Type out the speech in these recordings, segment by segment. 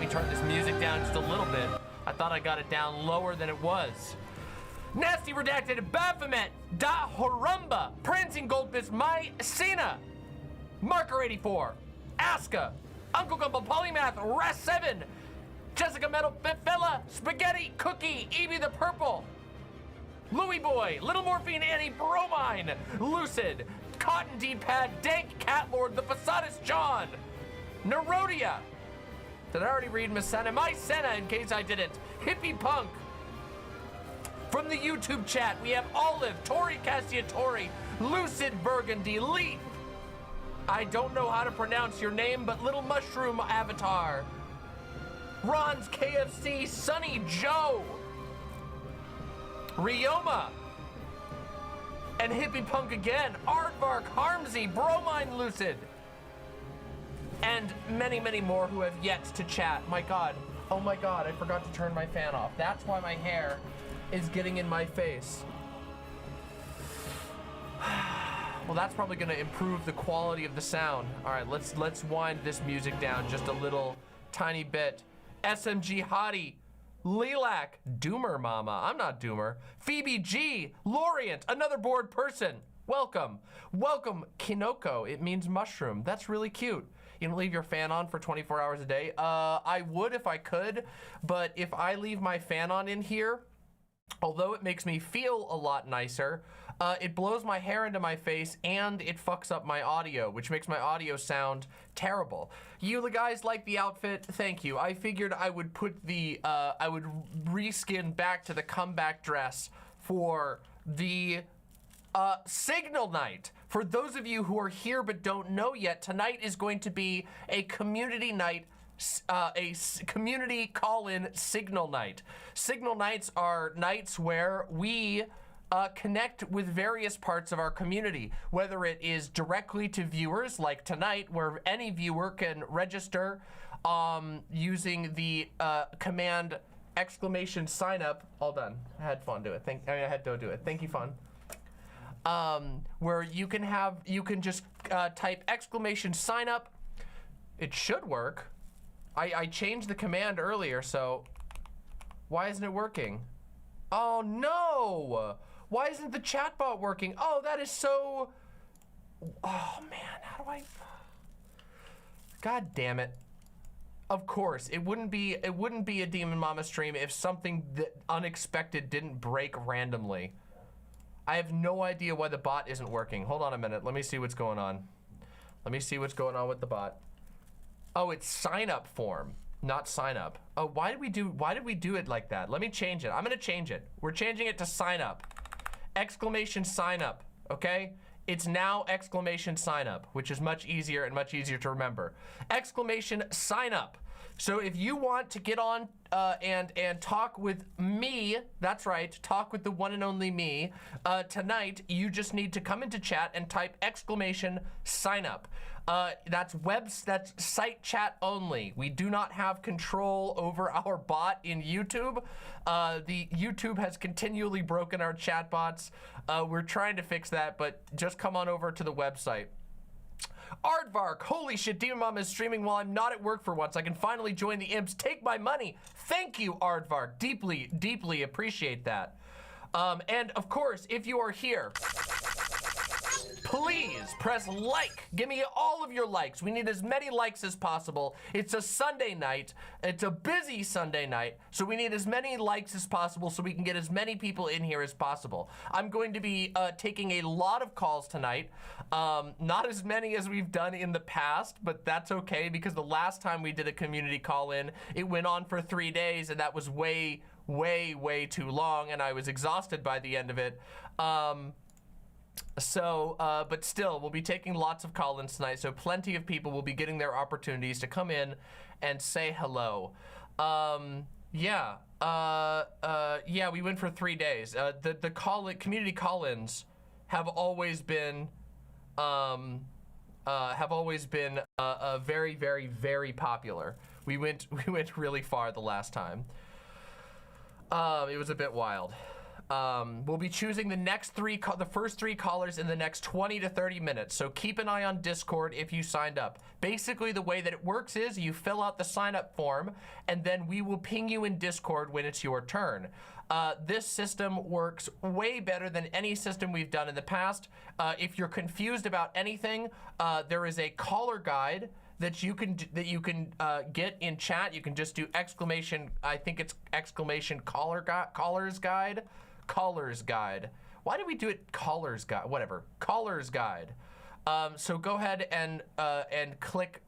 turn this music down just a little bit. I thought I got it down lower than it was. Nasty Redacted, Baphomet, Da Horumba, Prancing Goldfish, My Cena, Marker 84, Aska, Uncle Gumble, Polymath, Ras7, JessicaMetal, Fifilla, Spaghetti, Cookie, Evie the Purple, Louie Boy, Little Morphine, Annie, Bromine, Lucid, Cotton D-Pad, Dank, Catlord, The Posadas John, Nerodia. Did I already read Miss Senna? My Senna, in case I didn't. Hippie Punk. From the YouTube chat, we have Olive, Tori Cassiatori, Lucid Burgundy, Leaf. I don't know how to pronounce your name, but Little Mushroom Avatar. Ron's KFC, Sunny Joe. Ryoma. And Hippie Punk again. Aardvark, Harmsy, Bromine Lucid. And many, many more who have yet to chat. My God. Oh my God, I forgot to turn my fan off. That's why my hair is getting in my face. Well, that's probably gonna improve the quality of the sound. All right, let's wind this music down just a little tiny bit. SMG Hottie, Lilac, Doomer Mama, I'm not Doomer. Phoebe G, Lorient, another bored person. Welcome, welcome, Kinoko, it means mushroom. That's really cute. You don't leave your fan on for 24 hours a day. I would if I could, but if I leave my fan on in here, although it makes me feel a lot nicer, it blows my hair into my face and it fucks up my audio, which makes my audio sound terrible. You guys like the outfit? Thank you. I figured I would put the, I would reskin back to the comeback dress for the Signal Night. For those of you who are here but don't know yet, tonight is going to be a community night, community call-in Signal Night. Signal Nights are nights where we connect with various parts of our community, whether it is directly to viewers like tonight, where any viewer can register using the command !sign up. All done. I had fun do it. I had to do it. Thank you, fun. Where you can just type !sign up. It should work. I changed the command earlier, so why isn't it working? Oh no! Why isn't the chatbot working? Oh, that is so, oh man, how do I, God damn it. Of course, it wouldn't be a Demon Mama stream if something that unexpected didn't break randomly. I have no idea why the bot isn't working. Hold on a minute, let me see what's going on. Let me see what's going on with the bot. Oh, it's sign up form, not sign up. Oh, why did we do it like that? Let me change it. I'm gonna change it. We're changing it to sign up. !sign up, okay? It's now !sign up, which is much easier and much easier to remember. !sign up. So if you want to get on and talk with me, that's right, talk with the one and only me, tonight, you just need to come into chat and type !sign up. That's site chat only. We do not have control over our bot in YouTube. The YouTube has continually broken our chat bots. We're trying to fix that, but just come on over to the website. Aardvark, holy shit, Demon Mom is streaming while I'm not at work for once. I can finally join the Imps. Take my money. Thank you, Aardvark. Deeply, deeply appreciate that. And of course, if you are here, please press like. Give me all of your likes. We need as many likes as possible. It's a Sunday night. It's a busy Sunday night. So we need as many likes as possible so we can get as many people in here as possible. I'm going to be taking a lot of calls tonight. Not as many as we've done in the past, but that's okay because the last time we did a community call-in, it went on for 3 days and that was way, way, way too long and I was exhausted by the end of it. But still, we'll be taking lots of call-ins tonight, so plenty of people will be getting their opportunities to come in and say hello. Yeah, we went for 3 days. The community call-ins have always been, very, very, very popular. We went really far the last time. It was a bit wild. We'll be choosing the first 3 callers in the next 20 to 30 minutes. So keep an eye on Discord if you signed up. Basically, the way that it works is you fill out the sign up form, and then we will ping you in Discord when it's your turn. This system works way better than any system we've done in the past. If you're confused about anything, there is a caller guide that you can get in chat. You can just do exclamation, I think it's exclamation callers guide. Why did we do it callers guide? Whatever, callers guide. So go ahead and click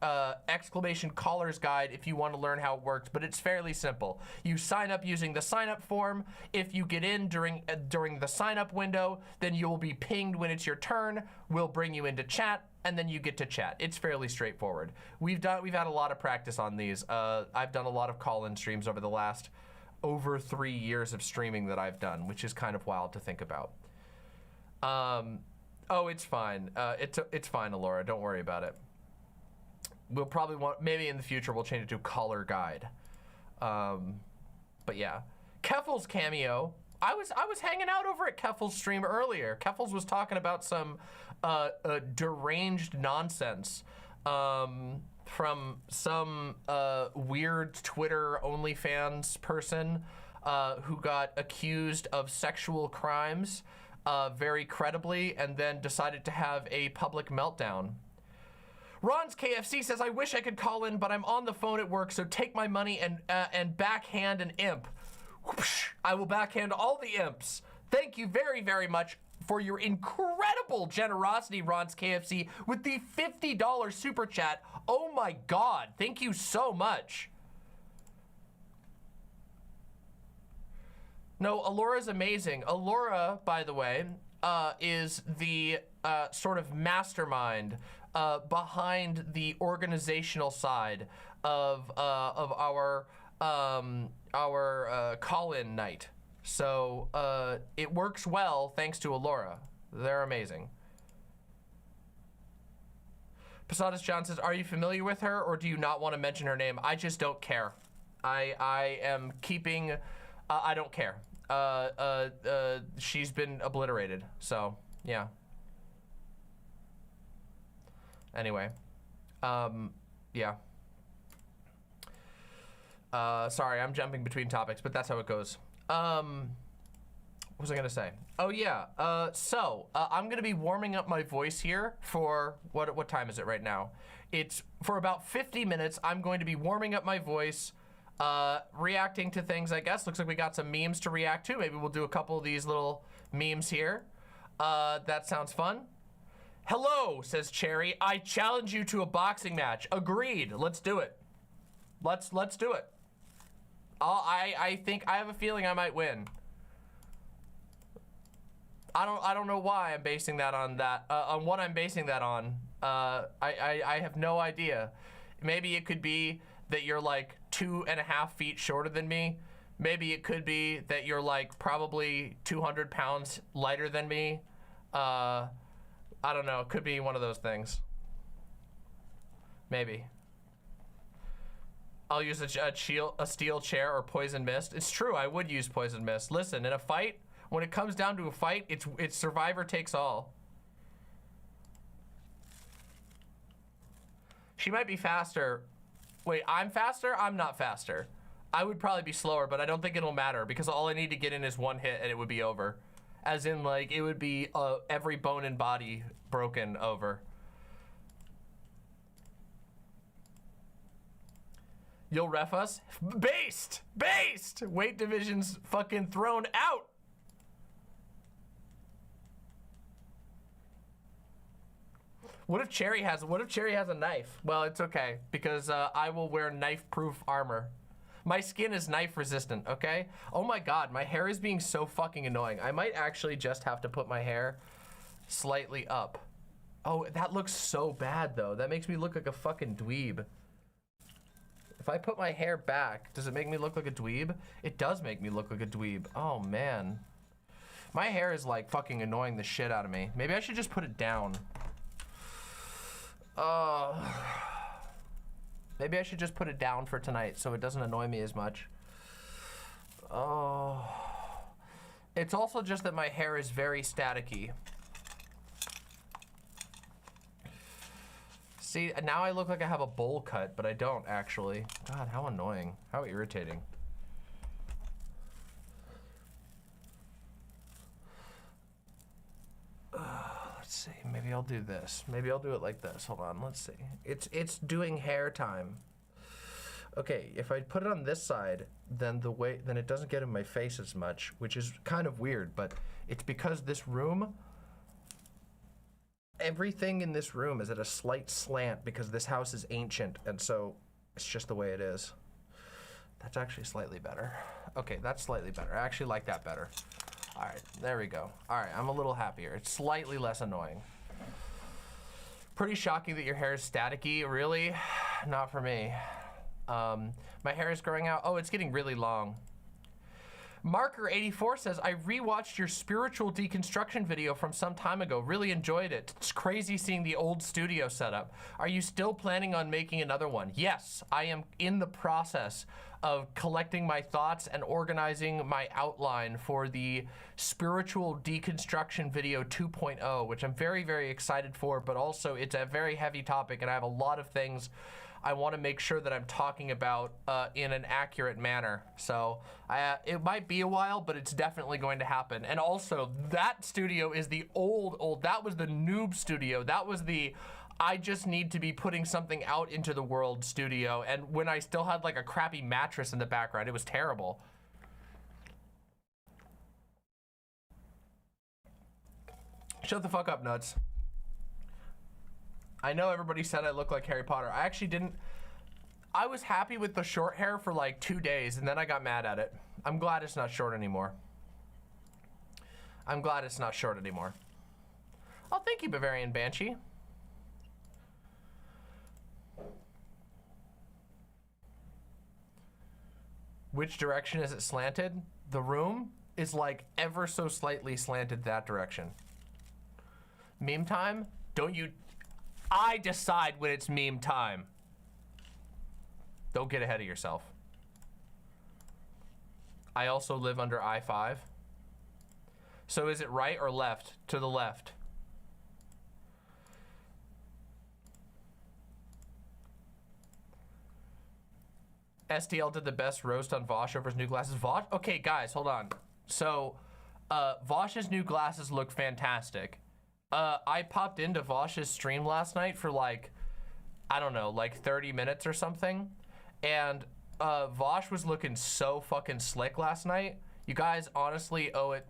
exclamation callers guide if you want to learn how it works, but it's fairly simple. You sign up using the sign up form. If you get in during the sign up window, then you will be pinged when it's your turn. We'll bring you into chat, and then you get to chat. It's fairly straightforward. We've had a lot of practice on these. I've done a lot of call-in streams over the last over 3 years of streaming that I've done, which is kind of wild to think about. Oh, it's fine. It's fine, Alora. Don't worry about it. We'll probably maybe in the future we'll change it to caller guide. But yeah, Keffel's cameo. I was hanging out over at Keffel's stream earlier. Keffels was talking about some deranged nonsense from some weird Twitter OnlyFans person who got accused of sexual crimes very credibly and then decided to have a public meltdown. Ron's KFC says, I wish I could call in, but I'm on the phone at work, so take my money and backhand an imp. Whoosh, I will backhand all the imps. Thank you very, very much for your incredible generosity, Ron's KFC, with the $50 super chat. Oh my God, thank you so much. No, Alora's amazing. Alora, by the way, is the sort of mastermind behind the organizational side of our call-in night. So it works well thanks to Alora. They're amazing. Posadas John says, are you familiar with her or do you not want to mention her name? I just don't care. I am keeping, I don't care. She's been obliterated, so yeah. Anyway, yeah. Sorry, I'm jumping between topics, but that's how it goes. What was I gonna say? Oh yeah, I'm gonna be warming up my voice here for, what time is it right now? It's for about 50 minutes. I'm going to be warming up my voice, reacting to things, I guess. Looks like we got some memes to react to. Maybe we'll do a couple of these little memes here. That sounds fun. Hello, says Cherry. I challenge you to a boxing match. Agreed. Let's do it. Let's do it. I think, I have a feeling I might win. I don't know why I'm basing that on that, on what I'm basing that on. I have no idea. Maybe it could be that you're like 2.5 feet shorter than me. Maybe it could be that you're like probably 200 pounds lighter than me. I don't know, it could be one of those things. Maybe. I'll use a steel chair or poison mist. It's true, I would use poison mist. Listen, in a fight, when it comes down to a fight, it's survivor takes all. She might be faster. Wait, I'm faster? I'm not faster. I would probably be slower, but I don't think it'll matter because all I need to get in is one hit and it would be over. As in, like, it would be every bone and body broken over. You'll ref us? Based! Based! Weight division's fucking thrown out! What if Cherry has a knife? Well, it's okay, because I will wear knife-proof armor. My skin is knife resistant, okay? Oh my God, my hair is being so fucking annoying. I might actually just have to put my hair slightly up. Oh, that looks so bad though. That makes me look like a fucking dweeb. If I put my hair back, does it make me look like a dweeb? It does make me look like a dweeb. Oh man. My hair is like fucking annoying the shit out of me. Maybe I should just put it down. Maybe I should just put it down for tonight so it doesn't annoy me as much. Oh, It's also just that my hair is very staticky. See, now I look like I have a bowl cut, but I don't actually. God, how annoying. How irritating. Let's see, maybe I'll do this. Maybe I'll do it like this. Hold on, let's see. It's doing hair time. Okay, if I put it on this side, then it doesn't get in my face as much, which is kind of weird, but it's because this room, everything in this room is at a slight slant because this house is ancient, and so it's just the way it is. That's actually slightly better. Okay, that's slightly better. I actually like that better. All right, there we go. All right, I'm a little happier. It's slightly less annoying. Pretty shocking that your hair is staticky, really? Not for me. My hair is growing out. Oh, it's getting really long. Marker84 says, I rewatched your spiritual deconstruction video from some time ago. Really enjoyed it. It's crazy seeing the old studio setup. Are you still planning on making another one? Yes, I am in the process of collecting my thoughts and organizing my outline for the spiritual deconstruction video 2.0, which I'm very, very excited for, but also it's a very heavy topic and I have a lot of things I want to make sure that I'm talking about in an accurate manner. So it might be a while, but it's definitely going to happen. And also, that studio is the old, that was the noob studio. That was the, I just need to be putting something out into the world studio. And when I still had like a crappy mattress in the background, it was terrible. Shut the fuck up, Nuts. I know everybody said I look like Harry Potter. I actually didn't. I was happy with the short hair for like 2 days and then I got mad at it. I'm glad it's not short anymore. I'm glad it's not short anymore. Oh, thank you, Bavarian Banshee. Which direction is it slanted? The room is like ever so slightly slanted that direction. Meme time? Don't you... I decide when it's meme time. Don't get ahead of yourself. I also live under I-5. So is it right or left? To the left. STL did the best roast on Vaush over his new glasses. Vaush? Okay, guys, hold on. So, Vaush's new glasses look fantastic. I popped into Vaush's stream last night for like, I don't know, like 30 minutes or something. And Vaush was looking so fucking slick last night. You guys honestly owe it.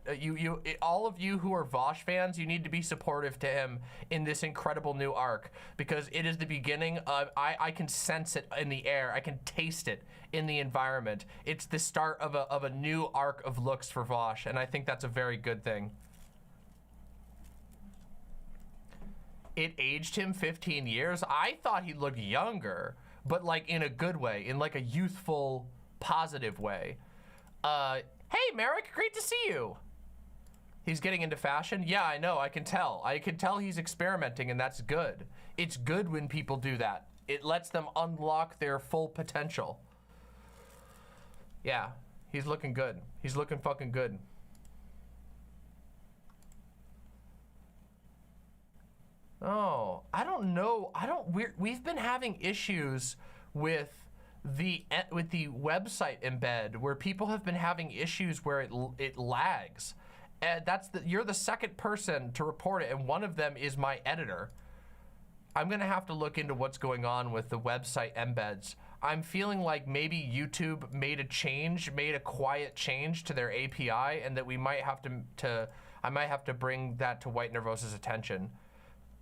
All of you who are Vaush fans, you need to be supportive to him in this incredible new arc because it is the beginning of, I can sense it in the air. I can taste it in the environment. It's the start of a new arc of looks for Vaush, and I think that's a very good thing. It aged him 15 years. I thought he looked younger, but like in a good way, in like a youthful, positive way. Hey, Merrick, great to see you. He's getting into fashion? Yeah, I know, I can tell. I can tell he's experimenting, and that's good. It's good when people do that. It lets them unlock their full potential. Yeah, he's looking good. He's looking fucking good. Oh, I don't know. We've been having issues with the website embed where people have been having issues where it lags. And you're the second person to report it, and one of them is my editor. I'm gonna have to look into what's going on with the website embeds. I'm feeling like maybe YouTube made a quiet change to their API, and that we might have I might have to bring that to White Nervosa's attention.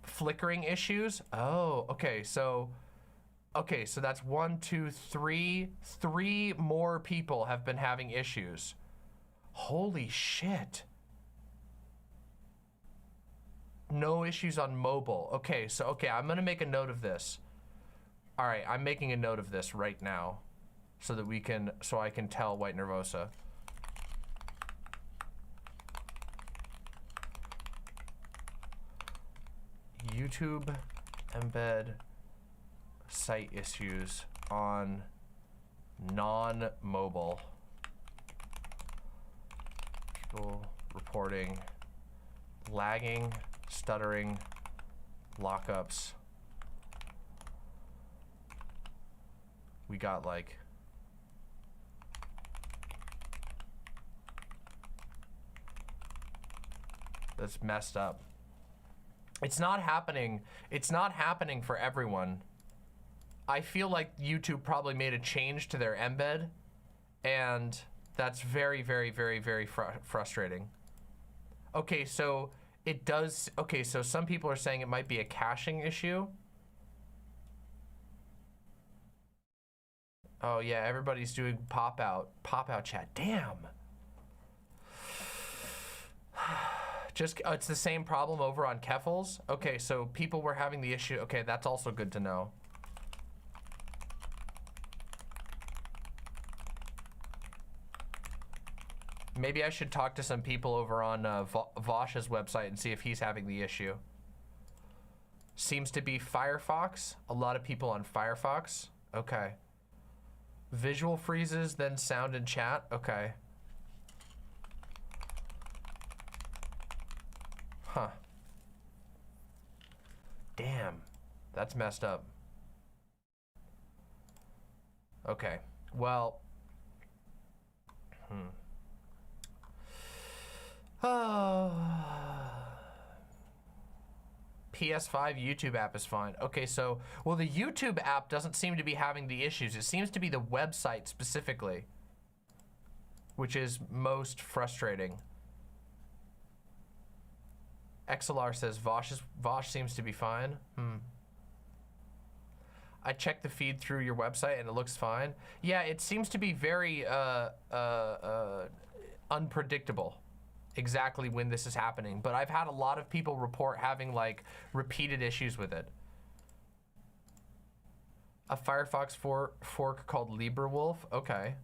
Flickering issues? Oh, okay, so that's 1, 2, 3. 3 more people have been having issues. Holy shit. No issues on mobile. Okay, I'm gonna make a note of this. All right, I'm making a note of this right now so that I can tell White Nervosa. YouTube embed site issues on non-mobile. People reporting lagging, stuttering, lockups. We got like that's messed up. It's not happening. It's not happening for everyone. I feel like YouTube probably made a change to their embed, and that's very, very, very, very frustrating. Okay, so it does. Okay, so some people are saying it might be a caching issue. Oh yeah, everybody's doing pop out chat. Damn. Just, it's the same problem over on Keffels. Okay, so people were having the issue. Okay, that's also good to know. Maybe I should talk to some people over on Vaush's website and see if he's having the issue. Seems to be Firefox. A lot of people on Firefox. Okay. Visual freezes, then sound and chat. Okay. Huh. Damn. That's messed up. Okay. Well. Oh. PS5 YouTube app is fine. Okay, so, well, the YouTube app doesn't seem to be having the issues. It seems to be the website specifically, which is most frustrating. XLR says Vaush seems to be fine. I checked the feed through your website and it looks fine. Yeah, it seems to be very unpredictable exactly when this is happening, but I've had a lot of people report having like repeated issues with it. A Firefox fork called LibreWolf. Okay.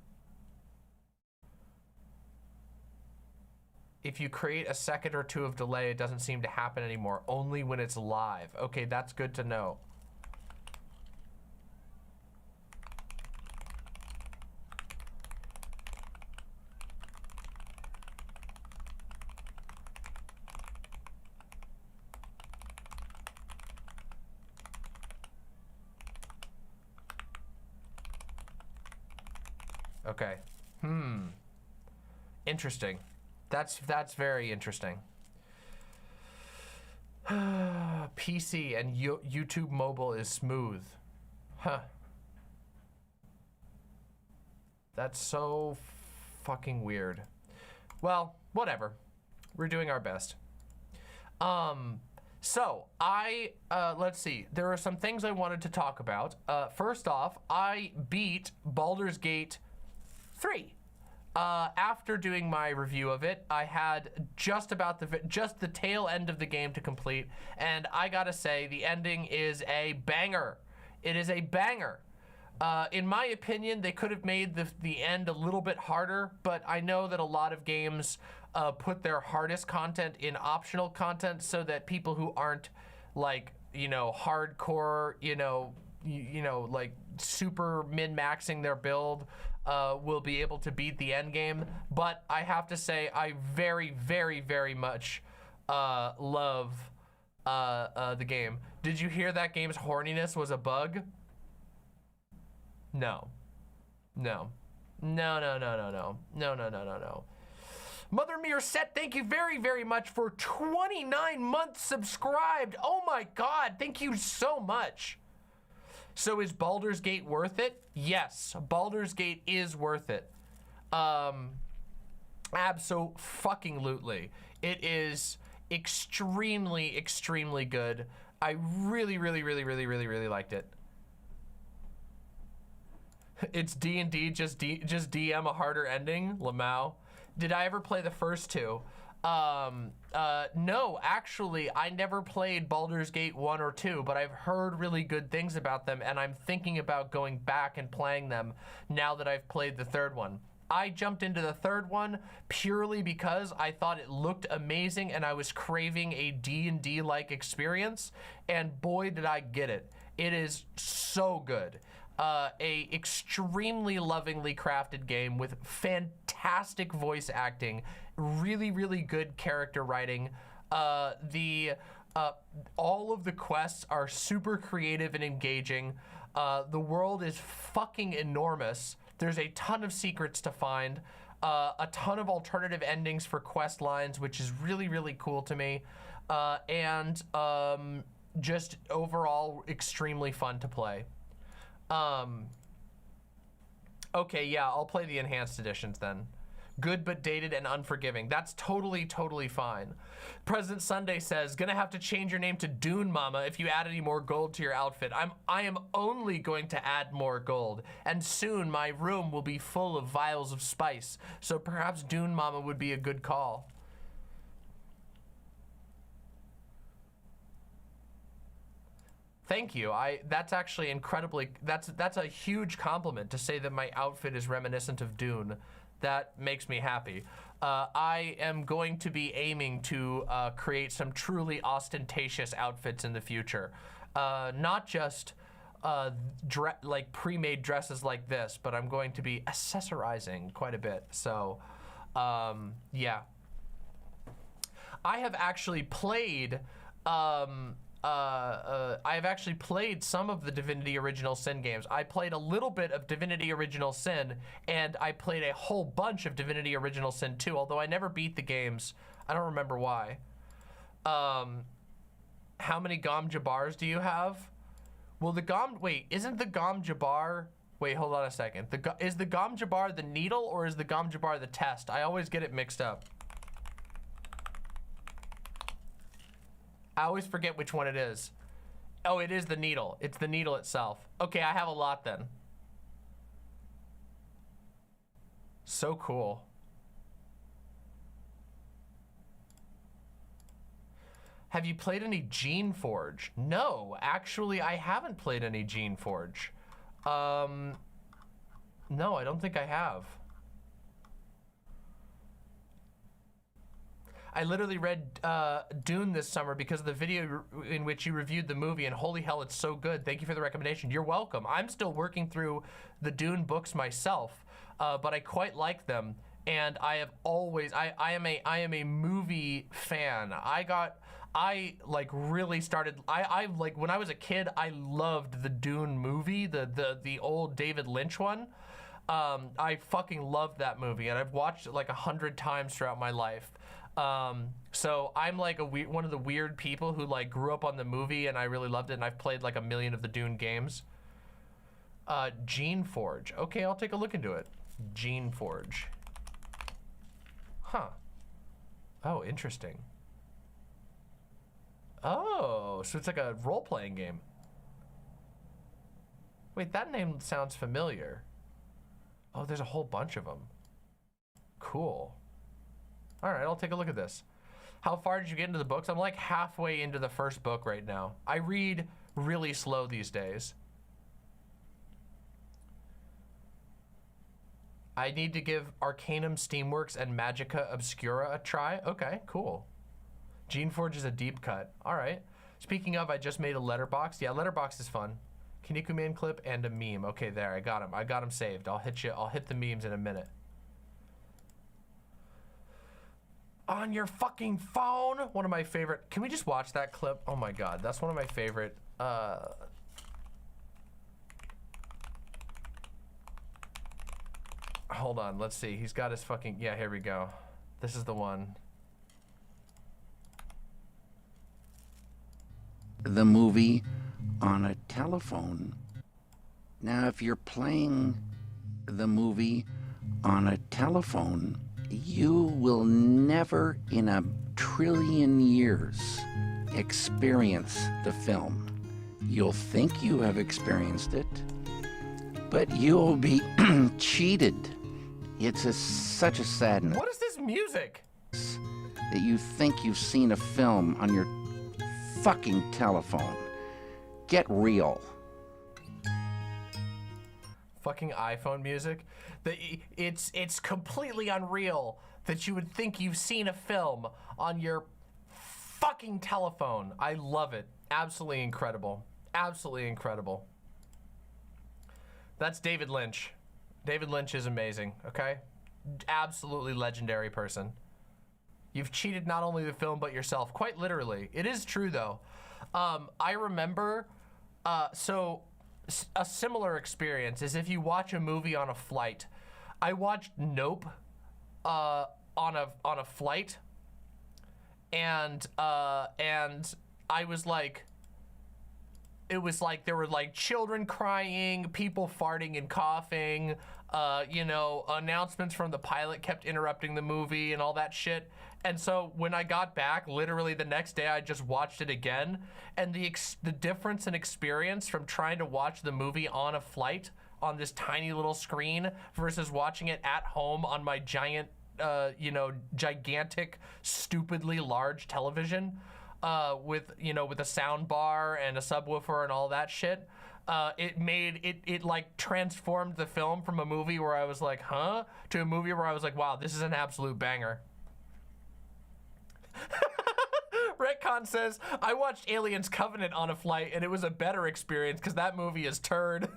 If you create a second or two of delay, it doesn't seem to happen anymore, only when it's live. Okay, that's good to know. Okay. Interesting. That's very interesting. PC and YouTube mobile is smooth. Huh. That's so fucking weird. Well, whatever. We're doing our best. So let's see. There are some things I wanted to talk about. First off, I beat Baldur's Gate 3. After doing my review of it, I had just the tail end of the game to complete, and I gotta say, the ending is a banger. It is a banger. In my opinion, they could have made the end a little bit harder, but I know that a lot of games put their hardest content in optional content so that people who aren't like, you know, hardcore, you know, like super min-maxing their build will be able to beat the end game. But I have to say, I very, very, very much love the game. Did you hear that game's horniness was a bug? No. No. No, no, no, no, no. No, no, no, no, no. Mother Mere Set, thank you very, very much for 29 months subscribed. Oh my God, thank you so much. So is Baldur's Gate worth it? Yes, Baldur's Gate is worth it. Abso-fucking-lutely. It is extremely, extremely good. I really, really, really, really, really, really liked it. It's D&D, just DM a harder ending, Lamau. Did I ever play the first two? No, actually, I never played Baldur's Gate 1 or 2, but I've heard really good things about them, and I'm thinking about going back and playing them now that I've played the third one. I jumped into the third one purely because I thought it looked amazing and I was craving a D&D-like experience, and boy, did I get it. It is so good. A extremely lovingly crafted game with fantastic fantastic voice acting, really, really good character writing. All of the quests are super creative and engaging. The world is fucking enormous. There's a ton of secrets to find, a ton of alternative endings for quest lines, which is really, really cool to me. And just overall extremely fun to play. Okay, yeah, I'll play the enhanced editions then. Good but dated and unforgiving. That's totally, totally fine. President Sunday says, gonna have to change your name to Dune Mama if you add any more gold to your outfit. I am only going to add more gold, and soon my room will be full of vials of spice. So perhaps Dune Mama would be a good call. Thank you. That's actually incredibly, that's a huge compliment to say that my outfit is reminiscent of Dune. That makes me happy. I am going to be aiming to create some truly ostentatious outfits in the future. Not just like pre-made dresses like this, but I'm going to be accessorizing quite a bit. So, yeah. I have actually played I've actually played some of the Divinity Original Sin games. I played a little bit of Divinity Original Sin, and I played a whole bunch of Divinity Original Sin 2, although I never beat the games. I don't remember why. How many Gom Jabars do you have? Well, wait, isn't the Gom Jabar, wait, hold on a second. Is the Gom Jabar the needle, or is the Gom Jabar the test? I always get it mixed up. I always forget which one it is. Oh, it is the needle. It's the needle itself. Okay, I have a lot then. So cool. Have you played any Gene Forge? No, actually, I haven't played any Gene Forge. No, I don't think I have. I literally read Dune this summer because of the video in which you reviewed the movie, and holy hell, it's so good. Thank you for the recommendation. You're welcome. I'm still working through the Dune books myself, but I quite like them. And I have always, I am a movie fan. I like really started, I like when I was a kid, I loved the Dune movie, the old David Lynch one. I fucking loved that movie, and I've watched it like 100 times throughout my life. So I'm like one of the weird people who like grew up on the movie, and I really loved it, and I've played like 1 million of the Dune games. Gene Forge. Okay, I'll take a look into it. Gene Forge. Huh. Oh, interesting. Oh, so it's like a role-playing game. Wait, that name sounds familiar. Oh, there's a whole bunch of them. Cool. All right, I'll take a look at this. How far did you get into the books? I'm like halfway into the first book right now. I read really slow these days. I need to give Arcanum Steamworks and Magica Obscura a try. Okay, cool. Gene Forge is a deep cut. All right. Speaking of, I just made a letterbox. Yeah, letterbox is fun. Kinniku Man clip and a meme. Okay, there, I got him. I got him saved. I'll hit the memes in a minute. On your fucking phone. One of my favorite. Can we just watch that clip? Oh my God, that's one of my favorite. Hold on, let's see. He's got his fucking, yeah, here we go. This is the one. The movie on a telephone. Now, if you're playing the movie on a telephone, you will never in a trillion years experience the film. You'll think you have experienced it, but you'll be cheated. It's such a sadness. What is this music? That you think you've seen a film on your fucking telephone. Get real. Fucking iPhone music. It's completely unreal that you would think you've seen a film on your fucking telephone. I love it. Absolutely incredible. Absolutely incredible. That's David Lynch. David Lynch is amazing, okay? absolutely legendary person. You've cheated not only the film, but yourself, quite literally. It is true, though. I remember, so a similar experience is if you watch a movie on a flight. I watched Nope on a flight, and I was like, it was like there were like children crying, people farting and coughing, you know, announcements from the pilot kept interrupting the movie and all that shit. And so when I got back, literally the next day, I just watched it again. And the difference in experience from trying to watch the movie on a flight on this tiny little screen versus watching it at home on my giant, you know, gigantic, stupidly large television with, you know, with a sound bar and a subwoofer and all that shit. It like transformed the film from a movie where I was like, huh? To a movie where I was like, wow, this is an absolute banger. Retcon says, I watched Aliens Covenant on a flight and it was a better experience because that movie is turd.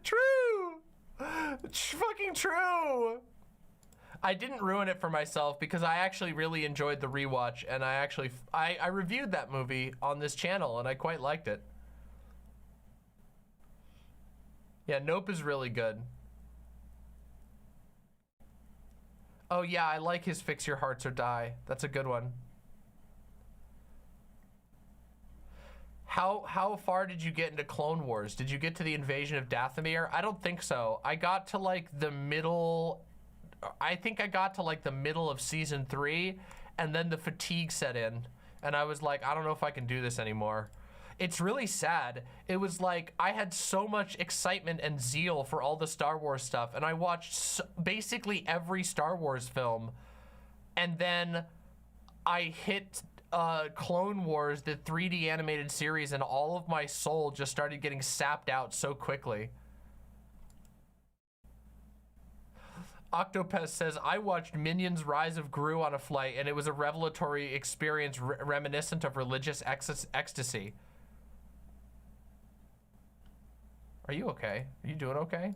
True. Fucking true. I didn't ruin it for myself because I actually really enjoyed the rewatch, and I reviewed that movie on this channel and I quite liked it. Yeah, Nope is really good. Oh yeah, I like his Fix Your Hearts or Die. That's a good one. How far did you get into Clone Wars? Did you get to the invasion of Dathomir? I don't think so. I got to like the middle, I think I got to like the middle of season 3, and then the fatigue set in. And I was like, I don't know if I can do this anymore. It's really sad. It was like, I had so much excitement and zeal for all the Star Wars stuff, and I watched basically every Star Wars film, and then I hit Clone Wars, the 3D animated series, and all of my soul just started getting sapped out so quickly. Octopus says, I watched Minions Rise of Gru on a flight, and it was a revelatory experience reminiscent of religious ecstasy. Are you okay? Are you doing okay?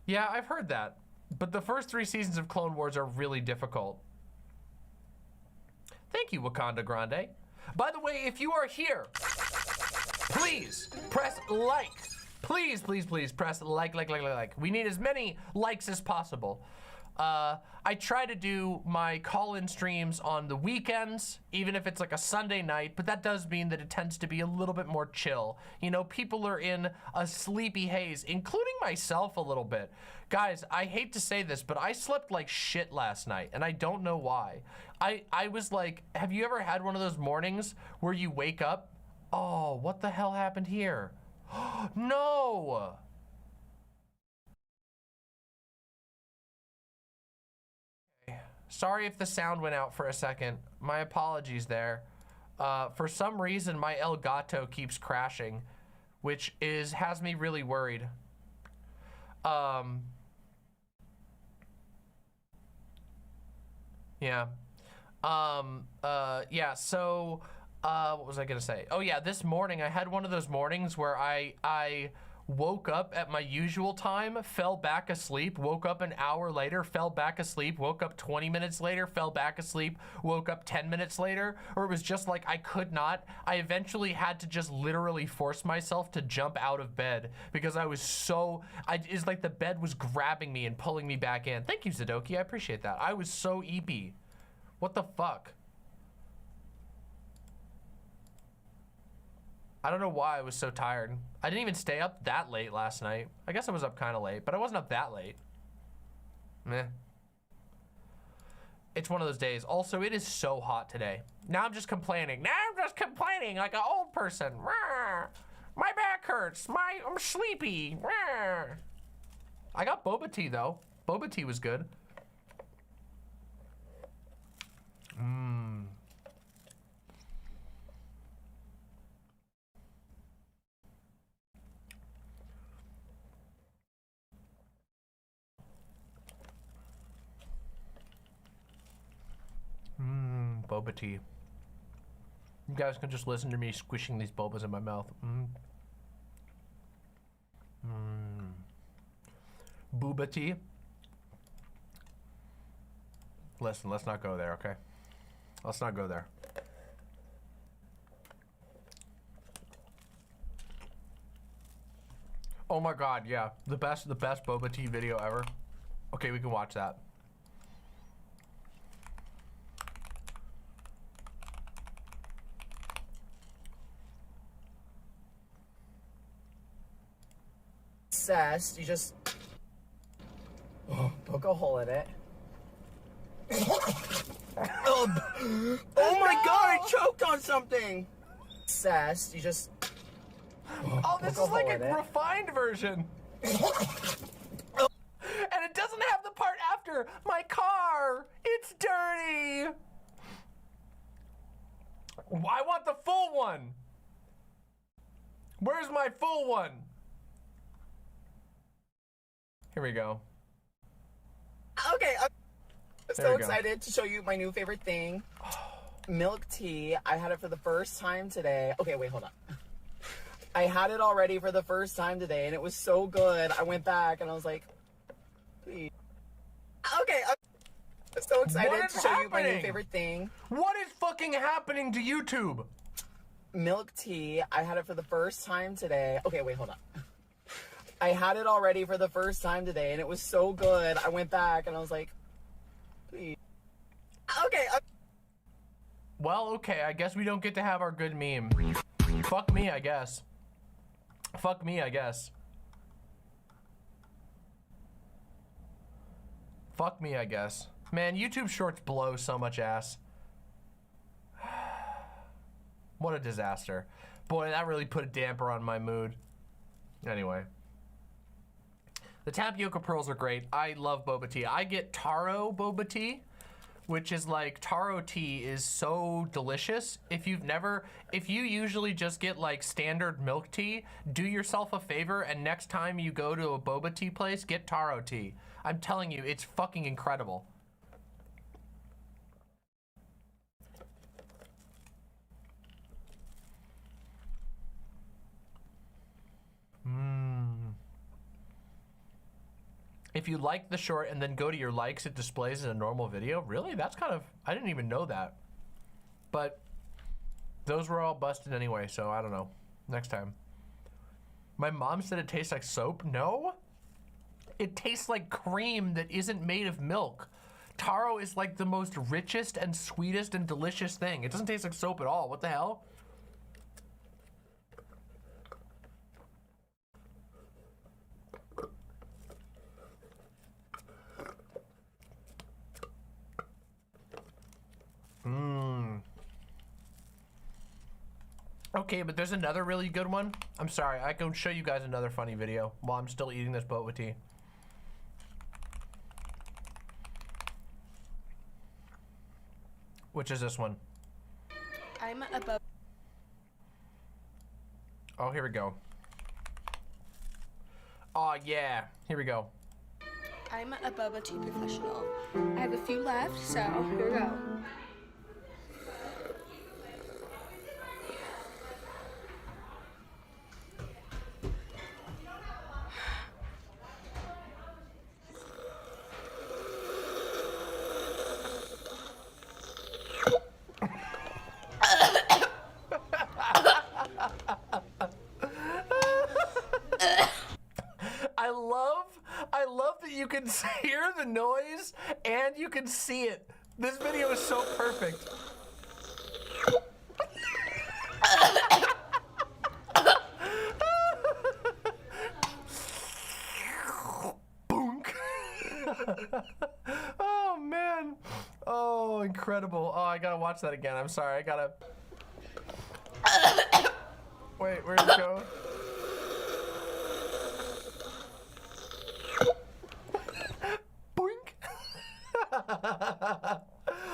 Yeah, I've heard that. But the first 3 seasons of Clone Wars are really difficult. Thank you, Wakanda Grande. By the way, if you are here, please press like. Please, please, please press like. We need as many likes as possible. I try to do my call-in streams on the weekends, even if it's like a Sunday night, but that does mean that it tends to be a little bit more chill. You know, people are in a sleepy haze, including myself a little bit. Guys, I hate to say this, but I slept like shit last night, and I don't know why. I was like, have you ever had one of those mornings where you wake up? Oh, what the hell happened here? No! Sorry if the sound went out for a second. My apologies there. For some reason, my Elgato keeps crashing, which has me really worried. Yeah. Yeah, so, what was I gonna say? Oh yeah, this morning I had one of those mornings where I woke up at my usual time, fell back asleep, woke up an hour later, fell back asleep, woke up 20 minutes later, fell back asleep, woke up 10 minutes later, or it was just like I could not. I eventually had to just literally force myself to jump out of bed because I was so, it's like the bed was grabbing me and pulling me back in. Thank you, Zadoki, I appreciate that. I was so eepy. What the fuck? I don't know why I was so tired. I didn't even stay up that late last night. I guess I was up kind of late, but I wasn't up that late. Meh. It's one of those days. Also, it is so hot today. Now I'm just complaining. Now I'm just complaining like an old person. My back hurts. I'm sleepy. I got boba tea though. Boba tea was good. Boba tea. You guys can just listen to me squishing these bobas in my mouth. booba tea. Listen, let's not go there, okay? Let's not go there. Oh my god, yeah. The best boba tea video ever. Okay, we can watch that. Obsessed, you just poke a hole in it. Oh my god, I choked on something! Obsessed, you just Oh, this is like a refined version. And it doesn't have the part after. My car, it's dirty. I want the full one. Where's my full one? Here we go. Okay, I'm so excited to show you my new favorite thing. Milk tea. I had it for the first time today. Okay, wait, hold on. I had it already for the first time today, and it was so good. I went back, and I was like, please. Okay, I'm so excited to show you my new favorite thing. What is fucking happening to YouTube? Milk tea. I had it for the first time today. Okay, wait, hold on. I had it already for the first time today, and it was so good. I went back, and I was like, please. Okay. Well, okay, I guess we don't get to have our good meme. Fuck me, I guess. Fuck me, I guess. Fuck me, I guess. Man, YouTube Shorts blow so much ass. What a disaster. Boy, that really put a damper on my mood. Anyway. The tapioca pearls are great. I love boba tea. I get taro boba tea, which is like, taro tea is so delicious. If you usually just get like standard milk tea, do yourself a favor and next time you go to a boba tea place, get taro tea. I'm telling you, it's fucking incredible. If you like the short and then go to your likes, it displays in a normal video. Really? That's kind of, I didn't even know that. But those were all busted anyway, so I don't know. Next time. My mom said it tastes like soap. No. It tastes like cream that isn't made of milk. Taro is like the most richest and sweetest and delicious thing. It doesn't taste like soap at all. What the hell? Okay, but there's another really good one. I'm sorry, I can show you guys another funny video while I'm still eating this boba tea. Which is this one? I'm above. Oh, here we go. Oh, yeah. Here we go. I'm a boba tea professional. I have a few left, so here we go. I love that you can hear the noise and you can see it. This video is so perfect. Boonk. Oh man. Oh, incredible. Oh, I gotta watch that again. I'm sorry. I gotta. Wait, where'd it go?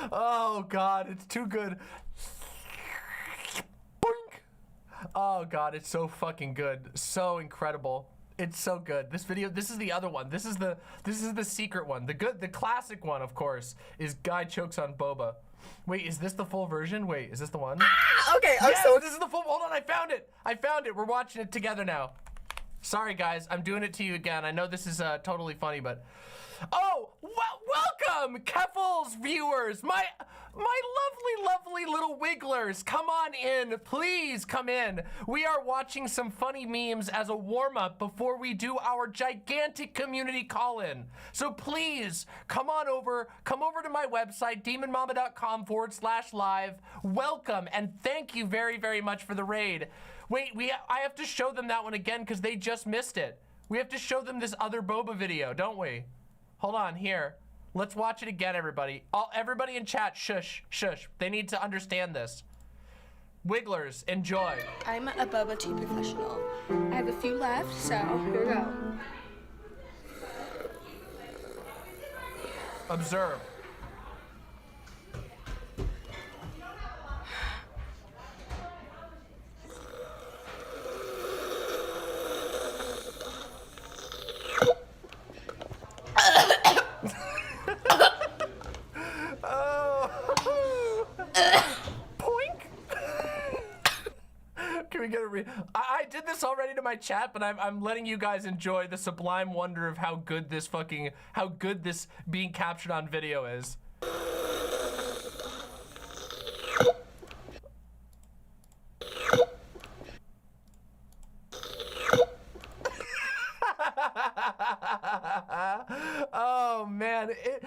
Oh god, it's too good. Boink. Oh god, it's so fucking good. So incredible. It's so good. This video, this is the other one. This is the secret one. The classic one, of course, is guy chokes on boba. Wait, is this the full version? Wait, is this the one? Okay, yes, so this is the full. Hold on, I found it. I found it. We're watching it together now. Sorry, guys. I'm doing it to you again. I know this is totally funny, but... Oh, welcome, Keffels viewers. My lovely little wigglers. Come on in. Please come in. We are watching some funny memes as a warm-up before we do our gigantic community call-in. So please, come over to my website, demonmama.com/live. Welcome, and thank you very, very much for the raid. Wait, I have to show them that one again because they just missed it. We have to show them this other boba video, don't we? Hold on, here. Let's watch it again, everybody. Everybody in chat, shush, shush. They need to understand this. Wigglers, enjoy. I'm a boba tea professional. I have a few left, so here we go. Observe. Can we get a I did this already to my chat, but I'm letting you guys enjoy the sublime wonder of how good this being captured on video is. Oh man, it's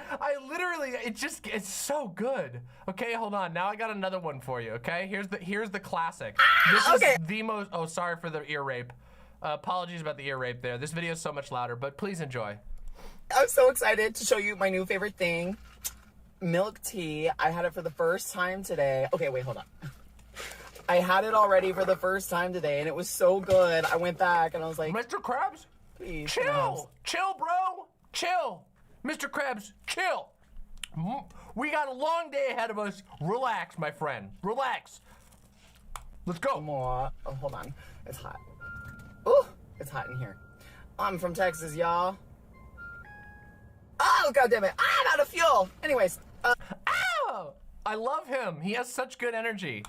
so good. Okay, hold on. Now I got another one for you. Okay, here's the classic. This is the most. Oh, sorry for the ear rape. Apologies about the ear rape there. This video is so much louder, but please enjoy. I'm so excited to show you my new favorite thing, milk tea. I had it for the first time today. Okay, wait, hold on. I had it already for the first time today, and it was so good. I went back and I was like, Mr. Krabs, please, chill, bro, chill. Mr. Krabs, chill. We got a long day ahead of us. Relax, my friend. Relax. Let's go. More. Oh, hold on. It's hot. Ooh, it's hot in here. I'm from Texas, y'all. Oh, God damn it. I'm out of fuel. Anyways. Ow! I love him. He has such good energy.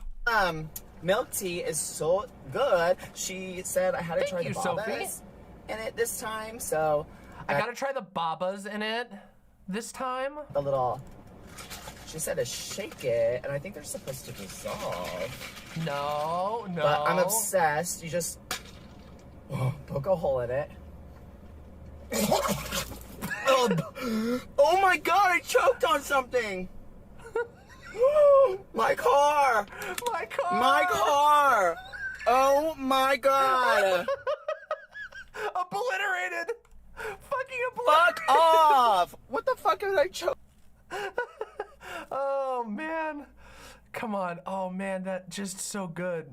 Milk tea is so good. She said I had to try the Sophie. babas in it this time, so... I gotta try the babas in it this time. The little... She said to shake it, and I think they're supposed to dissolve. No. But I'm obsessed. You just poke a hole in it. Oh my God! I choked on something. My car! My car! My car! Oh my God! Obliterated! Fucking obliterated! Fuck off! What the fuck did I choke? Oh man. Come on. Oh man, that just so good.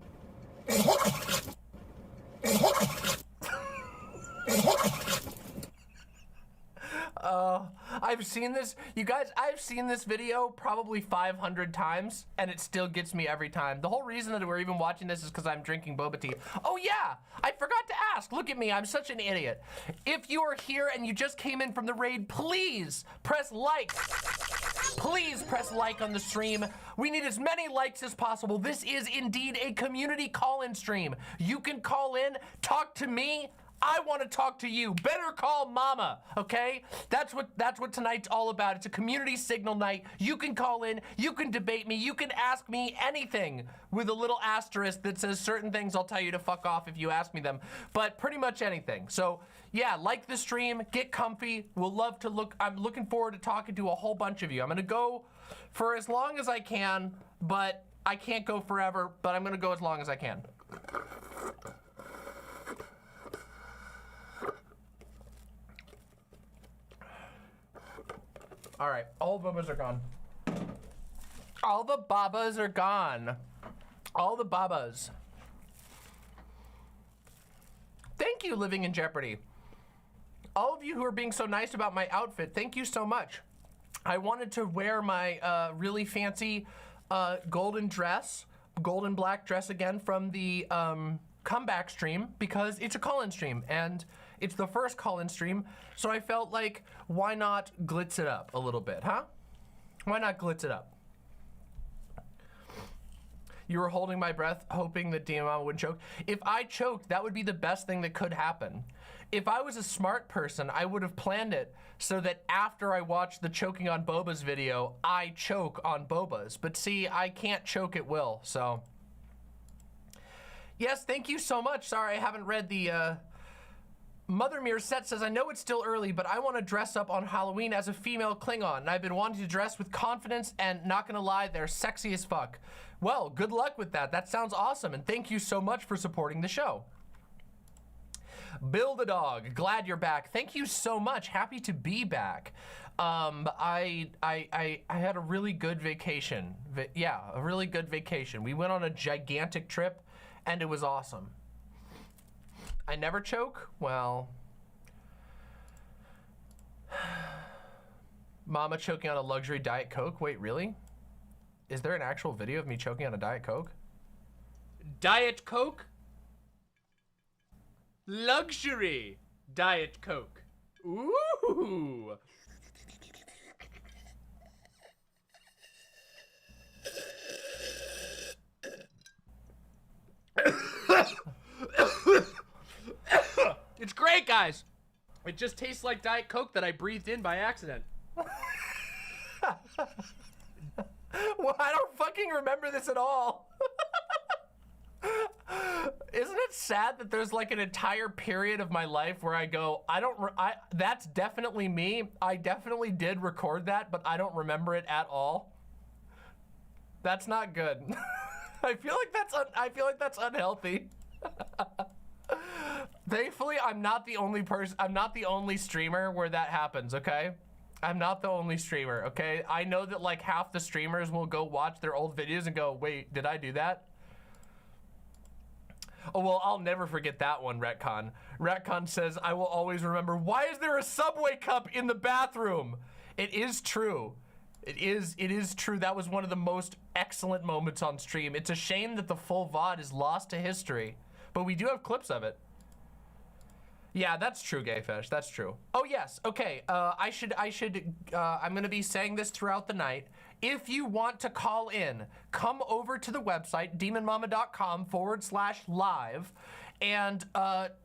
I've seen this, you guys, I've seen this video probably 500 times and it still gets me every time. The whole reason that we're even watching this is because I'm drinking boba tea. Oh yeah, I forgot to ask. Look at me, I'm such an idiot. If you are here and you just came in from the raid, please press like. Please press like on the stream. We need as many likes as possible. This is indeed a community call-in stream. You can call in, talk to me. I want to talk to you. Better call mama, okay? That's what tonight's all about. It's a community signal night. You can call in, you can debate me, you can ask me anything with a little asterisk that says certain things I'll tell you to fuck off if you ask me them, but pretty much anything. So yeah, like the stream, get comfy. We'll love to I'm looking forward to talking to a whole bunch of you. I'm gonna go for as long as I can, but I can't go forever, but I'm gonna go as long as I can. All right, all the babas are gone. All the babas are gone. All the babas. Thank you, Living in Jeopardy. All of you who are being so nice about my outfit, thank you so much. I wanted to wear my really fancy golden black dress again from the comeback stream because it's a call-in stream and it's the first call-in stream, so I felt like, why not glitz it up a little bit, huh? Why not glitz it up? You were holding my breath, hoping that Demon Mama wouldn't choke. If I choked, that would be the best thing that could happen. If I was a smart person, I would have planned it so that after I watched the choking on Boba's video, I choke on Boba's. But see, I can't choke at will, so. Yes, thank you so much. Sorry, I haven't read the, Mother Mirror Set says, I know it's still early, but I want to dress up on Halloween as a female Klingon, and I've been wanting to dress with confidence, and not gonna lie, they're sexy as fuck. Well, good luck with that. That sounds awesome, and thank you so much for supporting the show. Build a Dog, glad you're back. Thank you so much. Happy to be back. I had a really good vacation. Yeah, a really good vacation. We went on a gigantic trip, and it was awesome. I never choke? Well, Mama choking on a luxury Diet Coke? Wait, really? Is there an actual video of me choking on a Diet Coke? Diet Coke? Luxury Diet Coke. Ooh. It's great, guys. It just tastes like Diet Coke that I breathed in by accident. Well, I don't fucking remember this at all. Isn't it sad that there's like an entire period of my life where I go, that's definitely me. I definitely did record that, but I don't remember it at all. That's not good. I feel like that's unhealthy. Thankfully, I'm not the only streamer where that happens, okay? I'm not the only streamer, okay? I know that like half the streamers will go watch their old videos and go, wait, did I do that? Oh, well, I'll never forget that one, Retcon. Retcon says, I will always remember, why is there a Subway cup in the bathroom? It is true. It is true. That was one of the most excellent moments on stream. It's a shame that the full VOD is lost to history, but we do have clips of it. Yeah, that's true, Gayfish. That's true. Oh yes. Okay. I'm gonna be saying this throughout the night. If you want to call in, come over to the website demonmama.com/live and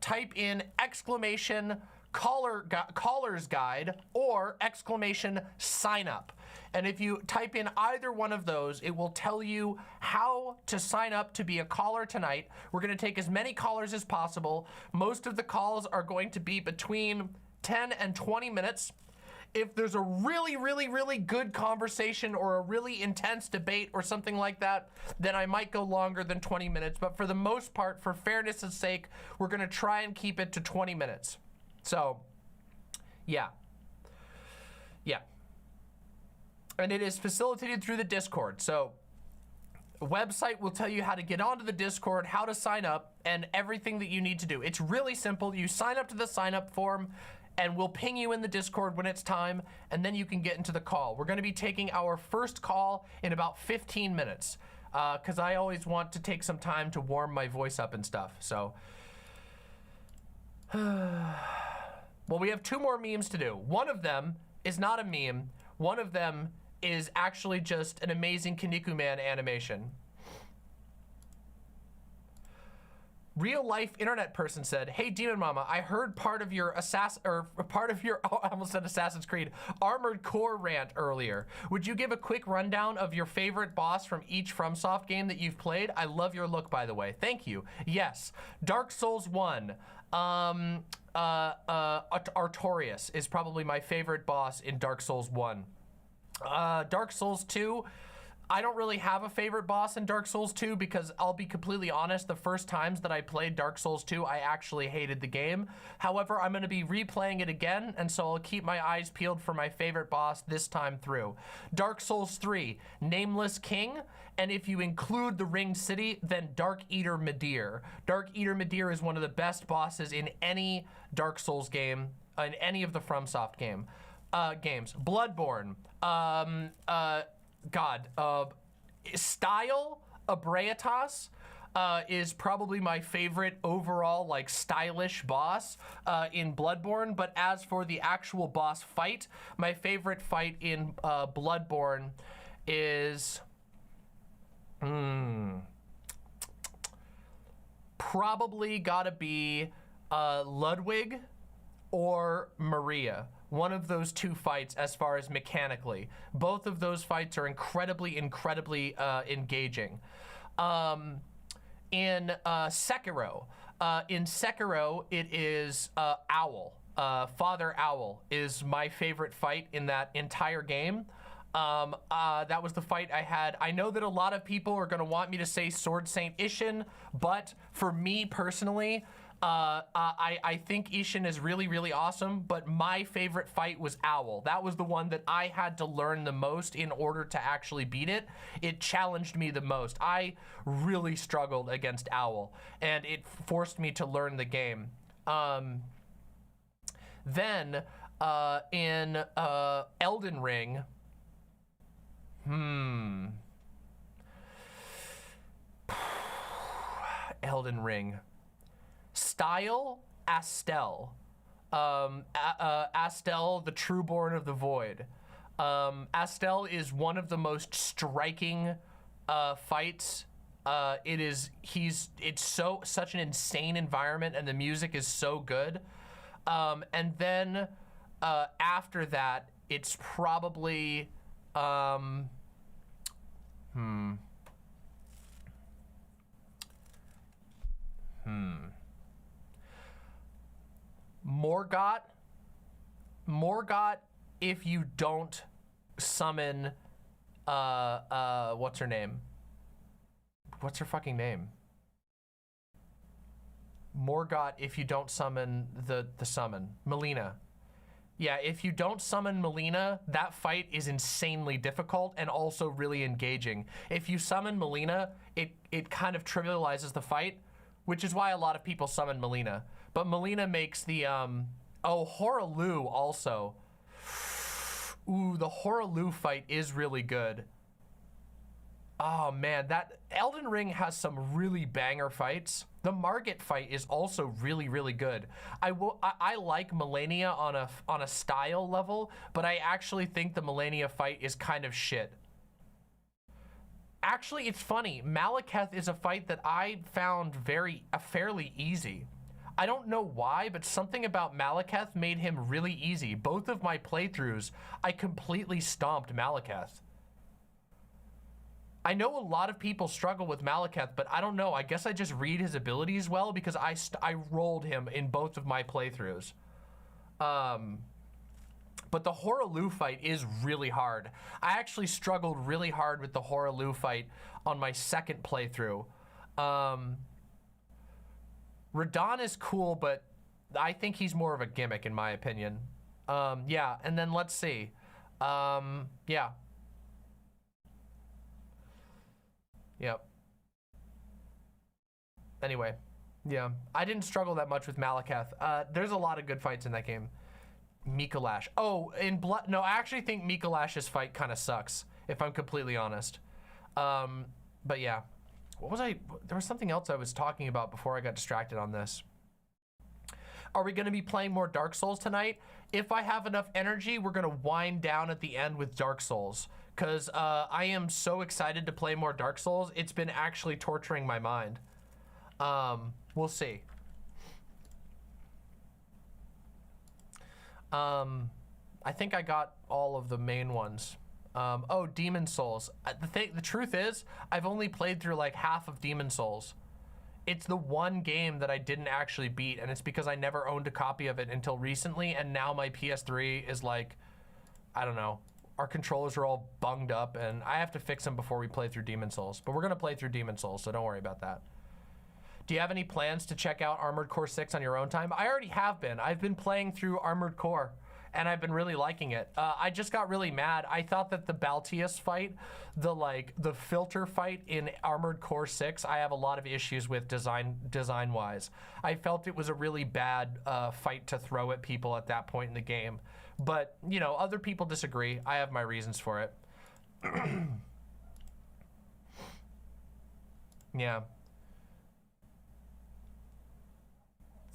type in exclamation caller's guide or exclamation sign up. And if you type in either one of those, it will tell you how to sign up to be a caller tonight. We're gonna take as many callers as possible. Most of the calls are going to be between 10 and 20 minutes. If there's a really, really, really good conversation or a really intense debate or something like that, then I might go longer than 20 minutes. But for the most part, for fairness' sake, we're gonna try and keep it to 20 minutes. So, yeah. Yeah. And it is facilitated through the Discord. So, the website will tell you how to get onto the Discord, how to sign up, and everything that you need to do. It's really simple. You sign up to the sign up form, and we'll ping you in the Discord when it's time, and then you can get into the call. We're gonna be taking our first call in about 15 minutes, because I always want to take some time to warm my voice up and stuff, so. Well, we have 2 more memes to do. One of them is not a meme. One of them is actually just an amazing Kaneko Man animation. Real life internet person said, hey Demon Mama, I heard part of your I almost said Assassin's Creed, Armored Core rant earlier. Would you give a quick rundown of your favorite boss from each FromSoft game that you've played? I love your look, by the way. Thank you. Yes, Dark Souls 1. Artorias is probably my favorite boss in Dark Souls 1. Dark Souls 2, I don't really have a favorite boss in Dark Souls 2 because I'll be completely honest, the first times that I played Dark Souls 2, I actually hated the game. However, I'm gonna be replaying it again, and so I'll keep my eyes peeled for my favorite boss this time through. Dark Souls 3, Nameless King, and if you include the Ringed City, then Dark Eater Midir. Dark Eater Midir is one of the best bosses in any Dark Souls game, in any of the FromSoft games. Bloodborne, Style Abraetas is probably my favorite overall, like, stylish boss in Bloodborne, but as for the actual boss fight, my favorite fight in Bloodborne is probably gotta be Ludwig or Maria. One of those two fights as far as mechanically. Both of those fights are incredibly engaging. In Sekiro, it is Owl. Father Owl is my favorite fight in that entire game. That was the fight I had. I know that a lot of people are gonna want me to say Sword Saint Ishin, but for me personally, I think Ishin is really, really awesome, but my favorite fight was Owl. That was the one that I had to learn the most in order to actually beat it. It challenged me the most. I really struggled against Owl, and it forced me to learn the game. Then, in Elden Ring, Elden Ring. Style, Astel. Astel, the Trueborn of the Void. Astel is one of the most striking fights. It's such an insane environment, and the music is so good. And then after that, it's probably Morgott, if you don't summon, what's her name? What's her fucking name? Morgott, if you don't summon the summon. Melina. Yeah, if you don't summon Melina, that fight is insanely difficult and also really engaging. If you summon Melina, it kind of trivializes the fight, which is why a lot of people summon Melina. But Melina makes the, Horaloo also. Ooh, the Horaloo fight is really good. Oh man, that Elden Ring has some really banger fights. The Margit fight is also really, really good. I like Melania on a style level, but I actually think the Melania fight is kind of shit. Actually, it's funny. Malekith is a fight that I found fairly easy. I don't know why, but something about Malekith made him really easy. Both of my playthroughs, I completely stomped Malekith. I know a lot of people struggle with Malekith, but I don't know. I guess I just read his abilities well because I rolled him in both of my playthroughs. But the Horaloo fight is really hard. I actually struggled really hard with the Horaloo fight on my second playthrough. Radahn is cool, but I think he's more of a gimmick in my opinion. Yeah, and then let's see. Yeah. Yep. Anyway, yeah. I didn't struggle that much with Malekith. There's a lot of good fights in that game. Mikolash. Oh, in Blood... No, I actually think Mikolash's fight kind of sucks, if I'm completely honest. But yeah. What was I... There was something else I was talking about before I got distracted on this. Are we going to be playing more Dark Souls tonight? If I have enough energy, we're going to wind down at the end with Dark Souls. Because I am so excited to play more Dark Souls. It's been actually torturing my mind. We'll see. I think I got all of the main ones. Oh, Demon Souls. The truth is, I've only played through like half of Demon Souls. It's the one game that I didn't actually beat, and it's because I never owned a copy of it until recently, and now my PS3 is like, I don't know. Our controllers are all bunged up, and I have to fix them before we play through Demon Souls. But we're gonna play through Demon Souls, so don't worry about that. Do you have any plans to check out Armored Core 6 on your own time? I already have been. I've been playing through Armored Core, and I've been really liking it. I just got really mad. I thought that the Baltius fight, the filter fight in Armored Core 6, I have a lot of issues with design-wise. I felt it was a really bad fight to throw at people at that point in the game. But, you know, other people disagree. I have my reasons for it. Yeah.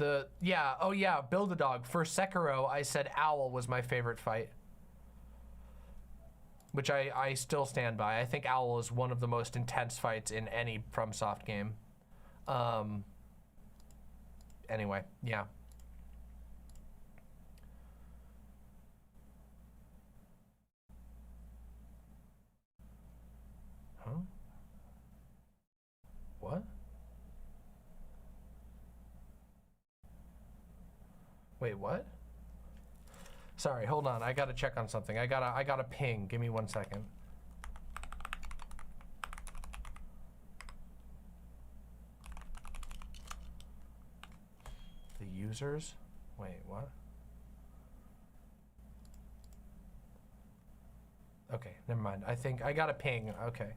Oh yeah, Build-A-Dog. For Sekiro, I said Owl was my favorite fight. Which I still stand by. I think Owl is one of the most intense fights in any FromSoft game. anyway, yeah. Huh? What? Wait, what? Sorry, hold on. I gotta check on something. I gotta ping. Give me 1 second. The users? Wait, what? Okay, never mind. I think I got a ping. Okay.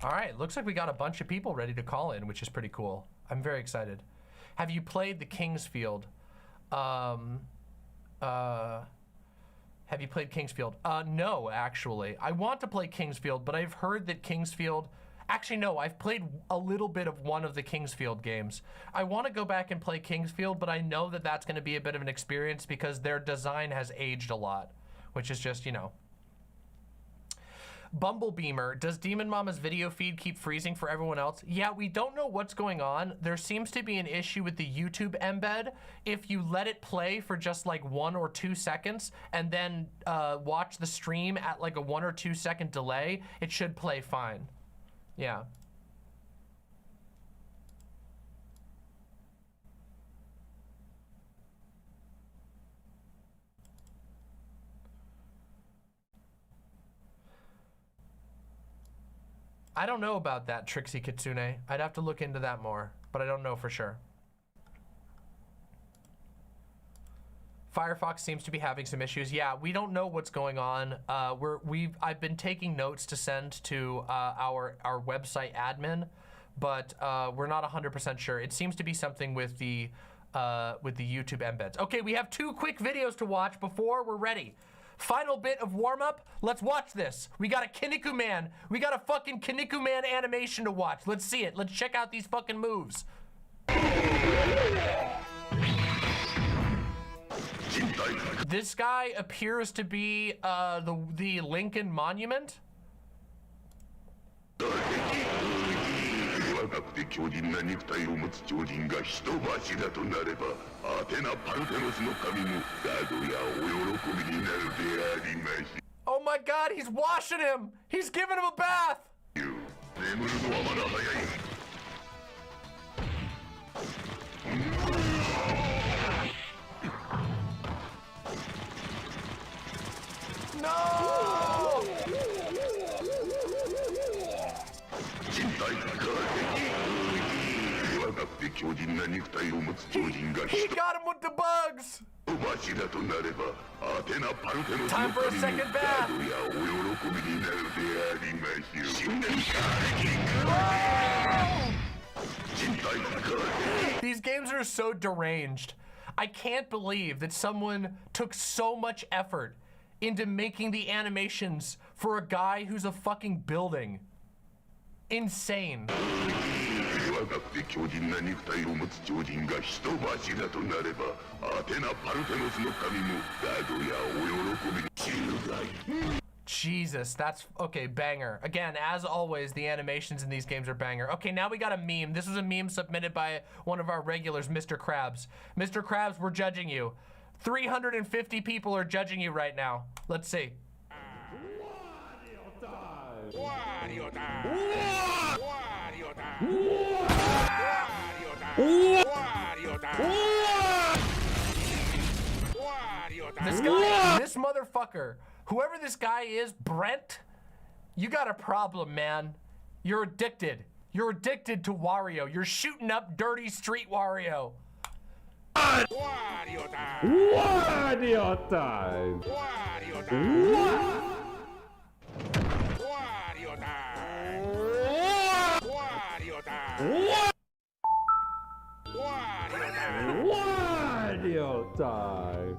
All right, looks like we got a bunch of people ready to call in, which is pretty cool. I'm very excited. Have you played the Kingsfield? Have you played Kingsfield? No, actually. I want to play Kingsfield, but I've heard that Kingsfield... Actually, no, I've played a little bit of one of the Kingsfield games. I want to go back and play Kingsfield, but I know that that's going to be a bit of an experience because their design has aged a lot, which is just, you know... Bumblebeamer, does Demon Mama's video feed keep freezing for everyone else? Yeah, we don't know what's going on. There seems to be an issue with the YouTube embed. If you let it play for just like 1 or 2 seconds and then watch the stream at like a 1 or 2 second delay, it should play fine. Yeah. I don't know about that, Trixie Kitsune. I'd have to look into that more, but I don't know for sure. Firefox seems to be having some issues. Yeah, we don't know what's going on. I've been taking notes to send to our website admin, but we're not 100% sure. It seems to be something with the YouTube embeds. Okay, we have 2 quick videos to watch before we're ready. Final bit of warm-up. Let's watch this. We got a Kinniku Man. We got a fucking Kinniku Man animation to watch. Let's see it. Let's check out these fucking moves. This guy appears to be the Lincoln Monument. Oh my god, he's washing him! He's giving him a bath! No! He got him with the bugs! Time for a second bath! These games are so deranged. I can't believe that someone took so much effort into making the animations for a guy who's a fucking building. Insane. Jesus, that's okay, banger. Again, as always, the animations in these games are banger. Okay, now we got a meme. This was a meme submitted by one of our regulars, Mr. Krabs. Mr. Krabs, we're judging you. 350 people are judging you right now. Let's see. This guy, this motherfucker, whoever this guy is, Brent, you got a problem, man. You're addicted. You're addicted to Wario. You're shooting up dirty street Wario. Wario time! Wario time! Wario time! Wario time! Wario time! Wario time!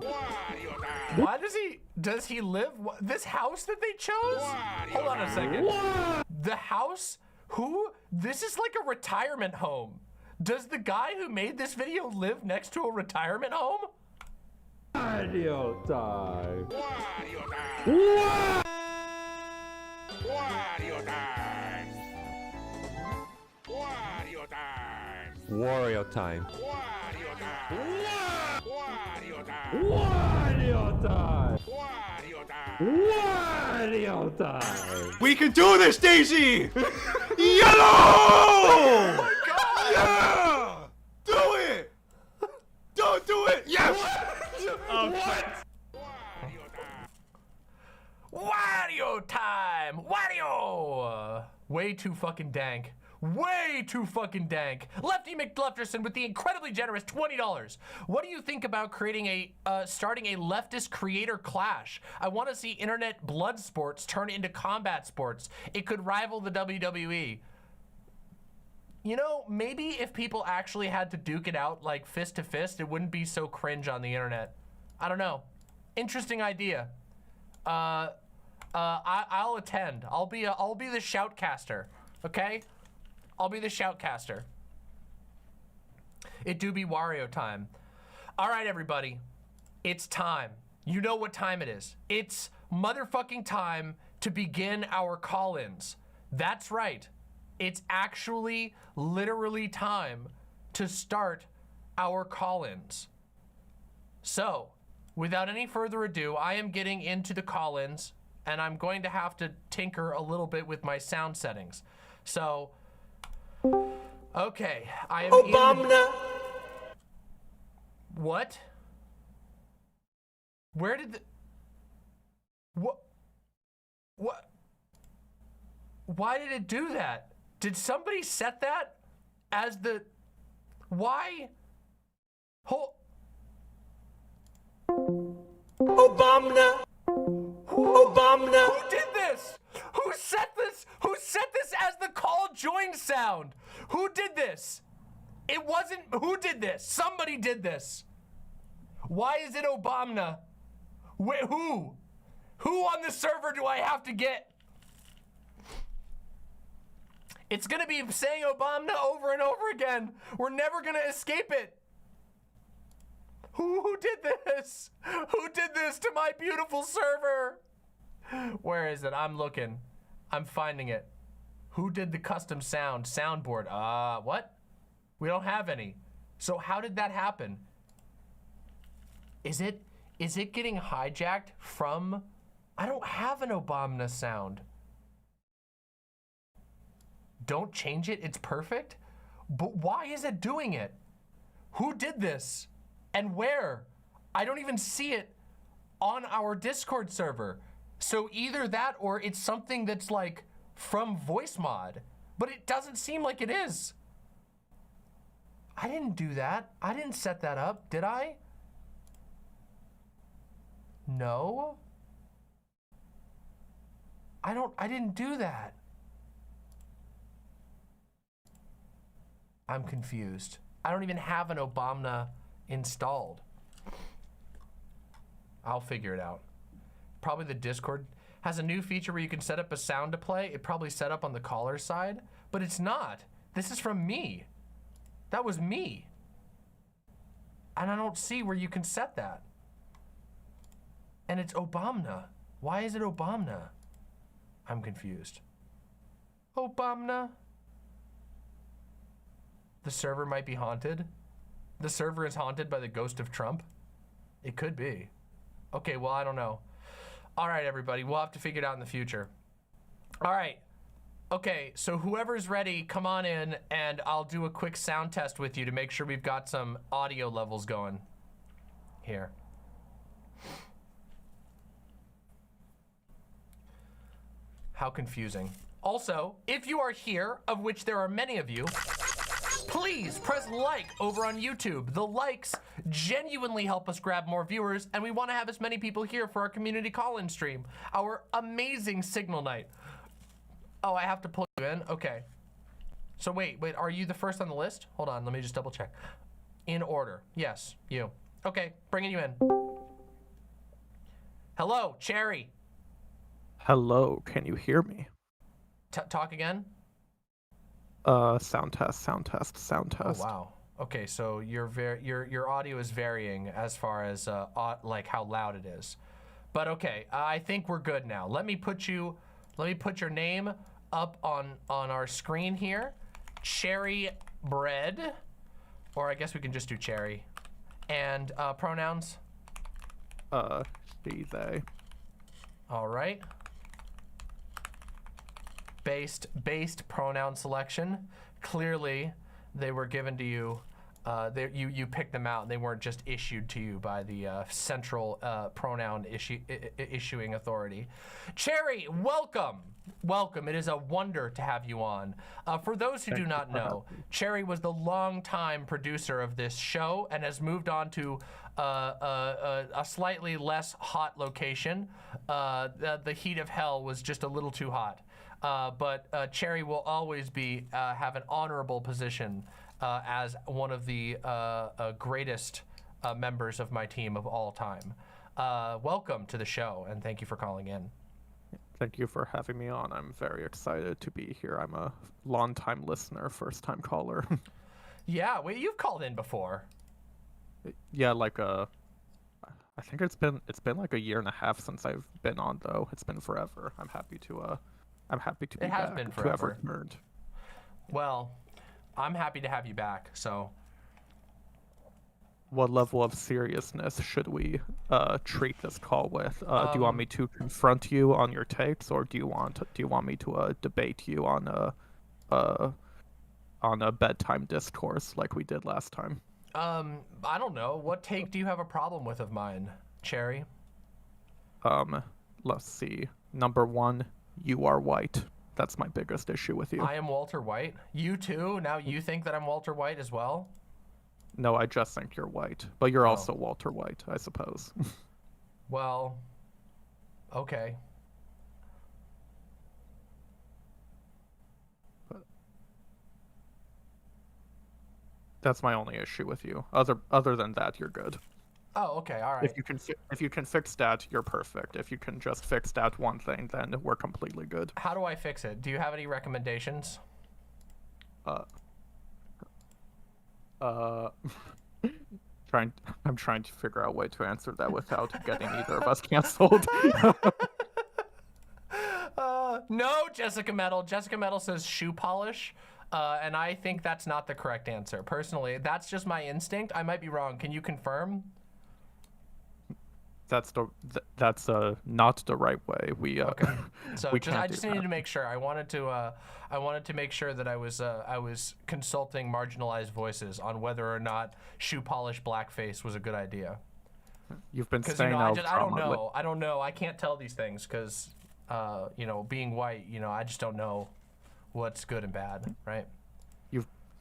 Why does he live? This house that they chose? Hold on a second. The house? Who? This is like a retirement home. Does the guy who made this video live next to a retirement home? Wario time! Wario time! Wario time! Wario time. Wario time. Wario time. Wario time. Wario time. Wario time. We can do this, Daisy! Yellow! Oh my god! Yeah! Do it! Don't do it! Yes! What? Wario time! Wario! Way too fucking dank. Way too fucking dank. Lefty McLefterson with the incredibly generous $20. What do you think about creating starting a leftist creator clash? I want to see internet blood sports turn into combat sports. It could rival the WWE. You know, maybe if people actually had to duke it out like fist to fist, it wouldn't be so cringe on the internet. I don't know. Interesting idea. I'll attend. I'll be the shoutcaster. Okay? I'll be the shoutcaster. It do be Wario time. All right, everybody. It's time. You know what time it is. It's motherfucking time to begin our call-ins. That's right. It's actually literally time to start our call-ins. So, without any further ado, I am getting into the call-ins, and I'm going to have to tinker a little bit with my sound settings. So, okay, I am OBAMNA. What? Where did the... What? Why did it do that? Did somebody set that as the... Why? OBAMNA. OBAMNA. Who did this? Who set this? Who set this as the call join sound? Who did this? It wasn't, who did this? Somebody did this. Why is it OBAMNA? Wait, who? Who on the server do I have to get? It's gonna be saying OBAMNA over and over again. We're never gonna escape it. Who did this? Who did this to my beautiful server? Where is it? I'm looking. I'm finding it. Who did the custom soundboard? What? We don't have any. So how did that happen? Is it getting hijacked from... I don't have an OBAMNA sound. Don't change it, it's perfect? But why is it doing it? Who did this? And where? I don't even see it on our Discord server. So either that or it's something that's like from VoiceMod, but it doesn't seem like it is. I didn't do that. I didn't set that up, did I? No. I didn't do that. I'm confused. I don't even have an OBAMNA installed. I'll figure it out. Probably the Discord has a new feature where you can set up a sound to play. It probably set up on the caller side, but it's not. This is from me. That was me. And I don't see where you can set that. And it's OBAMNA. Why is it OBAMNA? I'm confused. OBAMNA? The server might be haunted. The server is haunted by the ghost of Trump. It could be. Okay, well, I don't know. All right, everybody, we'll have to figure it out in the future. All right. Okay, so whoever's ready, come on in and I'll do a quick sound test with you to make sure we've got some audio levels going here. How confusing. Also, if you are here, of which there are many of you, please press like over on YouTube. The likes genuinely help us grab more viewers, and we want to have as many people here for our community call-in stream, our amazing signal night. Oh, I have to pull you in? Okay. So wait, are you the first on the list? Hold on, let me just double check. In order, yes, you. Okay, bringing you in. Hello, Cherry. Hello, can you hear me? Talk again? Sound test. Oh, wow. Okay, so your audio is varying as far as like how loud it is. But okay, I think we're good now. Let me put your name up on our screen here. Cherry Bread. Or I guess we can just do Cherry. And pronouns? She, they. All right. Based pronoun selection. Clearly, they were given to you. You picked them out. They weren't just issued to you by the central pronoun issuing authority. Cherry, welcome. Welcome. It is a wonder to have you on. For those who do not know, Cherry was the longtime producer of this show and has moved on to a slightly less hot location. The heat of hell was just a little too hot. But Cherry will always have an honorable position as one of the greatest members of my team of all time. Welcome to the show, and thank you for calling in. Thank you for having me on. I'm very excited to be here. I'm a long-time listener, first-time caller. Yeah, wait, you've called in before. Yeah, like I think it's been like a year and a half since I've been on, though. It's been forever. I'm happy to be It has back. been To have forever. returned. Well, I'm happy to have you back, so. What level of seriousness should we treat this call with? Do you want me to confront you on your takes, or do you want me to debate you on a bedtime discourse like we did last time? I don't know. What take do you have a problem with of mine, Cherry? Let's see. Number 1, you are white. That's my biggest issue with you. I am Walter White. You too? Now you think that I'm Walter White as well? No, I just think you're white. But you're also Walter White, I suppose. Well, okay. But that's my only issue with you. Other than that, you're good. Oh, okay, all right. If you can fix that, you're perfect. If you can just fix that one thing, then we're completely good. How do I fix it? Do you have any recommendations? I'm trying to figure out a way to answer that without getting either of us canceled. No, JessicaMetal. JessicaMetal says shoe polish, and I think that's not the correct answer. Personally, that's just my instinct. I might be wrong. Can you confirm? That's not the right way. Okay. So we I can't just do needed that. to make sure. I wanted to make sure that I was consulting marginalized voices on whether or not shoe polish blackface was a good idea. You've been Because saying I don't trauma know. I don't know. I can't tell these things because being white, I just don't know what's good and bad, right?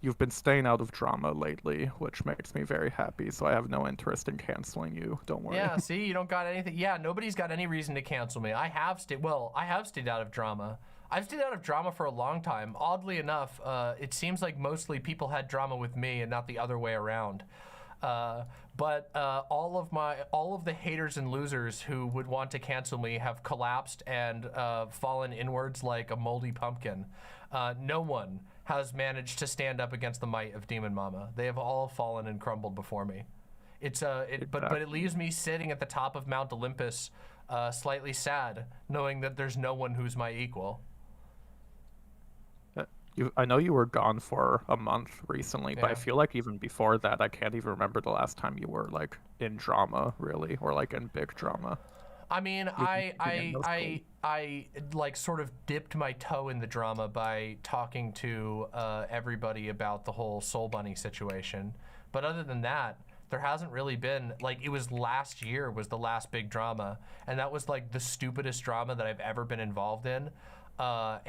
You've been staying out of drama lately, which makes me very happy, so I have no interest in canceling you. Don't worry. Yeah, see, you don't got anything. Yeah, nobody's got any reason to cancel me. I have stayed out of drama. I've stayed out of drama for a long time. Oddly enough, it seems like mostly people had drama with me and not the other way around. But all of the haters and losers who would want to cancel me have collapsed and fallen inwards like a moldy pumpkin. No one has managed to stand up against the might of Demon Mama. They have all fallen and crumbled before me. But it leaves me sitting at the top of Mount Olympus, slightly sad, knowing that there's no one who's my equal. I know you were gone for a month recently, but I Yeah. feel like even before that, I can't even remember the last time you were like in drama, really, or like in big drama. I mean, I like sort of dipped my toe in the drama by talking to everybody about the whole Soul Bunny situation. But other than that, there hasn't really been, like, it was last year was the last big drama, and that was like the stupidest drama that I've ever been involved in. I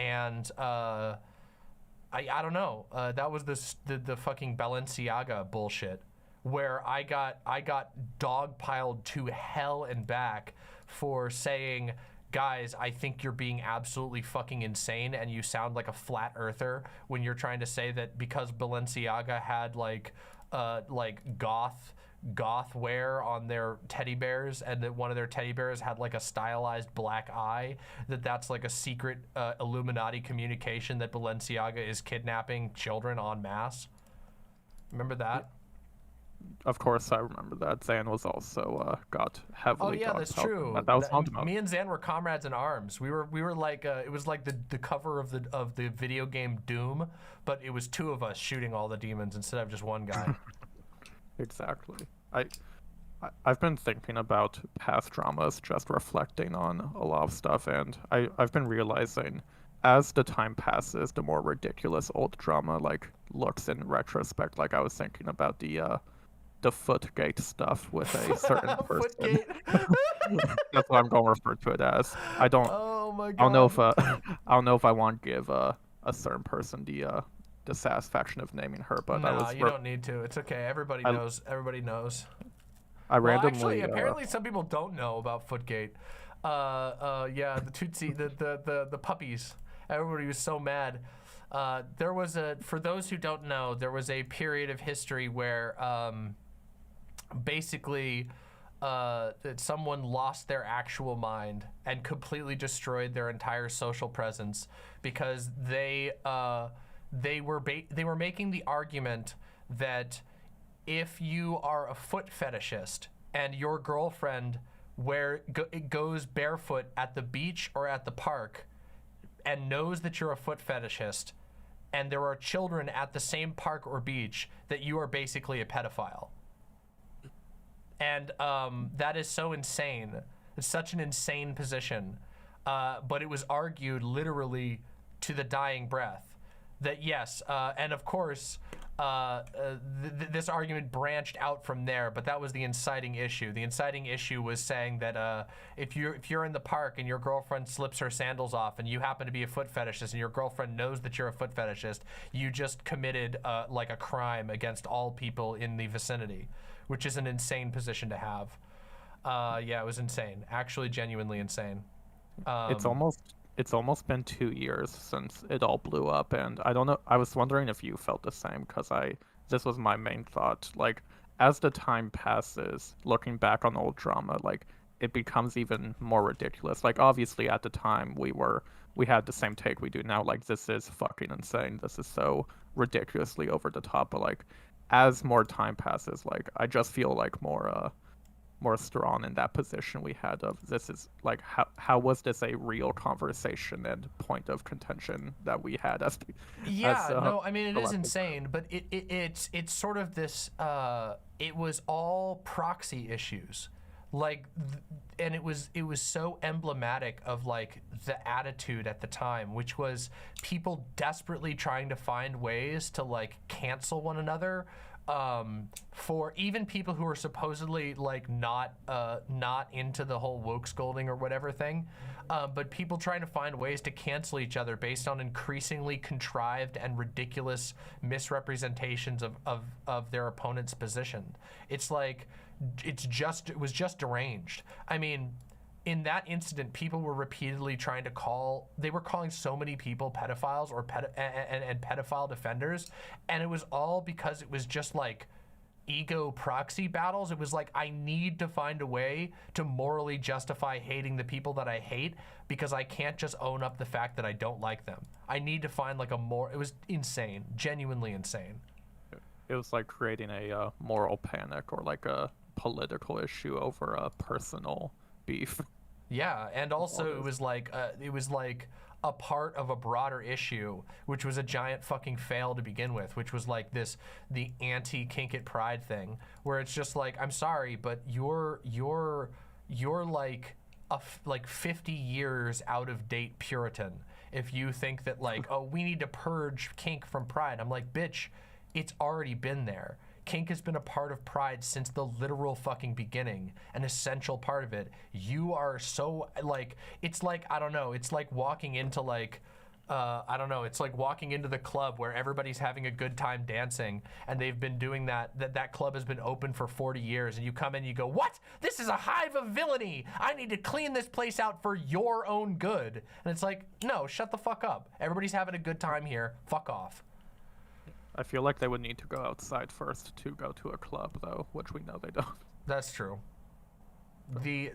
don't know. That was the fucking Balenciaga bullshit, where I got dogpiled to hell and back for saying, guys, I think you're being absolutely fucking insane and you sound like a flat earther when you're trying to say that because Balenciaga had like goth wear on their teddy bears and that one of their teddy bears had like a stylized black eye, that's like a secret Illuminati communication that Balenciaga is kidnapping children en masse. Remember that? Of course, I remember that. Zan was also got heavily. Oh yeah, that's true. That was Ultimate. Me and Zan were comrades in arms. We were like it was like the cover of the video game Doom, but it was two of us shooting all the demons instead of just one guy. Exactly. I've been thinking about past dramas, just reflecting on a lot of stuff, and I've been realizing as the time passes, the more ridiculous old drama like looks in retrospect. Like I was thinking about the Footgate stuff with a certain person. Footgate. That's what I'm going to refer to it as. Oh my god. I don't know if I don't know if I want to give a certain person the satisfaction of naming her, but no, you don't need to. It's okay. Everybody knows. Everybody knows. I Well, randomly. actually, apparently some people don't know about Footgate. Yeah, the Tootsie, the puppies. Everybody was so mad. There was for those who don't know, there was a period of history where basically that someone lost their actual mind and completely destroyed their entire social presence because they were making the argument that if you are a foot fetishist and your girlfriend goes barefoot at the beach or at the park and knows that you're a foot fetishist and there are children at the same park or beach, that you are basically a pedophile. And that is so insane. It's such an insane position. But it was argued literally to the dying breath that yes, and of course, this argument branched out from there, but that was the inciting issue. The inciting issue was saying that if you're in the park and your girlfriend slips her sandals off and you happen to be a foot fetishist and your girlfriend knows that you're a foot fetishist, you just committed like a crime against all people in the vicinity, which is an insane position to have. Yeah, it was insane. Actually, genuinely insane. It's almost been 2 years since it all blew up, and I don't know. I was wondering if you felt the same, because this was my main thought. Like, as the time passes, looking back on old drama, like it becomes even more ridiculous. Like, obviously, at the time we had the same take we do now. Like, this is fucking insane. This is so ridiculously over the top. But like, as more time passes, like I just feel like more strong in that position we had of this is like how was this a real conversation and point of contention that we had as no, I mean, it is insane, but it's sort of this it was all proxy issues, like and it was so emblematic of like the attitude at the time, which was people desperately trying to find ways to like cancel one another, for even people who are supposedly like not into the whole woke scolding or whatever thing, but people trying to find ways to cancel each other based on increasingly contrived and ridiculous misrepresentations of their opponent's position. It's like it was just deranged. I mean, in that incident, people were repeatedly trying to calling so many people pedophiles or pedophile defenders, and it was all because it was just like ego proxy battles. It was like, I need to find a way to morally justify hating the people that I hate because I can't just own up the fact that I don't like them. I need to find like it was insane, genuinely insane. It was like creating a moral panic or like a political issue over a personal beef. Yeah, and also it was like a part of a broader issue, which was a giant fucking fail to begin with, which was like the anti-kink it pride thing, where it's just like, I'm sorry, but you're like 50 years out of date Puritan if you think that like, oh, we need to purge kink from pride. I'm like, bitch, it's already been there. Kink has been a part of pride since the literal fucking beginning, an essential part of it. You are so like, it's like, I don't know, it's like walking into like, I don't know, it's like walking into the club where everybody's having a good time dancing and they've been doing that club has been open for 40 years and you come in and you go, what? This is a hive of villainy. I need to clean this place out for your own good. And it's like, no, shut the fuck up. Everybody's having a good time here. Fuck off. I feel like they would need to go outside first to go to a club, though, which we know they don't. That's true. The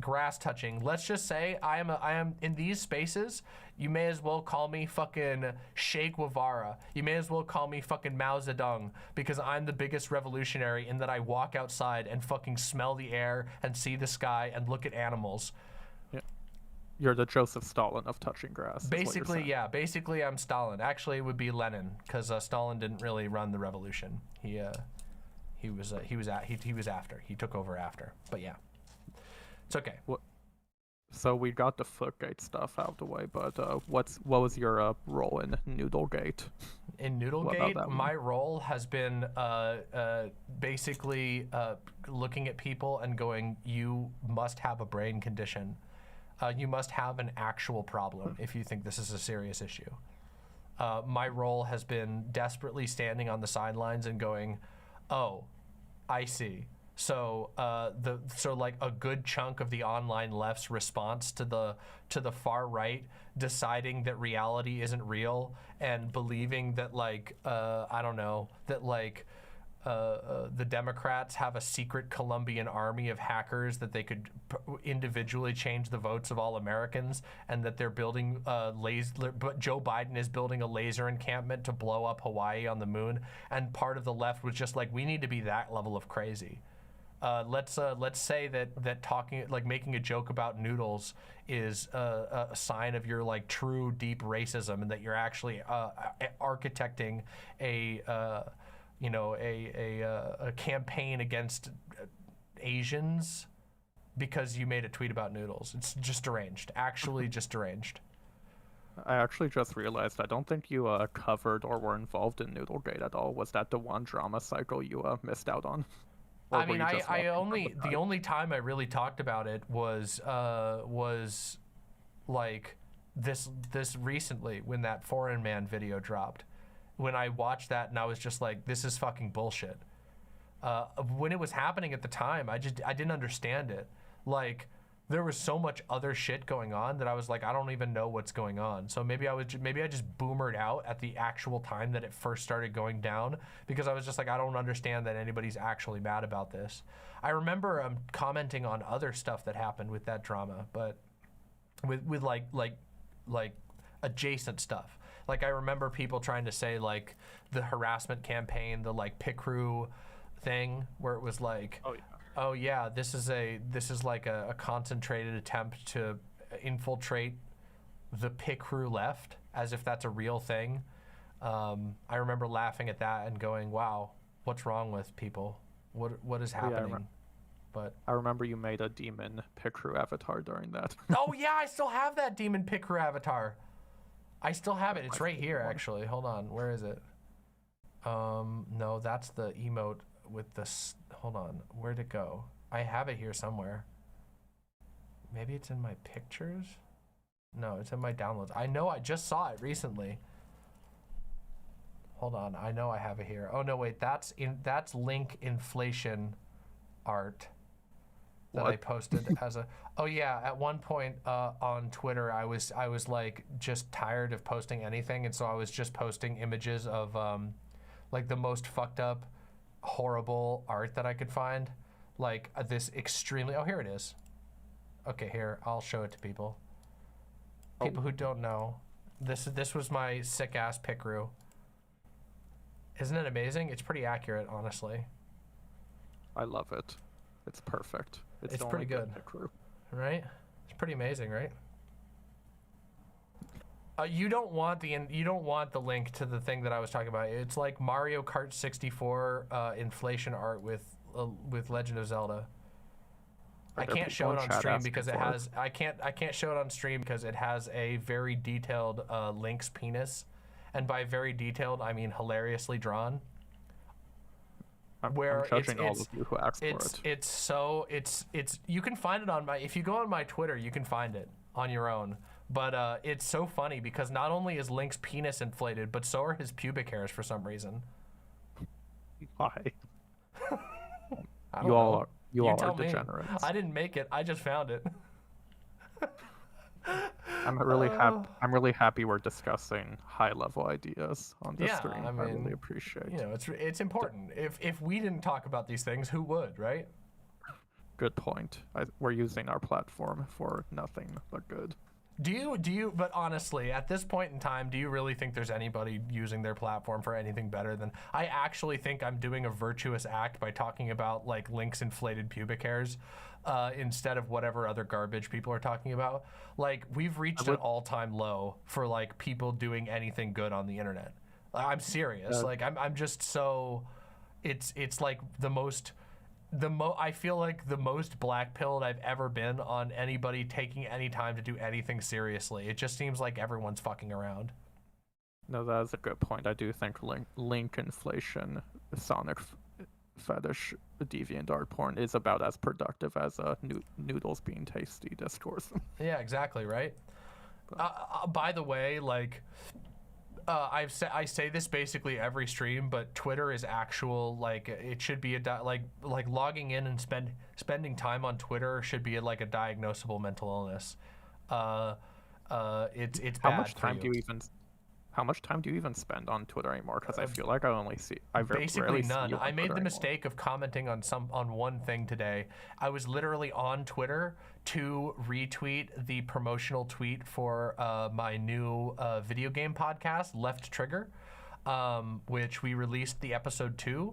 grass touching. Let's just say I am in these spaces. You may as well call me fucking Che Guevara. You may as well call me fucking Mao Zedong, because I'm the biggest revolutionary in that I walk outside and fucking smell the air and see the sky and look at animals. You're the Joseph Stalin of touching grass. Basically, yeah. Basically, I'm Stalin. Actually, it would be Lenin, because Stalin didn't really run the revolution. He He was after. He took over after. But yeah, it's okay. So we got the Footgate stuff out of the way, but what was your role in Noodlegate? In Noodlegate, my role has been basically looking at people and going, you must have a brain condition. You must have an actual problem if you think this is a serious issue. My role has been desperately standing on the sidelines and going, oh, I see. So like a good chunk of the online left's response to the far right deciding that reality isn't real and believing that like I don't know, that like the Democrats have a secret Colombian army of hackers that they could individually change the votes of all Americans, and that they're building but Joe Biden is building a laser encampment to blow up Hawaii on the moon, and part of the left was just like, we need to be that level of crazy. Let's say that talking, like making a joke about noodles is a sign of your like true deep racism, and that you're actually architecting a campaign against Asians because you made a tweet about noodles. It's just deranged, actually just deranged. I actually just realized I don't think you covered or were involved in Noodlegate at all. Was that the one drama cycle you missed out on? I mean, the only time I really talked about it was like this recently when that Foreign Man video dropped. When I watched that and I was just like, this is fucking bullshit. When it was happening at the time, I didn't understand it. Like, there was so much other shit going on that I was like, I don't even know what's going on. So maybe I just boomered out at the actual time that it first started going down, because I was just like, I don't understand that anybody's actually mad about this. I remember commenting on other stuff that happened with that drama, but with like adjacent stuff. Like, I remember people trying to say like the harassment campaign, the like pit crew thing, where it was like, oh yeah, this is like a concentrated attempt to infiltrate the pit crew left, as if that's a real thing. I remember laughing at that and going, wow, what's wrong with people? What is happening? Yeah, but I remember you made a demon pit crew avatar during that. Oh yeah, I still have that demon pit crew avatar. I still have it. It's right here, actually. Hold on, where is it? No, that's the emote with this. Hold on, where'd it go? I have it here somewhere. Maybe it's in my pictures? No, it's in my downloads. I know, I just saw it recently. Hold on, I know I have it here. Oh no, wait, that's link inflation art that I posted as a. Oh yeah, at one point on Twitter, I was like just tired of posting anything, and so I was just posting images of like the most fucked up, horrible art that I could find, like this extremely. Oh, here it is. Okay, here, I'll show it to people. People who don't know, this was my sick ass pickaroo. Isn't it amazing? It's pretty accurate, honestly. I love it. It's perfect. It's pretty good, right? It's pretty amazing, right? You don't want the link to the thing that I was talking about. It's like Mario Kart 64 inflation art with Legend of Zelda. I can't show it on stream because it has. I can't show it on stream because it has a very detailed Link's penis, and by very detailed I mean hilariously drawn. I'm judging all of you who asked for it. It's you can find it on my. If you go on my Twitter, you can find it on your own. But it's so funny because not only is Link's penis inflated, but so are his pubic hairs for some reason. Why? You all are degenerates. I didn't make it. I just found it. I'm really happy we're discussing high-level ideas on this stream. I really appreciate. You know, it's important. If we didn't talk about these things, who would, right? Good point. We're using our platform for nothing but good. Do you? But honestly, at this point in time, do you really think there's anybody using their platform for anything better than? I actually think I'm doing a virtuous act by talking about like Link's inflated pubic hairs, instead of whatever other garbage people are talking about. Like, we've reached an all-time low for like people doing anything good on the internet. I'm serious. Like I'm just so. it's like I feel like the most black-pilled I've ever been on anybody taking any time to do anything seriously. It just seems like everyone's fucking around. No, that is a good point. I do think link inflation, Sonic fetish, deviant art porn is about as productive as noodles being tasty discourse. Yeah, exactly, right? By the way, like, I say this basically every stream, but Twitter is actual, like, it should be like logging in and spending time on Twitter should be like a diagnosable mental illness. It's How bad much time for do you even? How much time do you even spend on Twitter anymore? Because I feel like I basically rarely see none. you on I made Twitter the anymore. mistake of commenting on one thing today. I was literally on Twitter to retweet the promotional tweet for my new video game podcast, Left Trigger, which we released the episode 2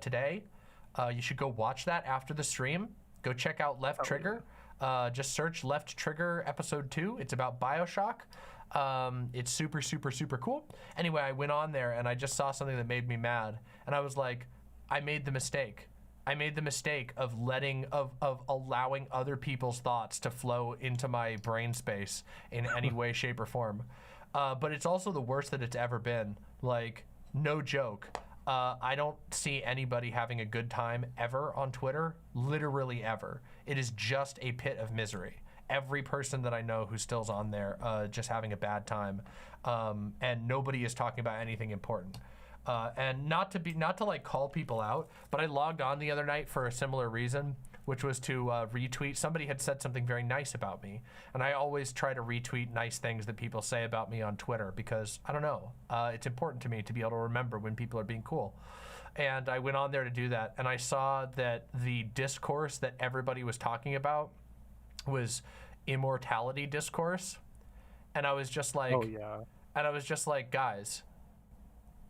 today. You should go watch that after the stream. Go check out Left Trigger. Just search Left Trigger episode 2. It's about BioShock. It's super, super, super cool. Anyway, I went on there and I just saw something that made me mad. And I was like, I made the mistake. I made the mistake of allowing other people's thoughts to flow into my brain space in any way, shape, or form. But it's also the worst that it's ever been. Like, no joke. I don't see anybody having a good time ever on Twitter. Literally ever. It is just a pit of misery. Every person that I know who still's on there just having a bad time, and nobody is talking about anything important. And not to like call people out, but I logged on the other night for a similar reason, which was to retweet. Somebody had said something very nice about me, and I always try to retweet nice things that people say about me on Twitter because I don't know, it's important to me to be able to remember when people are being cool. And I went on there to do that, and I saw that the discourse that everybody was talking about was immortality discourse, and I was just like, oh yeah, and I was just like, guys,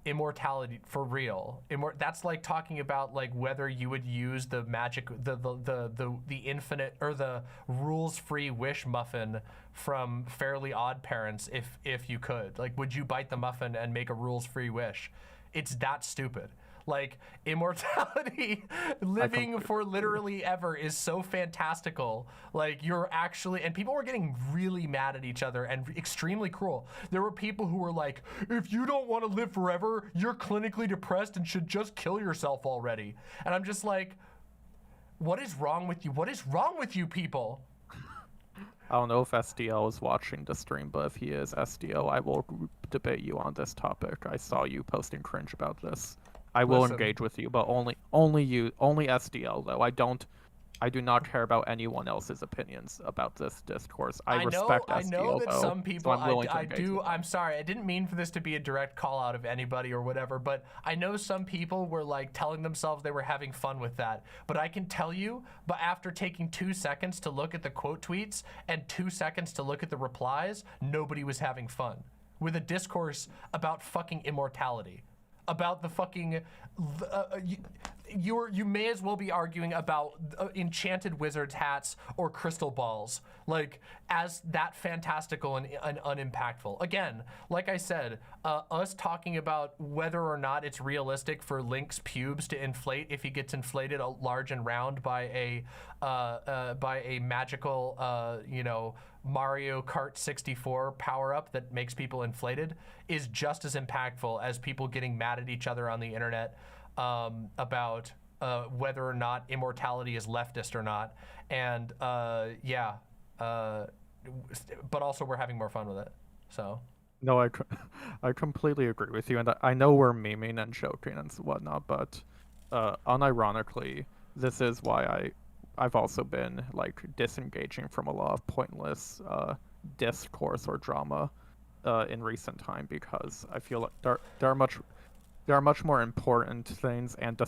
immortality for real. That's like talking about like whether you would use the magic, the infinite or the rules-free wish muffin from Fairly Odd Parents if you could. Like, would you bite the muffin and make a rules-free wish? It's that stupid. Like, immortality, living for literally ever is so fantastical. Like, you're actually, and people were getting really mad at each other and extremely cruel. There were people who were like, if you don't want to live forever, you're clinically depressed and should just kill yourself already. And I'm just like, what is wrong with you? What is wrong with you people? I don't know if SDL is watching the stream, but if he is, SDL, I will debate you on this topic. I saw you posting cringe about this. I will engage with you, but only SDL though. I do not care about anyone else's opinions about this discourse. I respect SDL, I know that though, some people, so I'm willing to engage with them. I'm sorry, I didn't mean for this to be a direct call out of anybody or whatever, but I know some people were like telling themselves they were having fun with that. But I can tell you, but after taking 2 seconds to look at the quote tweets and 2 seconds to look at the replies, nobody was having fun with a discourse about fucking immortality. About the fucking, you may as well be arguing about enchanted wizards hats or crystal balls, like, as that fantastical and unimpactful. Again, like I said, us talking about whether or not it's realistic for Link's pubes to inflate if he gets inflated large and round by a magical, you know, Mario Kart 64 power-up that makes people inflated is just as impactful as people getting mad at each other on the internet about whether or not immortality is leftist or not. And yeah, but also we're having more fun with it, so. No, I completely agree with you, and I know we're memeing and joking and whatnot, but unironically, this is why I've also been like disengaging from a lot of pointless discourse or drama in recent time, because I feel like there are much more important things, and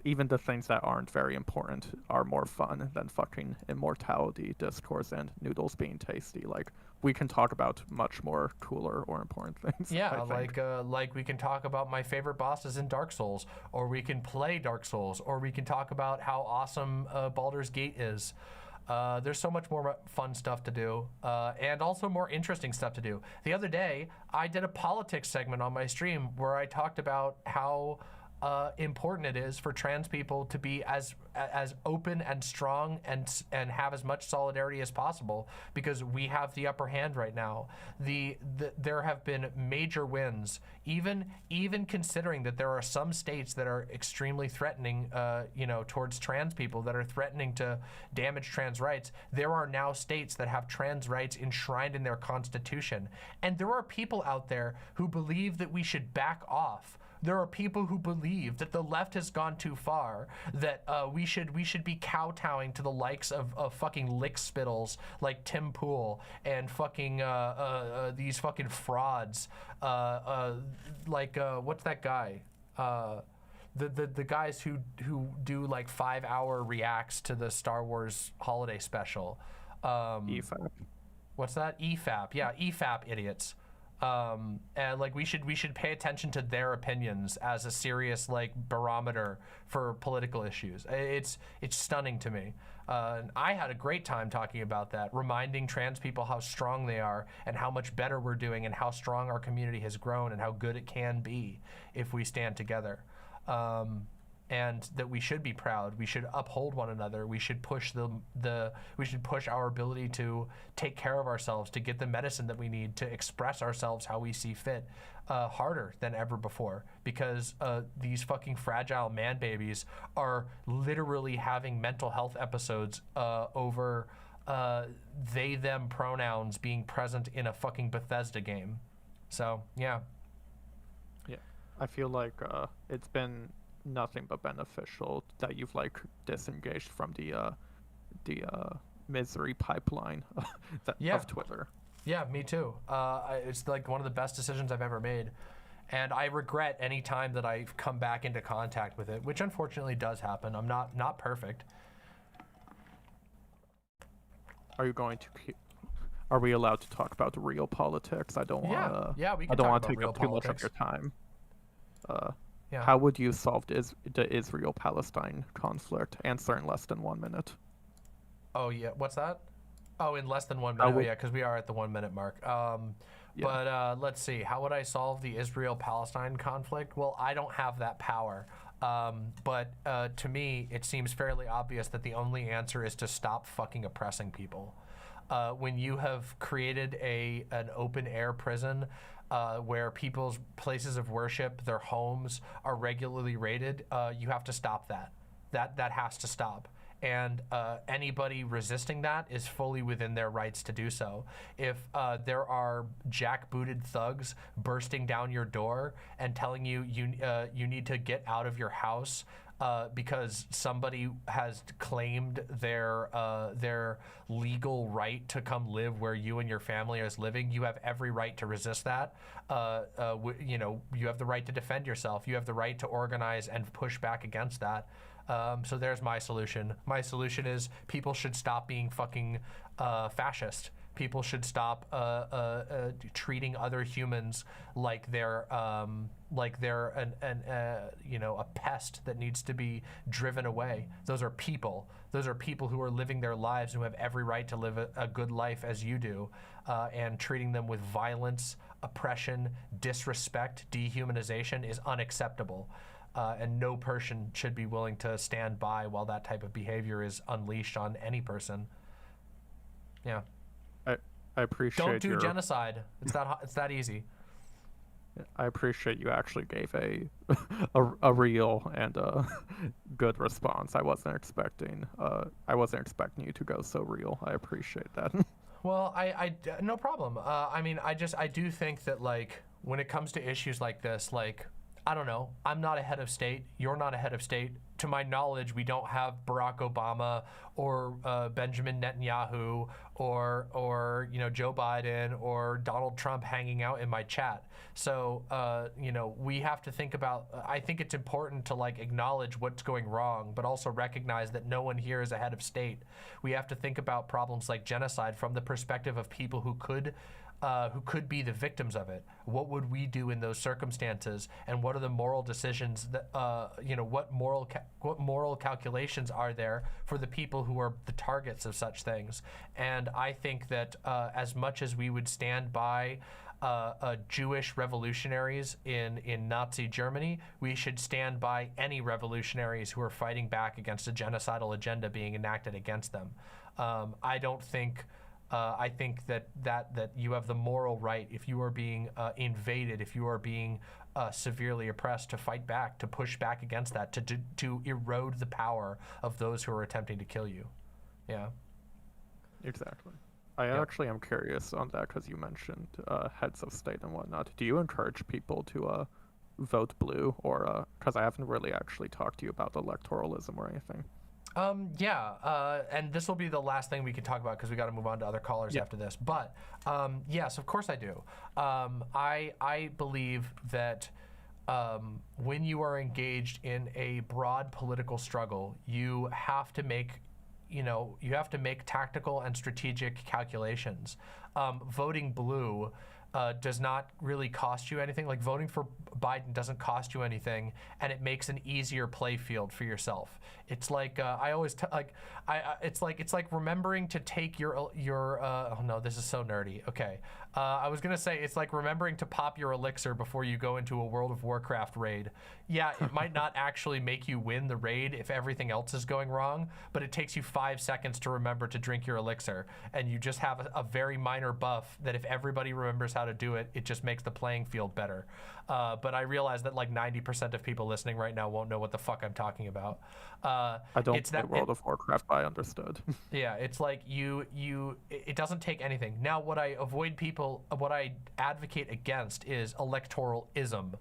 even the things that aren't very important are more fun than fucking immortality discourse and noodles being tasty. Like, we can talk about much more cooler or important things. Yeah, like we can talk about my favorite bosses in Dark Souls, or we can play Dark Souls, or we can talk about how awesome Baldur's Gate is. There's so much more fun stuff to do, and also more interesting stuff to do. The other day, I did a politics segment on my stream where I talked about how important it is for trans people to be as open and strong and have as much solidarity as possible, because we have the upper hand right now. There have been major wins, even considering that there are some states that are extremely threatening, towards trans people, that are threatening to damage trans rights. There are now states that have trans rights enshrined in their constitution, and there are people out there who believe that we should back off. There are people who believe that the left has gone too far, that we should be kowtowing to the likes of fucking lick spittles like Tim Pool and fucking these fucking frauds, what's that guy? The guys who do like 5-hour reacts to the Star Wars holiday special. EFAP. What's that? EFAP. Yeah, EFAP idiots. And like we should pay attention to their opinions as a serious like barometer for political issues. It's stunning to me. And I had a great time talking about that, reminding trans people how strong they are and how much better we're doing and how strong our community has grown and how good it can be if we stand together. And that we should be proud. We should uphold one another. We should push we should push our ability to take care of ourselves, to get the medicine that we need, to express ourselves how we see fit, harder than ever before. Because these fucking fragile man babies are literally having mental health episodes over they them pronouns being present in a fucking Bethesda game. So yeah. Yeah, I feel like it's been nothing but beneficial that you've like disengaged from the misery pipeline of Twitter. Yeah, me too. It's like one of the best decisions I've ever made, and I regret any time that I've come back into contact with it, which unfortunately does happen. I'm not perfect. Are you going to are we allowed to talk about real politics? I don't want to. Yeah, we can. I don't talk want to about take real up too politics. much of your time. Yeah. How would you solve the Israel-Palestine conflict? Answer in less than 1 minute. Oh yeah, what's that? Oh, in less than 1 minute. Yeah, because we are at the 1 minute mark. But let's see. How would I solve the Israel-Palestine conflict? Well, I don't have that power. But to me, it seems fairly obvious that the only answer is to stop fucking oppressing people. When you have created an open air prison where people's places of worship, their homes, are regularly raided, you have to stop that. That has to stop. And anybody resisting that is fully within their rights to do so. If there are jackbooted thugs bursting down your door and telling you you need to get out of your house because somebody has claimed their legal right to come live where you and your family is living, you have every right to resist that. You have the right to defend yourself. You have the right to organize and push back against that. So there's my solution. My solution is people should stop being fucking fascist. People should stop treating other humans like they're a pest that needs to be driven away. Those are people. Those are people who are living their lives, who have every right to live a good life as you do, and treating them with violence, oppression, disrespect, dehumanization is unacceptable. And no person should be willing to stand by while that type of behavior is unleashed on any person. Yeah. I appreciate. Don't do genocide. It's that easy. I appreciate you actually gave a real and good response. I wasn't expecting you to go so real. I appreciate that. Well, I no problem. I do think that like when it comes to issues like this, like, I don't know, I'm not a head of state, you're not a head of state. To my knowledge, we don't have Barack Obama or Benjamin Netanyahu or Joe Biden or Donald Trump hanging out in my chat. So we have to think about, I think it's important to like acknowledge what's going wrong, but also recognize that no one here is a head of state. We have to think about problems like genocide from the perspective of people who could be the victims of it. What would we do in those circumstances? And what are the moral decisions that, what moral calculations are there for the people who are the targets of such things? And I think that as much as we would stand by Jewish revolutionaries in Nazi Germany, we should stand by any revolutionaries who are fighting back against a genocidal agenda being enacted against them. I don't think. I think that you have the moral right, if you are being invaded, if you are being severely oppressed, to fight back, to push back against that, to erode the power of those who are attempting to kill you. Yeah. Exactly. I actually am curious on that because you mentioned heads of state and whatnot. Do you encourage people to vote blue, or because I haven't really actually talked to you about electoralism or anything? And this will be the last thing we can talk about because we got to move on to other callers after this. But yes, of course I do. I believe that when you are engaged in a broad political struggle, you have to make tactical and strategic calculations. Voting blue does not really cost you anything. Like, voting for Biden doesn't cost you anything, and it makes an easier play field for yourself. It's like it's like remembering to take your oh no, this is so nerdy. Okay, I was gonna say it's like remembering to pop your elixir before you go into a World of Warcraft raid. Yeah, it might not actually make you win the raid if everything else is going wrong, but it takes you 5 seconds to remember to drink your elixir, and you just have a very minor buff that if everybody remembers how to do it, it just makes the playing field better. But I realize that like 90% of people listening right now won't know what the fuck I'm talking about. I don't play World of Warcraft, but I understood. Yeah, it's like it doesn't take anything. Now, what I advocate against is electoralism.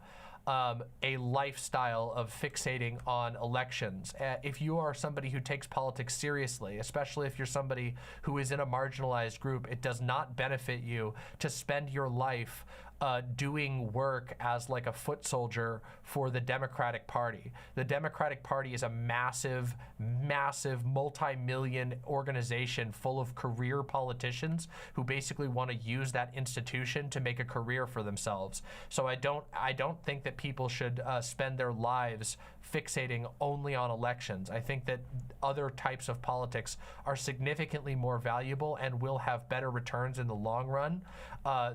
A lifestyle of fixating on elections. If you are somebody who takes politics seriously, especially if you're somebody who is in a marginalized group, it does not benefit you to spend your life doing work as like a foot soldier for the Democratic Party. The Democratic Party is a massive, massive multi-million organization full of career politicians who basically want to use that institution to make a career for themselves. So I don't think that people should spend their lives fixating only on elections. I think that other types of politics are significantly more valuable and will have better returns in the long run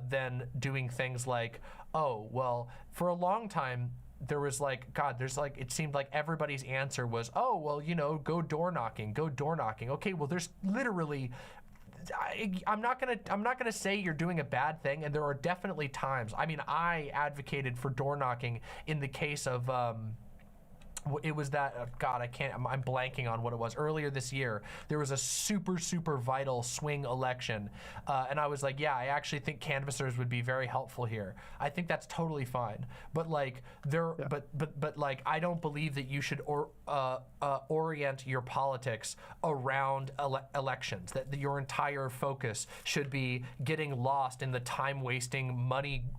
than doing things like, oh, well, for a long time, there was like, it seemed like everybody's answer was, oh, well, go door knocking. Okay, well, there's literally, I'm not gonna say you're doing a bad thing, and there are definitely times. I mean, I advocated for door knocking in the case of it was that I'm blanking on what it was. Earlier this year, there was a super vital swing election, and I was like, yeah, I actually think canvassers would be very helpful here. I think that's totally fine, but like but like I don't believe that you should orient your politics around elections. That your entire focus should be getting lost in the time-wasting,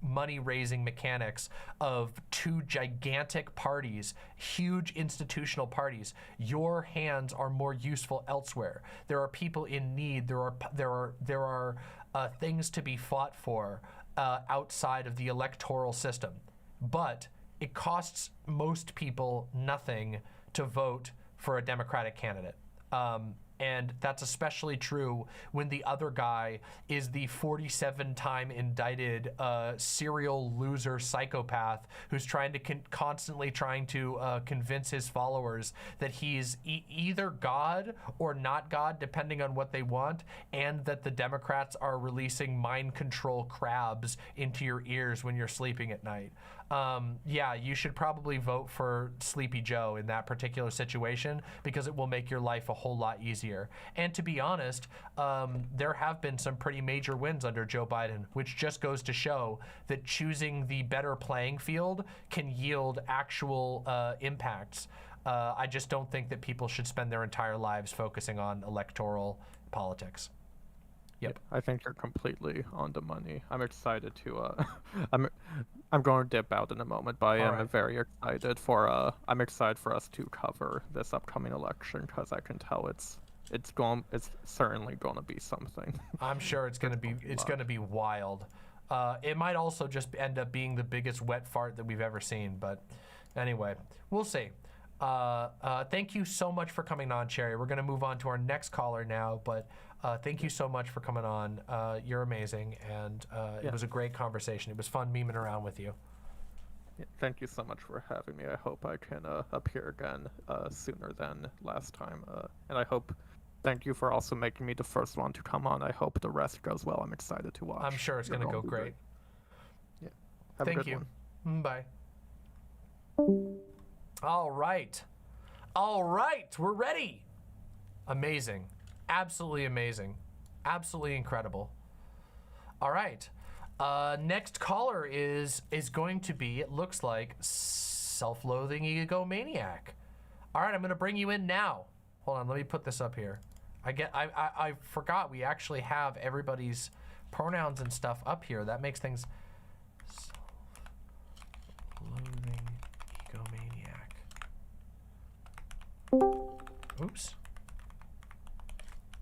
money-raising mechanics of two gigantic parties, huge institutional parties. Your hands are more useful elsewhere. There are people in need. There are things to be fought for outside of the electoral system. But it costs most people nothing to vote for a Democratic candidate. And that's especially true when the other guy is the 47-time indicted serial loser psychopath who's trying to constantly trying to convince his followers that he's either God or not God, depending on what they want, and that the Democrats are releasing mind control crabs into your ears when you're sleeping at night. Yeah, you should probably vote for Sleepy Joe in that particular situation because it will make your life a whole lot easier. And to be honest, there have been some pretty major wins under Joe Biden, which just goes to show that choosing the better playing field can yield actual impacts. I just don't think that people should spend their entire lives focusing on electoral politics. Yep. I think you're completely on the money. I'm excited to I'm going to dip out in a moment, but I am very excited for I'm excited for us to cover this upcoming election because I can tell it's certainly going to be something. I'm sure it's going to be wild. It might also just end up being the biggest wet fart that we've ever seen, but anyway, we'll see. Thank you so much for coming on, Cherry. We're gonna move on to our next caller now, but thank you so much for coming on. You're amazing, and it was a great conversation. It was fun memeing around with you. Yeah, thank you so much for having me. I hope I can appear again sooner than last time. And I hope, thank you for also making me the first one to come on. I hope the rest goes well. I'm excited to watch. I'm sure it's going to go great. Yeah. Have Thank a good you. one. Bye. All right. All right. We're ready. Amazing. Absolutely amazing. Absolutely incredible. All right. Next caller is going to be, it looks like, Self-Loathing Egomaniac. All right, I'm going to bring you in now. Hold on, let me put this up here. I forgot we actually have everybody's pronouns and stuff up here. That makes things... Self-Loathing Egomaniac. Oops.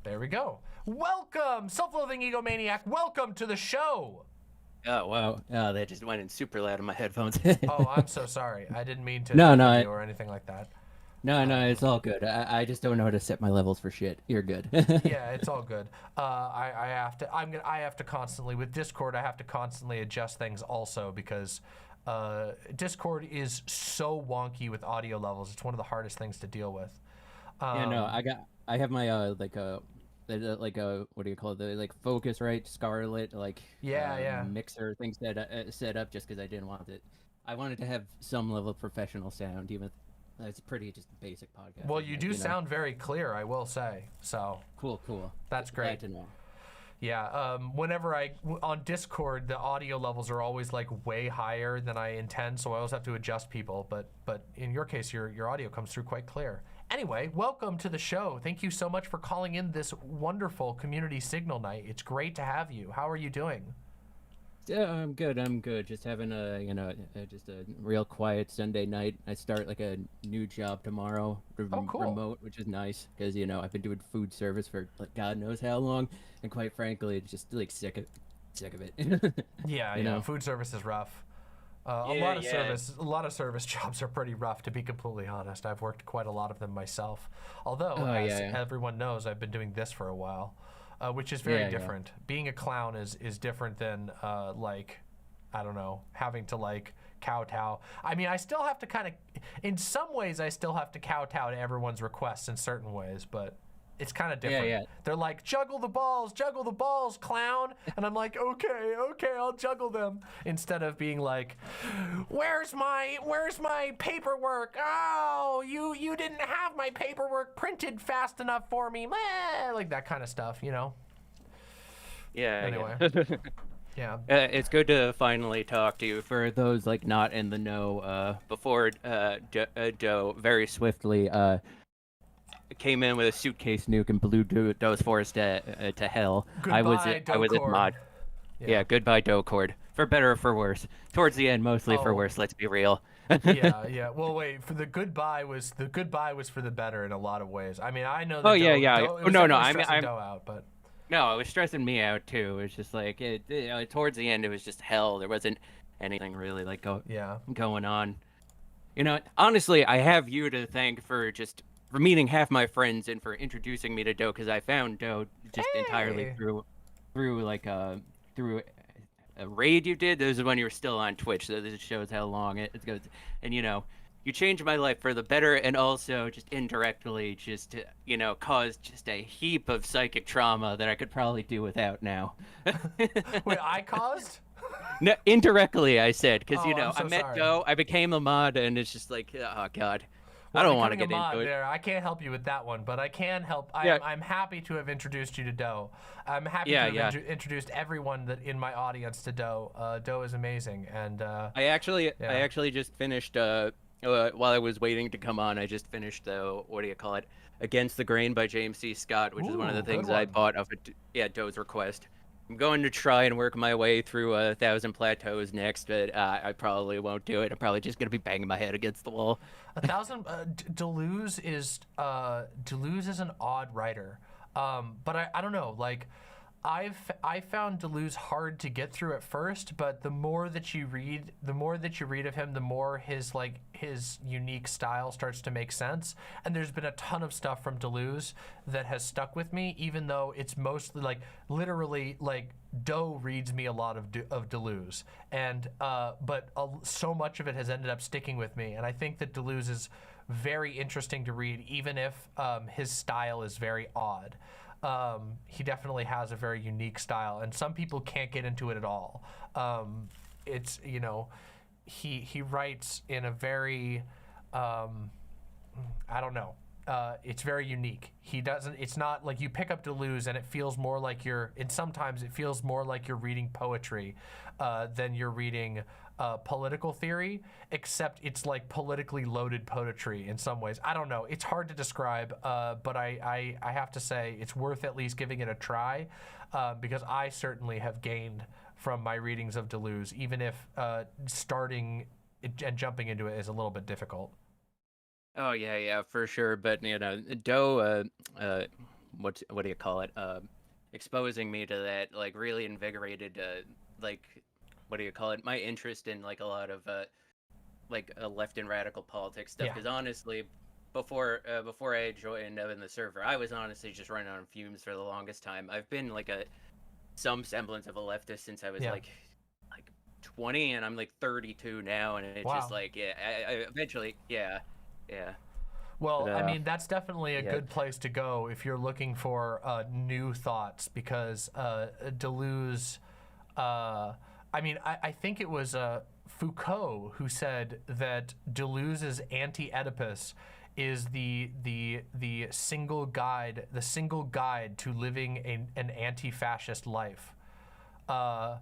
There we go. Welcome, Self-Loathing Egomaniac. Welcome to the show. Oh, wow. Oh, that just went in super loud in my headphones. Oh, I'm so sorry. I didn't mean to No, you or anything like that. No, it's all good. I just don't know how to set my levels for shit. You're good. Yeah, it's all good. I have to constantly, with Discord, I have to constantly adjust things also because Discord is so wonky with audio levels. It's one of the hardest things to deal with. Yeah, no, I have my what do you call it? The Focusrite Scarlett mixer thing set up just because I didn't want it. I wanted to have some level of professional sound, even if it's pretty just basic podcast. Well, you do sound very clear, I will say. So cool. That's great. Glad to know. Yeah, whenever on Discord, the audio levels are always like way higher than I intend, so I always have to adjust people. But in your case, your audio comes through quite clear. Anyway, welcome to the show. Thank you so much for calling in this wonderful community signal night. It's great to have you. How are you doing? Yeah, I'm good. Just having just a real quiet Sunday night. I start like a new job tomorrow, cool. Remote, which is nice because I've been doing food service for like God knows how long, and quite frankly, just like sick of it. Yeah, food service is rough. A lot of service jobs are pretty rough, to be completely honest. I've worked quite a lot of them myself. Although, everyone knows, I've been doing this for a while. Which is very different. Being a clown is different than I don't know, having to like kowtow. I mean, I still have to in some ways I still have to kowtow to everyone's requests in certain ways, but it's kind of different. Yeah. They're like, juggle the balls, clown. And I'm like, okay, I'll juggle them. Instead of being like, where's my paperwork? Oh, you didn't have my paperwork printed fast enough for me. Like that kind of stuff, Yeah. Anyway. Yeah. It's good to finally talk to you. For those not in the know, before Joe very swiftly came in with a suitcase nuke and blew Doe's forest to hell. Goodbye, I was at mod. Yeah, goodbye DeliaCore. For better or for worse. Towards the end, mostly for worse. Let's be real. Yeah. Well, wait. For the goodbye was for the better in a lot of ways. I mean, I know. That I'm out, but. No, it was stressing me out too. It was just like towards the end, it was just hell. There wasn't anything really going on. Honestly, I have you to thank for meeting half my friends and for introducing me to Doe, because I found Doe just entirely through a raid you did. This is when you were still on Twitch, so this shows how long it goes. And you changed my life for the better, and also just indirectly caused just a heap of psychic trauma that I could probably do without now. Wait, I caused? No, indirectly I said, because I met Doe, I became a mod, and it's just like, oh god. Well, I don't want to get into it. There. I can't help you with that one, but I can help. I'm happy to have introduced you to Doe. I'm happy to have introduced everyone that in my audience to Doe. Doe is amazing, and I actually just finished while I was waiting to come on. I just finished Against the Grain by James C. Scott, which is one of the things I bought off of Doe's request. I'm going to try and work my way through 1,000 plateaus next, but I probably won't do it. I'm probably just gonna be banging my head against the wall. 1,000. Deleuze is an odd writer, but I don't know. I found Deleuze hard to get through at first, but the more that you read of him, the more his unique style starts to make sense. And there's been a ton of stuff from Deleuze that has stuck with me, even though it's mostly literally Doe reads me a lot of Deleuze, and but so much of it has ended up sticking with me. And I think that Deleuze is very interesting to read, even if his style is very odd. He definitely has a very unique style, and some people can't get into it at all. It's, he writes in a very, I don't know. It's very unique. It's not like you pick up Deleuze and it feels more like sometimes it feels more like you're reading poetry than you're reading political theory, except it's like politically loaded poetry in some ways. I don't know. It's hard to describe, but I have to say it's worth at least giving it a try, because I certainly have gained from my readings of Deleuze, even if starting and jumping into it is a little bit difficult. Oh yeah, for sure. But Doe, what do you call it? Exposing me to that really invigorated what do you call it? My interest in a lot of left and radical politics stuff. Because honestly, before I joined in the server, I was honestly just running on fumes for the longest time. I've been some semblance of a leftist since I was 20, and I'm 32 now, and it's just I eventually. Yeah. Well, but, I mean, that's definitely a good place to go if you're looking for new thoughts, because Deleuze, I think it was Foucault who said that Deleuze's Anti-Oedipus is the single guide to living an anti-fascist life. I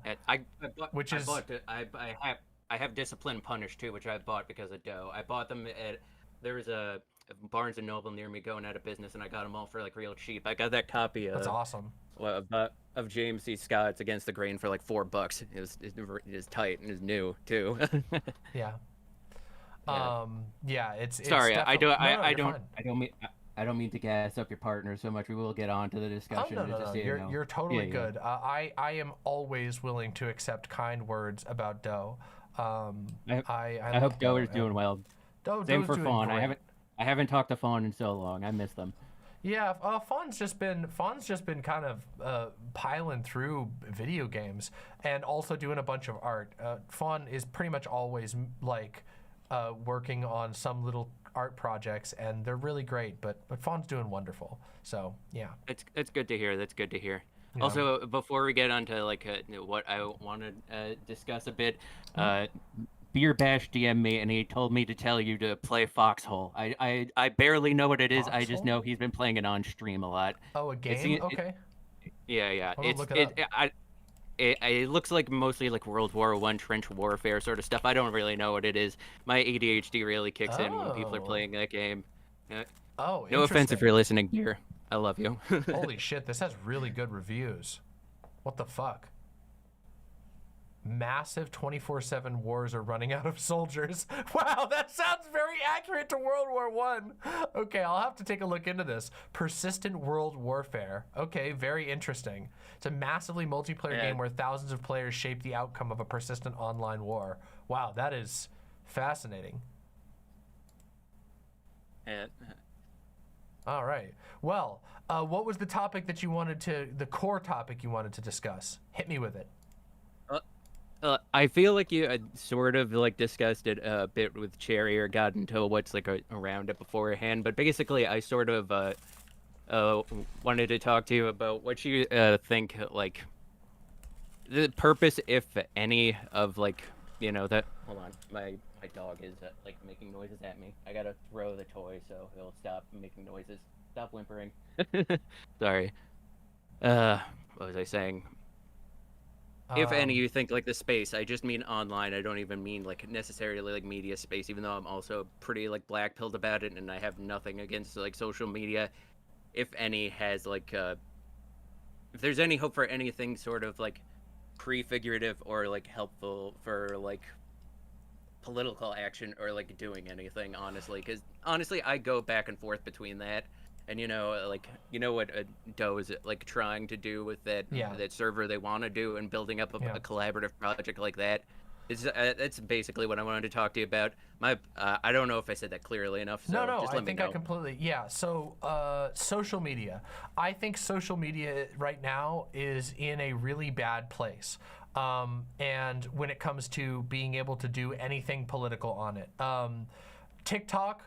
have Discipline Punished too, which I bought because of Doe. I bought them at there was a Barnes and Noble near me going out of business, and I got them all for real cheap. I got that copy of That's awesome. Of James C. Scott's Against the Grain for $4. It was tight and it was new too. Yeah. It's sorry. I don't mean to gas up your partner so much. We will get on to the discussion. Oh, no. You're totally good. I am always willing to accept kind words about Doe. I hope Doe is doing well. Same for Fawn. I haven't talked to Fawn in so long. I miss them. Yeah, Fawn's just been kind of piling through video games and also doing a bunch of art. Fawn is pretty much always working on some little art projects, and they're really great. But Fawn's doing wonderful. So yeah, it's good to hear. That's good to hear. Yeah. Also, before we get on to what I want to discuss a bit, Beer Bash DM'd me and he told me to tell you to play Foxhole. I barely know what it is. Foxhole? I just know he's been playing it on stream a lot. Oh, a game? Okay. Yeah. It looks like mostly World War I trench warfare sort of stuff. I don't really know what it is. My ADHD really kicks in when people are playing that game. Oh, no offense if you're listening, Beer. I love you. Holy shit, this has really good reviews. What the fuck? Massive 24/7 wars are running out of soldiers. Wow, that sounds very accurate to World War I. Okay, I'll have to take a look into this. Persistent world warfare. Okay, very interesting. It's a massively multiplayer game where thousands of players shape the outcome of a persistent online war. Wow, that is fascinating. All right. Well, what was the topic that you wanted the core topic you wanted to discuss? Hit me with it. I feel like you sort of discussed it a bit with Cherry or got into what's around it beforehand, but basically I sort of wanted to talk to you about what you think the purpose, if any, of that. Hold on, my dog is making noises at me. I gotta throw the toy so he'll stop making noises. Stop whimpering. Sorry. What was I saying? If any, you think the space, I just mean online. I don't even mean necessarily media space, even though I'm also pretty black-pilled about it, and I have nothing against social media. If any has if there's any hope for anything sort of prefigurative or helpful for political action or doing anything, honestly, because honestly I go back and forth between that. And what Doe is like trying to do with that server they want to do, and building up a collaborative project like that. That's basically what I wanted to talk to you about. I don't know if I said that clearly enough. So No, just let I me think know. I completely, So, social media. I think social media right now is in a really bad place. And when it comes to being able to do anything political on it. TikTok,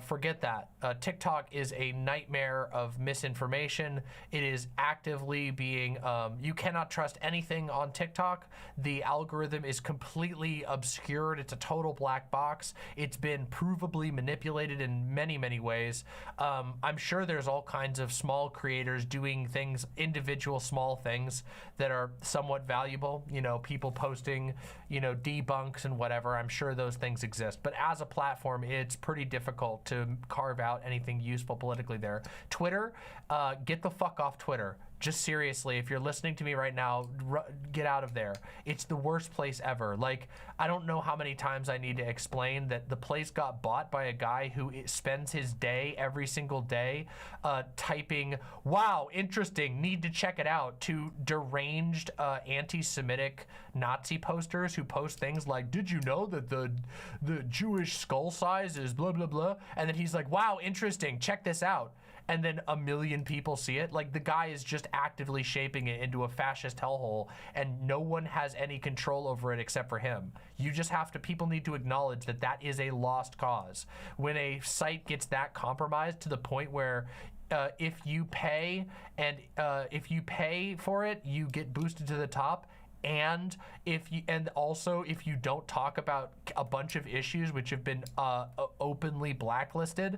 forget that. TikTok is a nightmare of misinformation. It is actively being, you cannot trust anything on TikTok. The algorithm is completely obscured. It's a total black box. It's been provably manipulated in many, many ways. I'm sure there's all kinds of small creators doing things, individual small things that are somewhat valuable. People posting, debunks and whatever. I'm sure those things exist. But as a platform, it's pretty difficult to carve out anything useful politically there. Twitter, get the fuck off Twitter. Just seriously, if you're listening to me right now, get out of there. It's the worst place ever. Like, I don't know how many times I need to explain that the place got bought by a guy who spends his day, every single day, typing, wow, interesting, need to check it out, to deranged anti-Semitic Nazi posters who post things like, did you know that the Jewish skull size is blah, blah, blah? And then he's like, wow, interesting, check this out. And then a million people see it. Like, the guy is just actively shaping it into a fascist hellhole, and no one has any control over it except for him. You just have to, people need to acknowledge that that is a lost cause. When a site gets that compromised to the point where if you pay for it, you get boosted to the top. And if you don't talk about a bunch of issues which have been openly blacklisted,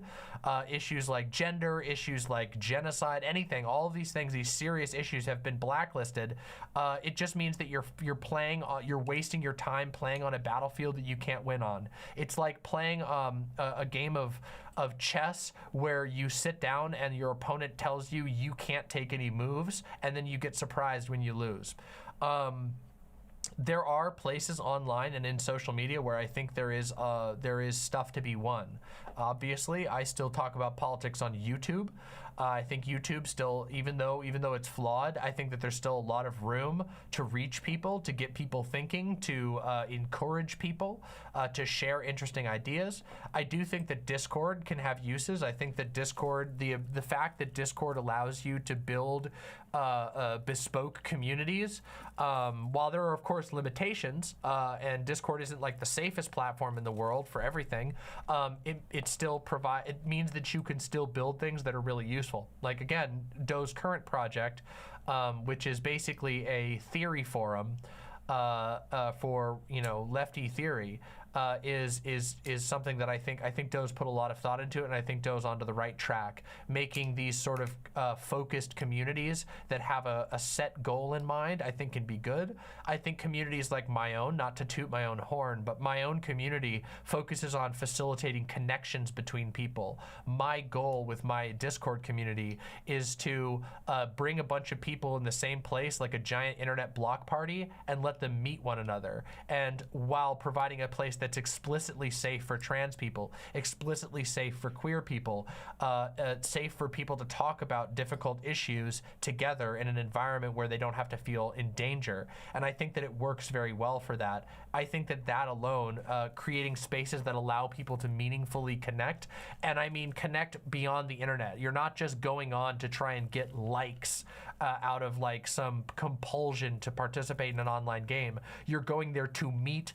issues like gender, issues like genocide, anything, all of these things, these serious issues have been blacklisted. It just means that you're wasting your time playing on a battlefield that you can't win on. It's like playing a game of chess where you sit down and your opponent tells you you can't take any moves, and then you get surprised when you lose. There are places online and in social media where I think there is stuff to be won. Obviously, I still talk about politics on YouTube. I think YouTube still, even though it's flawed, I think that there's still a lot of room to reach people, to get people thinking, to encourage people, to share interesting ideas. I do think that Discord can have uses. I think that Discord, the fact that Discord allows you to build bespoke communities, while there are of course limitations, and Discord isn't like the safest platform in the world for everything, it means that you can still build things that are really useful. Like, again, Doe's current project, which is basically a theory forum for lefty theory, is something that I think Doe's put a lot of thought into it, and I think Doe's onto the right track, making these sort of focused communities that have a set goal in mind. I think can be good. I think communities like my own, not to toot my own horn, but my own community focuses on facilitating connections between people. My goal with my Discord community is to bring a bunch of people in the same place, like a giant internet block party, and let them meet one another, and while providing a place that's explicitly safe for trans people, explicitly safe for queer people, safe for people to talk about difficult issues together in an environment where they don't have to feel in danger. And I think that it works very well for that. I think that alone, creating spaces that allow people to meaningfully connect, and I mean connect beyond the internet. You're not just going on to try and get likes out of like some compulsion to participate in an online game. You're going there to meet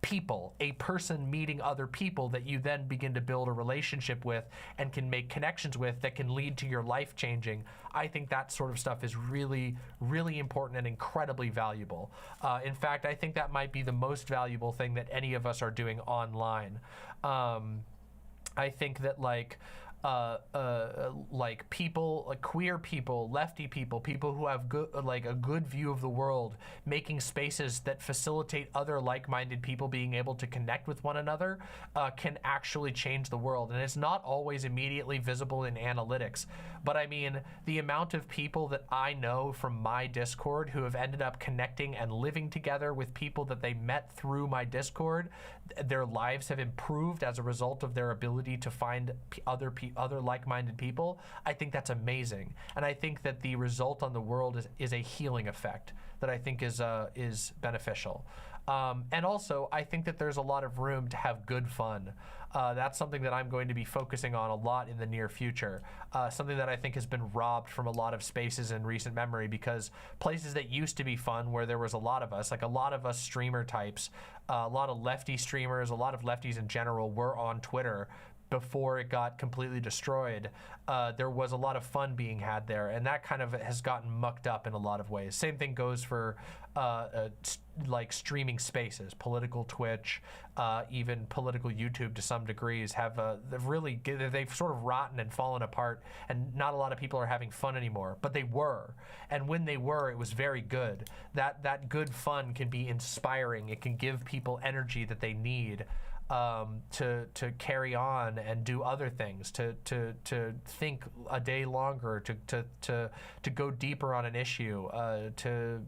people, a person meeting other people that you then begin to build a relationship with and can make connections with that can lead to your life changing. I think that sort of stuff is really, really important and incredibly valuable. In fact, I think that might be the most valuable thing that any of us are doing online. I think that like people, like queer people, lefty people, people who have a good view of the world, making spaces that facilitate other like-minded people being able to connect with one another, can actually change the world. And it's not always immediately visible in analytics, but I mean, the amount of people that I know from my Discord who have ended up connecting and living together with people that they met through my Discord, their lives have improved as a result of their ability to find other other like-minded people, I think that's amazing. And I think that the result on the world is a healing effect that I think is beneficial. And also, I think that there's a lot of room to have good fun. That's something that I'm going to be focusing on a lot in the near future. Something that I think has been robbed from a lot of spaces in recent memory, because places that used to be fun, where there was a lot of us, like a lot of us streamer types, a lot of lefty streamers, a lot of lefties in general were on Twitter before it got completely destroyed. There was a lot of fun being had there, and that kind of has gotten mucked up in a lot of ways. Same thing goes for like streaming spaces, political Twitch, even political YouTube to some degrees they've sort of rotten and fallen apart, and not a lot of people are having fun anymore, but they were. And when they were, it was very good. That good fun can be inspiring. It can give people energy that they need to carry on and do other things, to think a day longer, to go deeper on an issue, to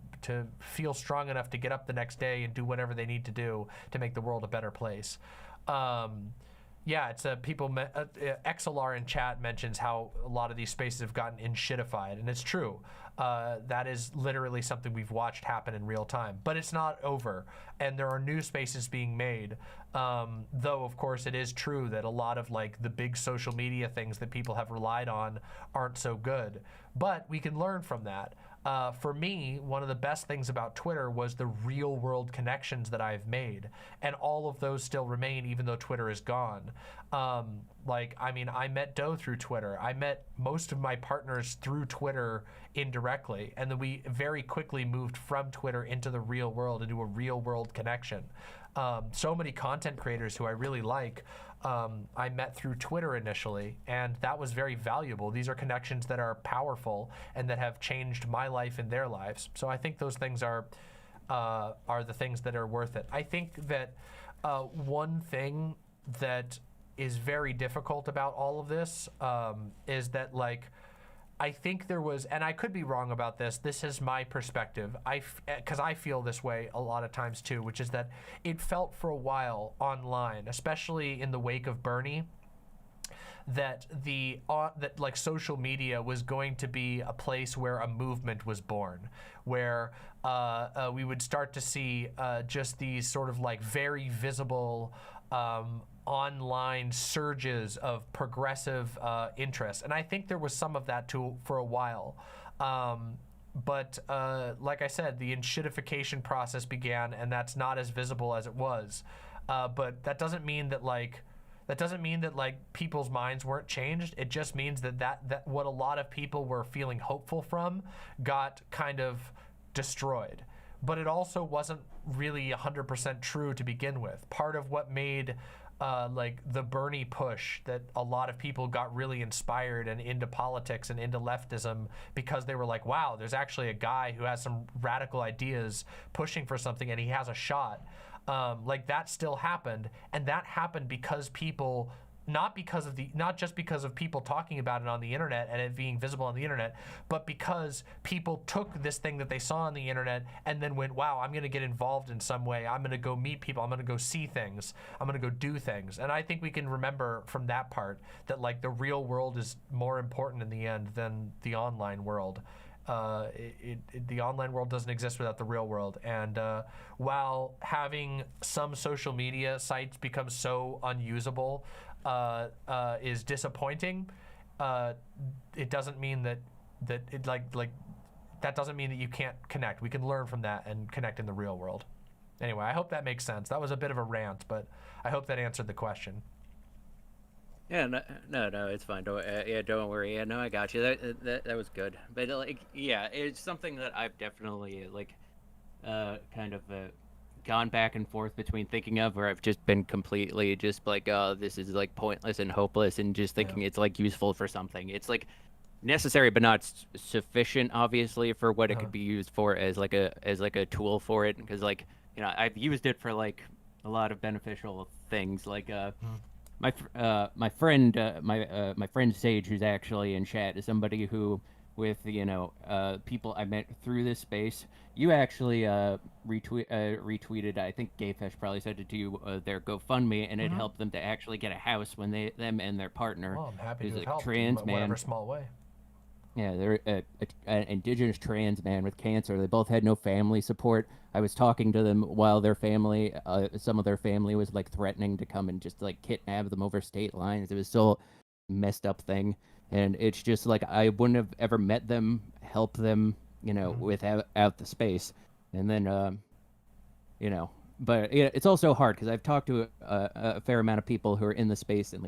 feel strong enough to get up the next day and do whatever they need to do to make the world a better place. Yeah, it's XLR in chat mentions how a lot of these spaces have gotten shitified, and it's true. That is literally something we've watched happen in real time, but it's not over, and there are new spaces being made. Though, of course, it is true that a lot of like the big social media things that people have relied on aren't so good, but we can learn from that. For me, one of the best things about Twitter was the real world connections that I've made, and all of those still remain even though Twitter is gone. I met Doe through Twitter. I met most of my partners through Twitter indirectly, and then we very quickly moved from Twitter into the real world, into a real world connection. So many content creators who I really like, I met through Twitter initially, and that was very valuable. These are connections that are powerful and that have changed my life and their lives. So I think those things are the things that are worth it. I think that one thing that is very difficult about all of this is that, like, I think there was, and I could be wrong about this, this is my perspective, because I feel this way a lot of times too, which is that it felt for a while online, especially in the wake of Bernie, that like social media was going to be a place where a movement was born, where we would start to see just these sort of like very visible online surges of progressive interest, and I think there was some of that too for a while. But like I said, the enshittification process began, and that's not as visible as it was. But that doesn't mean that people's minds weren't changed. It just means that what a lot of people were feeling hopeful from got kind of destroyed. But it also wasn't really 100% true to begin with. Part of what made like the Bernie push, that a lot of people got really inspired and into politics and into leftism, because they were like, wow, there's actually a guy who has some radical ideas pushing for something and he has a shot. Like that still happened, and that happened because people, not just because of people talking about it on the internet and it being visible on the internet, but because people took this thing that they saw on the internet and then went, wow, I'm going to get involved in some way. I'm going to go meet people. I'm going to go see things. I'm going to go do things. And I think we can remember from that part that like the real world is more important in the end than the online world. The online world doesn't exist without the real world, and while having some social media sites become so unusable is disappointing, it doesn't mean that that doesn't mean that you can't connect. We can learn from that and connect in the real world. Anyway, I hope that makes sense. That was a bit of a rant, but I hope that answered the question. Yeah, no, it's fine. Don't worry. Yeah, no, I got you. That was good. But like, yeah, it's something that I've definitely like, kind of gone back and forth between thinking of, where I've just been completely just like, oh, this is like pointless and hopeless, and just thinking it's like useful for something. It's like necessary but not sufficient, obviously, for what it could be used for as like a tool for it. Because like, you know, I've used it for like a lot of beneficial things, like my friend Sage, who's actually in chat, is somebody who with people I met through this space. You actually retweeted. I think Gayfesh probably sent it to you. Their GoFundMe, and it helped them to actually get a house when them and their partner, Well, I'm happy who's to a help trans in man. whatever small way. Yeah, they're an indigenous trans man with cancer. They both had no family support. I was talking to them while their family, some of their family was like threatening to come and just like kidnap them over state lines. It was so messed up thing. And it's just like I wouldn't have ever met them, helped them, without out the space. And then, but it's also hard because I've talked to a fair amount of people who are in the space in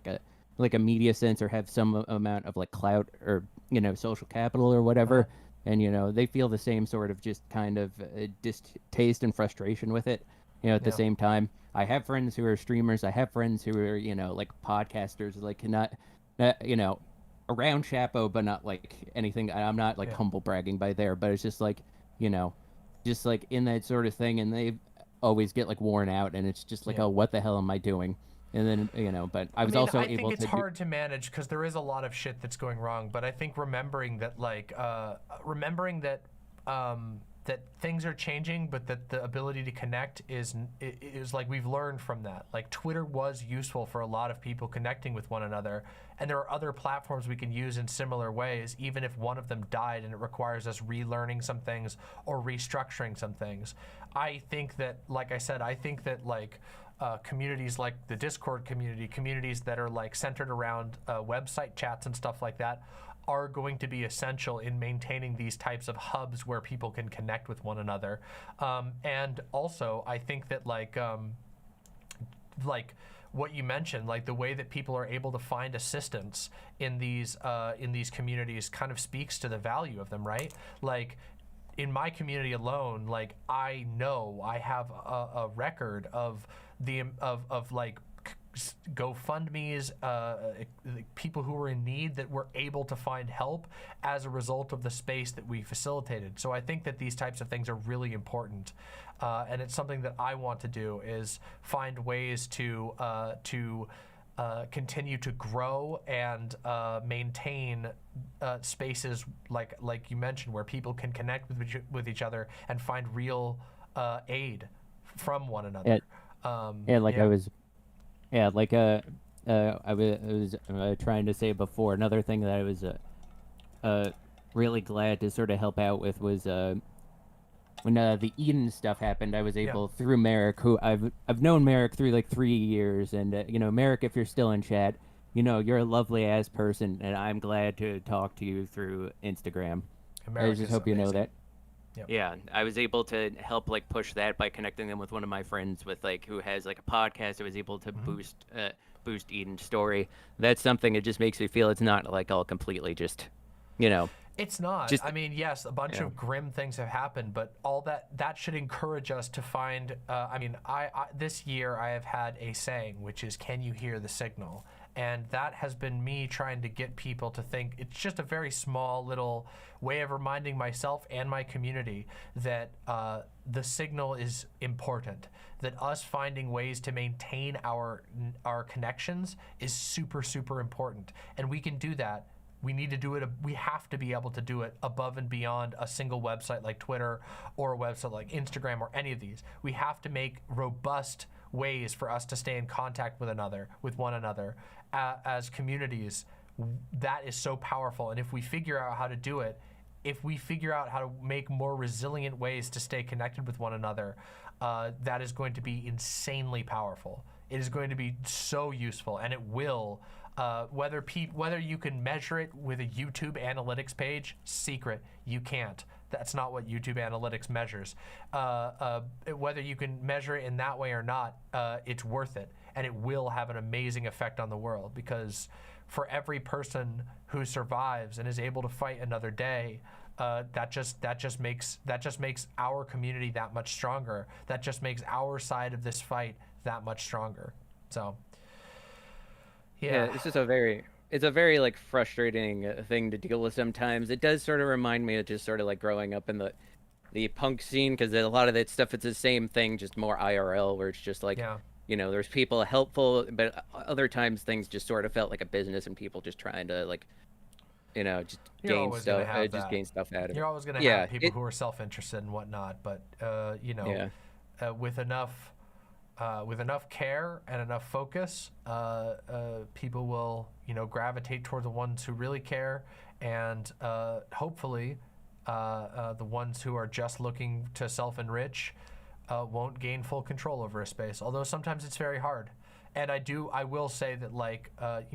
like a media sense or have some amount of like clout or social capital or whatever, and they feel the same sort of just kind of distaste and frustration with it. At the same time, I have friends who are streamers. I have friends who are like podcasters, like not around Chapo, but not like anything. I'm not like humble bragging by there, but it's just like just like in that sort of thing, and they always get like worn out, and it's just like, oh, what the hell am I doing? And then, but I was also able to... I think it's hard to manage because there is a lot of shit that's going wrong, but I think remembering that, that things are changing, but that the ability to connect is like we've learned from that. Like Twitter was useful for a lot of people connecting with one another, and there are other platforms we can use in similar ways, even if one of them died and it requires us relearning some things or restructuring some things. I think that, like I said, communities like the Discord community, communities that are like centered around website chats and stuff like that are going to be essential in maintaining these types of hubs where people can connect with one another. And also, I think that like what you mentioned, like the way that people are able to find assistance in these communities kind of speaks to the value of them, right? Like, in my community alone, like I know I have a record of like GoFundMes, people who were in need that were able to find help as a result of the space that we facilitated. So I think that these types of things are really important, and it's something that I want to do is find ways to continue to grow and maintain spaces like you mentioned, where people can connect with each other and find real aid from one another. I was trying to say before, another thing that I was really glad to sort of help out with was when the Eden stuff happened. I was able through Merrick, who I've known Merrick through like 3 years, and Merrick, if you're still in chat, you're a lovely ass person, and I'm glad to talk to you through Instagram. I just hope you know that. Yep. Yeah, I was able to help like push that by connecting them with one of my friends with like who has like a podcast. I was able to boost Eden's story. That's something. It just makes me feel it's not like all completely just, It's not. I mean, yes, a bunch of grim things have happened, but all that should encourage us to find. I this year I have had a saying, which is, "Can you hear the signal?" And that has been me trying to get people to think. It's just a very small little way of reminding myself and my community that the signal is important, that us finding ways to maintain our connections is super, super important. And we can do that. We need to do it. We have to be able to do it above and beyond a single website like Twitter or a website like Instagram or any of these. We have to make robust ways for us to stay in contact with one another as communities. That is so powerful. And if we figure out how to do it, if we figure out how to make more resilient ways to stay connected with one another, that is going to be insanely powerful. It is going to be so useful, and it will. Whether you can measure it with a YouTube analytics page, secret, you can't. That's not what YouTube analytics measures. Whether you can measure it in that way or not, it's worth it, and it will have an amazing effect on the world, because for every person who survives and is able to fight another day, that just makes our community that much stronger. That just makes our side of this fight that much stronger. So. Yeah, it's just a very like frustrating thing to deal with sometimes. It does sort of remind me of just sort of like growing up in the punk scene, because a lot of that stuff, it's the same thing, just more IRL, where it's just like, there's people helpful, but other times things just sort of felt like a business and people just trying to like just You're gain always stuff, gonna have just that. gain stuff out of it. You're always gonna Yeah, have people who are self-interested and whatnot, but with enough care and enough focus, people will gravitate toward the ones who really care, and hopefully the ones who are just looking to self-enrich won't gain full control over a space. Although sometimes it's very hard. And I will say that, like,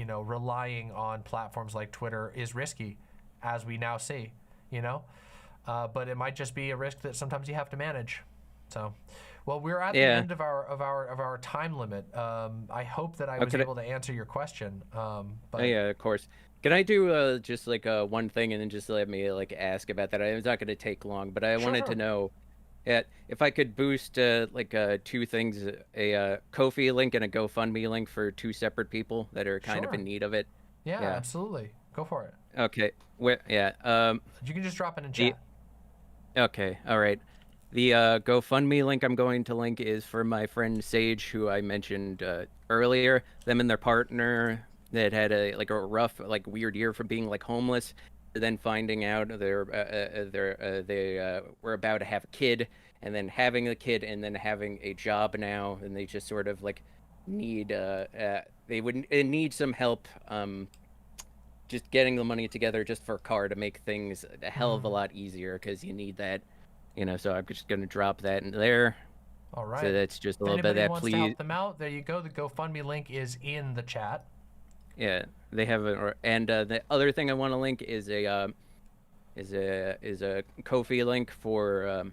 relying on platforms like Twitter is risky, as we now see, but it might just be a risk that sometimes you have to manage. So, well, we're at the end of our time limit. I hope that I was able to answer your question. But yeah, of course. Can I do just like one thing and then just let me like ask about that? It's not going to take long, but I wanted to know. If I could boost two things, a Ko-fi link and a GoFundMe link for two separate people that are kind of in need of it. Yeah, absolutely. Go for it. Okay. You can just drop it in chat. Okay. All right. The GoFundMe link I'm going to link is for my friend Sage, who I mentioned earlier. Them and their partner that had a rough, weird year from being homeless. Then finding out they were about to have a kid, and then having a kid, and then having a job now, and they just sort of need they would need some help just getting the money together just for a car to make things a hell of a lot easier, because you need that, so I'm just gonna drop that in there. All right, so that's just a little bit of that. Wants Please to help them out, there you go. The GoFundMe link is in the chat. Yeah, they have and the other thing I want to link is a Ko-fi link for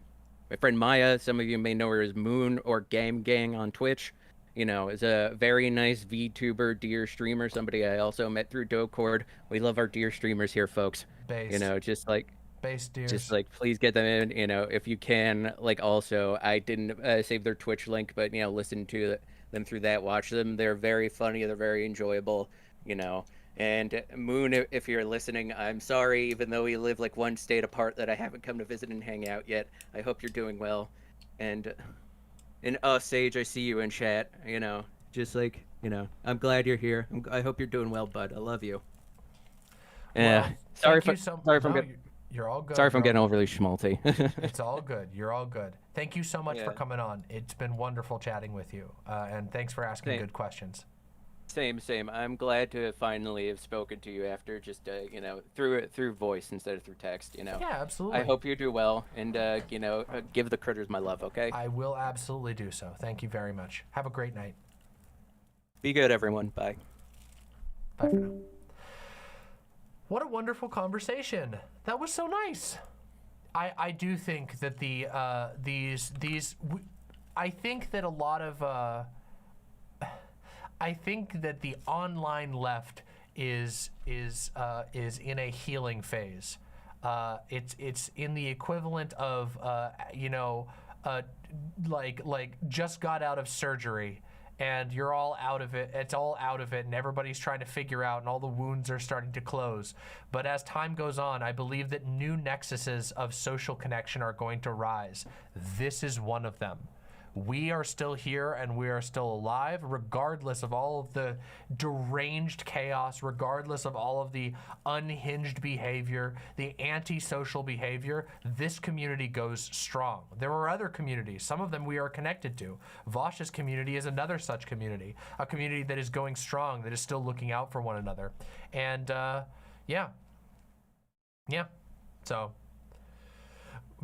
my friend Maya. Some of you may know her as Moon or Game Gang on Twitch. Is a very nice VTuber deer streamer. Somebody I also met through DeliaCore. We love our deer streamers here, folks. Base. Just base deers. Just please get them in. If you can. Also, I didn't save their Twitch link, but listen to them through that. Watch them. They're very funny. They're very enjoyable. And Moon, if you're listening, I'm sorry, even though we live one state apart, that I haven't come to visit and hang out yet. I hope you're doing well. And Sage, I see you in chat, just I'm glad you're here. I hope you're doing well, bud. I love you. Yeah. You're all good. Sorry if I'm getting overly schmaltzy. It's all good. You're all good. Thank you so much for coming on. It's been wonderful chatting with you. And thanks for asking good questions. Same. I'm glad to finally have spoken to you after just through voice instead of through text. Yeah, absolutely. I hope you do well, and give the critters my love. Okay. I will absolutely do so. Thank you very much. Have a great night. Be good, everyone. Bye. Bye for now. What a wonderful conversation. That was so nice. I do think that I think that a lot of I think that the online left is in a healing phase. It's in the equivalent of just got out of surgery, and you're all out of it. It's all out of it, and everybody's trying to figure out, and all the wounds are starting to close. But as time goes on, I believe that new nexuses of social connection are going to rise. This is one of them. We are still here and we are still alive, regardless of all of the deranged chaos, regardless of all of the unhinged behavior, the antisocial behavior. This community goes strong. There are other communities. Some of them we are connected to. Vaush's community is another such community, a community that is going strong, that is still looking out for one another. And yeah. So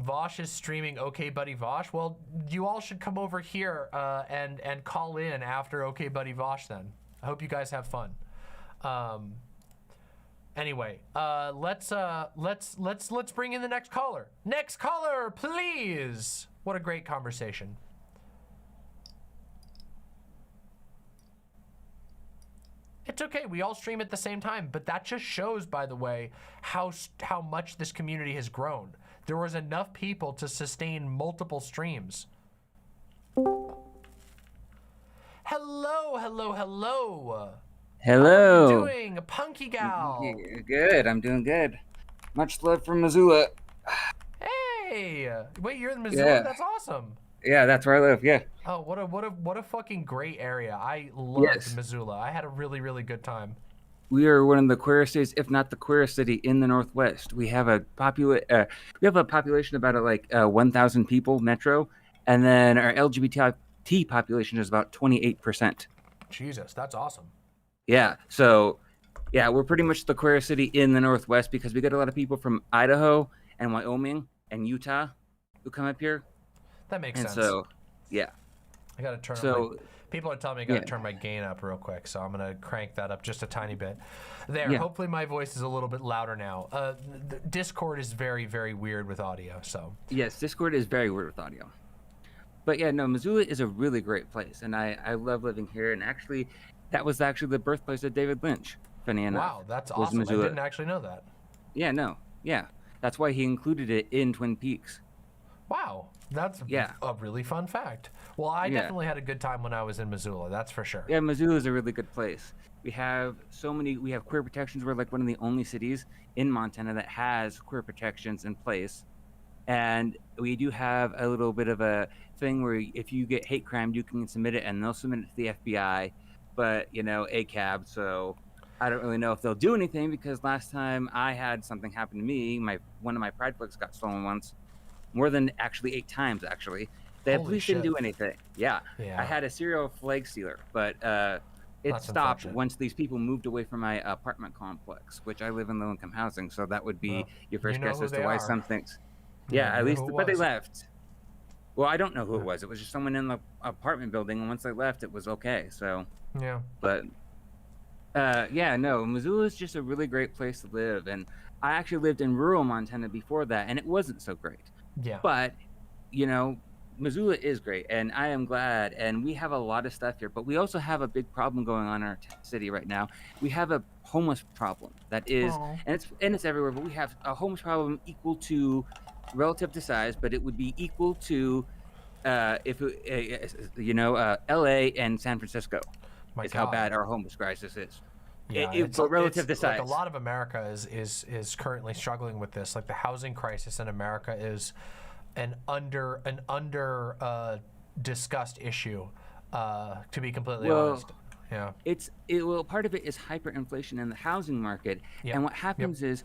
Vaush is streaming OK Buddy Vaush. Well, you all should come over here and call in after OK Buddy Vaush then. I hope you guys have fun. Anyway, let's bring in the next caller. Next caller, please. What a great conversation. It's okay, we all stream at the same time, but that just shows, by the way, how much this community has grown. There was enough people to sustain multiple streams. Hello. Hello. How are you doing, Punky Gal? Good, I'm doing good. Much love from Missoula. Hey, wait, you're in Missoula? Yeah. That's awesome. Yeah, that's where I live. Yeah. Oh, what a fucking great area. I loved Missoula. I had a really good time. we are one of the queerest states, if not the queerest city in the Northwest. We have a population about 1,000 people metro, and then our LGBT population is about 28%. Jesus, that's awesome. Yeah, so yeah, we're pretty much the queerest city in the Northwest because we get a lot of people from Idaho and Wyoming and Utah who come up here. That makes and sense. So, yeah. I gotta turn. People are telling me I gotta turn my gain up real quick, so I'm gonna crank that up just a tiny bit. There. Yeah. Hopefully my voice is a little bit louder now. Discord is very, very weird with audio. So. Yes, Discord is very weird with audio. But yeah, no, Missoula is a really great place, and I love living here. And actually, that was actually the birthplace of David Lynch. Funny enough. Wow, that's awesome. I didn't actually know that. Yeah, no, yeah, that's why he included it in Twin Peaks. Wow, that's a really fun fact. Well, I definitely had a good time when I was in Missoula, that's for sure. Yeah, Missoula is a really good place. We have queer protections. We're like one of the only cities in Montana that has queer protections in place. And we do have a little bit of a thing where if you get hate crime, you can submit it and they'll submit it to the FBI, but ACAB. So I don't really know if they'll do anything because last time I had something happen to me, one of my pride flags got stolen once. More than actually 8 times, actually. The police didn't do anything. Yeah. I had a serial flag stealer, but it stopped once these people moved away from my apartment complex, which I live in low-income housing, so that would be your first guess as to why some things. Yeah, at least, but they left. Well, I don't know who it was. It was just someone in the apartment building, and once they left, it was okay, so. Yeah. But, Missoula is just a really great place to live, and I actually lived in rural Montana before that, and it wasn't so great. Yeah. But, Missoula is great, and I am glad, and we have a lot of stuff here, but we also have a big problem going on in our city right now. We have a homeless problem that is, and it's everywhere, but we have a homeless problem equal to, relative to size, but it would be equal to, LA and San Francisco. How bad our homeless crisis is. Yeah, but relative to size. Like a lot of America is currently struggling with this. Like the housing crisis in America is an under discussed issue, to be completely honest. Yeah. Part of it is hyperinflation in the housing market, and what happens is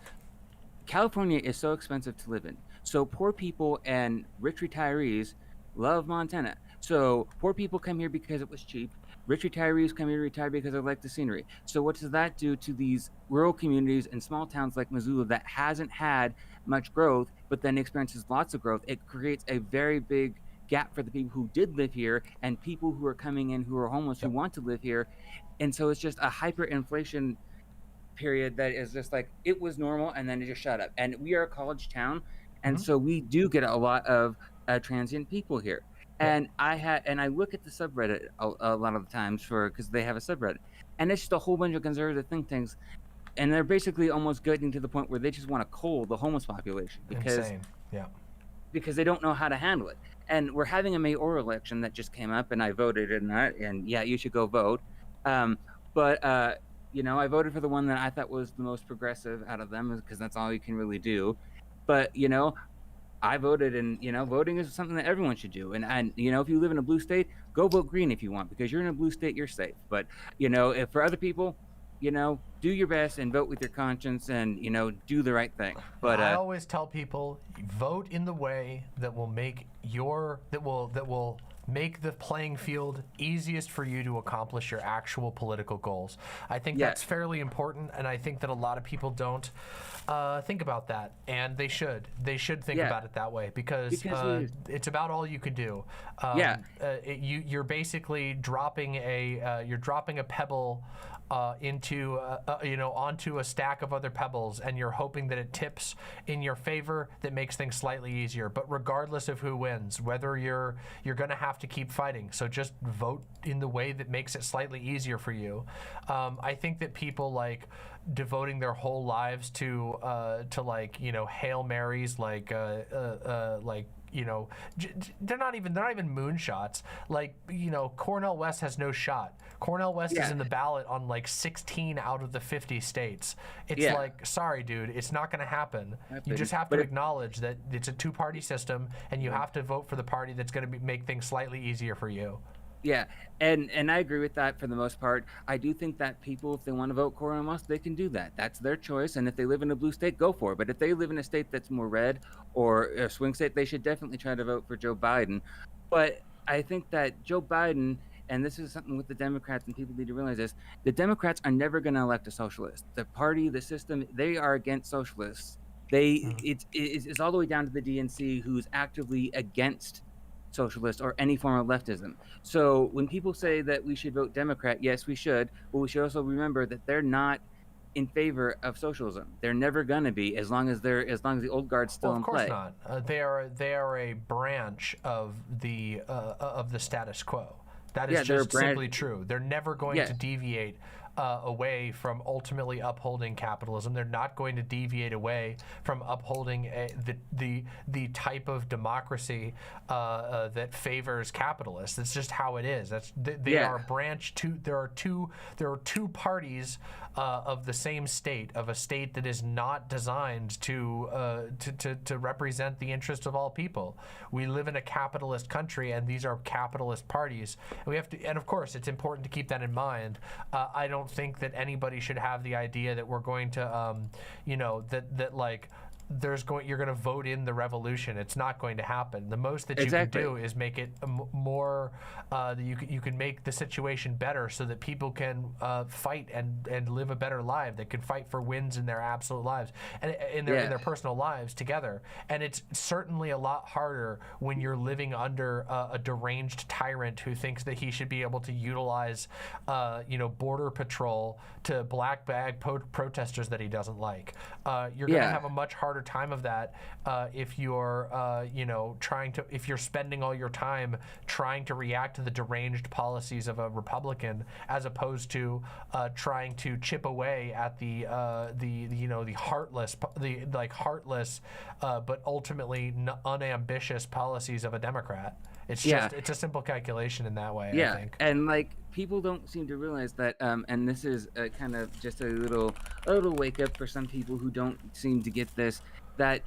California is so expensive to live in. So poor people and rich retirees love Montana. So poor people come here because it was cheap. Rich retirees come here to retire because they like the scenery. So what does that do to these rural communities and small towns like Missoula that hasn't had much growth, but then experiences lots of growth? It creates a very big gap for the people who did live here and people who are coming in who are homeless who want to live here. And so it's just a hyperinflation period that is just like, it was normal and then it just shut up. And we are a college town. And so we do get a lot of transient people here. And I look at the subreddit a lot of the times because they have a subreddit, and it's just a whole bunch of conservative think tanks, and they're basically almost getting to the point where they just want to cull the homeless population because they don't know how to handle it. And we're having a mayoral election that just came up, and I voted in that, and yeah, you should go vote. But I voted for the one that I thought was the most progressive out of them because that's all you can really do. But I voted, and voting is something that everyone should do. And if you live in a blue state, go vote green if you want, because you're in a blue state, you're safe. But if for other people, do your best and vote with your conscience, and do the right thing. But I always tell people, vote in the way that will make make the playing field easiest for you to accomplish your actual political goals. I think that's fairly important, and I think that a lot of people don't think about that, and they should. They should think about it that way because it's about all you could do. You're basically dropping a pebble onto a stack of other pebbles, and you're hoping that it tips in your favor. That makes things slightly easier. But regardless of who wins, whether you're going to have to keep fighting. So just vote in the way that makes it slightly easier for you. I think that people like devoting their whole lives to Hail Marys, they're not even moonshots. Cornel West has no shot. Cornel West is in the ballot on 16 out of the 50 states. It's sorry, dude, it's not going to happen. You just have to acknowledge that it's a two-party system, and you have to vote for the party that's going to make things slightly easier for you. Yeah, and I agree with that for the most part. I do think that people, if they want to vote Corey Moss, they can do that. That's their choice, and if they live in a blue state, go for it. But if they live in a state that's more red or a swing state, they should definitely try to vote for Joe Biden. But I think that Joe Biden, and this is something with the Democrats, and people need to realize this: the Democrats are never going to elect a socialist. The party, the system, they are against socialists. It's all the way down to the DNC, who's actively against socialist or any form of leftism. So when people say that we should vote Democrat, yes, we should, but we should also remember that they're not in favor of socialism. They're never going to be, as long as the old guard's still in play. Of course not. They are a branch of the status quo. That is just simply true. They're never going to deviate away from ultimately upholding capitalism. They're not going to deviate away from upholding the type of democracy that favors capitalists. It's just how it is. They are a branch. There are two parties of the same state, of a state that is not designed to represent the interest of all people. We live in a capitalist country, and these are capitalist parties. And of course, it's important to keep that in mind. I don't think that anybody should have the idea that we're going to, you're going to vote in the revolution. It's not going to happen. The most that you can do is make it more, you can make the situation better so that people can fight and live a better life. They can fight for wins in their absolute lives and in their personal lives together. And it's certainly a lot harder when you're living under a deranged tyrant who thinks that he should be able to utilize, border patrol to black bag protesters that he doesn't like. You're going to have a much harder time of that if you're if you're spending all your time trying to react to the deranged policies of a Republican, as opposed to trying to chip away at the heartless but ultimately unambitious policies of a Democrat. It's just it's a simple calculation in that way. I think. And people don't seem to realize that, and this is kind of just a little wake up for some people who don't seem to get this. That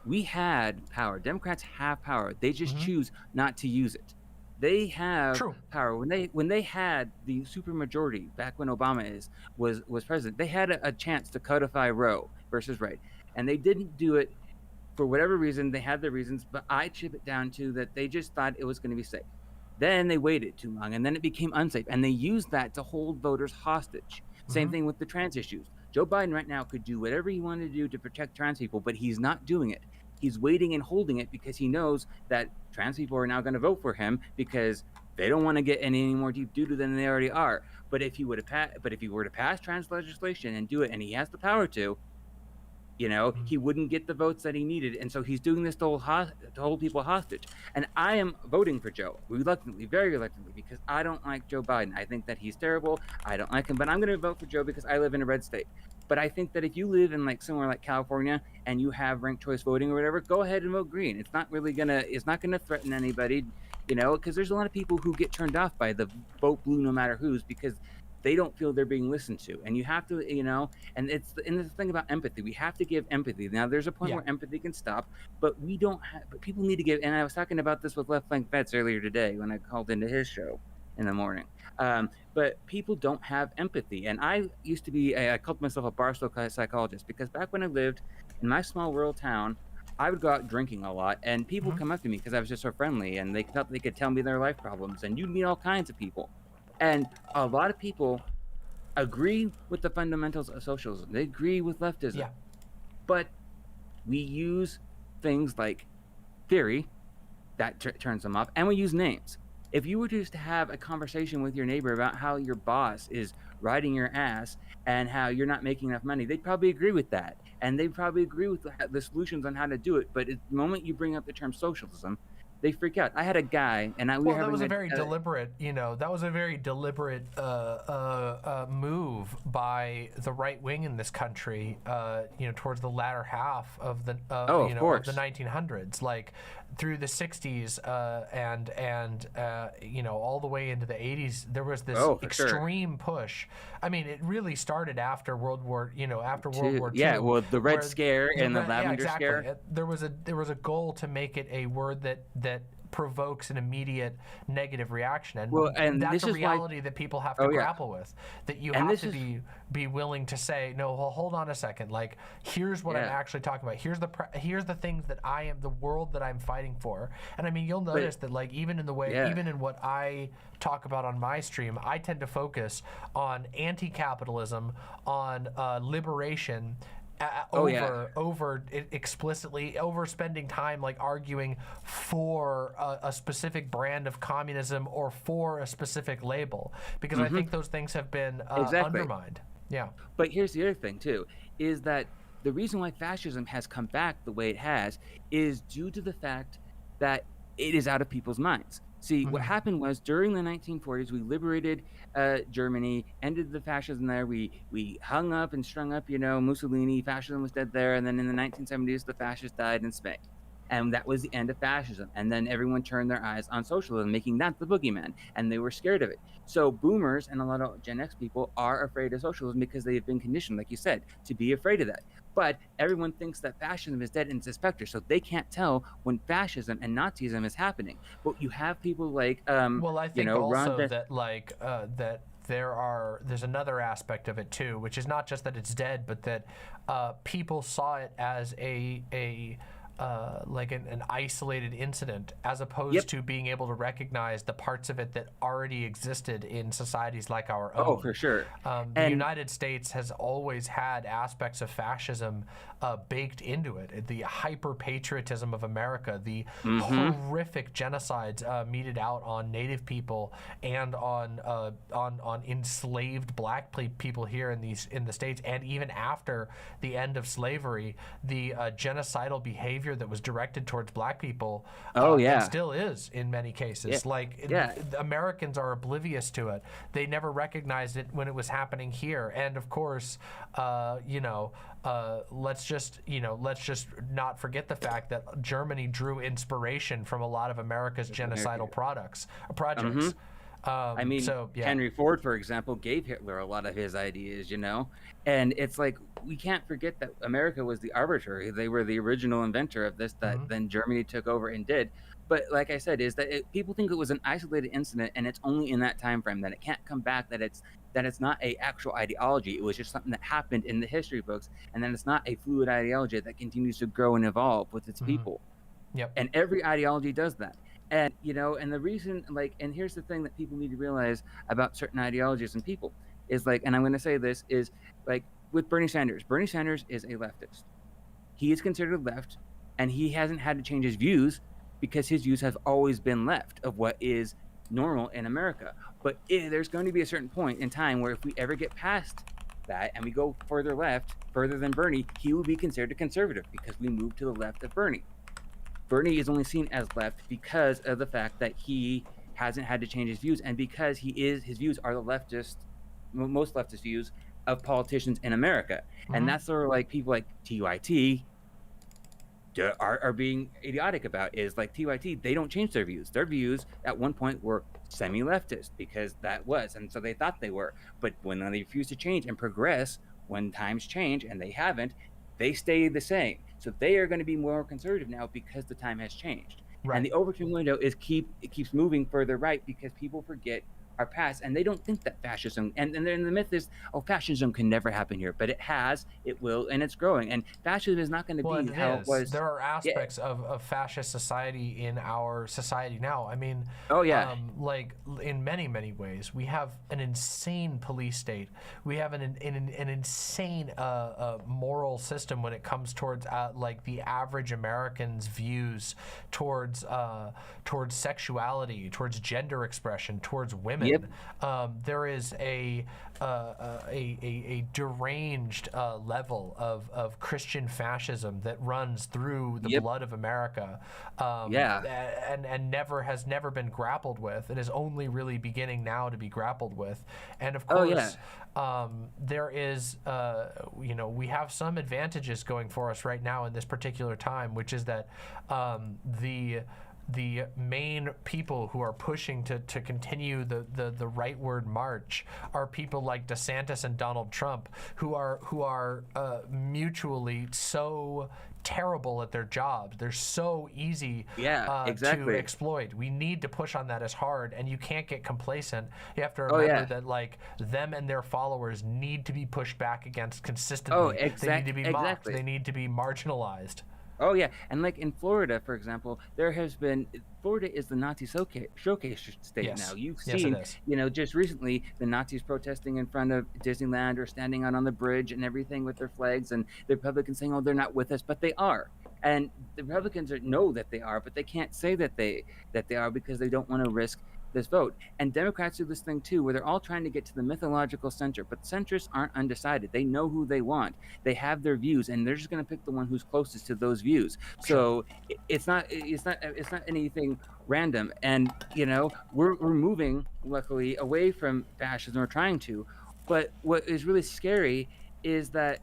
we had power. Democrats have power. They just choose not to use it. They have power. When they had the supermajority back when Obama was president, they had a chance to codify Roe versus Wade, and they didn't do it for whatever reason. They had their reasons, but I chip it down to that they just thought it was going to be safe. Then they waited too long, and then it became unsafe, and they used that to hold voters hostage. Same thing with the trans issues. Joe Biden right now could do whatever he wanted to do to protect trans people, but he's not doing it. He's waiting and holding it because he knows that trans people are now going to vote for him because they don't want to get any more deep doo-doo than they already are. But if he were to pass trans legislation and do it, and he has the power to, he wouldn't get the votes that he needed. And so he's doing this to hold people hostage. And I am voting for Joe, reluctantly, very reluctantly, because I don't like Joe Biden. I think that he's terrible. I don't like him, but I'm going to vote for Joe because I live in a red state. But I think that if you live in somewhere like California and you have ranked choice voting or whatever, go ahead and vote green. It's not going to threaten anybody, because there's a lot of people who get turned off by the vote blue no matter who's, because they don't feel they're being listened to. And you have to, and it's the thing about empathy. We have to give empathy. Now, there's a point where empathy can stop, but but people need to give, and I was talking about this with Left Flank Vets earlier today when I called into his show in the morning. But people don't have empathy. And I used to be, I called myself a Barstow psychologist, because back when I lived in my small rural town, I would go out drinking a lot, and people come up to me because I was just so friendly, and they thought they could tell me their life problems, and you'd meet all kinds of people. And a lot of people agree with the fundamentals of socialism. They agree with leftism. Yeah. But we use things like theory, that turns them off, and we use names. If you were just to have a conversation with your neighbor about how your boss is riding your ass and how you're not making enough money, they'd probably agree with that. And they'd probably agree with the solutions on how to do it. But the moment you bring up the term socialism, they freak out. I had a guy, and that was a very deliberate, move by the right wing in this country, towards the latter half of the, of the 1900s, like through the 60s, and all the way into the 80s. There was this extreme push. I mean, it really started after World War II. Yeah, well, the Red Scare and the Lavender Scare. There was a goal to make it a word that provokes an immediate negative reaction, and, Well, and that's this a is why- reality that people have to Oh, yeah. grapple with. That you And have this to is- be willing to say, no, well, hold on a second. Like, here's what I'm Yeah. actually talking about. Here's the things that I am, the world that I'm fighting for. And I mean, you'll notice that, like, even in the way, Yeah. even in what I talk about on my stream, I tend to focus on anti-capitalism, on liberation. Explicitly over spending time like arguing for a specific brand of communism or for a specific label, because I think those things have been undermined. Yeah. But here's the other thing too, is that the reason why fascism has come back the way it has is due to the fact that it is out of people's minds. See, what happened was during the 1940s, we liberated Germany, ended the fascism there. We hung up and strung up, Mussolini, fascism was dead there. And then in the 1970s, the fascists died in Spain. And that was the end of fascism. And then everyone turned their eyes on socialism, making that the boogeyman. And they were scared of it. So boomers and a lot of Gen X people are afraid of socialism because they have been conditioned, like you said, to be afraid of that. But everyone thinks that fascism is dead and it's a specter, so they can't tell when fascism and Nazism is happening. But you have people like, well, I think also Ron that like that there's another aspect of it too, which is not just that it's dead, but that people saw it as like an isolated incident, as opposed to being able to recognize the parts of it that already existed in societies like our own. Oh, for sure. The United States has always had aspects of fascism baked into it. The hyper-patriotism of America, the horrific genocides meted out on Native people and on enslaved black people here in the States, and even after the end of slavery, the genocidal behavior that was directed towards black people and still is in many cases. Americans are oblivious to it. They never recognized it when it was happening here. And of course, let's just not forget the fact that Germany drew inspiration from a lot of America's genocidal projects. Henry Ford, for example, gave Hitler a lot of his ideas, and it's like, we can't forget that America was the arbiter. They were the original inventor of this that then Germany took over and did. But like I said, is that people think it was an isolated incident, and it's only in that time frame, that it can't come back, that it's not a actual ideology. It was just something that happened in the history books, and then it's not a fluid ideology that continues to grow and evolve with its people. Yep. And every ideology does that. And, and the reason, and here's the thing that people need to realize about certain ideologies and people is and I'm going to say this, is with Bernie Sanders is a leftist. He is considered left, and he hasn't had to change his views because his views have always been left of what is normal in America. But there's going to be a certain point in time where if we ever get past that and we go further left, further than Bernie, he will be considered a conservative because we move to the left of Bernie. Bernie is only seen as left because of the fact that he hasn't had to change his views, and because his views are the most leftist views of politicians in America. And that's sort of people like TYT are being idiotic about, is TYT, they don't change their views. Their views at one point were semi-leftist because that was, and so they thought they were. But when they refuse to change and progress, when times change, and they haven't, they stay the same. So they are going to be more conservative now because the time has changed. Right. And the overturn window keeps moving further right because people forget our past, and they don't think that fascism, and then the myth is, fascism can never happen here, but it has, it will, and it's growing. And fascism is not going to be how it was. There are aspects of fascist society in our society now. I mean, in many, many ways, we have an insane police state. We have an insane moral system when it comes towards the average American's views towards sexuality, towards gender expression, towards women. Yep. There is a deranged level of Christian fascism that runs through the blood of America, and has never been grappled with. It is only really beginning now to be grappled with, and of course, there is, we have some advantages going for us right now in this particular time, which is that the main people who are pushing to continue the rightward march are people like DeSantis and Donald Trump, who are mutually so terrible at their jobs. They're so easy to exploit. We need to push on that as hard, and you can't get complacent. You have to remember that like them and their followers need to be pushed back against consistently. They need to be mocked. They need to be marginalized. Oh yeah, and like in Florida, for example, Florida is the Nazi showcase state now. You've seen, just recently the Nazis protesting in front of Disneyland or standing out on the bridge and everything with their flags, and the Republicans saying, "Oh, they're not with us," but they are. And the Republicans know that they are, but they can't say that they are because they don't want to risk this vote. And Democrats do this thing too, where they're all trying to get to the mythological center, but centrists aren't undecided. They know who they want. They have their views, and they're just going to pick the one who's closest to those views. So it's not anything random. And we're moving luckily away from fascism. We're trying to, but what is really scary is that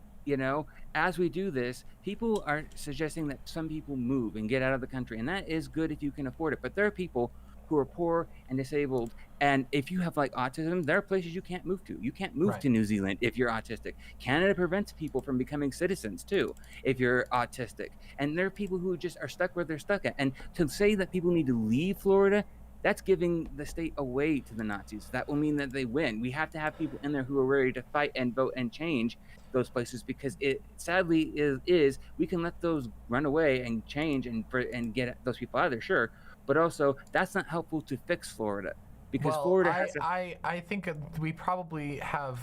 as we do this, people are suggesting that some people move and get out of the country, and that is good if you can afford it. But there are people who are poor and disabled, and if you have like autism, there are places you can't move to. You can't move to New Zealand if you're autistic. Canada prevents people from becoming citizens too if you're autistic, and there are people who just are stuck where they're stuck at. And to say that people need to leave Florida, that's giving the state away to the Nazis. That will mean that they win. We have to have people in there who are ready to fight and vote and change those places, because it sadly is we can let those run away and change and get those people out of there, sure. But also, that's not helpful to fix Florida, because Florida has I think we probably have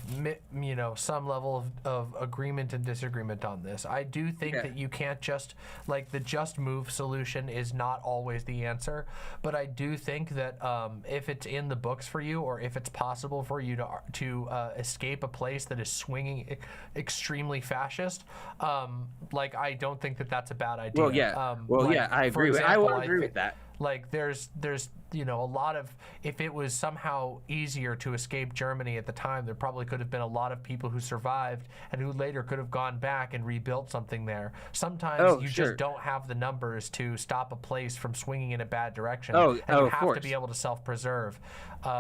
some level of agreement and disagreement on this. I do think that you can't just the just move solution is not always the answer, but I do think that if it's in the books for you, or if it's possible for you to escape a place that is swinging extremely fascist, I don't think that that's a bad idea. I agree. I will agree with that. Like there's a lot of, if it was somehow easier to escape Germany at the time, there probably could have been a lot of people who survived and who later could have gone back and rebuilt something there. Sometimes you just don't have the numbers to stop a place from swinging in a bad direction. And you have to be able to self-preserve.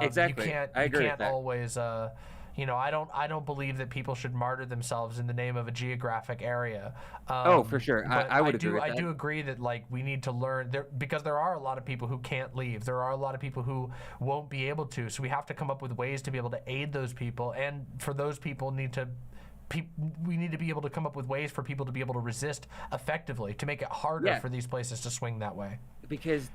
Exactly. You can't always I don't believe that people should martyr themselves in the name of a geographic area. For sure. I would agree with that. I do agree that we need to learn because there are a lot of people who can't leave. There are a lot of people who won't be able to. So we have to come up with ways to be able to aid those people, and for those people we need to be able to come up with ways for people to be able to resist effectively, to make it harder for these places to swing that way. Because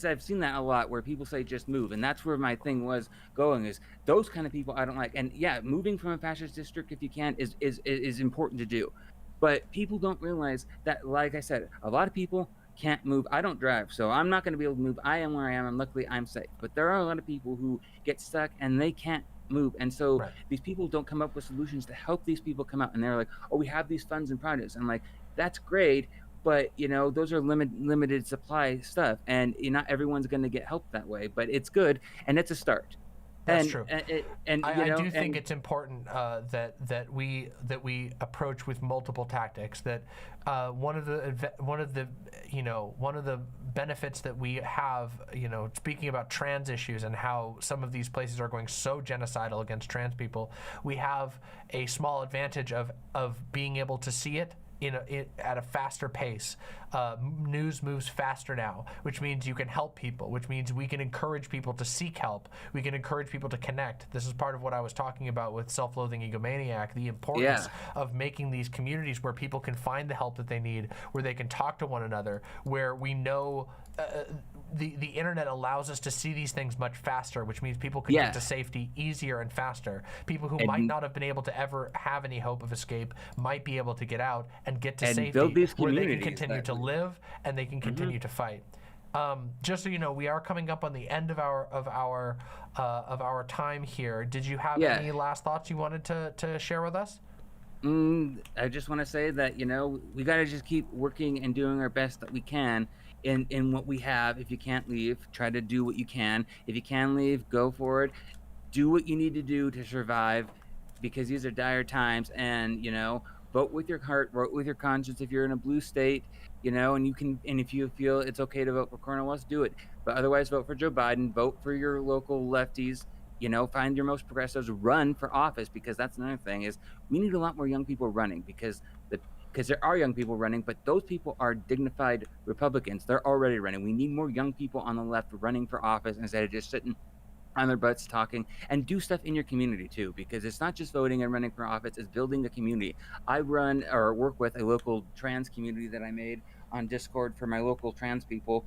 I've seen that a lot, where people say just move, and that's where my thing was going, is those kind of people I don't like. And moving from a fascist district if you can is important to do, but people don't realize that, like I said, a lot of people can't move. I don't drive, so I'm not going to be able to move. I am where I am, and luckily I'm safe. But there are a lot of people who get stuck and they can't move, and so these people don't come up with solutions to help these people come out. And they're like, oh, we have these funds and projects. I'm like, that's great, but those are limited supply stuff, and not everyone's going to get help that way, but it's good, and it's a start. That's true. And I do think it's important that we approach with multiple tactics. That one of the benefits that we have, speaking about trans issues and how some of these places are going so genocidal against trans people, we have a small advantage of being able to see it at a faster pace. News moves faster now, which means you can help people, which means we can encourage people to seek help. We can encourage people to connect. This is part of what I was talking about with Self-Loathing Egomaniac, the importance of making these communities where people can find the help that they need, where they can talk to one another, where we know the internet allows us to see these things much faster, which means people can get to safety easier and faster. People who might not have been able to ever have any hope of escape might be able to get out and get to safety, build these where they can continue to live and they can continue to fight. Just so you know, we are coming up on the end of our time here. Did you have any last thoughts you wanted to share with us? I just want to say that we got to just keep working and doing our best that we can in what we have. If you can't leave, try to do what you can. If you can leave, go for it. Do what you need to do to survive, because these are dire times, and vote with your heart, vote with your conscience. If you're in a blue state, and if you feel it's okay to vote for Cornel West, do it. But otherwise, vote for Joe Biden. Vote for your local lefties. Find your most progressives, run for office, because that's another thing is we need a lot more young people running because there are young people running, but those people are dignified Republicans. They're already running. We need more young people on the left running for office instead of just sitting on their butts talking, and do stuff in your community too, because it's not just voting and running for office, it's building a community. I run or work with a local trans community that I made on Discord for my local trans people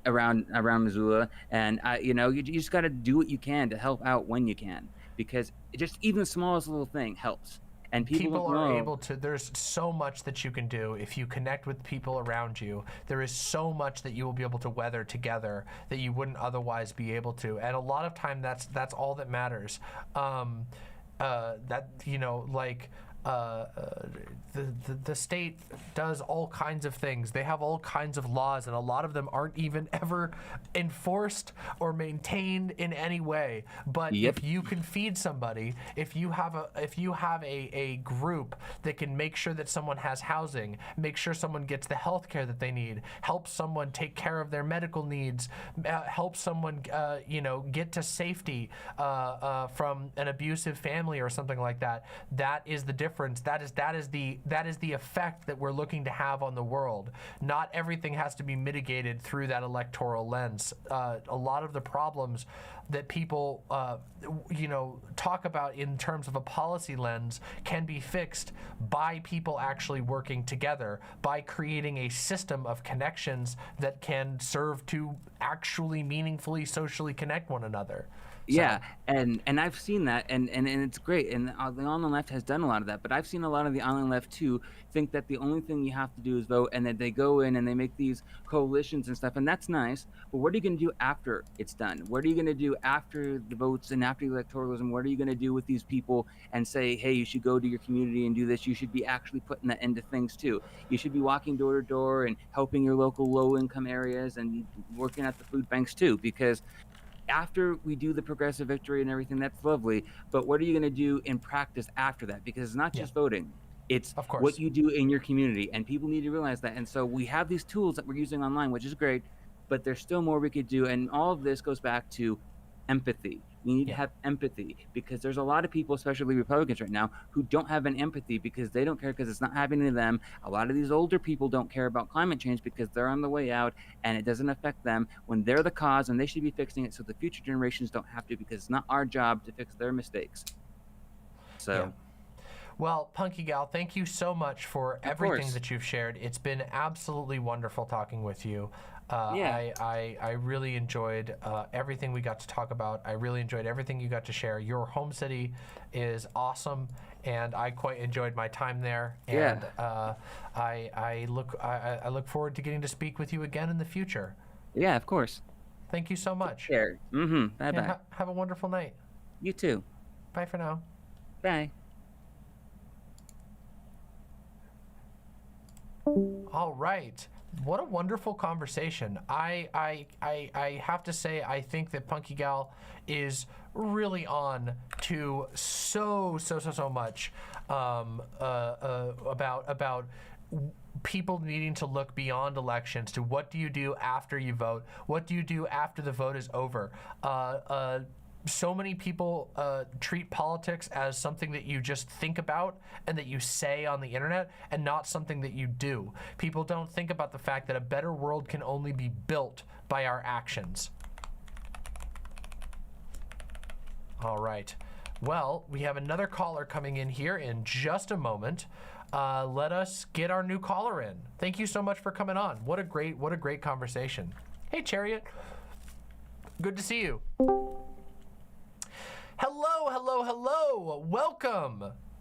around Missoula, and you just got to do what you can to help out when you can, because just even the smallest little thing helps. And people are able to, there's so much that you can do if you connect with people around you. There is so much that you will be able to weather together that you wouldn't otherwise be able to. And a lot of time that's all that matters. The state does all kinds of things. They have all kinds of laws, and a lot of them aren't even ever enforced or maintained in any way. But if you can feed somebody, if you have a group that can make sure that someone has housing, make sure someone gets the health care that they need, help someone take care of their medical needs, help someone get to safety from an abusive family or something like that, that is the difference. That is the effect that we're looking to have on the world. Not everything has to be mitigated through that electoral lens. A lot of the problems that people talk about in terms of a policy lens can be fixed by people actually working together, by creating a system of connections that can serve to actually meaningfully socially connect one another. Yeah, and I've seen that, and it's great, and the online left has done a lot of that, but I've seen a lot of the online left too think that the only thing you have to do is vote, and that they go in and they make these coalitions and stuff, and that's nice, but what are you going to do after it's done? What are you going to do after the votes and after electoralism? What are you going to do with these people and say, hey, you should go to your community and do this? You should be actually putting that into things too. You should be walking door to door and helping your local low-income areas and working at the food banks too, because after we do the progressive victory and everything, that's lovely, but what are you going to do in practice after that? Because it's not just voting, it's what you do in your community, and people need to realize that. And so we have these tools that we're using online, which is great, but there's still more we could do, and all of this goes back to empathy. We need to have empathy, because there's a lot of people, especially Republicans right now, who don't have an empathy because they don't care, because it's not happening to them. A lot of these older people don't care about climate change because they're on the way out and it doesn't affect them when they're the cause, and they should be fixing it so the future generations don't have to, because it's not our job to fix their mistakes. So. Well, Punky Gal, thank you so much for everything that you've shared. It's been absolutely wonderful talking with you. I really enjoyed everything we got to talk about. I really enjoyed everything you got to share. Your home city is awesome, and I quite enjoyed my time there. And I look forward to getting to speak with you again in the future. Yeah, of course. Thank you so much. Sure. Bye bye. Have a wonderful night. You too. Bye for now. Bye. All right. What a wonderful conversation. I have to say, I think that Punky Gal is really on to so much about people needing to look beyond elections to what do you do after you vote? What do you do after the vote is over? So many people treat politics as something that you just think about and that you say on the internet, and not something that you do. People don't think about the fact that a better world can only be built by our actions. All right. Well, we have another caller coming in here in just a moment. Let us get our new caller in. Thank you so much for coming on. What a great conversation. Hey, Chariot. Good to see you. Hello.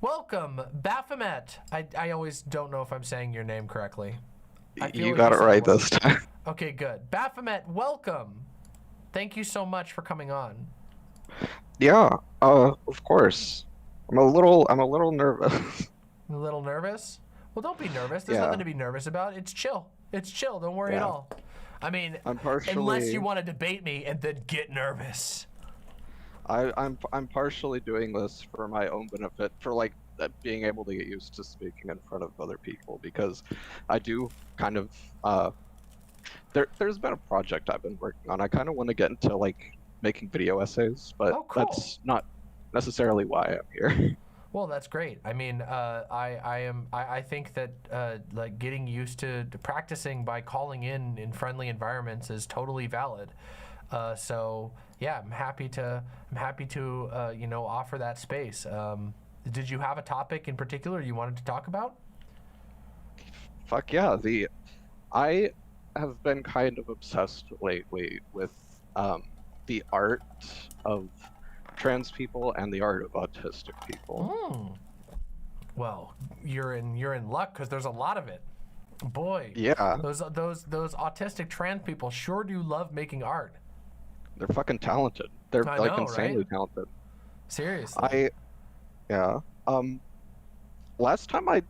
Welcome, Baphomet. I always don't know if I'm saying your name correctly. You got it right this time. Okay, good. Baphomet, welcome. Thank you so much for coming on. Yeah, of course. I'm a little nervous. A little nervous? Well, don't be nervous. There's nothing to be nervous about. It's chill. Don't worry at all. I mean, unless you want to debate me and then get nervous. I'm partially doing this for my own benefit, for like being able to get used to speaking in front of other people, because I do kind of there's been a project I've been working on. I kind of want to get into like making video essays, but that's not necessarily why I'm here. Well, that's great. I mean, I think that like getting used to practicing by calling in friendly environments is totally valid. So yeah, I'm happy to you know, offer that space. Did you have a topic in particular you wanted to talk about? Fuck yeah. I have been kind of obsessed lately with the art of trans people and the art of autistic people. Well, you're in luck, because there's a lot of it. Boy, yeah, those autistic trans people sure do love making art. They're fucking talented. They're I like know, insanely right? talented. Seriously. Last time I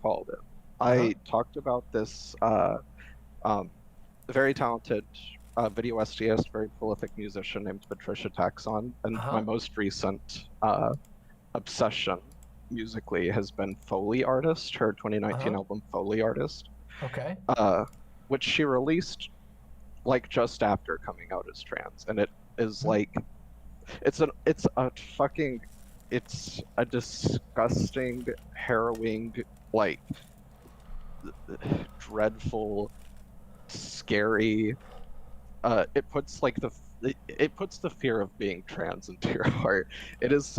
called it, I talked about this very talented video essayist, very prolific musician named Patricia Taxon, and my most recent obsession musically has been Foley Artist, her 2019 album Foley Artist. Okay. Which she released like just after coming out as trans, and it is like it's a disgusting, harrowing, like dreadful, scary. It puts the fear of being trans into your heart. It is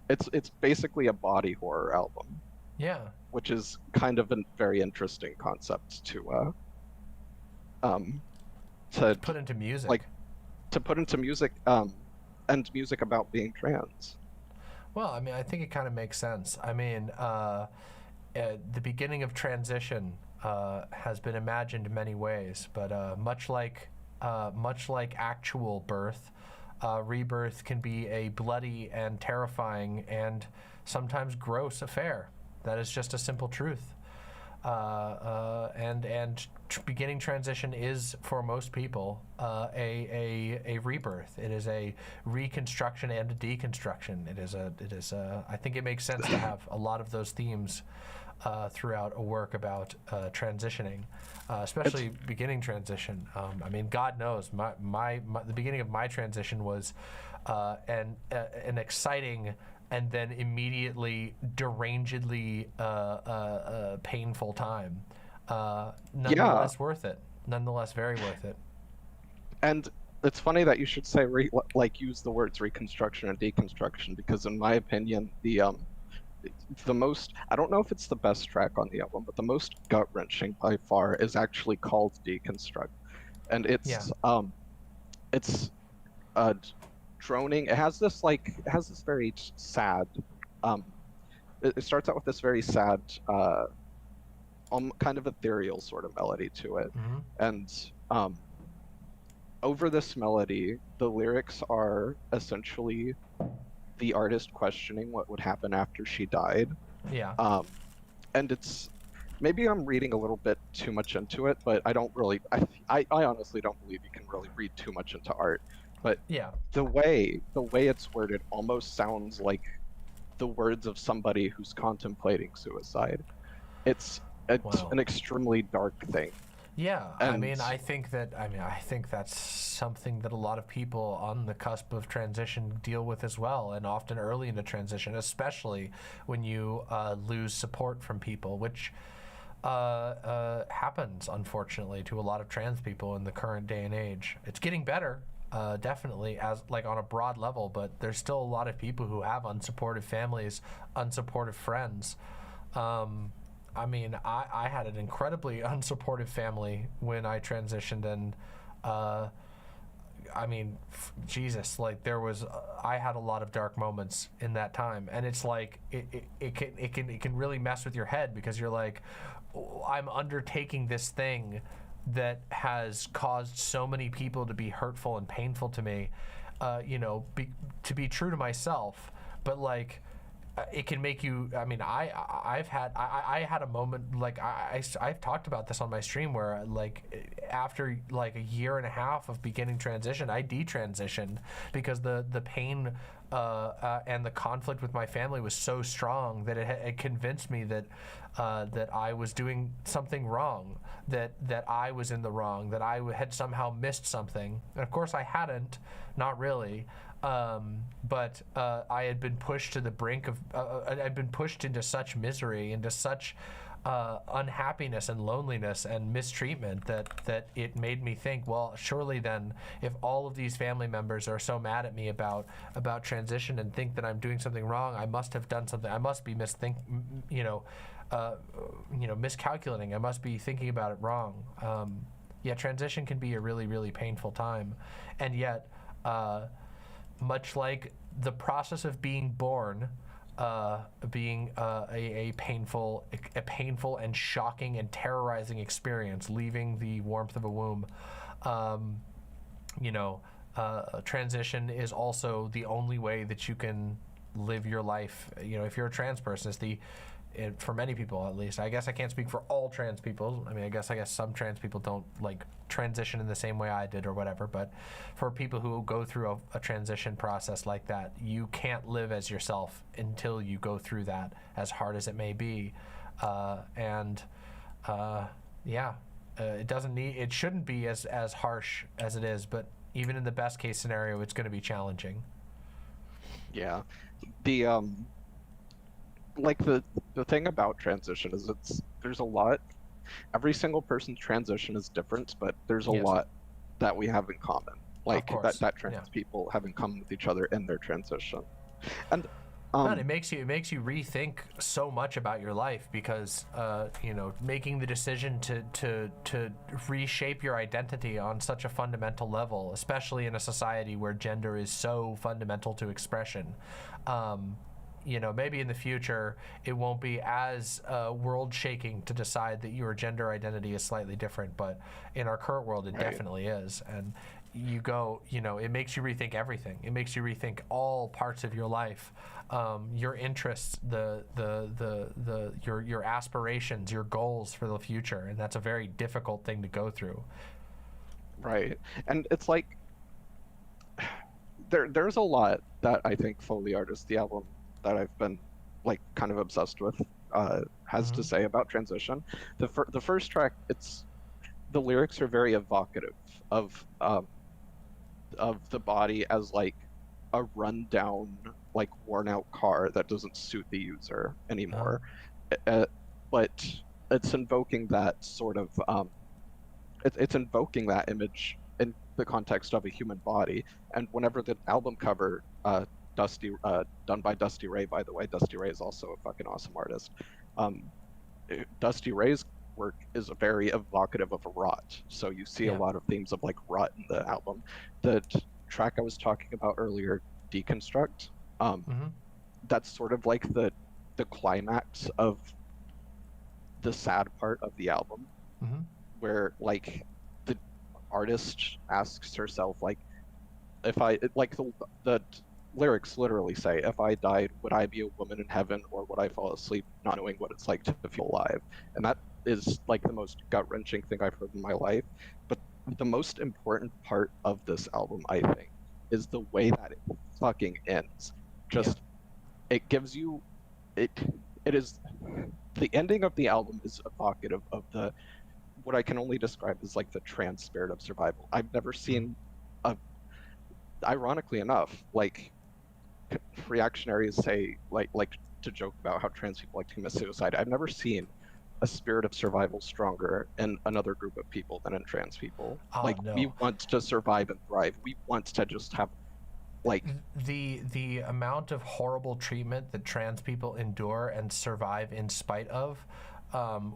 it's basically a body horror album. Yeah. Which is kind of a very interesting concept to put into music. Like to put into music, and music about being trans. Well, I mean, I think it kind of makes sense. I mean, the beginning of transition has been imagined in many ways, but much like actual birth, rebirth can be a bloody and terrifying and sometimes gross affair. That is just a simple truth. Beginning transition is, for most people, a rebirth. It is a reconstruction and a deconstruction. It is I think it makes sense to have a lot of those themes throughout a work about transitioning, especially beginning transition. I mean, God knows, the beginning of my transition was an exciting and then immediately derangedly painful time. Nonetheless worth it. Nonetheless very worth it. And it's funny that you should say use the words reconstruction and deconstruction, because in my opinion, the most, I don't know if it's the best track on the album, but the most gut-wrenching by far is actually called Deconstruct. And it's droning. It has this very sad, it starts out with this very sad, kind of ethereal sort of melody to it. And over this melody, the lyrics are essentially the artist questioning what would happen after she died. Yeah. And it's, maybe I'm reading a little bit too much into it, but I don't really, I honestly don't believe you can really read too much into art. But yeah, the way it's worded almost sounds like the words of somebody who's contemplating suicide. It's an extremely dark thing. Yeah, I mean, I think that's something that a lot of people on the cusp of transition deal with as well, and often early into transition, especially when you lose support from people, which happens, unfortunately, to a lot of trans people in the current day and age. It's getting better, definitely, as like on a broad level, but there's still a lot of people who have unsupportive families, unsupportive friends. I mean, I had an incredibly unsupportive family when I transitioned, and I mean, Jesus, like I had a lot of dark moments in that time, and it's like it can really mess with your head, because you're like, I'm undertaking this thing that has caused so many people to be hurtful and painful to me, you know, to be true to myself, but like, it can make you. I mean, I had a moment like I've talked about this on my stream where like after like a year and a half of beginning transition, I detransitioned because the pain and the conflict with my family was so strong that it convinced me that that I was doing something wrong, that I was in the wrong, that I had somehow missed something. And of course I hadn't, not really. But I had been pushed to the brink of, I'd been pushed into such misery, into such unhappiness and loneliness and mistreatment that it made me think, well, surely then, if all of these family members are so mad at me about transition and think that I'm doing something wrong, I must have done something. I must be miscalculating. I must be thinking about it wrong. Yeah, transition can be a really, really painful time, and yet, much like the process of being born, being a painful and shocking and terrorizing experience, leaving the warmth of a womb, transition is also the only way that you can live your life. You know, if you're a trans person, for many people at least. I guess I can't speak for all trans people. I mean, I guess some trans people don't like transition in the same way I did or whatever, but for people who go through a transition process like that, you can't live as yourself until you go through that, as hard as it may be. It shouldn't be as harsh as it is, but even in the best case scenario, it's going to be challenging. Yeah. The thing about transition is there's a lot. Every single person's transition is different, but there's a lot that we have in common. Like that trans people have in common with each other in their transition. And it makes you rethink so much about your life, because making the decision to reshape your identity on such a fundamental level, especially in a society where gender is so fundamental to expression. Maybe in the future it won't be as world-shaking to decide that your gender identity is slightly different, but in our current world it definitely is. And it makes you rethink everything. It makes you rethink all parts of your life, your interests, your aspirations, your goals for the future, and that's a very difficult thing to go through. Right, and it's like there's a lot that I think Foley Artist, the album that I've been like kind of obsessed with, has to say about transition. The first track, the lyrics are very evocative of the body as like a rundown, like worn out car that doesn't suit the user anymore. But it's invoking that sort of it's invoking that image in the context of a human body. And whenever the album cover, done by Dusty Ray, by the way. Dusty Ray is also a fucking awesome artist. Dusty Ray's work is very evocative of a rot. So you see a lot of themes of like rot in the album. The track I was talking about earlier, Deconstruct, that's sort of like the climax of the sad part of the album, where like the artist asks herself, like, if I, like the lyrics literally say, if I died, would I be a woman in heaven, or would I fall asleep not knowing what it's like to feel alive? And that is like the most gut-wrenching thing I've heard in my life. But the most important part of this album, I think, is the way that it fucking ends. It gives you, it is, the ending of the album is evocative of what I can only describe as like the trans spirit of survival. I've never seen ironically enough, like, reactionaries say, like to joke about how trans people like to commit suicide. I've never seen a spirit of survival stronger in another group of people than in trans people. We want to survive and thrive. We want to just have, like, the amount of horrible treatment that trans people endure and survive in spite of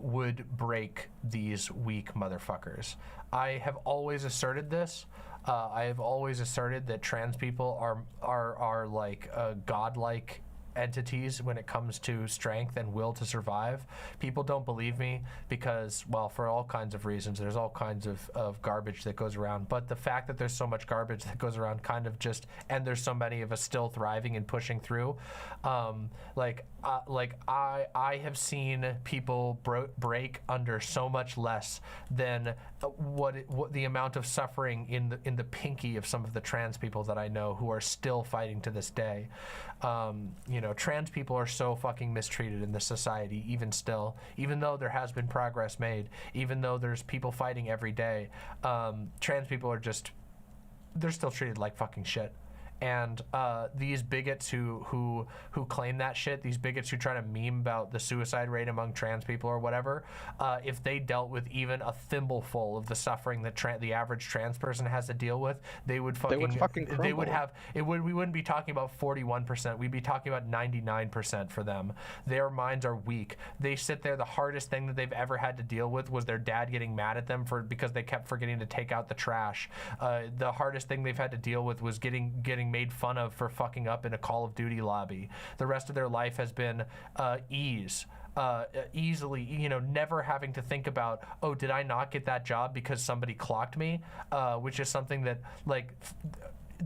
would break these weak motherfuckers. I have always asserted this. I have always asserted that trans people are like godlike entities when it comes to strength and will to survive. People don't believe me because, well, for all kinds of reasons, there's all kinds of garbage that goes around. But the fact that there's so much garbage that goes around kind of just, and there's so many of us still thriving and pushing through. I have seen people break under so much less than what the amount of suffering in the pinky of some of the trans people that I know who are still fighting to this day. Trans people are so fucking mistreated in this society, even still, even though there has been progress made, even though there's people fighting every day. Trans people are they're still treated like fucking shit. And these bigots who claim that shit, these bigots who try to meme about the suicide rate among trans people or whatever, if they dealt with even a thimbleful of the suffering that the average trans person has to deal with, they would fucking crumble. They would have we wouldn't be talking about 41%. We'd be talking about 99% for them. Their minds are weak. They sit there. The hardest thing that they've ever had to deal with was their dad getting mad at them because they kept forgetting to take out the trash. The hardest thing they've had to deal with was getting made fun of for fucking up in a Call of Duty lobby. The rest of their life has been easily, never having to think about, oh, did I not get that job because somebody clocked me? Which is something that, like,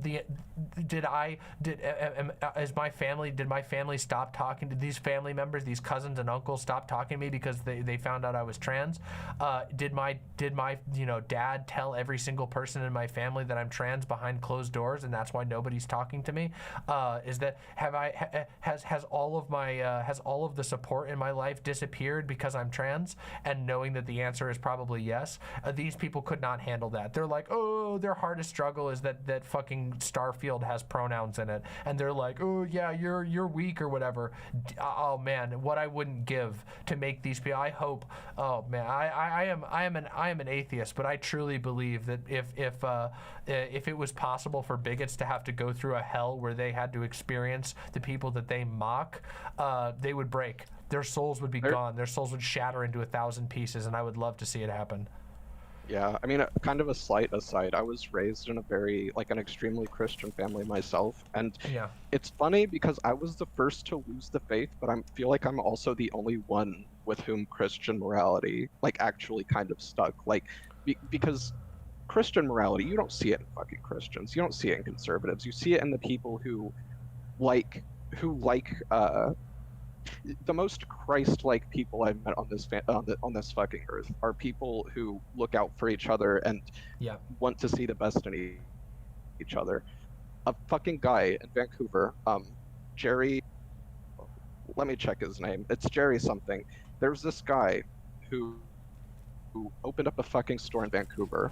did my family stop talking to these family members, these cousins and uncles stop talking to me because they found out I was trans? Did my dad tell every single person in my family that I'm trans behind closed doors and that's why nobody's talking to me? Has all of the support in my life disappeared because I'm trans? And knowing that the answer is probably yes, these people could not handle that. They're like, oh, their hardest struggle is that fucking Starfield has pronouns in it, and they're like, oh yeah, you're weak or whatever. Oh man, what I wouldn't give to make these people. I hope. Oh man, I am an atheist, but I truly believe that if it was possible for bigots to have to go through a hell where they had to experience the people that they mock, they would break. Their souls would be gone. Their souls would shatter into 1,000 pieces, and I would love to see it happen. Yeah, I mean, kind of a slight aside, I was raised in an extremely Christian family myself, and it's funny because I was the first to lose the faith, but I feel like I'm also the only one with whom Christian morality, actually kind of stuck, because Christian morality, you don't see it in fucking Christians, you don't see it in conservatives, you see it in the people who like the most Christ-like people I've met on this fucking earth are people who look out for each other and want to see the best in each other. A fucking guy in Vancouver, Jerry, let me check his name. It's Jerry something. There's this guy who opened up a fucking store in Vancouver,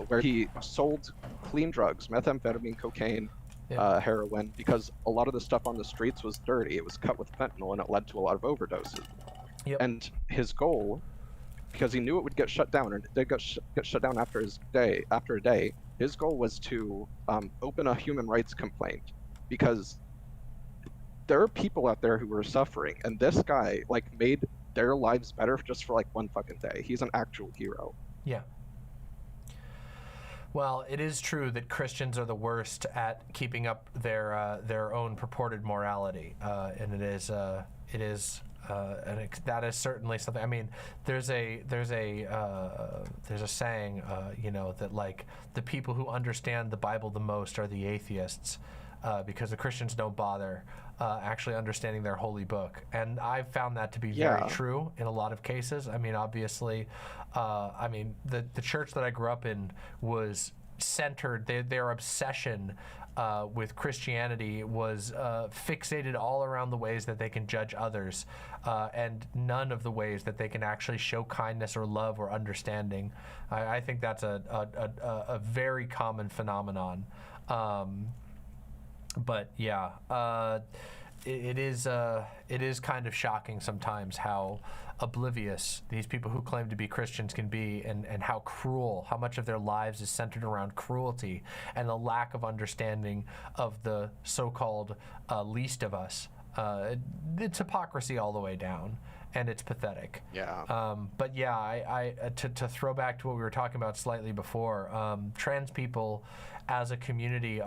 where he sold clean drugs, methamphetamine, cocaine, heroin, because a lot of the stuff on the streets was dirty. It was cut with fentanyl and it led to a lot of overdoses. And his goal, because he knew it would get shut down, and it did get shut down after a day, his goal was to open a human rights complaint, because there are people out there who are suffering, and this guy made their lives better just for one fucking day. He's an actual hero. Yeah. Well, it is true that Christians are the worst at keeping up their own purported morality, and that is certainly something. I mean, there's a saying, that the people who understand the Bible the most are the atheists, because the Christians don't bother actually understanding their holy book, and I've found that to be very true in a lot of cases. I mean, obviously, the church that I grew up in was centered. Their obsession with Christianity was fixated all around the ways that they can judge others, and none of the ways that they can actually show kindness or love or understanding. I think that's a very common phenomenon. But yeah, it is kind of shocking sometimes how oblivious these people who claim to be Christians can be, and how how much of their lives is centered around cruelty and the lack of understanding of the so-called least of us. It's hypocrisy all the way down, and it's pathetic. Yeah. But yeah, I to throw back to what we were talking about slightly before, trans people as a community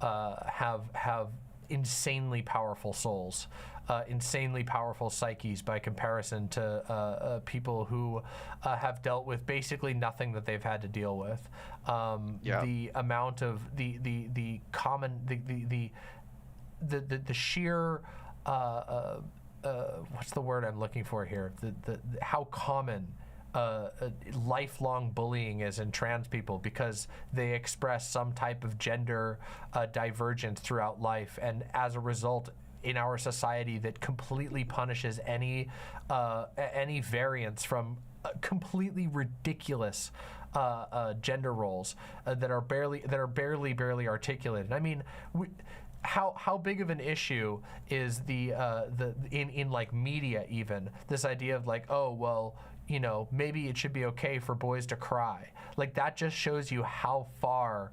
have insanely powerful souls, insanely powerful psyches by comparison to people who have dealt with basically nothing that they've had to deal with. The amount of the sheer what's the word I'm looking for here? The how common lifelong bullying is in trans people, because they express some type of gender divergence throughout life, and as a result, in our society, that completely punishes any variance from completely ridiculous gender roles that are barely articulated. I mean, how big of an issue is in like media, even this idea of like, oh well, you know, maybe it should be okay for boys to cry. Like, that just shows you how far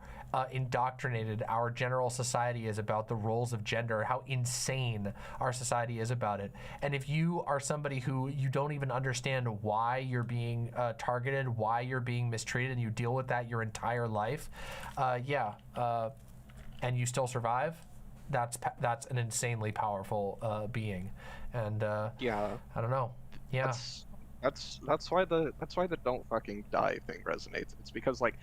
indoctrinated our general society is about the roles of gender, how insane our society is about it. And if you are somebody who you don't even understand why you're being targeted, why you're being mistreated, and you deal with that your entire life, and you still survive, that's an insanely powerful being. And I don't know. Yeah. That's why the don't fucking die thing resonates. It's because, like,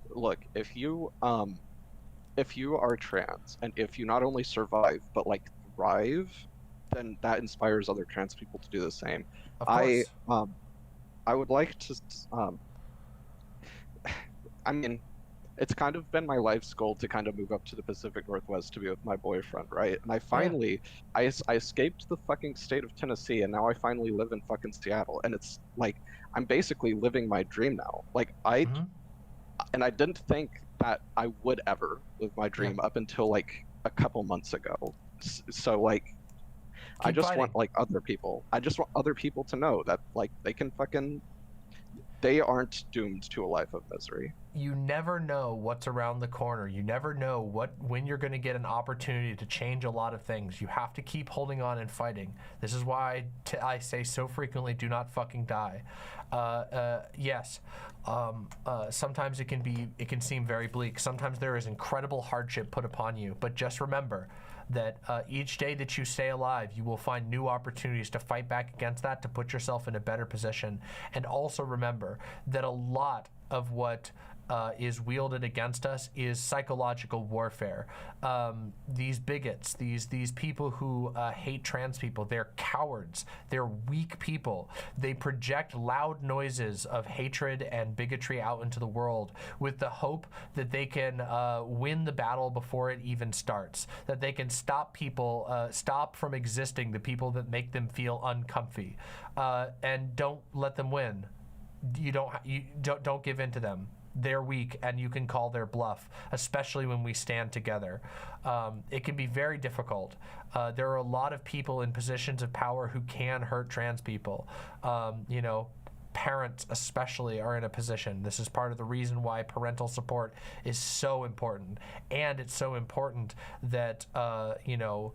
look, if you are trans, and if you not only survive but like thrive, then that inspires other trans people to do the same. Of course. I would like to I mean, it's kind of been my life's goal to kind of move up to the Pacific Northwest to be with my boyfriend, right? And I finally, I escaped the fucking state of Tennessee, and now I finally live in fucking Seattle. And it's like, I'm basically living my dream now. Like, and I didn't think that I would ever live my dream up until like a couple months ago. So like, I just want like other people. I just want other people to know that like they aren't doomed to a life of misery. You never know what's around the corner. You never know when you're going to get an opportunity to change a lot of things. You have to keep holding on and fighting. This is why I say so frequently, do not fucking die. Yes, sometimes it can seem very bleak. Sometimes there is incredible hardship put upon you, but just remember that each day that you stay alive, you will find new opportunities to fight back against that, to put yourself in a better position. And also remember that a lot of what is wielded against us is psychological warfare. These bigots, these people who hate trans people, they're cowards. They're weak people. They project loud noises of hatred and bigotry out into the world with the hope that they can win the battle before it even starts. That they can stop people, stop from existing the people that make them uncomfy, and don't let them win. You don't give in to them. They're weak, and you can call their bluff, especially when we stand together. It can be very difficult. There are a lot of people in positions of power who can hurt trans people. You know, parents especially are in a position. This is part of the reason why parental support is so important. And it's so important that, you know,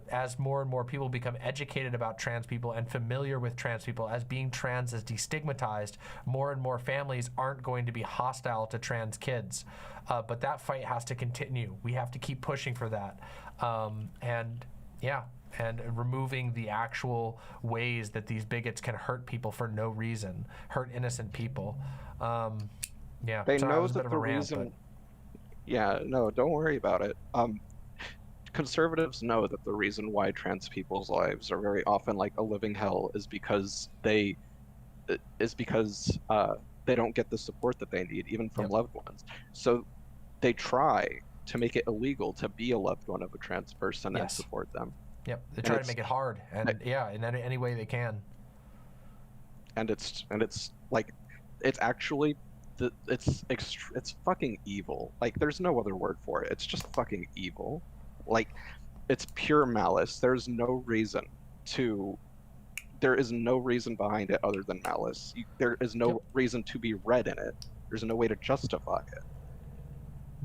as more and more people become educated about trans people and familiar with trans people, as being trans is destigmatized, more and more families aren't going to be hostile to trans kids. But that fight has to continue. We have to keep pushing for that. And removing the actual ways that these bigots can hurt people for no reason, hurt innocent people. They know that the reason. Yeah, no, don't worry about it. Conservatives know that the reason why trans people's lives are very often like a living hell is because they don't get the support that they need, even from loved ones. So they try to make it illegal to be a loved one of a trans person and support them. Yep, they try to make it hard, and in any way they can. And it's like, it's actually, it's fucking evil. Like, there's no other word for it. It's just fucking evil. Like, it's pure malice. There is no reason behind it other than malice. There is no reason to be read in it. There's no way to justify it.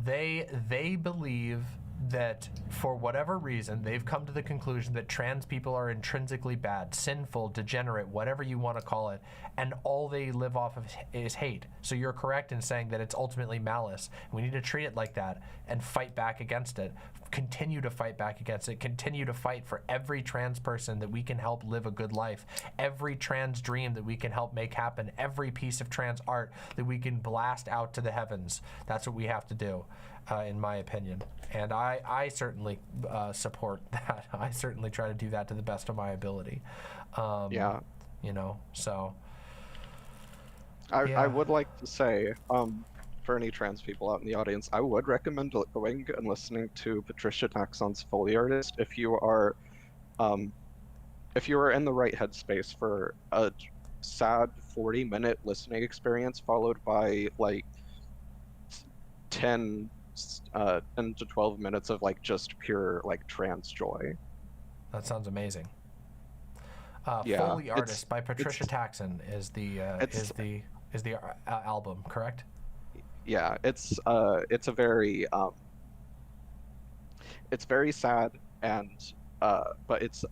They believe that for whatever reason, they've come to the conclusion that trans people are intrinsically bad, sinful, degenerate, whatever you want to call it, and all they live off of is hate. So you're correct in saying that it's ultimately malice. We need to treat it like that and fight back against it. Continue to fight back against it. Continue to fight for every trans person that we can help live a good life. Every trans dream that we can help make happen. Every piece of trans art that we can blast out to the heavens. That's what we have to do, in my opinion. And I certainly support that. I certainly try to do that to the best of my ability. Yeah. You know, so. I would like to say, for any trans people out in the audience, I would recommend going and listening to Patricia Taxon's Foley Artist if you are in the right headspace for a sad 40-minute listening experience followed by like 10 to 12 minutes of like just pure like trans joy. That sounds amazing. Yeah, Foley Artist by Patricia Taxon is the album, correct? Yeah, it's a very sad and but it's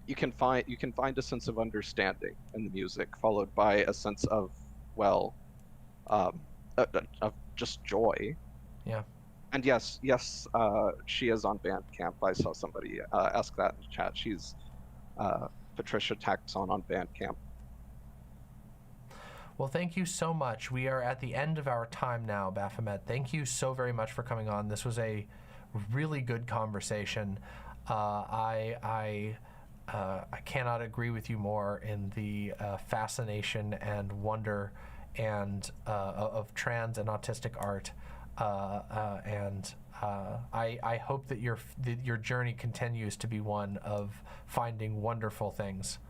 you can find a sense of understanding in the music followed by a sense of of just joy. Yeah. And yes, she is on Bandcamp. I saw somebody ask that in the chat. She's Patricia Taxon on Bandcamp. Well, thank you so much. We are at the end of our time now, Baphomet. Thank you so very much for coming on. This was a really good conversation. I cannot agree with you more in the fascination and wonder and of trans and autistic art. I hope that your journey continues to be one of finding wonderful things.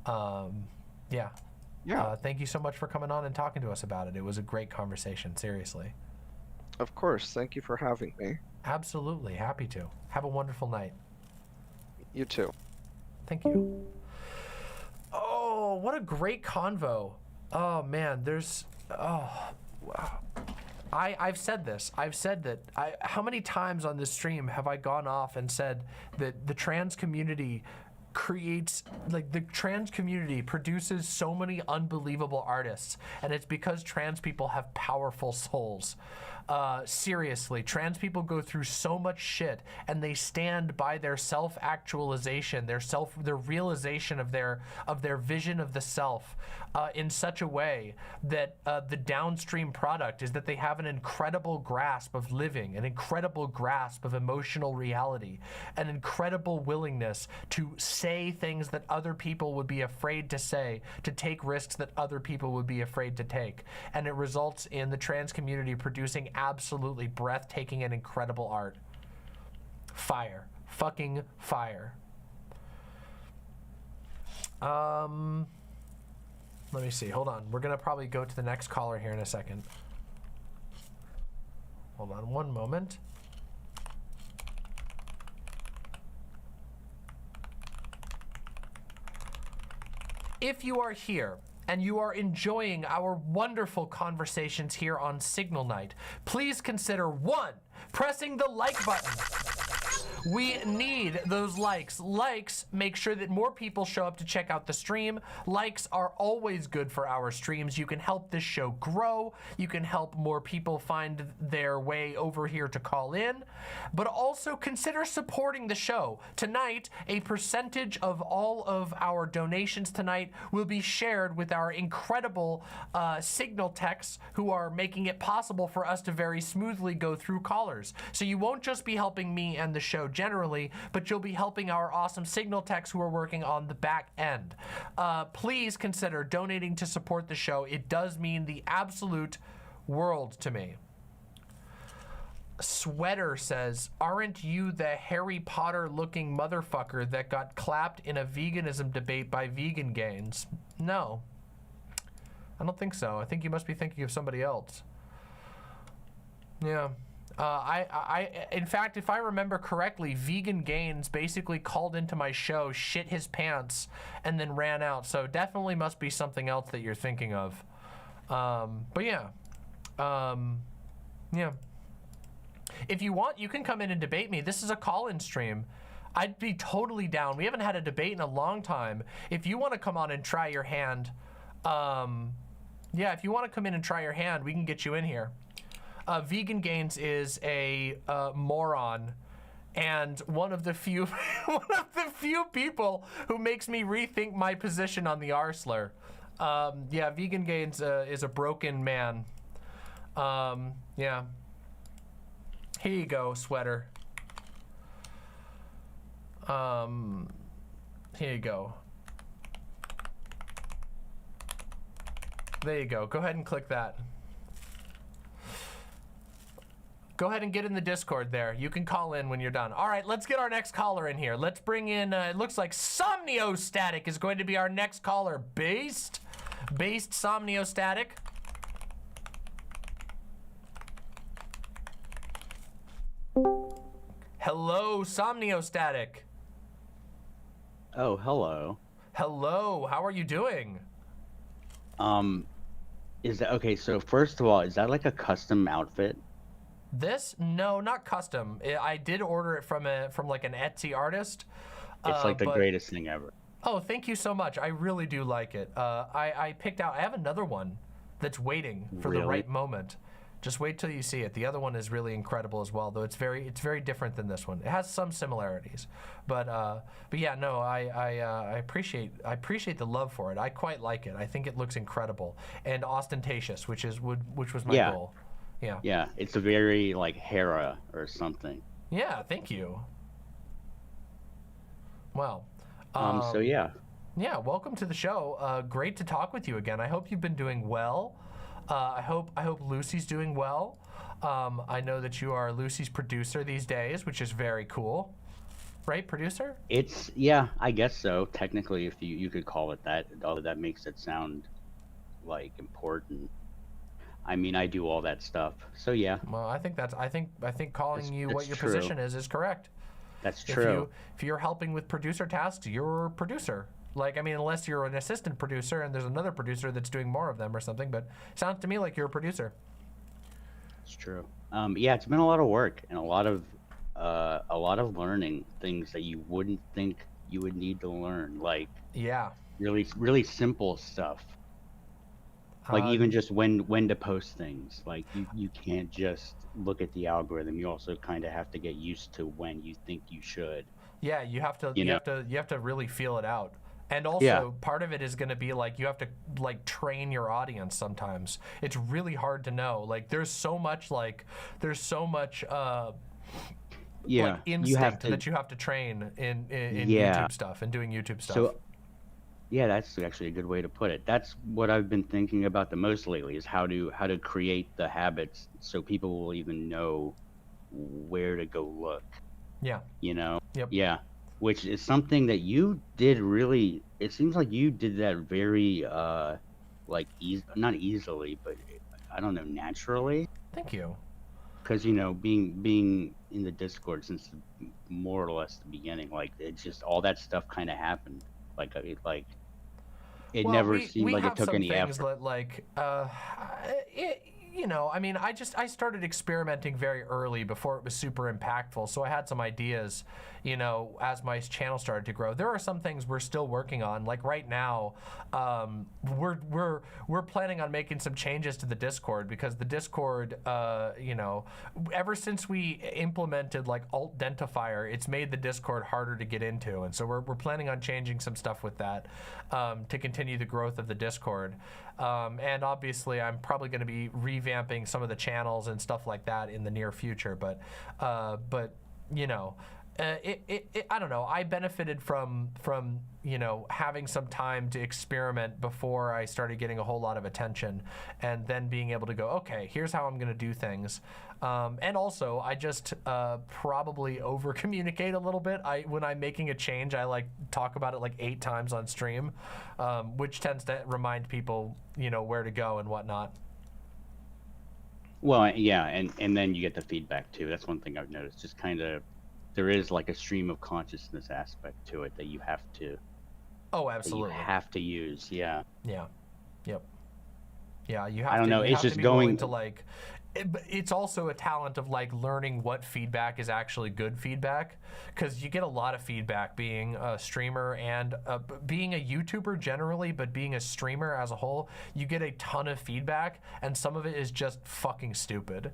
Yeah. Thank you so much for coming on and talking to us about it. It was a great conversation, seriously. Of course. Thank you for having me. Absolutely. Happy to. Have a wonderful night. You too. Thank you. Oh, what a great convo. Oh, man. Wow. I've said this. I've said that. How many times on this stream have I gone off and said that the trans community produces so many unbelievable artists, and it's because trans people have powerful souls. Seriously, trans people go through so much shit, and they stand by their self-actualization, their realization of their vision of the self, in such a way that the downstream product is that they have an incredible grasp of living, an incredible grasp of emotional reality, an incredible willingness to say things that other people would be afraid to say, to take risks that other people would be afraid to take. And it results in the trans community producing absolutely breathtaking and incredible art. Fire. Fucking fire. Let me see. Hold on. We're going to probably go to the next caller here in a second. Hold on one moment. If you are here and you are enjoying our wonderful conversations here on Signal Night, please consider 1, pressing the like button. We need those likes. Likes make sure that more people show up to check out the stream. Likes are always good for our streams. You can help this show grow. You can help more people find their way over here to call in. But also consider supporting the show. Tonight, a percentage of all of our donations tonight will be shared with our incredible signal techs who are making it possible for us to very smoothly go through callers. So you won't just be helping me and the show generally, but you'll be helping our awesome signal techs who are working on the back end. Please consider donating to support the show. It does mean the absolute world to me. Sweater says, aren't you the Harry Potter looking motherfucker that got clapped in a veganism debate by vegan gains? No, I don't think so. I think you must be thinking of somebody else. Yeah. In fact, if I remember correctly, Vegan Gains basically called into my show, shit his pants, and then ran out. So definitely must be something else that you're thinking of. But yeah. Yeah. If you want, you can come in and debate me. This is a call-in stream. I'd be totally down. We haven't had a debate in a long time. If you want to come on and try your hand, yeah, if you want to come in and try your hand, we can get you in here. Vegan Gains is a moron, and one of the few people who makes me rethink my position on the R-slur. Yeah, Vegan Gains is a broken man. Yeah. Here you go, sweater. Here you go. There you go. Go ahead and click that. Go ahead and get in the Discord there. You can call in when you're done. All right, let's get our next caller in here. Let's bring in, it looks like Somniostatic is going to be our next caller. Based Somniostatic. Hello, Somniostatic. Oh, hello. Hello, how are you doing? Is that okay? So first of all, is that like a custom outfit? This? No, not custom. I did order it from like an Etsy artist. It's like the greatest thing ever. Oh, thank you so much. I really do like it. I picked out. I have another one that's waiting for the right moment. Just wait till you see it. The other one is really incredible as well, though it's very different than this one. It has some similarities, but yeah, no, I appreciate the love for it. I quite like it. I think it looks incredible and ostentatious, which was my goal. Yeah. Yeah, it's a very like Hera or something. Yeah, thank you. Well. So yeah. Yeah, welcome to the show. Great to talk with you again. I hope you've been doing well. I hope Lucy's doing well. I know that you are Lucy's producer these days, which is very cool. Right, producer? Yeah, I guess so. Technically, if you could call it that, although that makes it sound like important. I mean, I do all that stuff. So yeah. Well, I think calling you what your position is correct. That's true. If you're helping with producer tasks, you're a producer. Like, I mean, unless you're an assistant producer and there's another producer that's doing more of them or something, but it sounds to me like you're a producer. It's true. Yeah, it's been a lot of work and a lot of learning things that you wouldn't think you would need to learn. Like, yeah, really simple stuff. Like even just when to post things. Like you can't just look at the algorithm. You also kind of have to get used to when you think you should. Yeah, you have to really feel it out. And also, part of it is going to be like you have to like train your audience. Sometimes it's really hard to know. Like there's so much like instinct that you have to train in YouTube stuff and doing YouTube stuff. So, yeah, that's actually a good way to put it. That's what I've been thinking about the most lately is how to create the habits so people will even know where to go look. Yeah. You know? Yep. Yeah. Which is something that you did really, it seems like you did that very, not easily, but I don't know, naturally. Thank you. Because, you know, being in the Discord since more or less the beginning, like, it's just all that stuff kind of happened. It never seemed like it took any effort. You know, I mean, I started experimenting very early before it was super impactful. So I had some ideas, you know, as my channel started to grow. There are some things we're still working on. Like right now, we're planning on making some changes to the Discord because the Discord, you know, ever since we implemented like alt-dentifier, it's made the Discord harder to get into. And so we're planning on changing some stuff with that to continue the growth of the Discord. And obviously, I'm probably going to be revamping some of the channels and stuff like that in the near future. But you know, I don't know. I benefited from you know having some time to experiment before I started getting a whole lot of attention, and then being able to go, okay, here's how I'm going to do things. And also, I just probably over communicate a little bit. When I'm making a change, I like talk about it like 8 times on stream, which tends to remind people, you know, where to go and whatnot. Well, yeah, and then you get the feedback too. That's one thing I've noticed. Just kind of, there is like a stream of consciousness aspect to it that you have to. Oh, absolutely. You have to use, yeah. Yeah. Yep. Yeah, you have. I don't know. It's just going to like. it's also a talent of like learning what feedback is actually good feedback, because you get a lot of feedback being a streamer and being a YouTuber generally, but being a streamer as a whole, you get a ton of feedback, and some of it is just fucking stupid.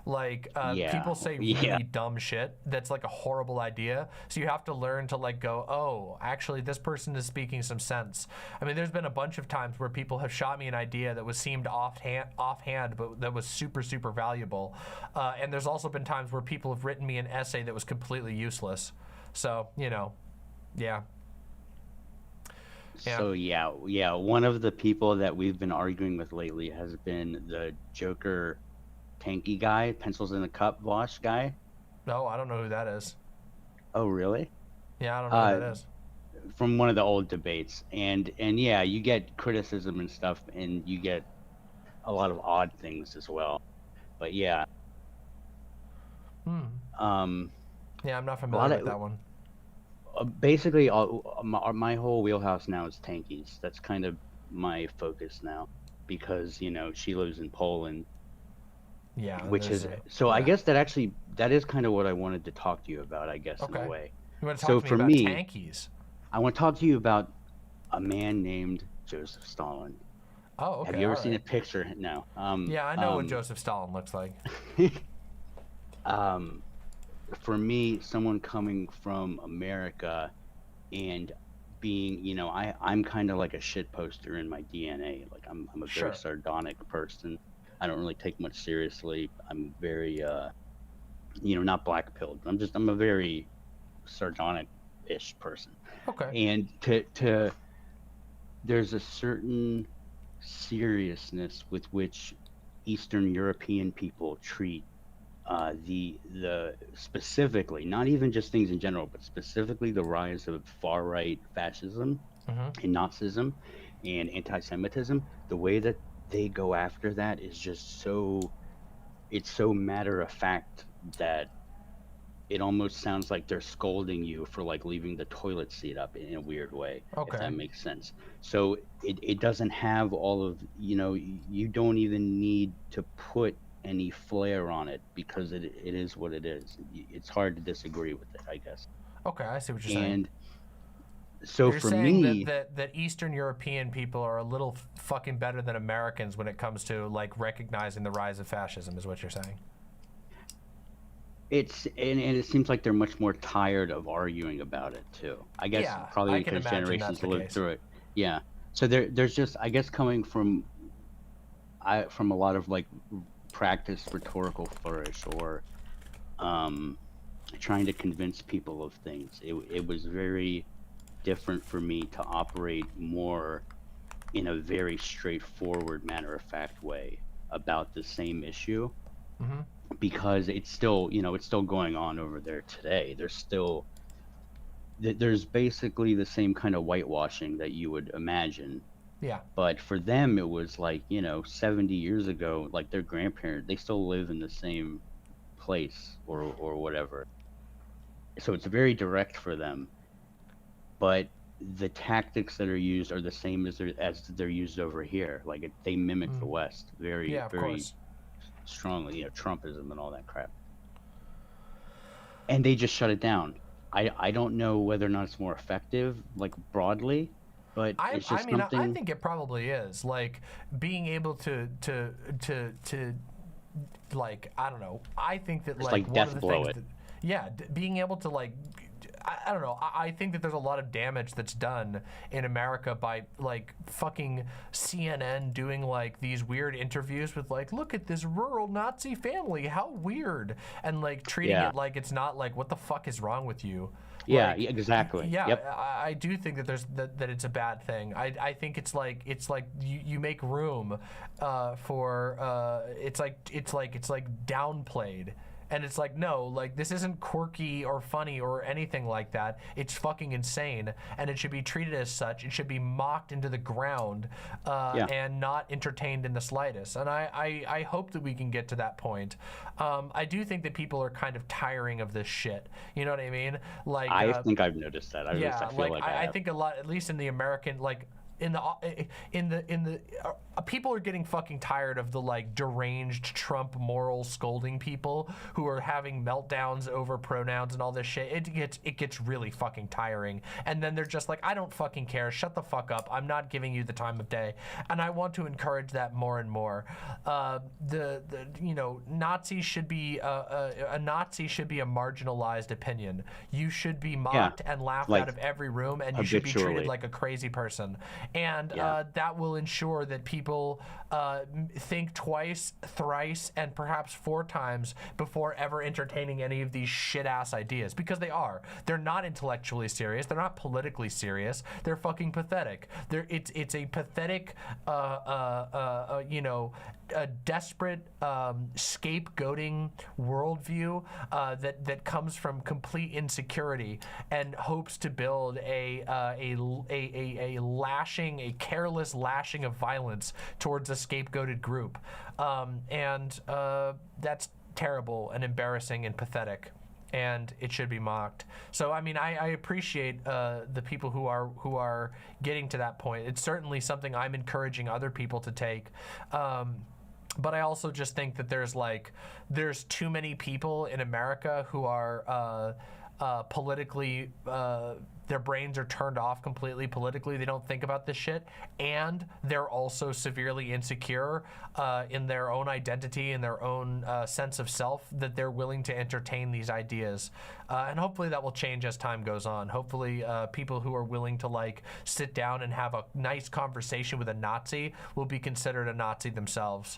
Like people say really dumb shit that's like a horrible idea, so you have to learn to like go, oh, actually this person is speaking some sense. I mean, there's been a bunch of times where people have shot me an idea that seemed offhand, but that was super valuable, and there's also been times where people have written me an essay that was completely useless. So yeah. So yeah, one of the people that we've been arguing with lately has been the Joker tanky guy, pencils in the cup Vosh guy. No, I don't know who that is. Oh, really? Yeah, I don't know who that is. From one of the old debates, and yeah, you get criticism and stuff, and you get a lot of odd things as well. But yeah. Yeah, I'm not familiar with that one. Basically, my whole wheelhouse now is tankies. That's kind of my focus now, because she lives in Poland. Yeah, which is so. Yeah. I guess that is kind of what I wanted to talk to you about. I guess in a way. You want to talk to me about tankies? I want to talk to you about a man named Joseph Stalin. Oh, okay. Have you ever seen a picture? No. Yeah, I know what Joseph Stalin looks like. For me, someone coming from America and being, I'm kind of like a shit poster in my DNA. Like I'm a very sardonic person. I don't really take much seriously. I'm very, not black-pilled. I'm a very sardonic-ish person. Okay. And there's a certain seriousness with which Eastern European people treat the specifically, not even just things in general, but specifically the rise of far-right fascism and Nazism and anti-Semitism. The way that they go after that is just it's so matter of fact that it almost sounds like they're scolding you for like leaving the toilet seat up in a weird way. If that makes sense. So it doesn't have all of, you don't even need to put any flair on it, because it is what it is. It's hard to disagree with it, I guess. Okay, I see what you're saying. And so you're for saying me, that Eastern European people are a little fucking better than Americans when it comes to like recognizing the rise of fascism, is what you're saying. And it seems like they're much more tired of arguing about it too. I guess probably because generations lived through it. Yeah. So there's just, I guess, coming from a lot of like practiced rhetorical flourish or trying to convince people of things. It was very different for me to operate more in a very straightforward, matter-of-fact way about the same issue, because it's still, it's still going on over there today. There's basically the same kind of whitewashing that you would imagine. Yeah. But for them, it was like, 70 years ago, like their grandparents, they still live in the same place or whatever. So it's very direct for them. But the tactics that are used are the same as they're used over here. Like they mimic the West very strongly, Trumpism and all that crap. And they just shut it down. I don't know whether or not it's more effective, like broadly, but it's just something. I think it probably is. Like being able to like, I don't know. I think that like one of the things being able to like, I don't know. I think that there's a lot of damage that's done in America by like fucking CNN doing like these weird interviews with like, look at this rural Nazi family, how weird, and like treating it like it's not like, what the fuck is wrong with you? Yeah, like, exactly. Yeah, yep. I do think that there's that it's a bad thing. I think it's like you make room for it's like downplayed. And it's like, no, like this isn't quirky or funny or anything like that. It's fucking insane, and it should be treated as such. It should be mocked into the ground and not entertained in the slightest. And I hope that we can get to that point. I do think that people are kind of tiring of this shit. You know what I mean? Like I think I've noticed that. I feel like I think a lot, at least in the American, like people are getting fucking tired of the like deranged Trump moral scolding people who are having meltdowns over pronouns and all this shit. It gets really fucking tiring. And then they're just like, I don't fucking care. Shut the fuck up. I'm not giving you the time of day. And I want to encourage that more and more. Nazis should be a Nazi should be a marginalized opinion. You should be mocked and laughed out of every room, and you should be treated like a crazy person. And that will ensure that people think twice, thrice, and perhaps 4 times before ever entertaining any of these shit-ass ideas, because they are. They're not intellectually serious. They're not politically serious. They're fucking pathetic. It's a pathetic, a desperate scapegoating worldview that comes from complete insecurity and hopes to build a careless lashing of violence towards a scapegoated group, and that's terrible and embarrassing and pathetic, and it should be mocked. So I mean, I appreciate the people who are getting to that point. It's certainly something I'm encouraging other people to take. But I also just think that there's too many people in America who are politically, their brains are turned off completely politically. They don't think about this shit, and they're also severely insecure in their own identity and their own sense of self, that they're willing to entertain these ideas. And hopefully that will change as time goes on. Hopefully people who are willing to like sit down and have a nice conversation with a Nazi will be considered a Nazi themselves.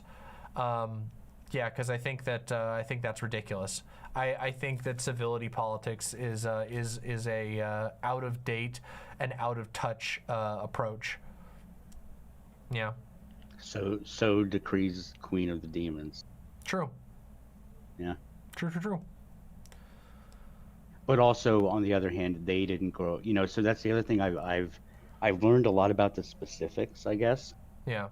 Yeah, because I think that's ridiculous. I think that civility politics is a out of date and out of touch approach. Yeah. So decrees Queen of the Demons. True. Yeah. True. But also, on the other hand, they didn't grow. So that's the other thing. I've learned a lot about the specifics, I guess. Yeah.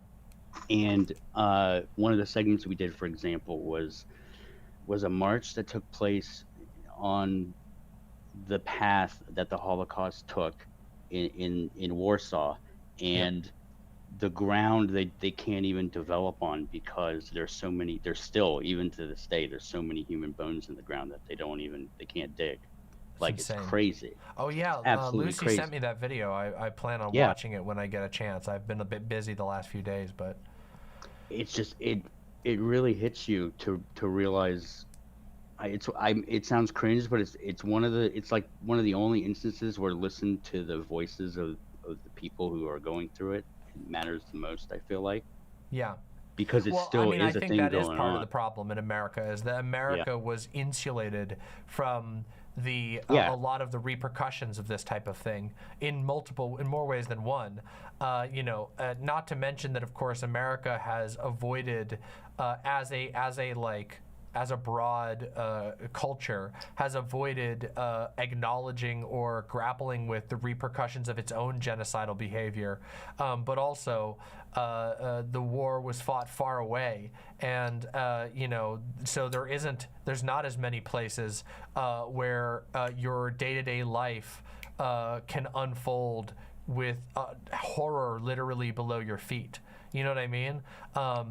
And one of the segments we did, for example, was a march that took place on the path that the Holocaust took in Warsaw, and the ground they can't even develop on because there's still, even to this day, there's so many human bones in the ground that they can't dig. It's crazy. Oh yeah, absolutely Lucy crazy. sent me that video. I plan on watching it when I get a chance. I've been a bit busy the last few days, but it's just it really hits you to realize. It sounds cringe, but it's one of the only instances where listen to the voices of the people who are going through it matters the most, I feel like. Yeah. Because it still is a thing going on. I think that is part of the problem in America, is that America was insulated from a lot of the repercussions of this type of thing in more ways than one. Not to mention that, of course, America has avoided as a broad culture, has avoided acknowledging or grappling with the repercussions of its own genocidal behavior. But also, the war was fought far away, and so there's not as many places where your day-to-day life can unfold with horror literally below your feet. You know what I mean?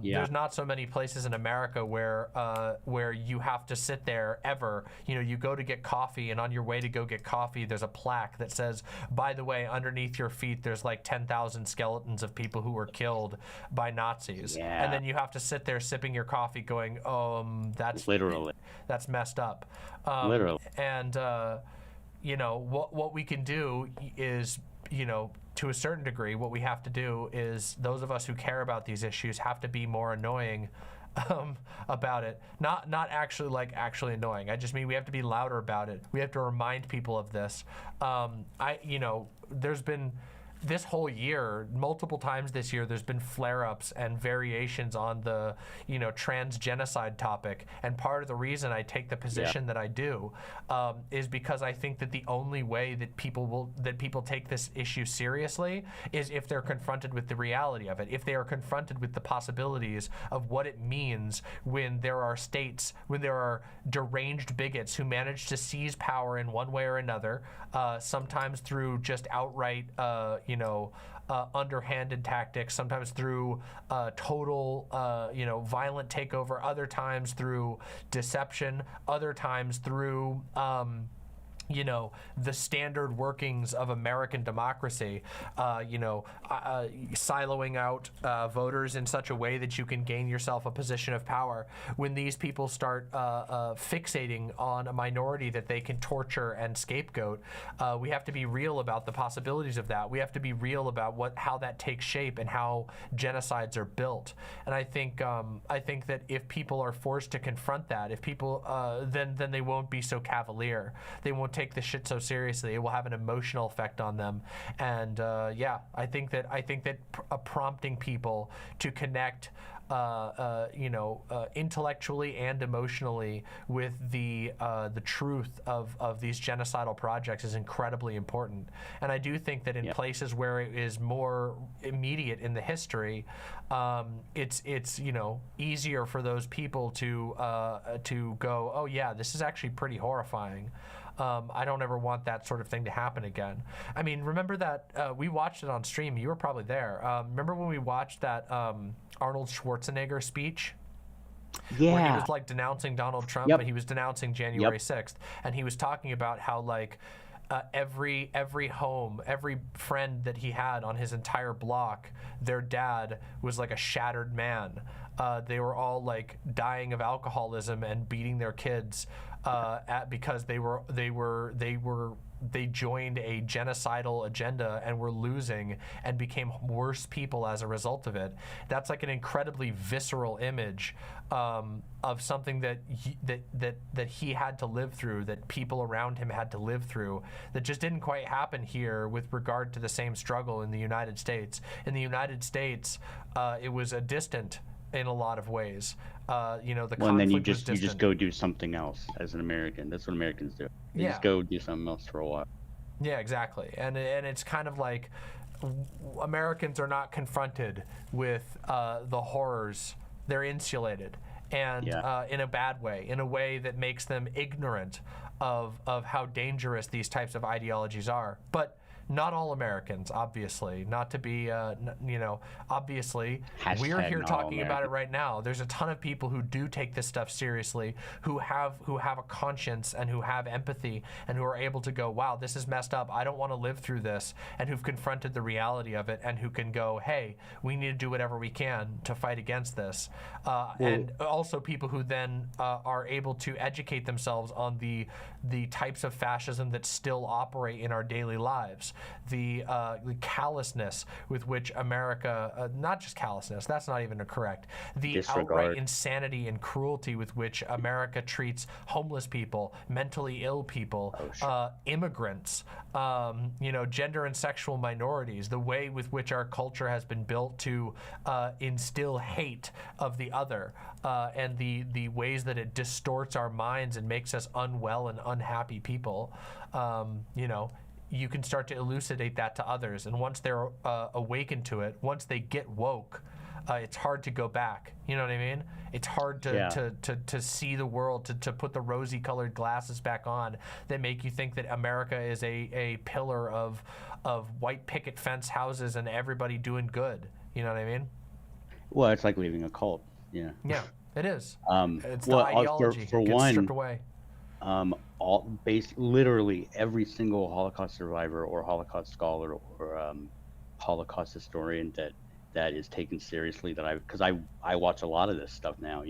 There's not so many places in America where you have to sit there ever. You go to get coffee, and on your way to go get coffee, there's a plaque that says, by the way, underneath your feet, there's like 10,000 skeletons of people who were killed by Nazis. Yeah. And then you have to sit there sipping your coffee going, that's literally, that's messed up. Literally. And, what we can do is, to a certain degree, what we have to do is, those of us who care about these issues have to be more annoying about it. Not actually annoying. I just mean we have to be louder about it. We have to remind people of this. There's been this whole year, multiple times this year, there's been flare-ups and variations on the, trans genocide topic. And part of the reason I take the position that I do is because I think that the only way that people take this issue seriously is if they're confronted with the reality of it. If they are confronted with the possibilities of what it means when there are states, when there are deranged bigots who manage to seize power in one way or another, sometimes through just outright, underhanded tactics, sometimes through total, violent takeover, other times through deception, other times through the standard workings of American democracy, siloing out voters in such a way that you can gain yourself a position of power. When these people start fixating on a minority that they can torture and scapegoat, we have to be real about the possibilities of that. We have to be real about how that takes shape and how genocides are built. And I think that if people are forced to confront that, if people then they won't be so cavalier. They won't take the shit so seriously. It will have an emotional effect on them. And I think that prompting people to connect intellectually and emotionally with the truth of these genocidal projects is incredibly important. And I do think that in places where it is more immediate in the history, it's easier for those people to go, oh yeah, this is actually pretty horrifying. I don't ever want that sort of thing to happen again. I mean, remember that we watched it on stream. You were probably there. Remember when we watched that Arnold Schwarzenegger speech? Yeah. Where he was like denouncing Donald Trump, but he was denouncing January 6th. And he was talking about how like every home, every friend that he had on his entire block, their dad was like a shattered man. They were all like dying of alcoholism and beating their kids because they joined a genocidal agenda and were losing and became worse people as a result of it. That's like an incredibly visceral image of something that he had to live through, that people around him had to live through, that just didn't quite happen here with regard to the same struggle in the United States. In the United States, it was a distant in a lot of ways. And then you just go do something else as an American. That's what Americans do. They just go do something else for a while. Yeah, exactly. And it's kind of like Americans are not confronted with the horrors. They're insulated, and in a bad way, in a way that makes them ignorant of how dangerous these types of ideologies are. But not all Americans, obviously. Not to be, obviously, we're here talking about it right now. There's a ton of people who do take this stuff seriously, who have a conscience and who have empathy and who are able to go, wow, this is messed up. I don't want to live through this, and who've confronted the reality of it and who can go, hey, we need to do whatever we can to fight against this. And also people who then are able to educate themselves on the types of fascism that still operate in our daily lives. The callousness with which America, not just callousness, that's not even correct, the outright insanity and cruelty with which America treats homeless people, mentally ill people, immigrants, gender and sexual minorities, the way with which our culture has been built to instill hate of the other, and the ways that it distorts our minds and makes us unwell and unhappy people. You can start to elucidate that to others, and once they're awakened to it, once they get woke, it's hard to go back. You know what I mean? It's hard to see the world, to put the rosy-colored glasses back on that make you think that America is a pillar of white picket fence houses and everybody doing good. You know what I mean? Well, it's like leaving a cult. Yeah. Yeah, it is. It's the ideology for gets one, stripped away. Literally every single Holocaust survivor or Holocaust scholar or Holocaust historian that is taken seriously, because I watch a lot of this stuff now,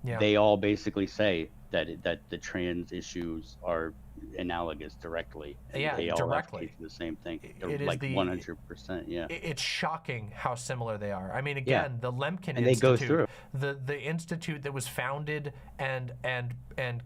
they all basically say that the trans issues are analogous directly. They all advocate for the same thing. They're like 100%. Yeah. It's shocking how similar they are. I mean, again, the Lemkin and Institute, they go through. the institute that was founded and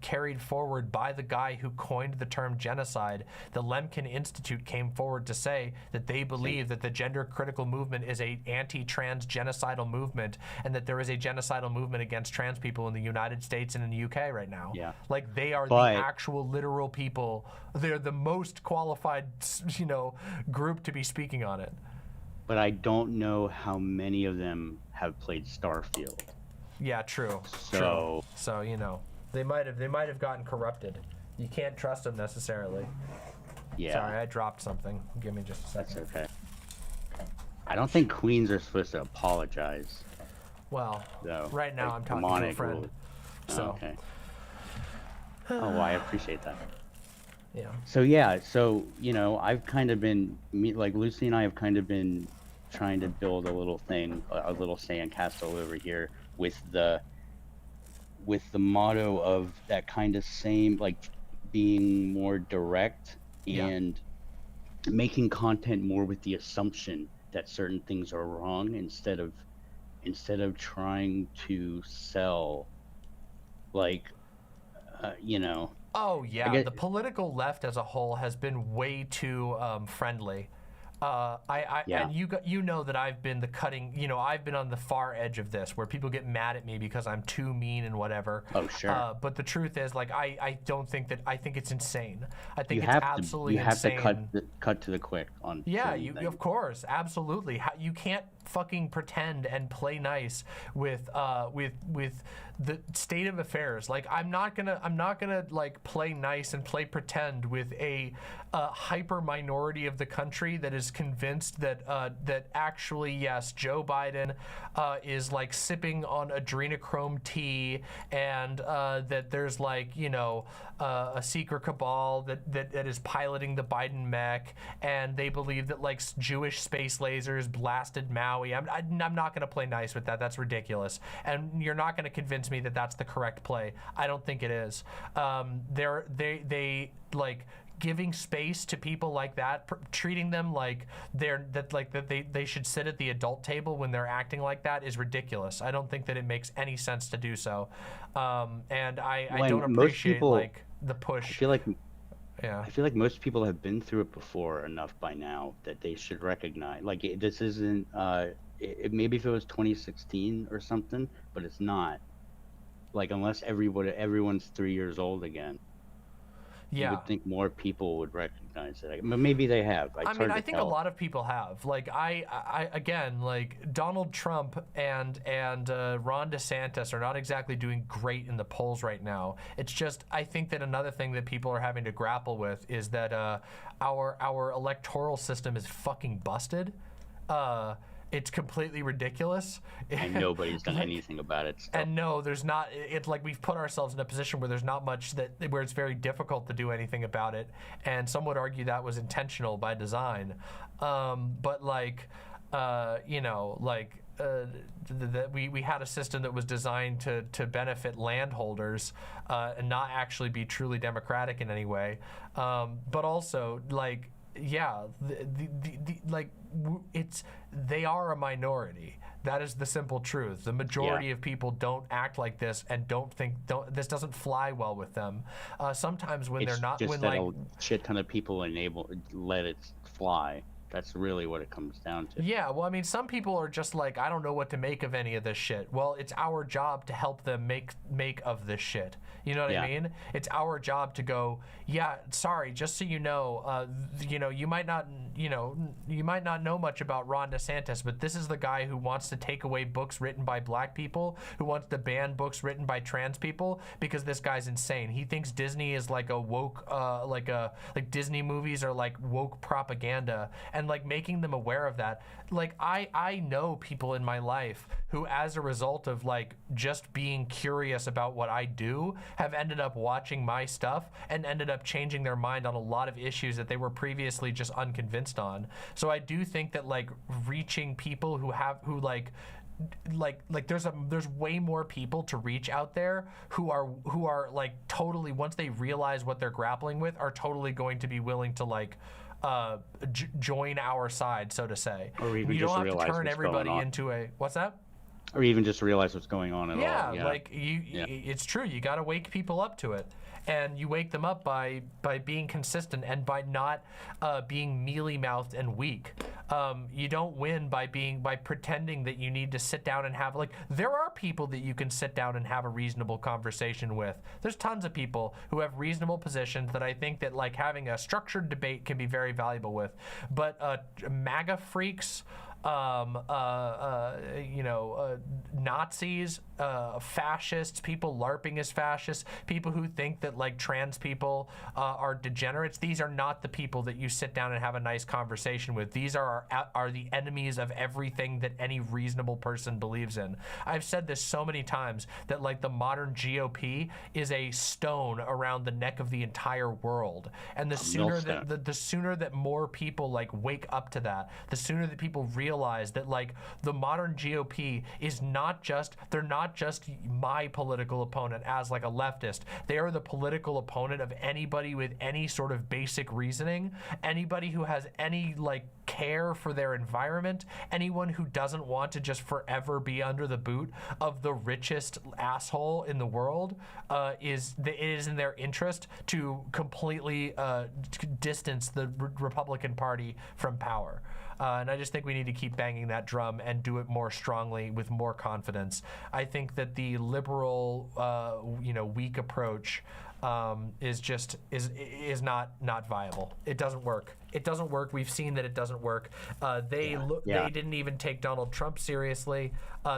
carried forward by the guy who coined the term genocide, the Lemkin Institute came forward to say that they believe that the gender critical movement is a anti-trans genocidal movement, and that there is a genocidal movement against trans people in the United States and in the UK right now. Yeah. Like they are the actual literal people. They're the most qualified, group to be speaking on it. But I don't know how many of them have played Starfield. Yeah, true. So they might have gotten corrupted. You can't trust them necessarily. Yeah. Sorry, I dropped something. Give me just a second. That's okay. I don't think queens are supposed to apologize. Well, though. right now Like, I'm talking to a demonic friend. rules. So. Okay. Oh, well, I appreciate that. Yeah. So yeah, so you know, I've kind of been like Lucy and I have kind of been trying to build a little thing, a little sandcastle over here with the motto of that kind of same, like being more direct and making content more with the assumption that certain things are wrong instead of trying to sell, like, you know. Oh yeah, the political left as a whole has been way too friendly. And you know that I've been I've been on the far edge of this, where people get mad at me because I'm too mean and whatever. Oh sure. But the truth is, like, I don't think that. I think it's insane. I think it's absolutely insane. You have to cut to the quick on. Yeah, of course, absolutely. You can't fucking pretend and play nice with the state of affairs. Like, I'm not gonna like play nice and play pretend with a hyper minority of the country that is convinced that that actually, yes, Joe Biden is like sipping on adrenochrome tea, and that there's, like, you know, a secret cabal that is piloting the Biden mech, and they believe that, like, Jewish space lasers blasted Maui. I'm not going to play nice with that. That's ridiculous. And you're not going to convince me that that's the correct play. I don't think it is. They like giving space to people like that, treating them like they should sit at the adult table when they're acting like that, is ridiculous. I don't think that it makes any sense to do so. And I don't appreciate people, like, the push. I feel like most people have been through it before enough by now that they should recognize, like, this isn't maybe if it was 2016 or something, but it's not. Like, unless everyone's 3 years old again. Yeah. You would think more people would recognize it. But maybe they have. I mean, I think a lot of people have. Like, I again, like, Donald Trump and Ron DeSantis are not exactly doing great in the polls right now. It's just, I think that another thing that people are having to grapple with is that our electoral system is fucking busted. It's completely ridiculous. And nobody's done anything about it still. And no, there's not. It's like we've put ourselves in a position where there's not much where it's very difficult to do anything about it. And some would argue that was intentional by design. But, like, you know, like, we had a system that was designed to benefit landholders and not actually be truly democratic in any way. But also, like, yeah, they are a minority. That is the simple truth. The majority of people don't act like this and this doesn't fly well with them. Sometimes when it's they're not, just when, that like, a shit ton of people let it fly. That's really what it comes down to. Yeah, well, I mean, some people are just like, I don't know what to make of any of this shit. Well, it's our job to help them make of this shit. You know what I mean? It's our job to go, yeah, sorry, just so you know, you might not know much about Ron DeSantis, but this is the guy who wants to take away books written by black people, who wants to ban books written by trans people, because this guy's insane. He thinks Disney is like a woke, like Disney movies are like woke propaganda. And, like, making them aware of that. Like, I know people in my life who, as a result of, like, just being curious about what I do, have ended up watching my stuff and ended up changing their mind on a lot of issues that they were previously just unconvinced on. So I do think that, like, reaching people who there's way more people to reach out there who are like totally, once they realize what they're grappling with, are totally going to be willing to, like, join our side, so to say. Or even you just don't have to turn what's everybody going on. into a, what's that? Or even just realize what's going on at all. Yeah, like, it's true. You got to wake people up to it. And you wake them up by being consistent and by not being mealy-mouthed and weak. You don't win by pretending that you need to sit down and have, like, there are people that you can sit down and have a reasonable conversation with. There's tons of people who have reasonable positions that I think that, like, having a structured debate can be very valuable with. But MAGA freaks, Nazis, fascists, people LARPing as fascists, people who think that like trans people are degenerates. These are not the people that you sit down and have a nice conversation with. These are the enemies of everything that any reasonable person believes in. I've said this so many times that like the modern GOP is a stone around the neck of the entire world, and the sooner that more people like wake up to that, the sooner that people realize that like the modern GOP is not just, they're not just my political opponent as like a leftist. They are the political opponent of anybody with any sort of basic reasoning, anybody who has any like care for their environment, anyone who doesn't want to just forever be under the boot of the richest asshole in the world. It is in their interest to completely distance the Republican Party from power. And I just think we need to keep banging that drum and do it more strongly with more confidence. I think that the liberal, weak approach is not viable. It doesn't work. It doesn't work. We've seen that it doesn't work. They didn't even take Donald Trump seriously.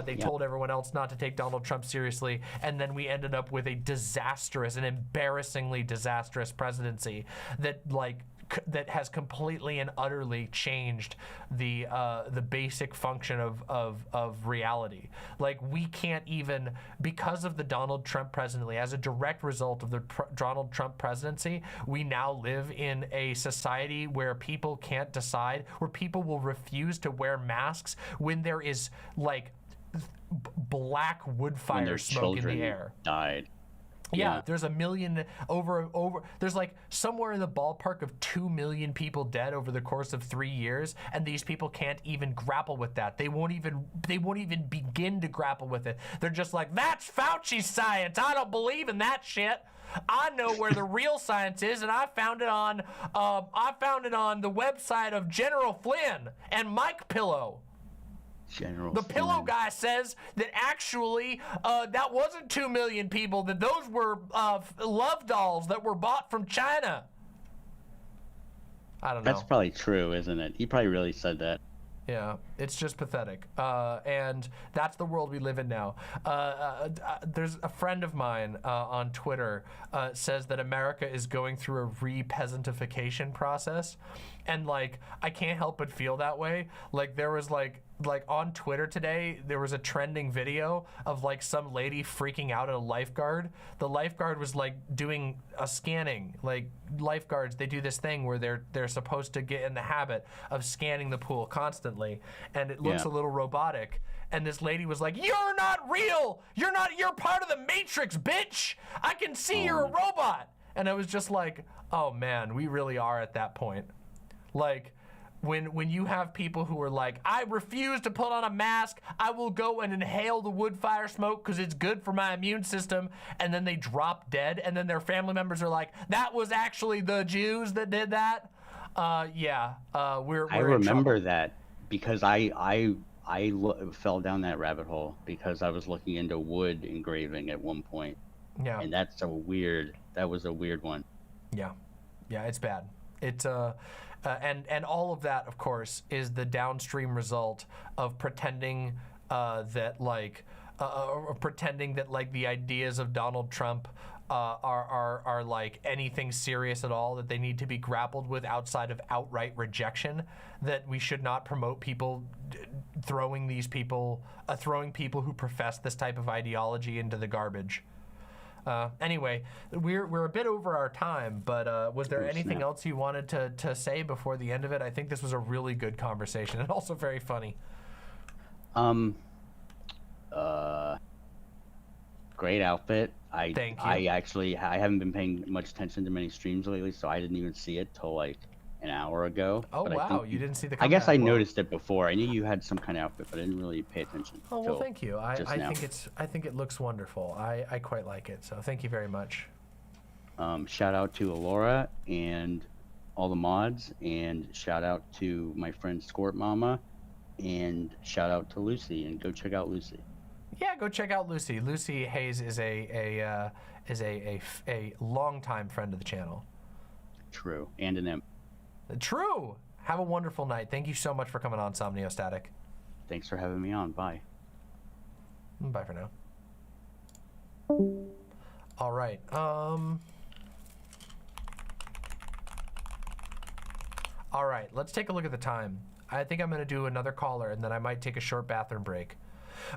They told everyone else not to take Donald Trump seriously, and then we ended up with an embarrassingly disastrous presidency that has completely and utterly changed the basic function of reality. Like, we can't even, because of the Donald Trump presidency, as a direct result of the Donald Trump presidency, we now live in a society where people can't decide, where people will refuse to wear masks when there is like black wood fire smoke in the air. Died. Yeah, there's a million there's like somewhere in the ballpark of 2 million people dead over the course of 3 years, and these people can't even grapple with that. They won't even begin to grapple with it. They're just like, that's Fauci's science. I don't believe in that shit. I know where the real science is, and I found it on the website of General Flynn and Mike Pillow. The pillow guy says that actually that wasn't 2 million people, that those were love dolls that were bought from China. I don't know. That's probably true, isn't it? He probably really said that. Yeah, it's just pathetic. And that's the world we live in now. There's a friend of mine on Twitter says that America is going through a re-peasantification process. And like, I can't help but feel that way. Like, there was like on Twitter today, there was a trending video of like some lady freaking out at a lifeguard. The lifeguard was like doing a scanning. Like, lifeguards, they do this thing where they're supposed to get in the habit of scanning the pool constantly, and it looks a little robotic. And this lady was like, "You're not real. You're part of the Matrix, bitch. I can see you're a robot." And I was just like, oh man, we really are at that point. Like, when you have people who are like, I refuse to put on a mask, I will go and inhale the wood fire smoke because it's good for my immune system, and then they drop dead, and then their family members are like, that was actually the Jews that did that. We're I remember that because I fell down that rabbit hole because I was looking into wood engraving at one point. Yeah. And that was a weird one. Yeah, it's bad. It's and all of that, of course, is the downstream result of pretending that the ideas of Donald Trump are like anything serious at all, that they need to be grappled with outside of outright rejection, that we should not promote people throwing people who profess this type of ideology into the garbage. Anyway, we're a bit over our time, but was there anything else you wanted to say before the end of it? I think this was a really good conversation and also very funny. Great outfit. Thank you. I haven't been paying much attention to many streams lately, so I didn't even see it till like an hour ago. Oh, but wow, you didn't see the I guess I comeback. noticed it before. I knew you had some kind of outfit, but I didn't really pay attention. Oh, well, thank you. I think it looks wonderful. I quite like it, so thank you very much. Shout out to Alora and all the mods, and shout out to my friend Squirt Mama, and shout out to Lucy, and go check out Lucy. Yeah, go check out Lucy. Lucy Hayes is a longtime friend of the channel. True, and an imp. True. Have a wonderful night. Thank you so much for coming on, Somniostatic. Thanks for having me on. Bye. Bye for now. All right. All right, let's take a look at the time. I think I'm gonna do another caller and then I might take a short bathroom break.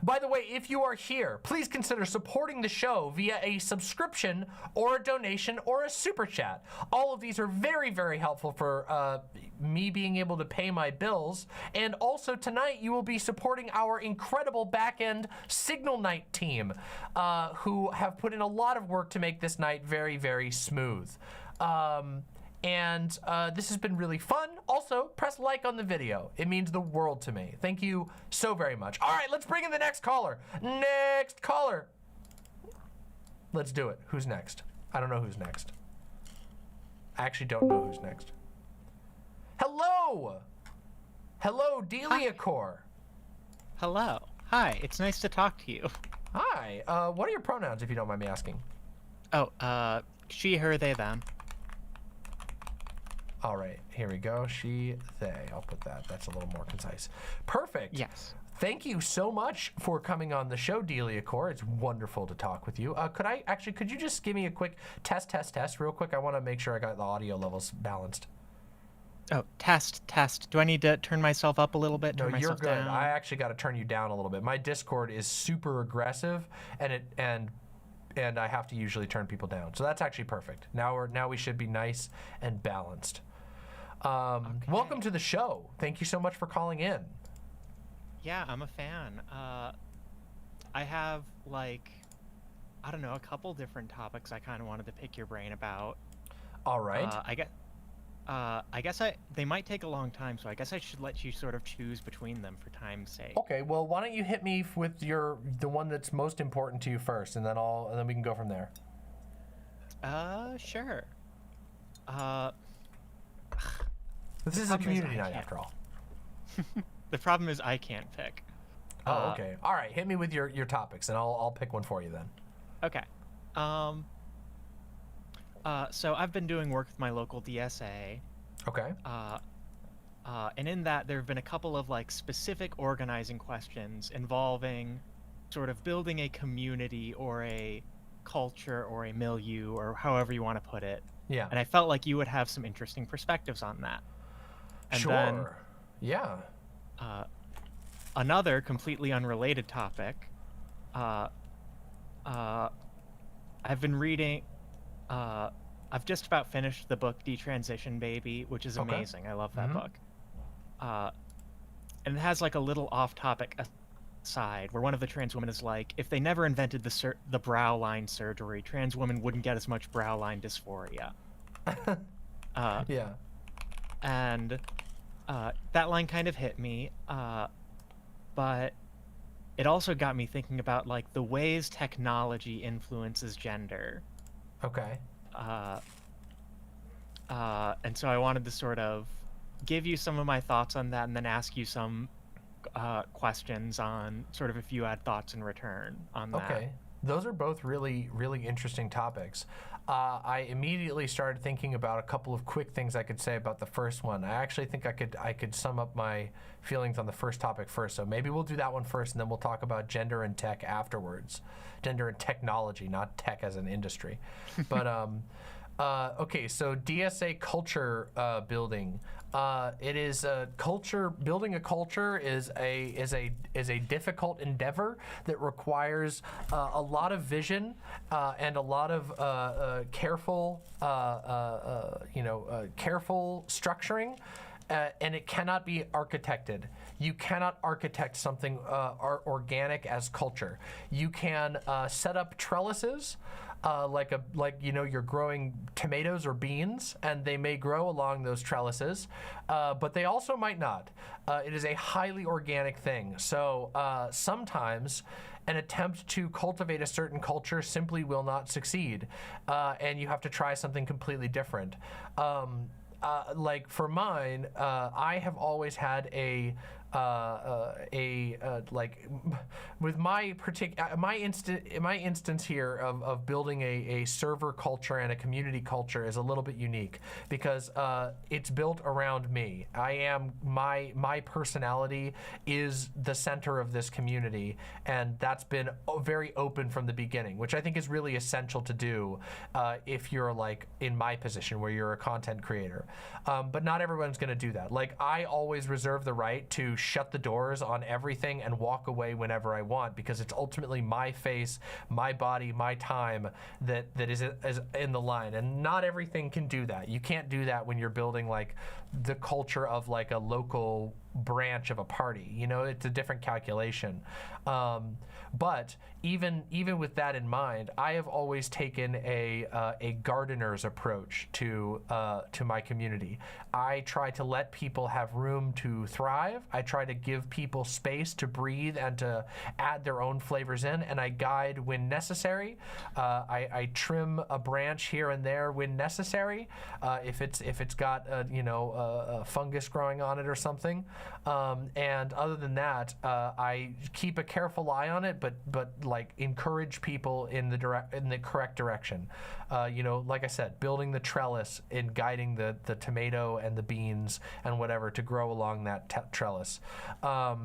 By the way, if you are here, please consider supporting the show via a subscription or a donation or a super chat. All of these are very, very helpful for me being able to pay my bills. And also tonight, you will be supporting our incredible back-end Signal Night team, who have put in a lot of work to make this night very, very smooth. This has been really fun. Also, press like on the video. It means the world to me. Thank you so very much. All right, let's bring in the next caller. Next caller. Let's do it. Who's next? I don't know who's next. I actually don't know who's next. Hello. Hello, DeliaCore. Hello. Hi, it's nice to talk to you. Hi. What are your pronouns, if you don't mind me asking? Oh, she, her, they, them. All right, here we go. She, they. I'll put that. That's a little more concise. Perfect. Yes. Thank you so much for coming on the show, DeliaCore. It's wonderful to talk with you. Could you just give me a quick test real quick? I want to make sure I got the audio levels balanced. Oh, test. Do I need to turn myself up a little bit? No, you're good. Down? I actually got to turn you down a little bit. My Discord is super aggressive, and I have to usually turn people down. So that's actually perfect. Now we should be nice and balanced. Okay. Welcome to the show. Thank you so much for calling in. Yeah, I'm a fan. I have, a couple different topics I kind of wanted to pick your brain about. All right. I guess they might take a long time, so I guess I should let you sort of choose between them for time's sake. Okay, well, why don't you hit me with the one that's most important to you first, and then we can go from there. Sure. This is a community night after all. The problem is I can't pick. Oh, okay. All right, hit me with your topics, and I'll pick one for you then. Okay. So I've been doing work with my local DSA. Okay. And in that, there have been a couple of specific organizing questions involving sort of building a community or a culture or a milieu or however you want to put it. Yeah. And I felt like you would have some interesting perspectives on that. And sure. Then, yeah. Another completely unrelated topic. I've been reading. I've just about finished the book Detransition Baby, which is amazing. Okay. I love that book. And it has a little off-topic aside where one of the trans women is like, if they never invented the brow line surgery, trans women wouldn't get as much brow line dysphoria. Yeah. And that line kind of hit me, but it also got me thinking about the ways technology influences gender. Okay. And so I wanted to sort of give you some of my thoughts on that and then ask you some questions on sort of if you had thoughts in return on that. Okay. Those are both really, really interesting topics. I immediately started thinking about a couple of quick things I could say about the first one. I actually think I could sum up my feelings on the first topic first. So maybe we'll do that one first, and then we'll talk about gender and tech afterwards. Gender and technology, not tech as an industry. But okay, so DSA culture building. It is a culture. Building a culture is a difficult endeavor that requires a lot of vision and a lot of careful careful structuring. And it cannot be architected. You cannot architect something organic as culture. You can set up trellises, you're growing tomatoes or beans, and they may grow along those trellises, but they also might not. It is a highly organic thing. So sometimes an attempt to cultivate a certain culture simply will not succeed, and you have to try something completely different. For mine, I have always had a like with my instance here of building a server culture and a community culture is a little bit unique because it's built around me. I am my personality is the center of this community, and that's been very open from the beginning, which I think is really essential to do if you're like in my position where you're a content creator. But not everyone's going to do that. Like, I always reserve the right to shut the doors on everything and walk away whenever I want, because it's ultimately my face, my body, my time that is in the line. And not everything can do that. You can't do that when you're building like the culture of like a local branch of a party. You know, it's a different calculation. But even with that in mind, I have always taken a gardener's approach to my community. I try to let people have room to thrive. I try to give people space to breathe and to add their own flavors in, and I guide when necessary. I trim a branch here and there when necessary, if it's got a fungus growing on it or something. And other than that, I keep a careful eye on it, but like encourage people in the correct direction. Like I said, building the trellis and guiding the tomato and the beans and whatever to grow along that trellis. I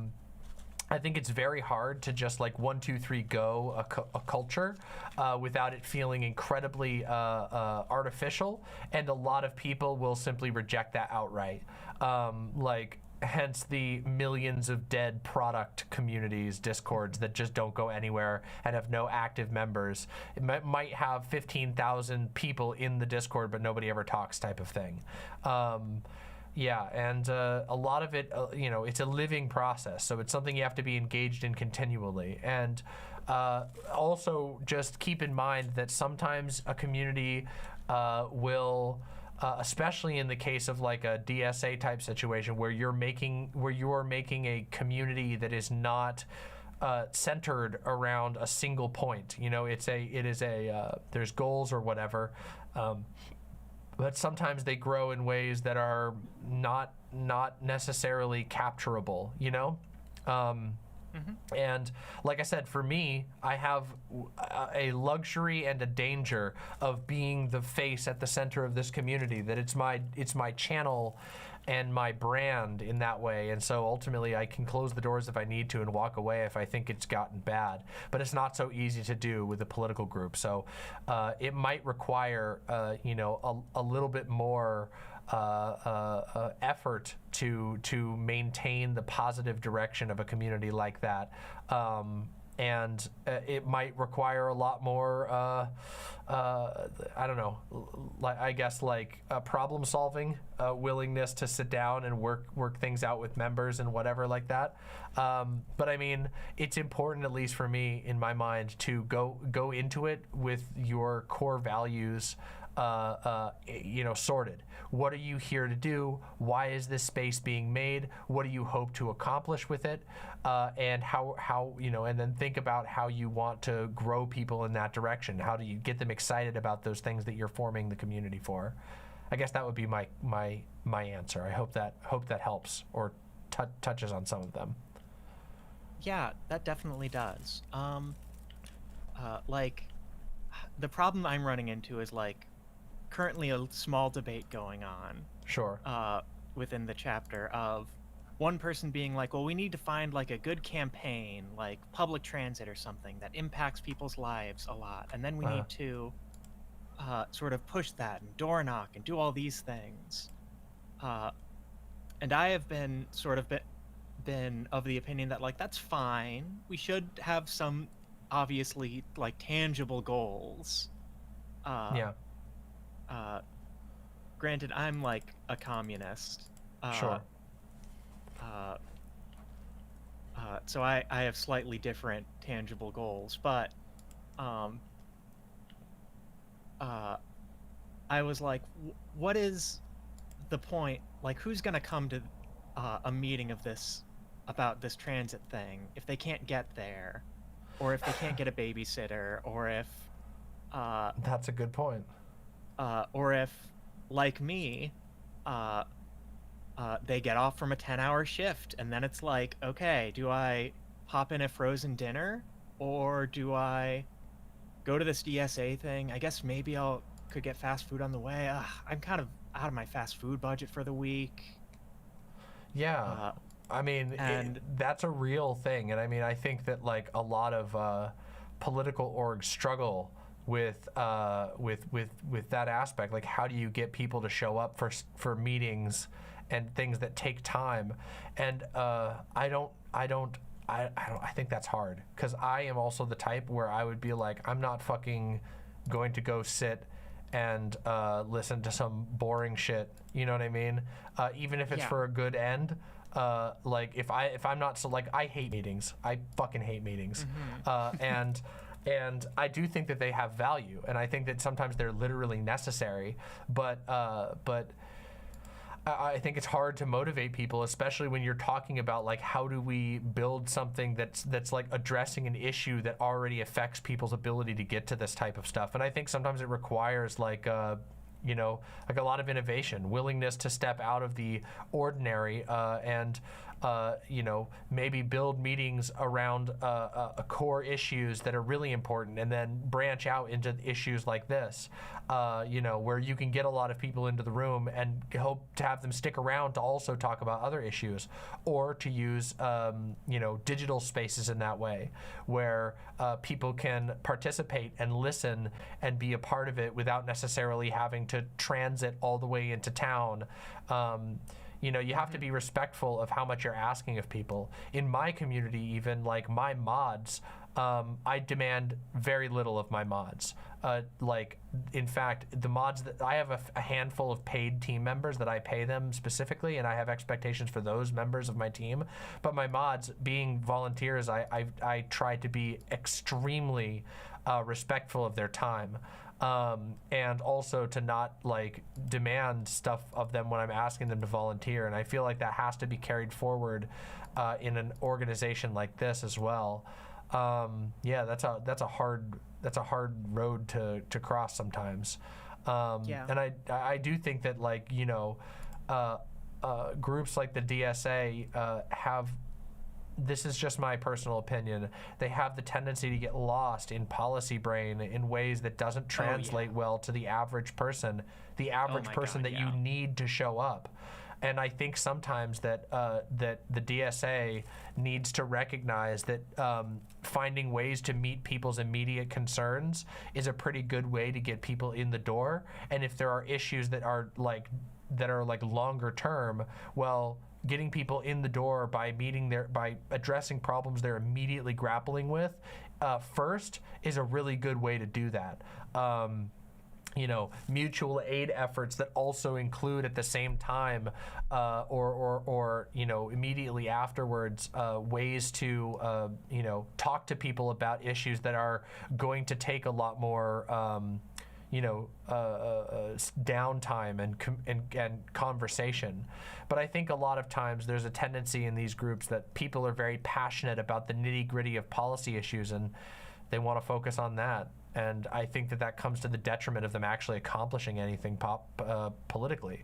think it's very hard to just like 1, 2, 3 go a culture without it feeling incredibly artificial, and a lot of people will simply reject that outright. Hence the millions of dead product communities, discords that just don't go anywhere and have no active members. It might have 15,000 people in the Discord, but nobody ever talks type of thing. Yeah, and a lot of it, it's a living process, so it's something you have to be engaged in continually. And also just keep in mind that sometimes a community will... especially in the case of like a DSA type situation where you are making a community that is not centered around a single point. There's goals or whatever, but sometimes they grow in ways that are not necessarily capturable. And like I said, for me, I have a luxury and a danger of being the face at the center of this community, that it's my channel and my brand in that way. And so ultimately I can close the doors if I need to and walk away if I think it's gotten bad, but it's not so easy to do with a political group. So it might require a little bit more effort to maintain the positive direction of a community like that, and it might require a lot more I don't know, I guess problem solving, willingness to sit down and work things out with members and whatever like that. But I mean, it's important, at least for me in my mind, to go into it with your core values sorted. What are you here to do? Why is this space being made? What do you hope to accomplish with it? And how and then think about how you want to grow people in that direction. How do you get them excited about those things that you're forming the community for? I guess that would be my answer. I hope that helps or touches on some of them. Yeah, that definitely does. The problem I'm running into is currently a small debate going on. Sure. Within the chapter of one person being like, well, we need to find a good campaign, like public transit or something that impacts people's lives a lot, and then we need to sort of push that and door knock and do all these things. And I have been been of the opinion that that's fine. We should have some obviously tangible goals. Granted, I'm a communist. Sure. So I have slightly different tangible goals, but I was like, what is the point? Who's gonna come to a meeting of this about this transit thing if they can't get there, or if they can't get a babysitter, or if that's a good point. Or if, like me, they get off from a 10-hour shift, and then it's like, okay, do I pop in a frozen dinner, or do I go to this DSA thing? I guess maybe could get fast food on the way. I'm kind of out of my fast food budget for the week. Yeah. I mean, that's a real thing. And I mean, I think that like a lot of political orgs struggle with that aspect. Like, how do you get people to show up for meetings and things that take time? And I think that's hard, because I am also the type where I would be like, I'm not fucking going to go sit and listen to some boring shit. You know what I mean? Even if it's for a good end. Like if I'm not, so like, I hate meetings. I fucking hate meetings. And I do think that they have value, and I think that sometimes they're literally necessary, but I think it's hard to motivate people, especially when you're talking about like, how do we build something that's like addressing an issue that already affects people's ability to get to this type of stuff. And I think sometimes it requires like you know, like a lot of innovation, willingness to step out of the ordinary, and you know, maybe build meetings around core issues that are really important, and then branch out into issues like this, you know, where you can get a lot of people into the room and hope to have them stick around to also talk about other issues, or to use you know, digital spaces in that way, where people can participate and listen and be a part of it without necessarily having to transit all the way into town. You know, you have to be respectful of how much you're asking of people. In my community, even like my mods, I demand very little of my mods. Like, in fact, the mods that I have a handful of paid team members that I pay them specifically, and I have expectations for those members of my team. But my mods, being volunteers, I try to be extremely respectful of their time. And also to not like demand stuff of them when I'm asking them to volunteer. And I feel like that has to be carried forward in an organization like this as well. Yeah, that's a hard road to cross sometimes. And I do think that, like, you know, groups like the DSA have, this is just my personal opinion, they have the tendency to get lost in policy brain in ways that doesn't translate well to the average person, that you need to show up. And I think sometimes that that the DSA needs to recognize that finding ways to meet people's immediate concerns is a pretty good way to get people in the door. And if there are issues that are like longer term, well, getting people in the door by addressing problems they're immediately grappling with first is a really good way to do that. You know, mutual aid efforts that also include at the same time or you know, immediately afterwards ways to you know, talk to people about issues that are going to take a lot more you know, downtime and conversation. But I think a lot of times there's a tendency in these groups that people are very passionate about the nitty-gritty of policy issues, and they want to focus on that. And I think that comes to the detriment of them actually accomplishing anything politically.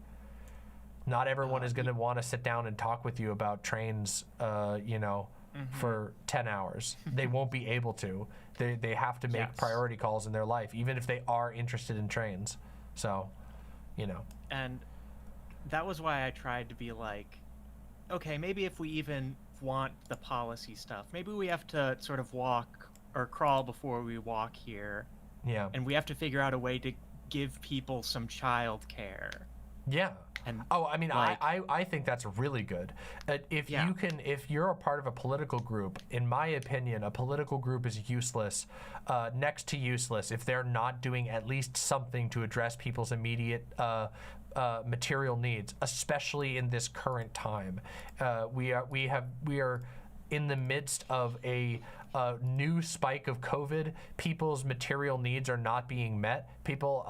Not everyone is going to want to sit down and talk with you about trains, you know, for 10 hours. They won't be able to. They have to make priority calls in their life, even if they are interested in trains. So, you know. And that was why I tried to be like, okay, maybe if we even want the policy stuff, maybe we have to sort of walk or crawl before we walk here. Yeah. And we have to figure out a way to give people some child care. Yeah. And I mean, like, I think that's really good. If you're a part of a political group, in my opinion, a political group is useless, next to useless, if they're not doing at least something to address people's immediate material needs, especially in this current time. We are in the midst of a new spike of COVID. People's material needs are not being met. People,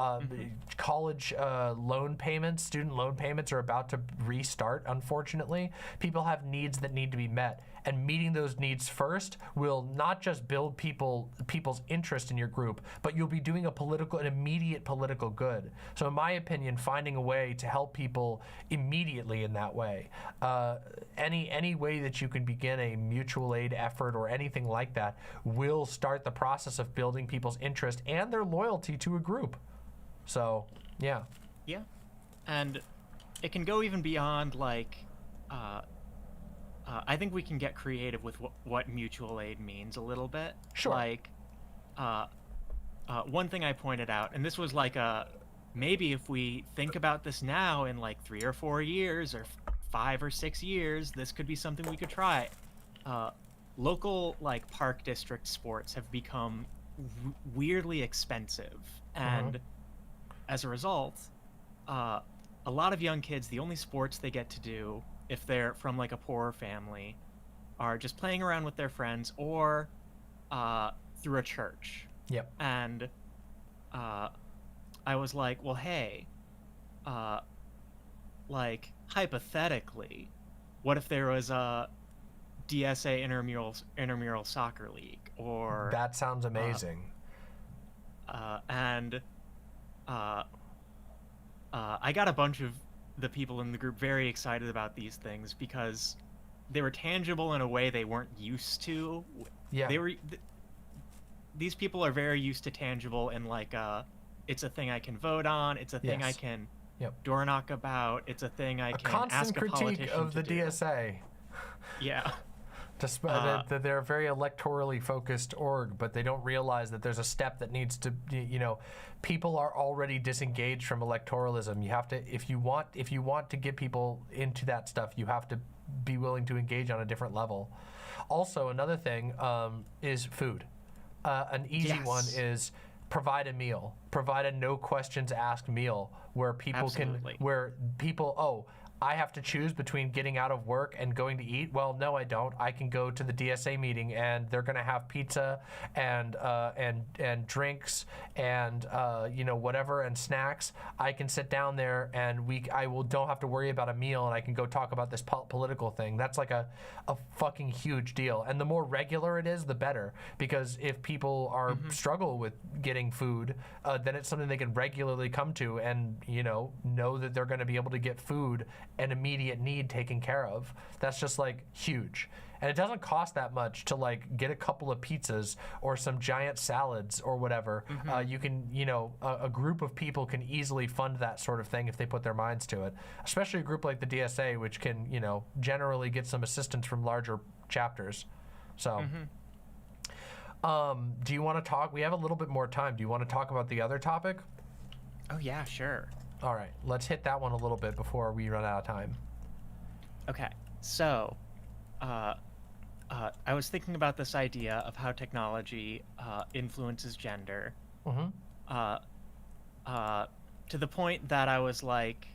college loan payments, student loan payments are about to restart, unfortunately. People have needs that need to be met. and meeting those needs first will not just build people's interest in your group, but you'll be doing an immediate political good. So in my opinion, finding a way to help people immediately in that way, any way that you can begin a mutual aid effort or anything like that will start the process of building people's interest and their loyalty to a group. So, yeah. Yeah. And it can go even beyond, like, I think we can get creative with what mutual aid means a little bit. Sure. Like, one thing I pointed out, and this was like maybe if we think about this now in like 3 or 4 years or 5 or 6 years, this could be something we could try. Local, like, park district sports have become weirdly expensive. And as a result, a lot of young kids, the only sports they get to do if they're from like a poorer family are just playing around with their friends or through a church. Yep. And I was like, well, hey, like, hypothetically, what if there was a DSA intramural soccer league? Or that sounds amazing. I got a bunch of the people in the group very excited about these things because they were tangible in a way they weren't used to. Yeah. These people are very used to tangible and like it's a thing I can vote on. It's a thing I can door knock about. It's a thing I can ask a politician critique of the DSA. Yeah. Despite that they're a very electorally focused org, but they don't realize that there's a step that needs to, people are already disengaged from electoralism. You have to, if you want to get people into that stuff, you have to be willing to engage on a different level. Also, another thing is food. An easy one is provide a meal, provide a no questions asked meal where people I have to choose between getting out of work and going to eat. Well, no, I don't. I can go to the DSA meeting and they're going to have pizza and drinks and whatever and snacks. I can sit down there and don't have to worry about a meal and I can go talk about this political thing. That's like a fucking huge deal. And the more regular it is, the better, because if people are struggle with getting food, then it's something they can regularly come to and know that they're going to be able to get food, an immediate need taken care of. That's just like huge. And it doesn't cost that much to like get a couple of pizzas or some giant salads or whatever. You can, a group of people can easily fund that sort of thing if they put their minds to it, especially a group like the DSA, which can, generally get some assistance from larger chapters. So, do you want to talk? We have a little bit more time. Do you want to talk about the other topic? Oh, yeah, sure. All right, let's hit that one a little bit before we run out of time. Okay, so I was thinking about this idea of how technology influences gender. To the point that I was like,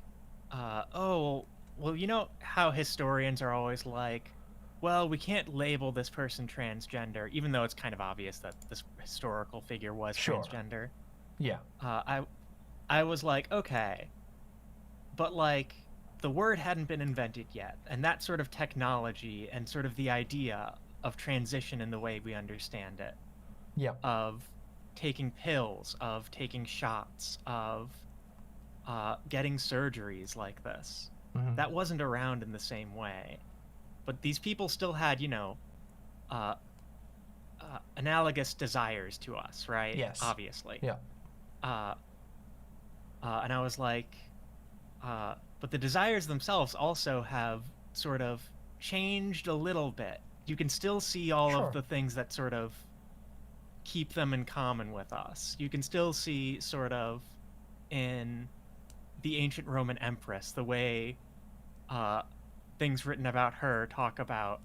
well, you know how historians are always like, well, we can't label this person transgender, even though it's kind of obvious that this historical figure was transgender. Yeah. I was like, okay, but like the word hadn't been invented yet, and that sort of technology and sort of the idea of transition in the way we understand it, of taking pills, of taking shots, of getting surgeries like this, that wasn't around in the same way. But these people still had, analogous desires to us, right? Yes. Obviously. Yeah. And I was like, but the desires themselves also have sort of changed a little bit. You can still see all of the things that sort of keep them in common with us. You can still see sort of in the ancient Roman empress, the way things written about her talk about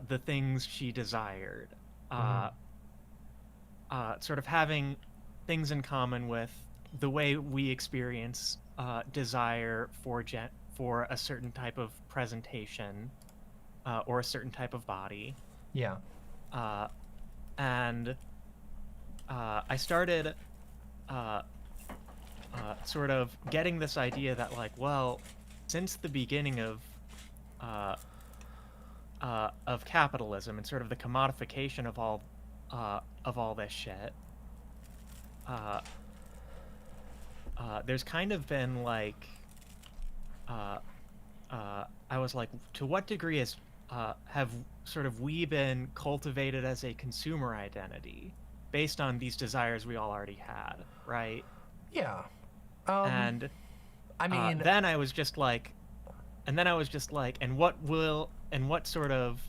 the things she desired. Sort of having things in common with the way we experience desire for a certain type of presentation or a certain type of body. Yeah. And I started sort of getting this idea that, like, well, since the beginning of capitalism and sort of the commodification of all this shit, there's kind of been like, I was like, to what degree have sort of we been cultivated as a consumer identity based on these desires we all already had, right? Yeah. And I mean, then I was just like, and what sort of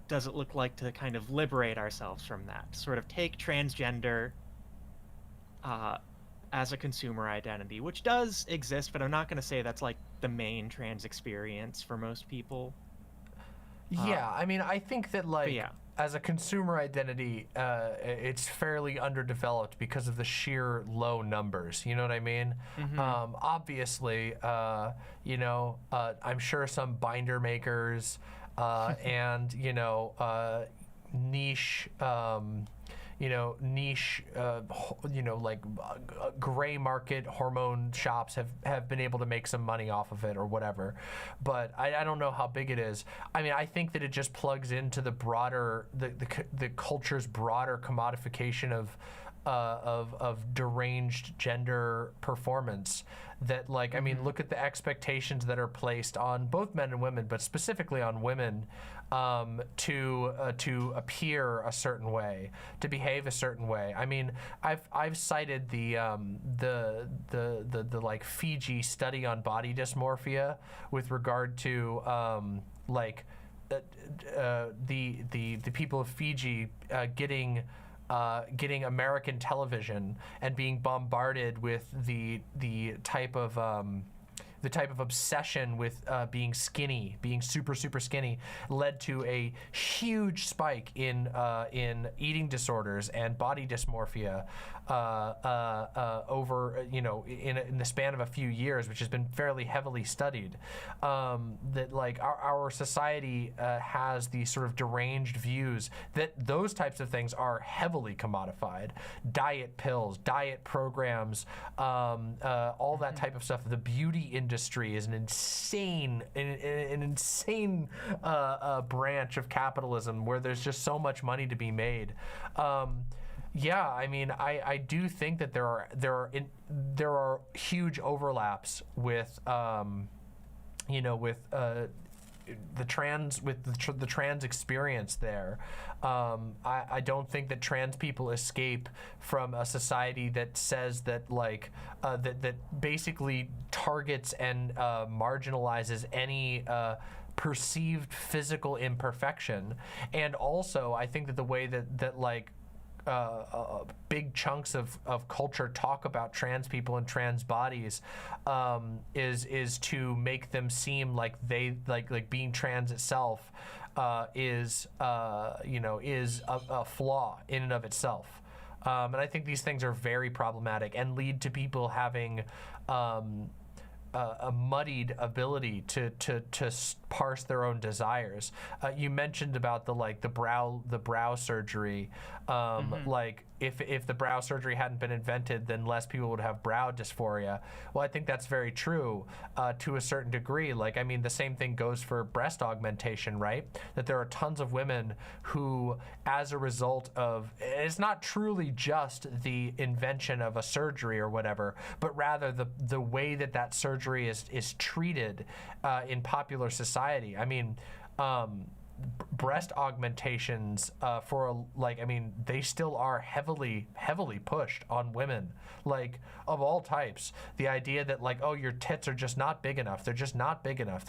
does it look like to kind of liberate ourselves from that? Sort of take transgender as a consumer identity, which does exist, but I'm not going to say that's like the main trans experience for most people. Yeah, I mean, I think that like as a consumer identity, it's fairly underdeveloped because of the sheer low numbers. You know what I mean? Obviously, you know, I'm sure some binder makers and niche. Like gray market hormone shops have been able to make some money off of it or whatever, but I don't know how big it is. I mean, I think that it just plugs into the broader the culture's broader commodification of deranged gender performance. That like, I mean, look at the expectations that are placed on both men and women, but specifically on women, to appear a certain way, to behave a certain way. I mean, I've cited the like Fiji study on body dysmorphia with regard to the people of Fiji getting American television and being bombarded with the type of obsession with being skinny, being super skinny, led to a huge spike in eating disorders and body dysmorphia over in the span of a few years, which has been fairly heavily studied. That like our society has these sort of deranged views that those types of things are heavily commodified. Diet pills, diet programs, all that type of stuff. The beauty industry is an insane branch of capitalism where there's just so much money to be made. Yeah, I mean, I do think that there are huge overlaps with the trans experience there. I don't think that trans people escape from a society that says that like that basically targets and marginalizes any perceived physical imperfection. And also I think that the way that like big chunks of culture talk about trans people and trans bodies is to make them seem like they like being trans itself is a flaw in and of itself. And I think these things are very problematic and lead to people having a muddied ability to parse their own desires. You mentioned about the brow surgery. Like if the brow surgery hadn't been invented, then less people would have brow dysphoria. Well, I think that's very true to a certain degree. Like, I mean, the same thing goes for breast augmentation, right? That there are tons of women who, as a result of, it's not truly just the invention of a surgery or whatever, but rather the way that surgery is treated in popular society. I mean, breast augmentations they still are heavily pushed on women, like of all types. The idea that like, oh, your tits are just not big enough, they're just not big enough,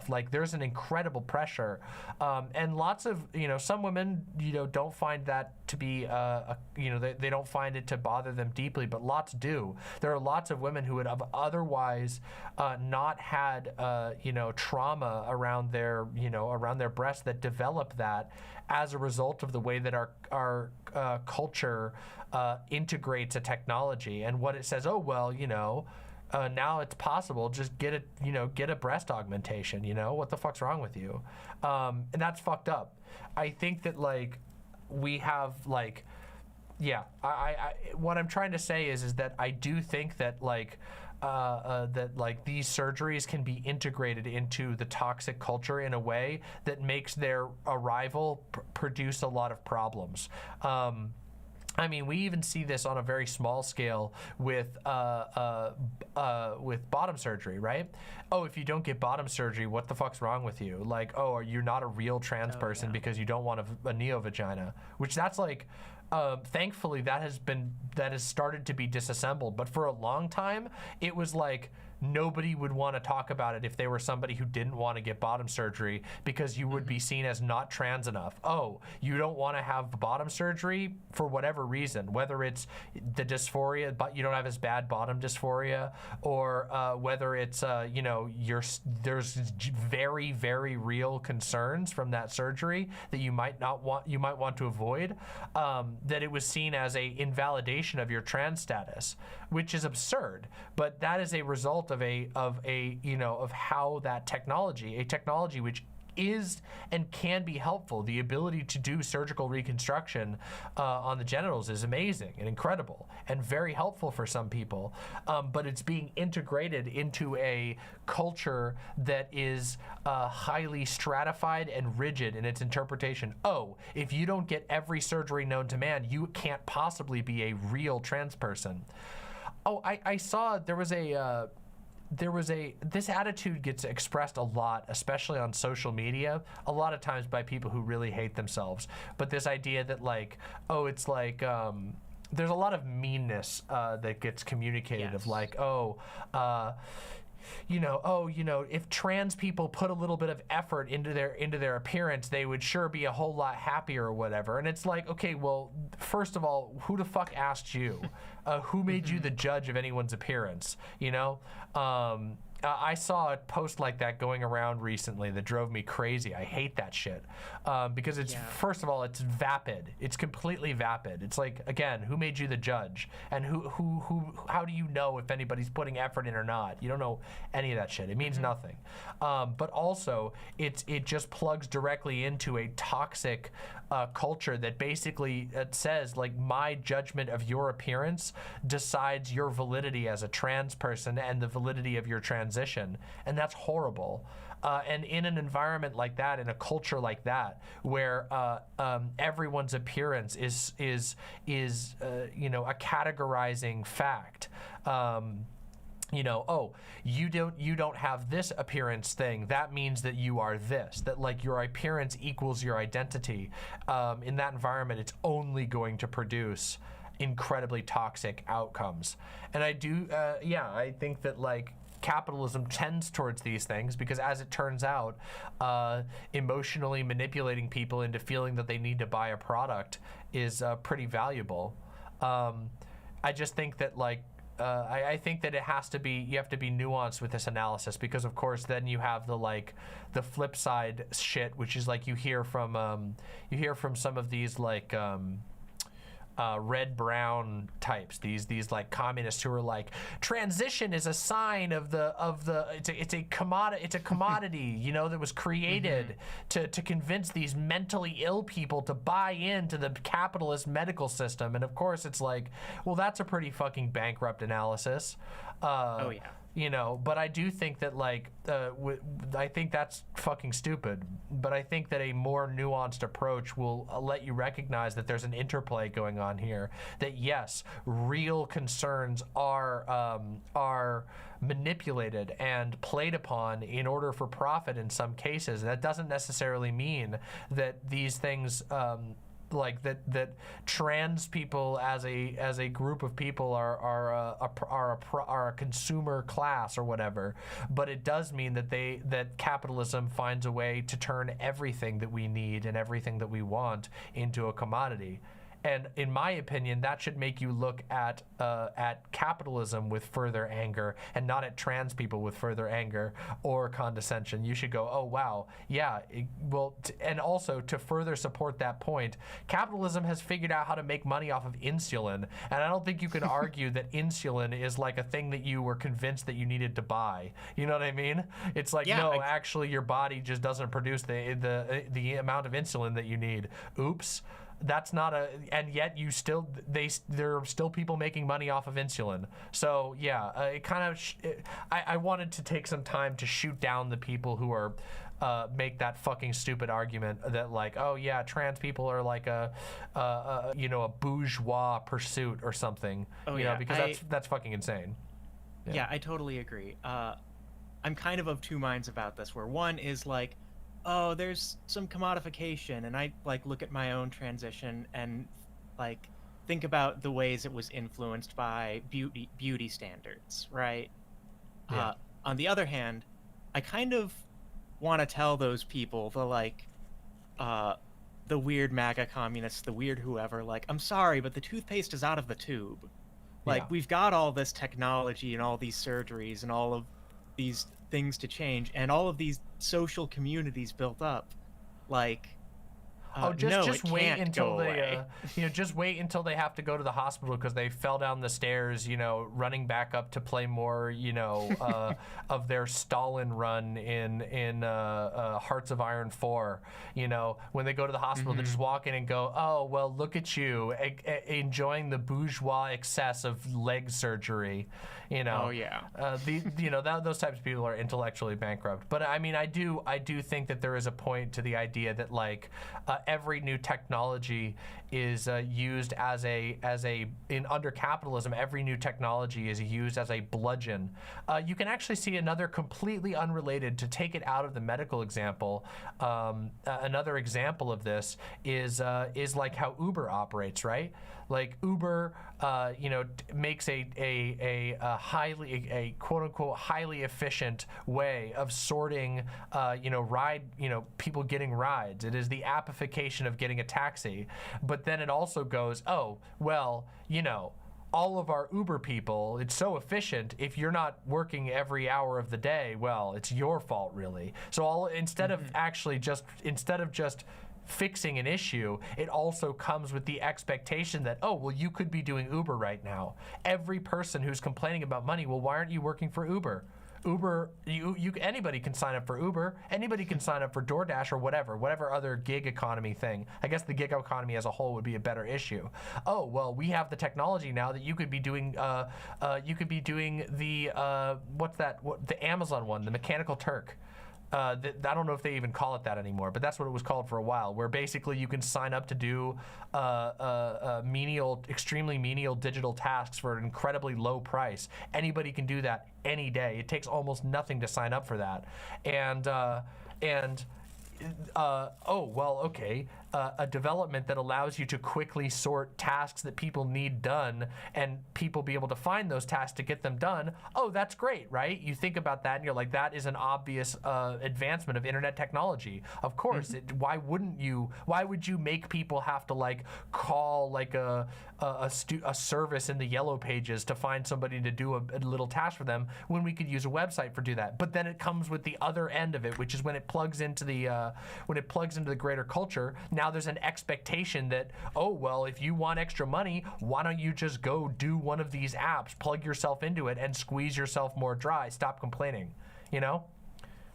like there's an incredible pressure, and lots of some women don't find that to be they don't find it to bother them deeply, but lots do. There are lots of women who would have otherwise not had trauma around their breasts that develop that as a result of the way that our culture integrates a technology, and what it says, oh well, now it's possible, just get a breast augmentation, what the fuck's wrong with you? And that's fucked up. I think that like we have like, yeah, I what I'm trying to say is that I do think that like like these surgeries can be integrated into the toxic culture in a way that makes their arrival produce a lot of problems. I mean, we even see this on a very small scale with bottom surgery, right? Oh, if you don't get bottom surgery, what the fuck's wrong with you? Like, oh, you're not a real trans person because you don't want a neo-vagina, which that's like, thankfully that has started to be disassembled. But for a long time, it was like, nobody would want to talk about it if they were somebody who didn't want to get bottom surgery because you would be seen as not trans enough. Oh, you don't want to have bottom surgery for whatever reason, whether it's the dysphoria, but you don't have as bad bottom dysphoria, or whether it's you know, there's very, very real concerns from that surgery that you might want to avoid, that it was seen as a invalidation of your trans status, which is absurd. But that is a result of how that technology, a technology which is and can be helpful. The ability to do surgical reconstruction on the genitals is amazing and incredible and very helpful for some people, but it's being integrated into a culture that is highly stratified and rigid in its interpretation. Oh, if you don't get every surgery known to man, you can't possibly be a real trans person. Oh, I saw this attitude gets expressed a lot, especially on social media, a lot of times by people who really hate themselves. But this idea that like, oh, it's like, there's a lot of meanness that gets communicated of like, oh, if trans people put a little bit of effort into their appearance, they would sure be a whole lot happier or whatever. And it's like, okay, well, first of all, who the fuck asked you? Who made you the judge of anyone's appearance? You know? I saw a post like that going around recently that drove me crazy. I hate that shit because it's, first of all, it's vapid. It's completely vapid. It's like, again, who made you the judge? And how do you know if anybody's putting effort in or not? You don't know any of that shit. It means nothing. But also, it just plugs directly into a toxic culture that basically says, like, my judgment of your appearance decides your validity as a trans person and the validity of your transition, and that's horrible. And in an environment like that, in a culture like that, where everyone's appearance is a categorizing fact. Oh, you don't have this appearance thing, that means that you are this, that like your appearance equals your identity. In that environment, it's only going to produce incredibly toxic outcomes. And I think that like capitalism tends towards these things because, as it turns out, emotionally manipulating people into feeling that they need to buy a product is pretty valuable. I just think that like I think that you have to be nuanced with this analysis, because of course then you have the flip side shit, which is like you hear from some of these like red-brown types, these like communists who are like, transition is a sign of it's a commodity, that was created to convince these mentally ill people to buy into the capitalist medical system. And of course it's like, well, that's a pretty fucking bankrupt analysis. But I do think that like I think that's fucking stupid, but I think that a more nuanced approach will let you recognize that there's an interplay going on here, that yes, real concerns are manipulated and played upon in order for profit in some cases. And that doesn't necessarily mean that these things like that trans people as a group of people are a consumer class or whatever, but it does mean that capitalism finds a way to turn everything that we need and everything that we want into a commodity. And in my opinion, that should make you look at capitalism with further anger and not at trans people with further anger or condescension. You should go, oh, wow, yeah, and also to further support that point, capitalism has figured out how to make money off of insulin. And I don't think you can argue that insulin is like a thing that you were convinced that you needed to buy. You know what I mean? It's like, actually your body just doesn't produce the amount of insulin that you need. Oops. That's not a, and yet you still, there are still people making money off of insulin. So yeah, it kind of, I wanted to take some time to shoot down the people who are, make that fucking stupid argument that like, oh yeah, trans people are like a bourgeois pursuit or something. Oh, you know, because that's fucking insane. Yeah, I totally agree. I'm kind of two minds about this, where one is like, oh, there's some commodification, and I like look at my own transition and like think about the ways it was influenced by beauty standards, right? Yeah. On the other hand, I kind of want to tell those people, the weird MAGA communists, the weird whoever, like, I'm sorry, but the toothpaste is out of the tube. Like, we've got all this technology and all these surgeries and all of these things to change and all of these social communities built up. Like, just wait until they, just wait until they have to go to the hospital because they fell down the stairs, running back up to play more, of their Stalin run in Hearts of Iron 4. When they go to the hospital, they just walk in and go, oh, well, look at you, enjoying the bourgeois excess of leg surgery. Oh yeah. Those types of people are intellectually bankrupt. But I mean, I do think that there is a point to the idea that like every new technology is used as under capitalism. Every new technology is used as a bludgeon. You can actually see another completely unrelated, to take it out of the medical example. Another example of this is like how Uber operates, right? Like Uber, makes a quote unquote highly efficient way of sorting, people getting rides. It is the appification of getting a taxi. But then it also goes, oh, well, all of our Uber people, it's so efficient. If you're not working every hour of the day, well, it's your fault, really. So instead of just fixing an issue, it also comes with the expectation that, oh, well, you could be doing Uber right now. Every person who's complaining about money, well, why aren't you working for Uber? Uber, anybody can sign up for Uber. Anybody can sign up for DoorDash or whatever other gig economy thing. I guess the gig economy as a whole would be a better issue. Oh, well, we have the technology now that you could be doing the the Amazon one, the Mechanical Turk. I don't know if they even call it that anymore, but that's what it was called for a while, where basically you can sign up to do extremely menial digital tasks for an incredibly low price. Anybody can do that any day. It takes almost nothing to sign up for that. A development that allows you to quickly sort tasks that people need done and people be able to find those tasks to get them done. Oh, that's great, right? You think about that and you're like, that is an obvious advancement of internet technology. Of course, why would you make people have to like call like a service in the yellow pages to find somebody to do a little task for them when we could use a website for do that? But then it comes with the other end of it, which is when it plugs into the greater culture. Now there's an expectation that, oh, well, if you want extra money, why don't you just go do one of these apps, plug yourself into it, and squeeze yourself more dry? Stop complaining,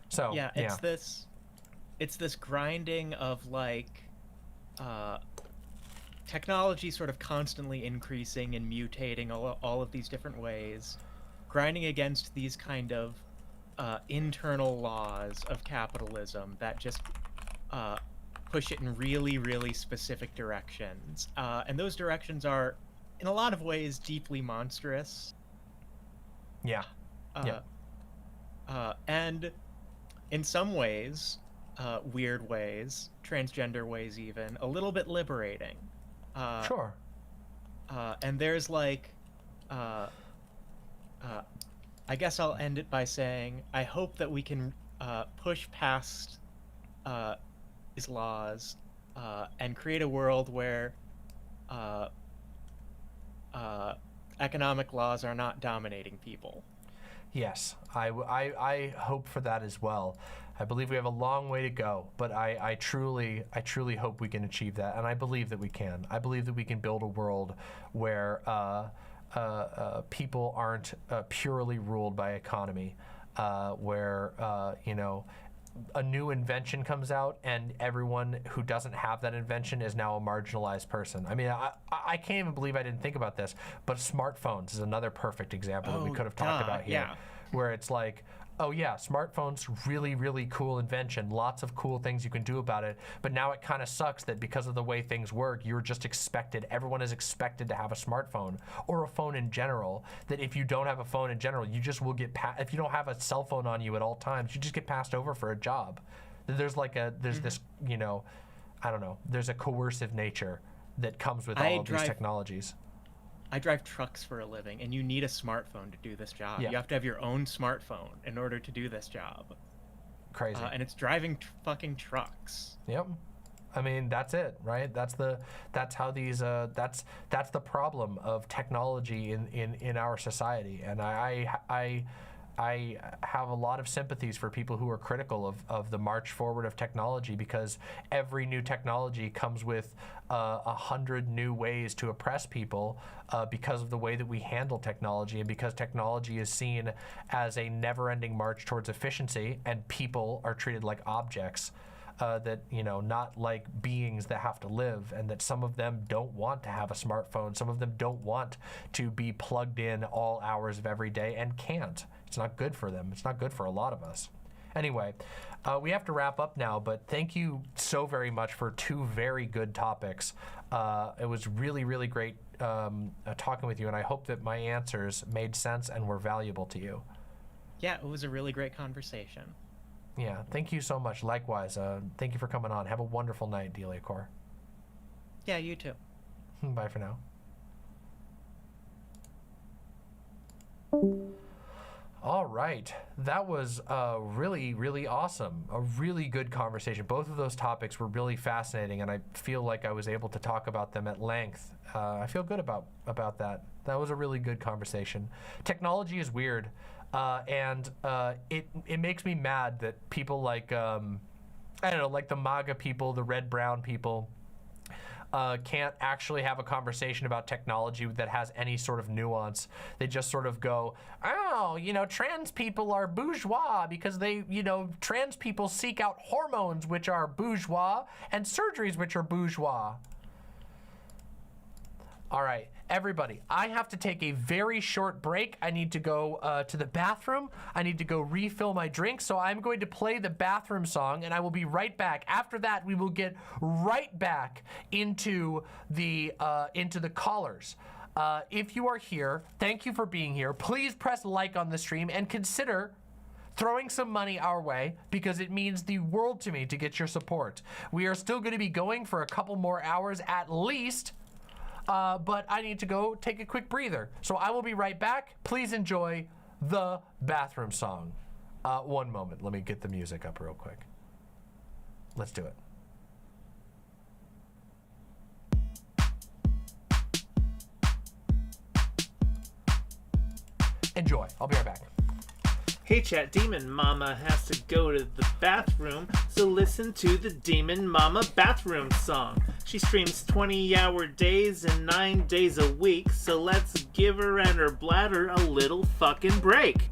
So yeah, it's this grinding of like technology sort of constantly increasing and mutating all of these different ways, grinding against these kind of internal laws of capitalism that just push it in really, really specific directions. And those directions are, in a lot of ways, deeply monstrous. Yeah. And in some ways, weird ways, transgender ways even, a little bit liberating. Sure. And there's like, I guess I'll end it by saying, I hope that we can push past these laws and create a world where economic laws are not dominating people. Yes, I hope for that as well. I believe we have a long way to go, but I truly hope we can achieve that, and I believe that we can. I believe that we can build a world where people aren't purely ruled by economy, where a new invention comes out and everyone who doesn't have that invention is now a marginalized person. I mean, I can't even believe I didn't think about this, but smartphones is another perfect example that we could have talked about here, where it's like, oh yeah, smartphones, really, really cool invention. Lots of cool things you can do about it. But now it kind of sucks that because of the way things work, you're just expected, everyone is expected to have a smartphone or a phone in general, that if you don't have a phone in general, you just will get, if you don't have a cell phone on you at all times, you just get passed over for a job. There's like there's this, you know, I don't know, there's a coercive nature that comes with all of these technologies. I drive trucks for a living, and you need a smartphone to do this job. Yeah. You have to have your own smartphone in order to do this job. Crazy. And it's driving fucking trucks. Yep. I mean, that's it, right? That's how these that's the problem of technology in our society. And I have a lot of sympathies for people who are critical of the march forward of technology, because every new technology comes with 100 new ways to oppress people because of the way that we handle technology, and because technology is seen as a never-ending march towards efficiency, and people are treated like objects. That, you know, not like beings that have to live, and that some of them don't want to have a smartphone. Some of them don't want to be plugged in all hours of every day and can't. It's not good for them. It's not good for a lot of us. Anyway, we have to wrap up now, but thank you so very much for 2 very good topics. It was really, really great talking with you, and I hope that my answers made sense and were valuable to you. Yeah, it was a really great conversation. Yeah, thank you so much. Likewise, thank you for coming on. Have a wonderful night, DeliaCore. Yeah, you too. Bye for now. All right, that was really, really awesome. A really good conversation. Both of those topics were really fascinating, and I feel like I was able to talk about them at length. I feel good about that. That was a really good conversation. Technology is weird. And it makes me mad that people like, I don't know, like the MAGA people, the red-brown people, can't actually have a conversation about technology that has any sort of nuance. They just sort of go, oh, you know, trans people are bourgeois because they, you know, trans people seek out hormones which are bourgeois and surgeries which are bourgeois. All right, everybody, I have to take a very short break. I need to go to the bathroom. I need to go refill my drink, so I'm going to play the bathroom song, and I will be right back. After that, we will get right back into the callers. If you are here, thank you for being here. Please press like on the stream and consider throwing some money our way, because it means the world to me to get your support. We are still going to be going for a couple more hours at least, but I need to go take a quick breather. So I will be right back. Please enjoy the bathroom song. One moment. Let me get the music up real quick. Let's do it. Enjoy. I'll be right back. Hey chat, Demon Mama has to go to the bathroom, so listen to the Demon Mama bathroom song. She streams 20-hour days and 9 days a week, so let's give her and her bladder a little fucking break.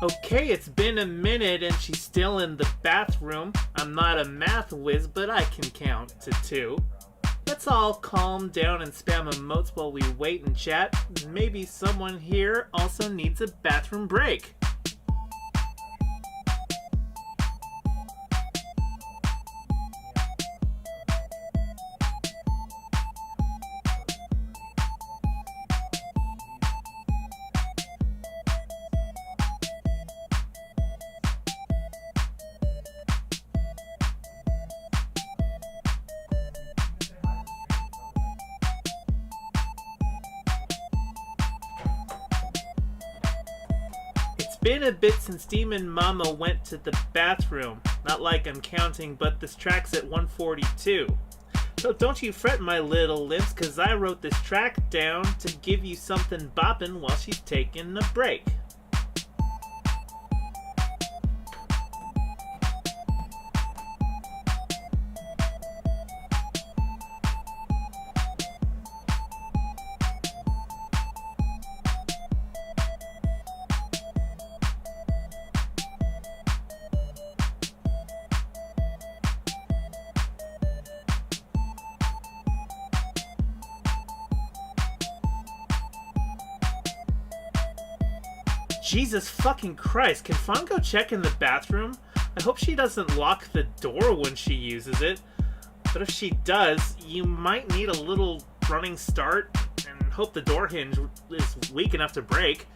Okay, it's been a minute and she's still in the bathroom. I'm not a math whiz, but I can count to 2. Let's all calm down and spam emotes while we wait and chat. Maybe someone here also needs a bathroom break. Been a bit since Demon Mama went to the bathroom. Not like I'm counting, but this track's at 142. So don't you fret, my little lips, cause I wrote this track down to give you something boppin' while she's taking a break. Jesus fucking Christ, can Fawn go check in the bathroom? I hope she doesn't lock the door when she uses it. But if she does, you might need a little running start and hope the door hinge is weak enough to break.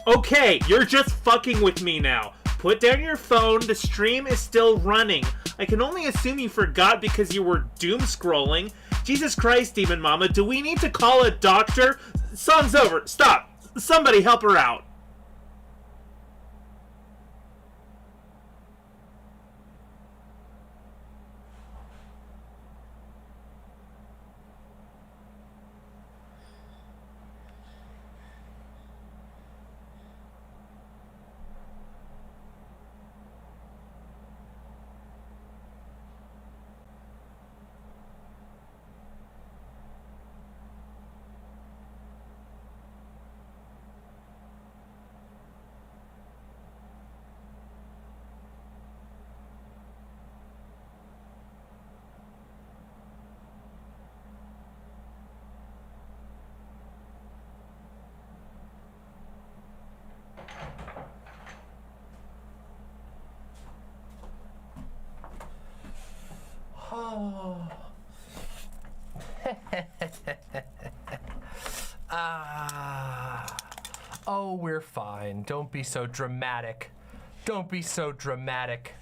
Okay, you're just fucking with me now. Put down your phone, the stream is still running. I can only assume you forgot because you were doom scrolling. Jesus Christ, Demon Mama, do we need to call a doctor? Song's over, stop. Somebody help her out. Oh, we're fine. Don't be so dramatic. Don't be so dramatic.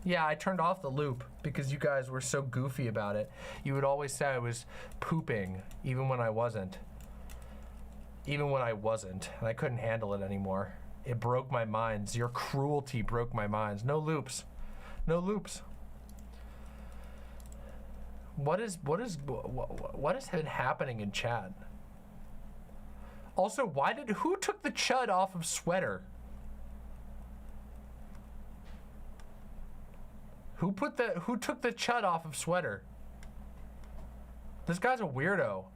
Yeah, I turned off the loop because you guys were so goofy about it. You would always say I was pooping, even when I wasn't. Even when I wasn't. And I couldn't handle it anymore. It broke my minds. Your cruelty broke my minds. No loops. No loops. What has been happening in chat? Also, who took the chud off of sweater? Who took the chud off of sweater? This guy's a weirdo.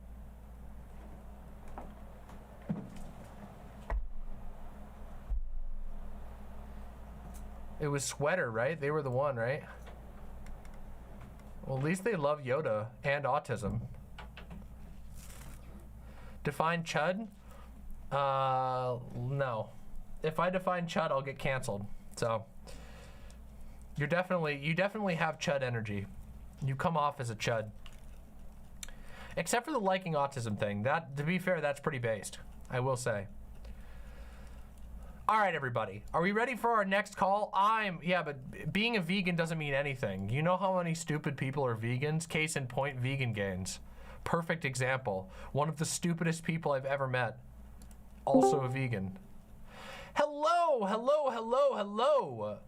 It was sweater, right? They were the one, right? Well, at least they love Yoda and autism. Define chud? No. If I define chud, I'll get canceled. So, you definitely have chud energy. You come off as a chud. Except for the liking autism thing. That, to be fair, that's pretty based, I will say. All right, everybody. Are we ready for our next call? Yeah, but being a vegan doesn't mean anything. You know how many stupid people are vegans? Case in point, Vegan Gains. Perfect example. One of the stupidest people I've ever met. Also a vegan. Hello, hello, hello, hello.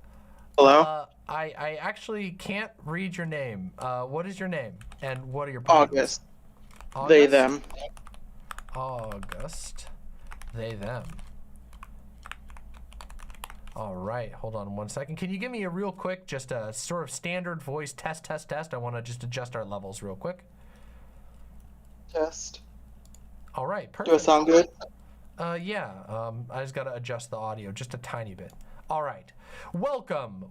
Hello? I actually can't read your name. What is your name? And what are your pronouns? August. They, them. August. They, them. All right, hold on one second. Can you give me a real quick, just a sort of standard voice test? I want to just adjust our levels real quick. Test. All right, perfect. Do I sound good? Yeah, I just got to adjust the audio just a tiny bit. All right, welcome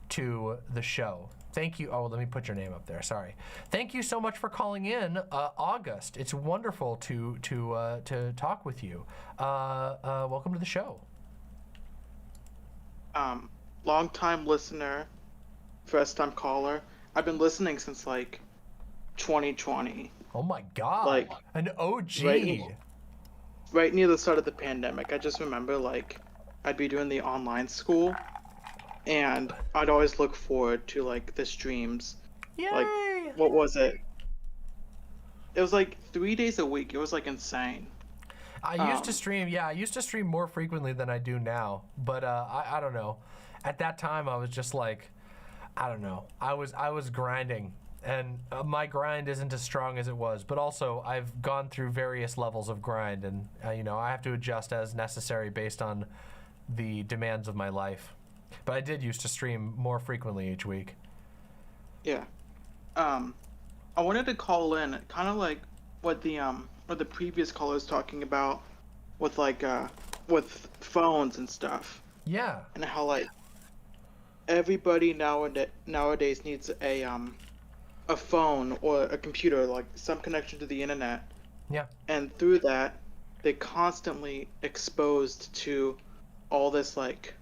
to the show. Thank you. Oh, let me put your name up there. Sorry. Thank you so much for calling in, August. It's wonderful to talk with you. Welcome to the show. long-time listener, first-time caller. I've been listening since like 2020. Oh my god! Like an OG. Right near the start of the pandemic. I just remember like I'd be doing the online school, and I'd always look forward to like the streams. Yay! Like what was it? It was like 3 days a week. It was like insane. I used to stream. Yeah, I used to stream more frequently than I do now. But I don't know. At that time, I was just like, I don't know. I was grinding, and my grind isn't as strong as it was. But also, I've gone through various levels of grind, and you know, I have to adjust as necessary based on the demands of my life. But I did used to stream more frequently each week. Yeah. I wanted to call in, kind of like what the previous caller was talking about, with like with phones and stuff. Yeah. And how like everybody nowadays needs a phone or a computer, like some connection to the internet. Yeah. And through that, they're constantly exposed to all this like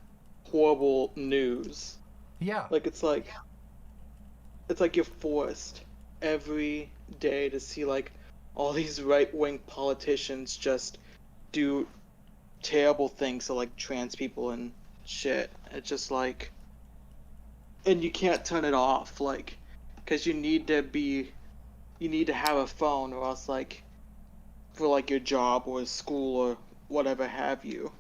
horrible news. Yeah. Like it's like you're forced every day to see like all these right-wing politicians just do terrible things to like trans people and shit. It's just like, and you can't turn it off, like, because you need to have a phone, or else like for like your job or school or whatever have you.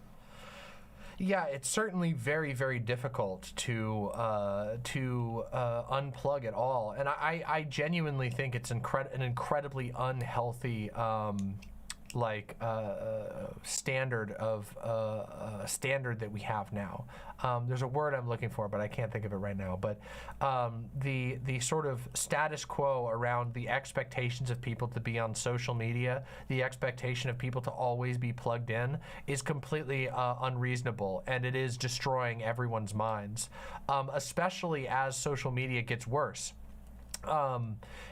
Yeah, it's certainly very, very difficult to unplug it all, and I genuinely think it's an incredibly unhealthy standard that we have now. There's a word I'm looking for, but I can't think of it right now. But the sort of status quo around the expectations of people to be on social media, the expectation of people to always be plugged in, is completely unreasonable, and it is destroying everyone's minds, especially as social media gets worse.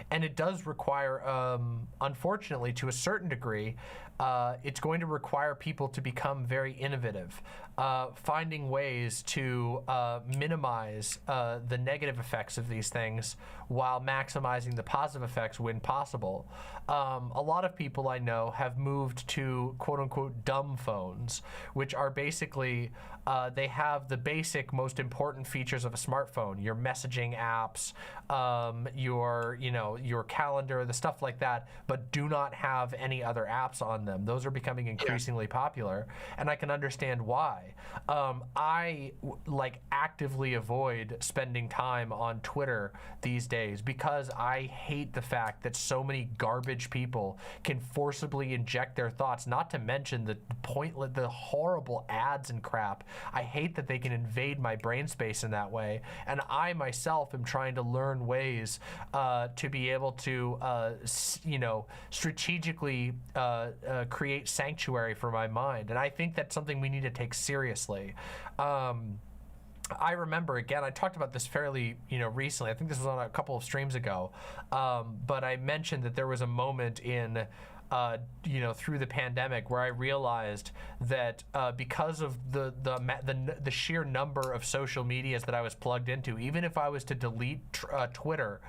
And it does require, unfortunately, to a certain degree, it's going to require people to become very innovative, finding ways to minimize the negative effects of these things while maximizing the positive effects when possible. A lot of people I know have moved to quote-unquote dumb phones, which are basically they have the basic, most important features of a smartphone: your messaging apps, your calendar, the stuff like that, but do not have any other apps on them. Those are becoming increasingly popular, and I can understand why. I actively avoid spending time on Twitter these days because I hate the fact that so many garbage people can forcibly inject their thoughts, not to mention the horrible ads and crap. I hate that they can invade my brain space in that way, and I myself am trying to learn ways to be able to strategically create sanctuary for my mind, and I think that's something we need to take seriously. I remember, again, I talked about this fairly, recently. I think this was on a couple of streams ago, but I mentioned that there was a moment in through the pandemic where I realized that because of the sheer number of social medias that I was plugged into, even if I was to delete Twitter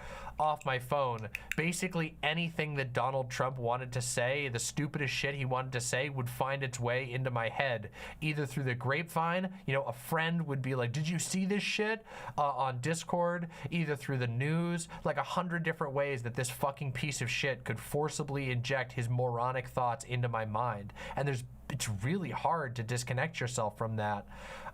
off my phone, basically anything that Donald Trump wanted to say, the stupidest shit he wanted to say, would find its way into my head, either through the grapevine. A friend would be like, "Did you see this shit?" On Discord, either through the news, like 100 different ways that this fucking piece of shit could forcibly inject his moronic thoughts into my mind. And it's really hard to disconnect yourself from that.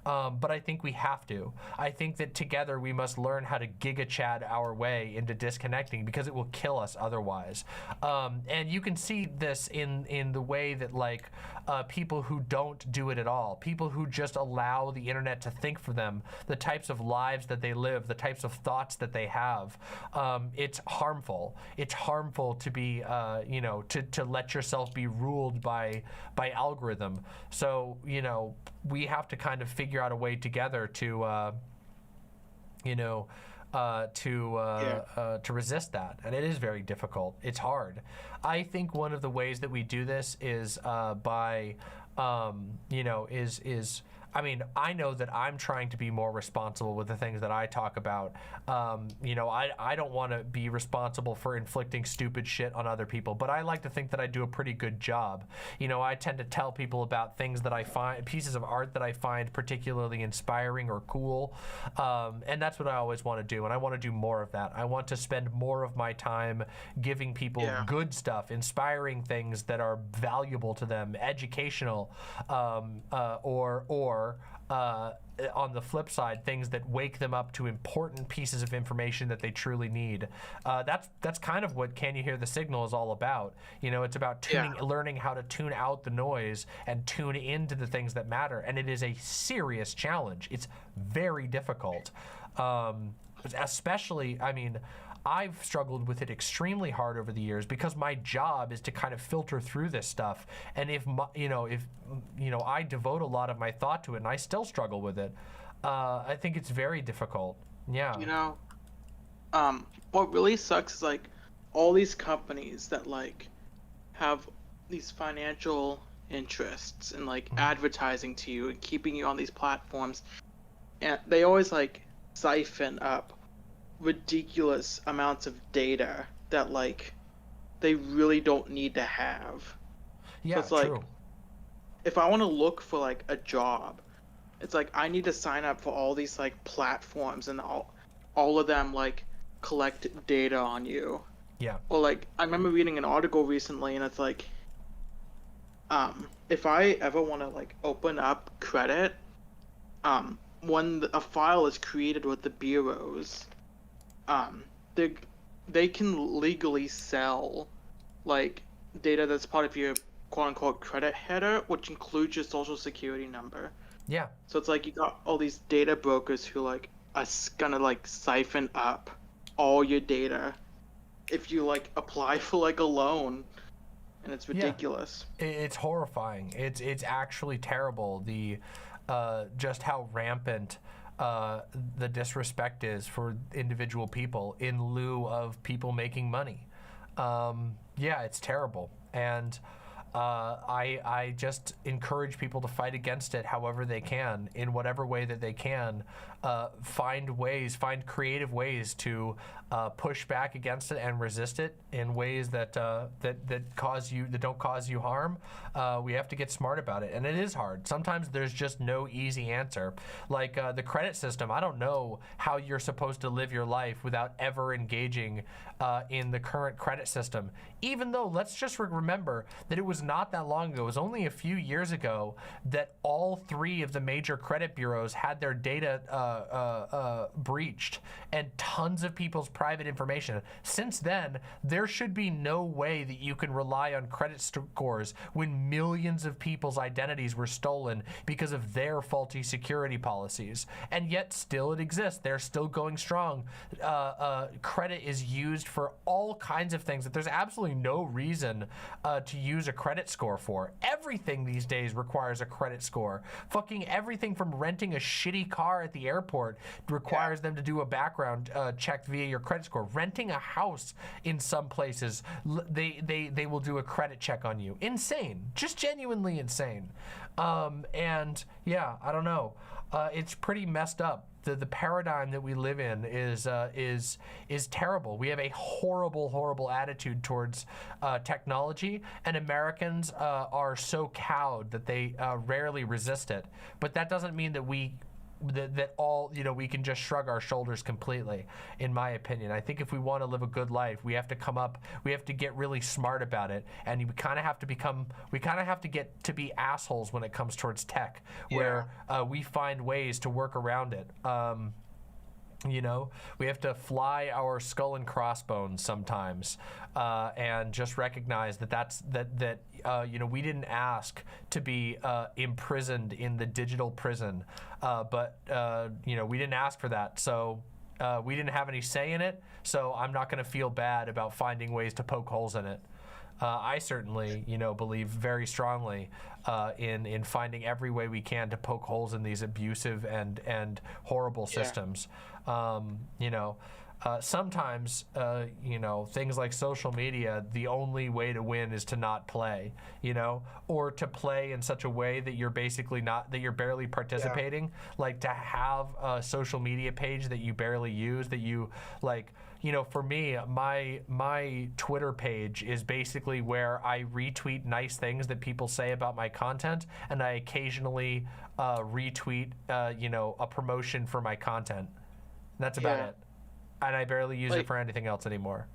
But I think we have to. I think that together we must learn how to giga chat our way into disconnecting, because it will kill us otherwise. And you can see this in the way that people who don't do it at all, people who just allow the internet to think for them, the types of lives that they live, the types of thoughts that they have, it's harmful. It's harmful to be, to let yourself be ruled by algorithm. So, we have to kind of figure out a way together to resist that, and it is very difficult. It's hard. I think one of the ways that we do this is by I mean, I know that I'm trying to be more responsible with the things that I talk about. You know, I don't want to be responsible for inflicting stupid shit on other people, but I like to think that I do a pretty good job. You know, I tend to tell people about things that I find, pieces of art that I find particularly inspiring or cool, and that's what I always want to do, and I want to do more of that. I want to spend more of my time giving people good stuff, inspiring things that are valuable to them, educational, or on the flip side, things that wake them up to important pieces of information that they truly need. That's kind of what Can You Hear the Signal is all about. You know, it's about learning how to tune out the noise and tune into the things that matter. And it is a serious challenge. It's very difficult. Especially, I mean, I've struggled with it extremely hard over the years because my job is to kind of filter through this stuff. And if I devote a lot of my thought to it and I still struggle with it, I think it's very difficult. Yeah. You know, what really sucks is like all these companies that like have these financial interests in like advertising to you and keeping you on these platforms, and they always like siphon up ridiculous amounts of data that like they really don't need to have. Yeah, so it's like, true. If I want to look for like a job, it's like I need to sign up for all these like platforms, and all of them like collect data on you. Yeah. Or like I remember reading an article recently, and it's like, if I ever want to like open up credit, when a file is created with the bureaus, they can legally sell like data that's part of your quote-unquote credit header, which includes your social security number. Yeah. So it's like you got all these data brokers who like are gonna like siphon up all your data if you like apply for like a loan, and it's ridiculous. Yeah. It's horrifying. It's actually terrible. The just how rampant the disrespect is for individual people in lieu of people making money. Yeah, it's terrible. And I just encourage people to fight against it however they can, in whatever way that they can. Find creative ways to push back against it and resist it in ways that don't cause you harm. We have to get smart about it, and it is hard. Sometimes there's just no easy answer. Like the credit system, I don't know how you're supposed to live your life without ever engaging in the current credit system. Even though, let's just remember that it was not that long ago, it was only a few years ago that all three of the major credit bureaus had their data breached and tons of people's private information. Since then, there should be no way that you can rely on credit scores when millions of people's identities were stolen because of their faulty security policies. And yet still it exists. They're still going strong. Credit is used for all kinds of things that there's absolutely no reason to use a credit score for. Everything these days requires a credit score. Fucking everything from renting a shitty car at the airport requires them to do a background check via your credit score. Renting a house in some places, they will do a credit check on you. Insane. Just genuinely insane. And yeah, I don't know. It's pretty messed up. The paradigm that we live in is terrible. We have a horrible attitude towards technology, and Americans are so cowed that they rarely resist it. But that doesn't mean that we can just shrug our shoulders completely, in my opinion. I think if we want to live a good life, we have to get really smart about it, and we kind of have to get to be assholes when it comes towards tech, where we find ways to work around it. We have to fly our skull and crossbones sometimes, and just recognize that we didn't ask to be imprisoned in the digital prison, but we didn't ask for that, so we didn't have any say in it. So I'm not going to feel bad about finding ways to poke holes in it. I certainly, believe very strongly in finding every way we can to poke holes in these abusive and horrible systems. sometimes, you know, things like social media, the only way to win is to not play, you know, or to play in such a way that you're basically not, that you're barely participating. Like to have a social media page that you barely use, that you like, you know, for me, my Twitter page is basically where I retweet nice things that people say about my content, and I occasionally retweet, you know, a promotion for my content. That's about it. And I barely use it for anything else anymore.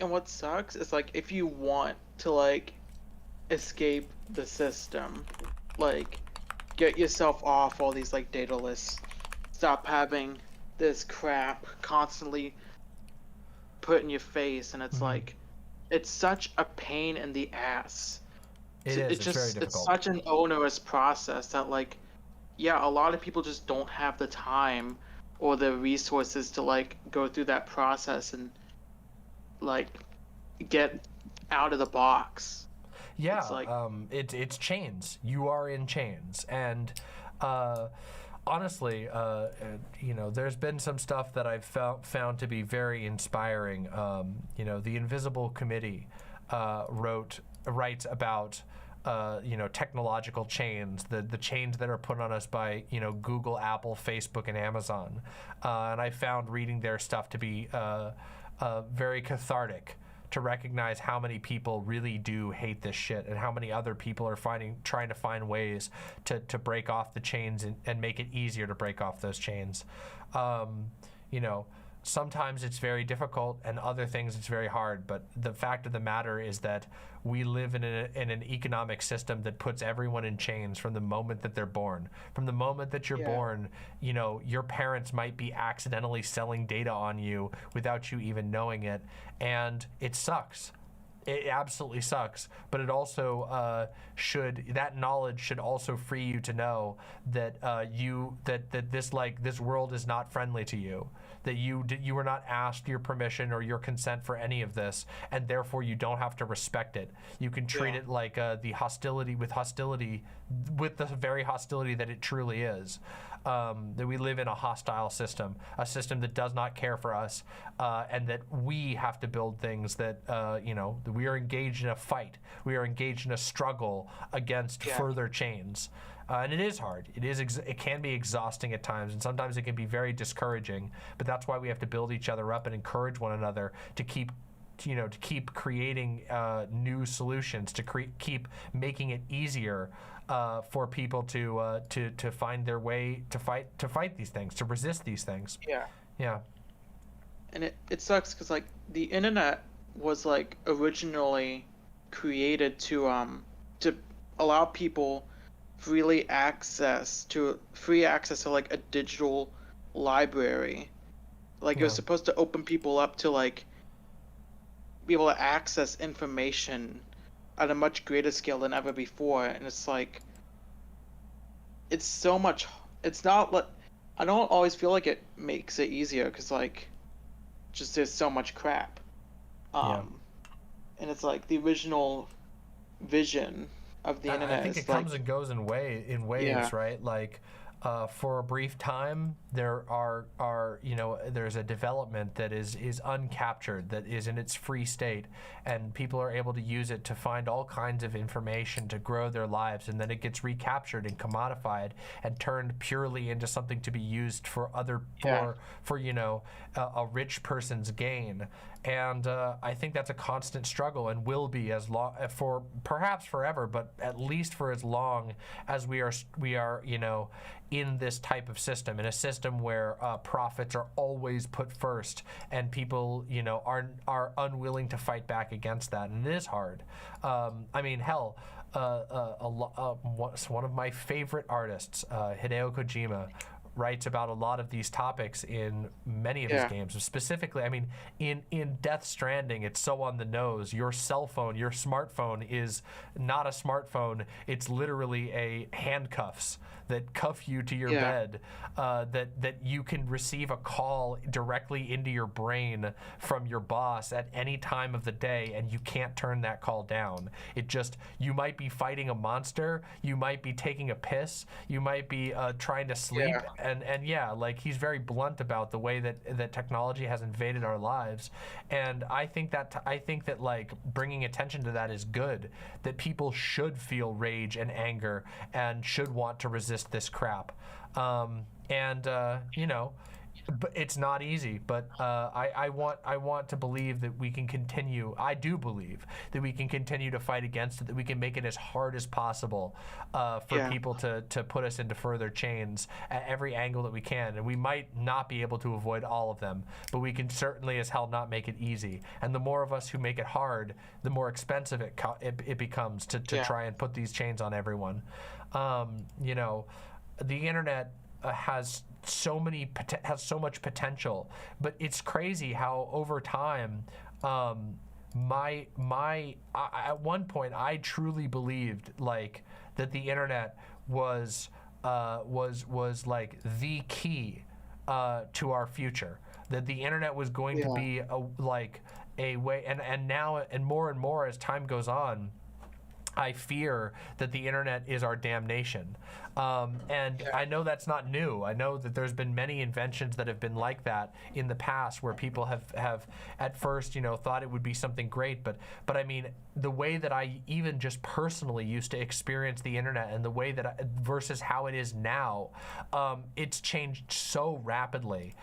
And what sucks is, like, if you want to, like, escape the system, like, get yourself off all these, like, data lists, stop having this crap constantly put in your face, and it's like, it's such a pain in the ass. It's very difficult. It's such an onerous process that, like, yeah, a lot of people just don't have the time or the resources to, like, go through that process and, like, get out of the box. Yeah, it's like, it's chains. You are in chains. And honestly, you know, there's been some stuff that I've found to be very inspiring. You know, the Invisible Committee writes about you know, technological chains, the chains that are put on us by, you know, Google, Apple, Facebook, and Amazon. And I found reading their stuff to be very cathartic, to recognize how many people really do hate this shit, and how many other people are trying to find ways to break off the chains and make it easier to break off those chains. You know, sometimes it's very difficult, and other things it's very hard, but the fact of the matter is that we live in an economic system that puts everyone in chains from the moment that they're born. From the moment that you're born, you know, your parents might be accidentally selling data on you without you even knowing it, and it sucks. It absolutely sucks, but it also that knowledge should also free you to know that this world is not friendly to you, that you were not asked your permission or your consent for any of this, and therefore you don't have to respect it. You can treat it like the hostility with the very hostility that it truly is. That we live in a hostile system, a system that does not care for us, and that we have to build things that, you know, that we are engaged in a fight. We are engaged in a struggle against further chains. And it is hard. It can be exhausting at times, and sometimes it can be very discouraging. But that's why we have to build each other up and encourage one another to keep creating new solutions, to keep making it easier for people to find their way to fight these things, to resist these things. Yeah. And it sucks because, like, the internet was, like, originally created to allow people free access to like a digital library. Like, it was supposed to open people up to, like, be able to access information at a much greater scale than ever before. And it's like, it's so much, it's not like, I don't always feel like it makes it easier, because, like, just there's so much crap. And it's like the original vision of the internet. I think it comes and goes in waves, right? Like, for a brief time, there are you know, there's a development that is uncaptured, that is in its free state, and people are able to use it to find all kinds of information to grow their lives, and then it gets recaptured and commodified and turned purely into something to be used for for you know, a rich person's gain. And I think that's a constant struggle, and will be as long, for perhaps forever, but at least for as long as we are you know, in this type of system, in a system where profits are always put first, and people, you know, are unwilling to fight back against that, and it is hard. I mean, hell, one of my favorite artists, Hideo Kojima, writes about a lot of these topics in many of his games. Specifically, I mean, in Death Stranding, it's so on the nose. Your cell phone, your smartphone is not a smartphone. It's literally a handcuffs that cuff you to your bed, that you can receive a call directly into your brain from your boss at any time of the day, and you can't turn that call down. It just, you might be fighting a monster, you might be taking a piss, you might be trying to sleep, and yeah, like he's very blunt about the way that technology has invaded our lives, and I think that like bringing attention to that is good. That people should feel rage and anger and should want to resist this crap, you know. But it's not easy. But I want to believe that we can continue. I do believe that we can continue to fight against it. That we can make it as hard as possible for people to put us into further chains at every angle that we can. And we might not be able to avoid all of them, but we can certainly as hell not make it easy. And the more of us who make it hard, the more expensive it becomes to try and put these chains on everyone. You know, the internet has so much potential, but it's crazy how over time at one point I truly believed like that the internet was like the key to our future, that the internet was going to be a way, and now and more as time goes on, I fear that the internet is our damnation. And I know that's not new. I know that there's been many inventions that have been like that in the past where people have at first, you know, thought it would be something great. But I mean, the way that I even just personally used to experience the internet and the way that versus how it is now, it's changed so rapidly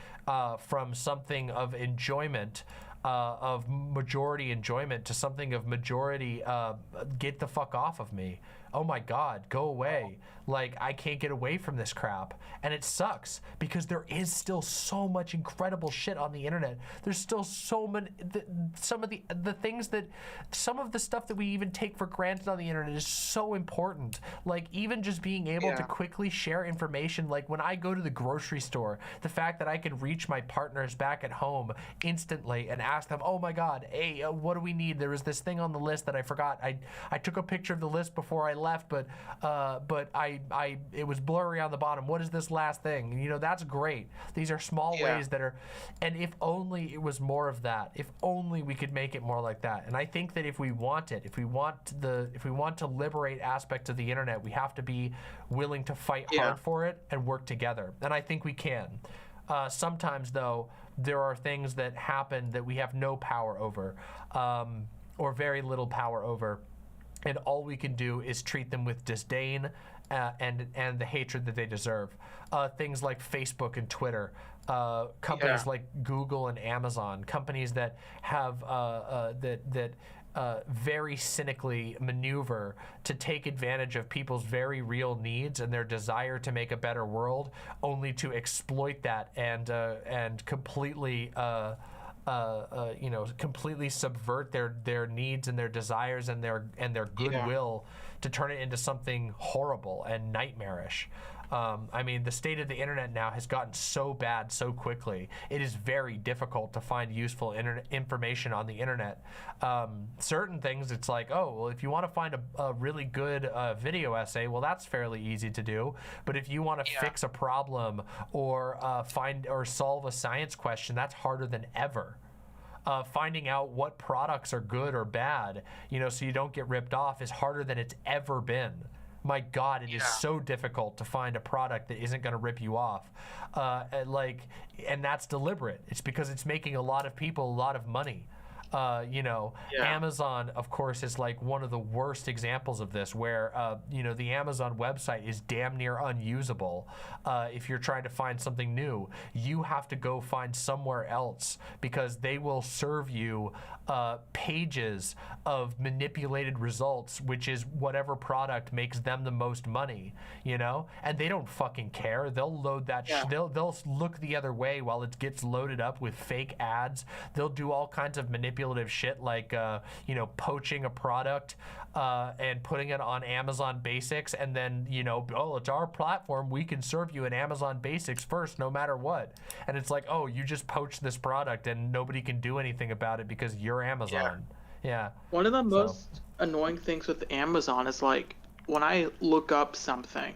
from something of enjoyment, of majority enjoyment, to something of majority get the fuck off of me. Oh my God, go away. Like, I can't get away from this crap. And it sucks because there is still so much incredible shit on the internet. There's still so many, some of the stuff that we even take for granted on the internet is so important. Like, even just being able to quickly share information. Like, when I go to the grocery store, the fact that I can reach my partners back at home instantly and ask them, oh my God, hey, what do we need? There was this thing on the list that I forgot. I took a picture of the list before I left, but it was blurry on the bottom. What is this last thing? And, you know, that's great. These are small ways that are, and if only it was more of that, if only we could make it more like that. And I think that if we want it, if we want to liberate aspects of the internet, we have to be willing to fight hard for it and work together. And I think we can. Sometimes though, there are things that happen that we have no power over, or very little power over. And all we can do is treat them with disdain and the hatred that they deserve. Things like Facebook and Twitter, companies like Google and Amazon, companies that have very cynically maneuver to take advantage of people's very real needs and their desire to make a better world, only to exploit that and completely. You know, completely subvert their needs and their desires and their goodwill to turn it into something horrible and nightmarish. I mean, the state of the internet now has gotten so bad so quickly. It is very difficult to find useful information on the internet. Certain things, it's like, oh, well, if you want to find a really good video essay, well, that's fairly easy to do. But if you want to fix a problem or find or solve a science question, that's harder than ever. Finding out what products are good or bad, you know, so you don't get ripped off, is harder than it's ever been. My God, it is so difficult to find a product that isn't going to rip you off. And that's deliberate. It's because it's making a lot of people a lot of money. You know, Amazon, of course, is like one of the worst examples of this, where, you know, the Amazon website is damn near unusable. If you're trying to find something new, you have to go find somewhere else because they will serve you pages of manipulated results, which is whatever product makes them the most money, you know, and they don't fucking care. They'll load that they'll look the other way while it gets loaded up with fake ads. They'll do all kinds of manipulative shit, like you know, poaching a product and putting it on Amazon Basics, and then, you know, oh, it's our platform, we can serve you in Amazon Basics first no matter what. And it's like, oh, you just poached this product and nobody can do anything about it because you're Amazon. One of the most annoying things with Amazon is, like, when I look up something,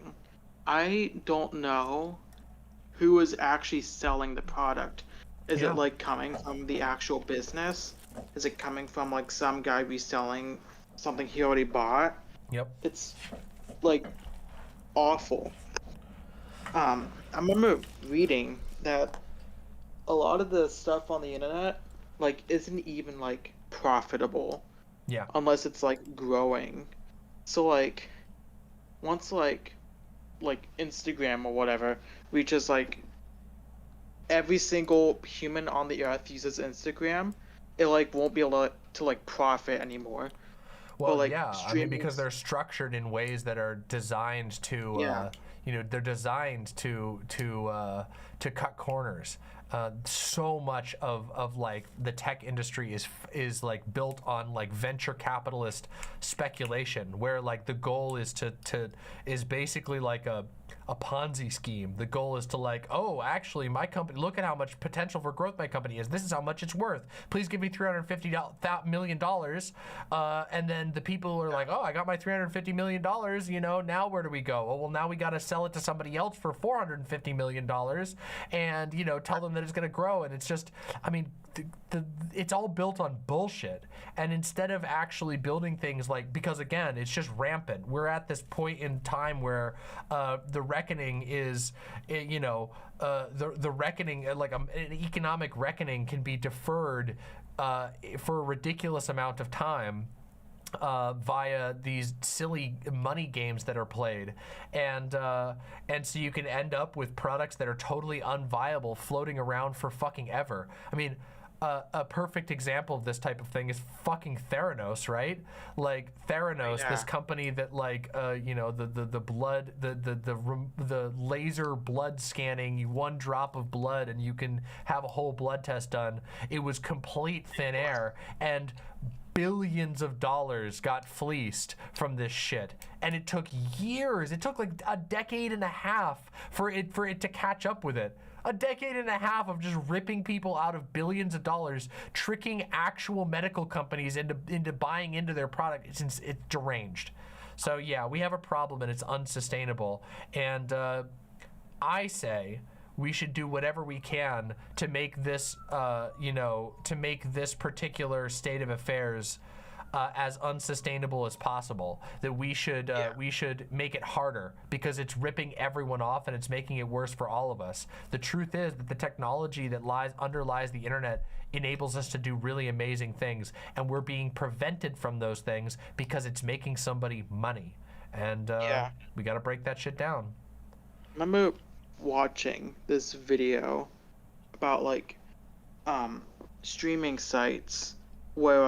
I don't know who is actually selling the product. Is it, like, coming from the actual business? Is it coming from, like, some guy reselling something he already bought? Yep. It's, like, awful. I remember reading that a lot of the stuff on the internet, like, isn't even, like, profitable. Yeah. Unless it's, like, growing. So, like, once, like Instagram or whatever reaches, like, every single human on the earth uses Instagram, it, like, won't be able to like, profit anymore. Well, or, like, yeah, I mean, because they're structured in ways that are designed to, they're designed to cut corners. So much of like the tech industry is like built on like venture capitalist speculation, where like the goal is is basically like a Ponzi scheme. The goal is to like, oh, actually, my company, look at how much potential for growth my company is. This is how much it's worth. Please give me $350 million. And then the people are like, oh, I got my $350 million. Now where do we go? Oh, well, now we got to sell it to somebody else for $450 million and, tell them that it's going to grow. And it's just, I mean, it's all built on bullshit. And instead of actually building things like, because again, it's just rampant. We're at this point in time where the reckoning is, the reckoning, like an economic reckoning can be deferred for a ridiculous amount of time via these silly money games that are played, and so you can end up with products that are totally unviable floating around for fucking ever. I mean, a perfect example of this type of thing is fucking Theranos, right? Like Theranos, this company that like the blood, the laser blood scanning, one drop of blood and you can have a whole blood test done. It was complete thin air, and billions of dollars got fleeced from this shit, and it took years. It took like a decade and a half for it to catch up with it. A decade and a half of just ripping people out of billions of dollars, tricking actual medical companies into buying into their product. It's deranged. So yeah, we have a problem and it's unsustainable. And I say we should do whatever we can to make this, to make this particular state of affairs as unsustainable as possible. That we should make it harder, because it's ripping everyone off and it's making it worse for all of us. The truth is that the technology that underlies the internet enables us to do really amazing things, and we're being prevented from those things because it's making somebody money. And we got to break that shit down. Remember watching this video about like streaming sites where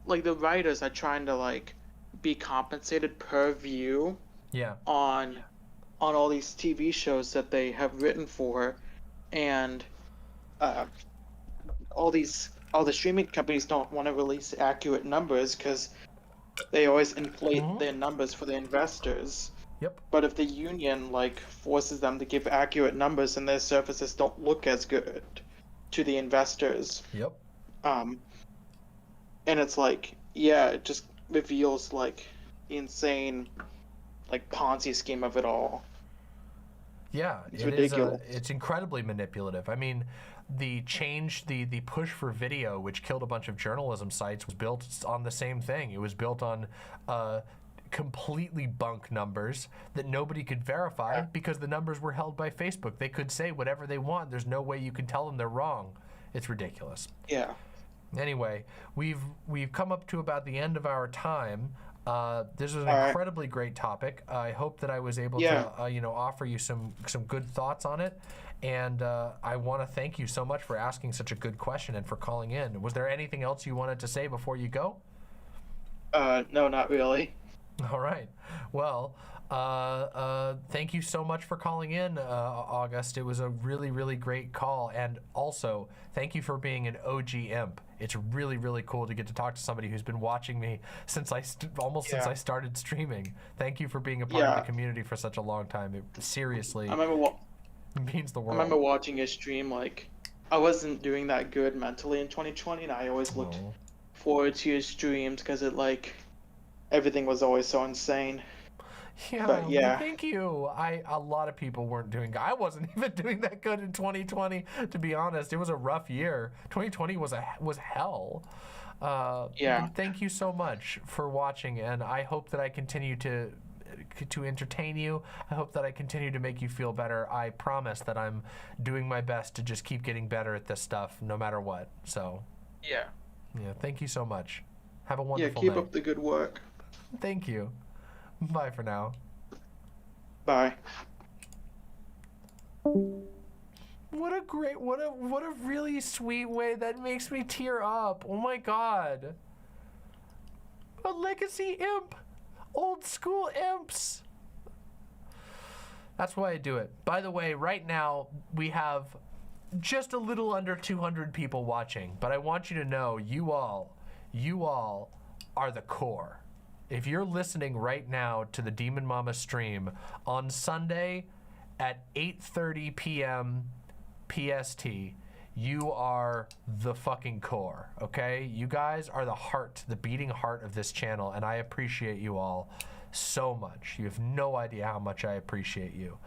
like the writers are trying to like be compensated per view on all these TV shows that they have written for, and all the streaming companies don't want to release accurate numbers because they always inflate their numbers for the investors. Yep. But if the union like forces them to give accurate numbers, and their services don't look as good to the investors. Yep. And it's like, yeah, it just reveals like the insane like Ponzi scheme of it all. Yeah, it's ridiculous. It's incredibly manipulative. I mean, the push for video, which killed a bunch of journalism sites, was built on the same thing. It was built on completely bunk numbers that nobody could verify because the numbers were held by Facebook. They could say whatever they want. There's no way you can tell them they're wrong. It's ridiculous. Yeah. Anyway, we've come up to about the end of our time. This was an incredibly great topic. I hope that I was able to offer you some good thoughts on it. And I want to thank you so much for asking such a good question and for calling in. Was there anything else you wanted to say before you go? No, not really. All right. Well, thank you so much for calling in, August. It was a really, really great call. And also, thank you for being an OG imp. It's really, really cool to get to talk to somebody who's been watching me since since I started streaming. Thank you for being a part of the community for such a long time. It seriously means the world. I remember watching your stream. Like, I wasn't doing that good mentally in 2020, and I always looked forward to your streams because it like everything was always so insane. Yeah, but yeah. Thank you. A lot of people weren't doing good. I wasn't even doing that good in 2020, to be honest. It was a rough year. 2020 was hell. Yeah. Thank you so much for watching, and I hope that I continue to to entertain you. I hope that I continue to make you feel better. I promise that I'm doing my best to just keep getting better at this stuff, no matter what. So, Yeah. Thank you so much. Have a wonderful keep night. up the good work. Thank you. Bye for now. Bye. What a really sweet way. That makes me tear up. Oh my god. A legacy imp. Old school imps. That's why I do it. By the way, right now we have just a little under 200 people watching, but I want you to know you all are the core. If you're listening right now to the Demon Mama stream on Sunday at 8:30 p.m. PST, you are the fucking core, okay? You guys are the heart, the beating heart of this channel, and I appreciate you all so much. You have no idea how much I appreciate you.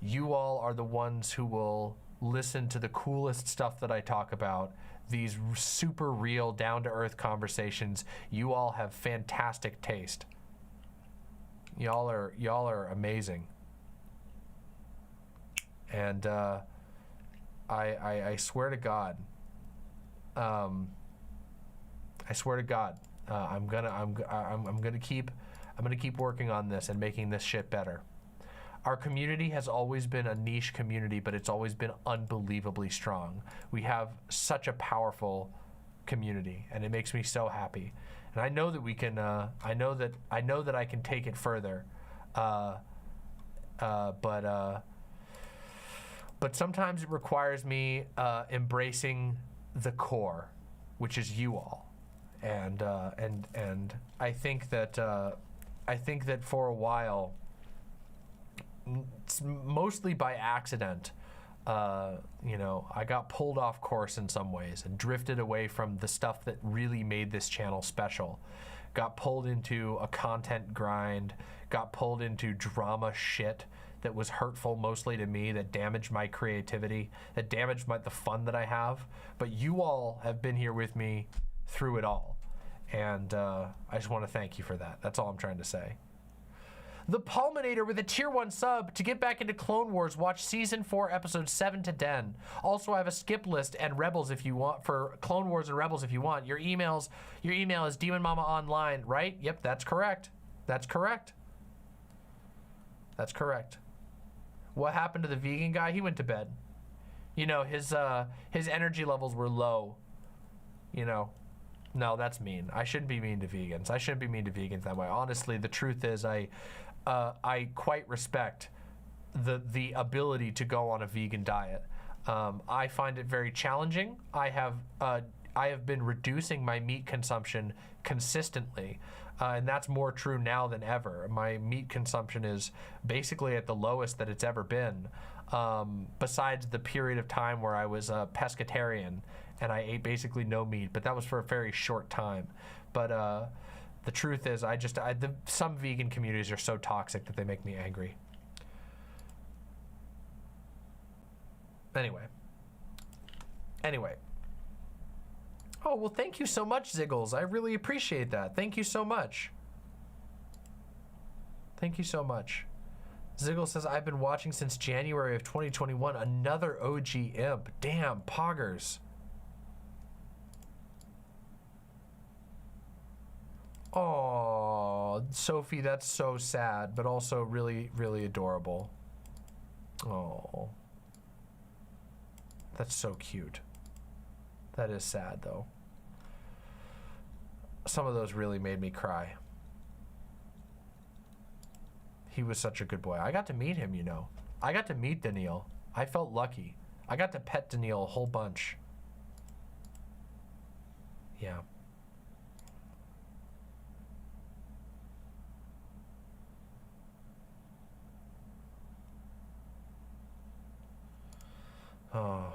You all are the ones who will listen to the coolest stuff that I talk about, these super real, down-to-earth conversations. You all have fantastic taste. Y'all are amazing. And I swear to God, I'm gonna keep working on this and making this shit better. Our community has always been a niche community, but it's always been unbelievably strong. We have such a powerful community, and it makes me so happy. And I know that we can. I know that I can take it further. But sometimes it requires me embracing the core, which is you all, and I think that for a while, mostly by accident, I got pulled off course in some ways and drifted away from the stuff that really made this channel special. Got pulled into a content grind, got pulled into drama shit that was hurtful mostly to me, that damaged my creativity, that damaged the fun that I have. But you all have been here with me through it all. And I just want to thank you for that. That's all I'm trying to say. The Pulminator with a tier 1 sub. To get back into Clone Wars, watch season 4 episodes 7 to 10. Also, I have a skip list and Rebels if you want, for Clone Wars and Rebels if you want. Your email is demonmamaonline, right? Yep, that's correct. That's correct. That's correct. What happened to the vegan guy? He went to bed. His energy levels were low. No, that's mean. I shouldn't be mean to vegans. I shouldn't be mean to vegans that way. Honestly, the truth is I quite respect the ability to go on a vegan diet. I find it very challenging. I have been reducing my meat consumption consistently, and that's more true now than ever. My meat consumption is basically at the lowest that it's ever been, besides the period of time where I was a pescatarian and I ate basically no meat, but that was for a very short time. But the truth is, some vegan communities are so toxic that they make me angry. Anyway. Oh, well, thank you so much, Ziggles. I really appreciate that. Thank you so much. Thank you so much. Ziggles says, I've been watching since January of 2021. Another OG imp. Damn, poggers. Oh, Sophie, that's so sad, but also really, really adorable. Oh. That's so cute. That is sad, though. Some of those really made me cry. He was such a good boy. I got to meet him, I got to meet Daniil. I felt lucky. I got to pet Daniil a whole bunch. Yeah. Oh,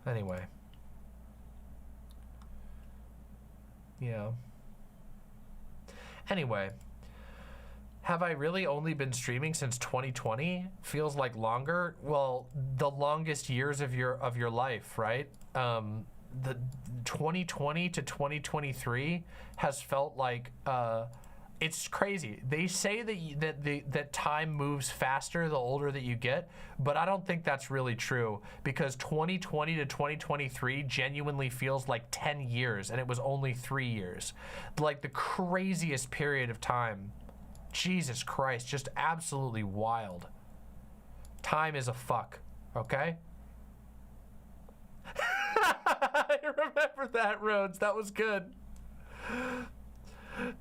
anyway. Yeah. Anyway, have I really only been streaming since 2020? Feels like longer. Well, the longest years of your life, right? The 2020 to 2023 has felt like It's crazy. They say that time moves faster the older that you get, but I don't think that's really true, because 2020 to 2023 genuinely feels like 10 years, and it was only 3 years. Like the craziest period of time. Jesus Christ, just absolutely wild. Time is a fuck, okay? I remember that, Rhodes. That was good.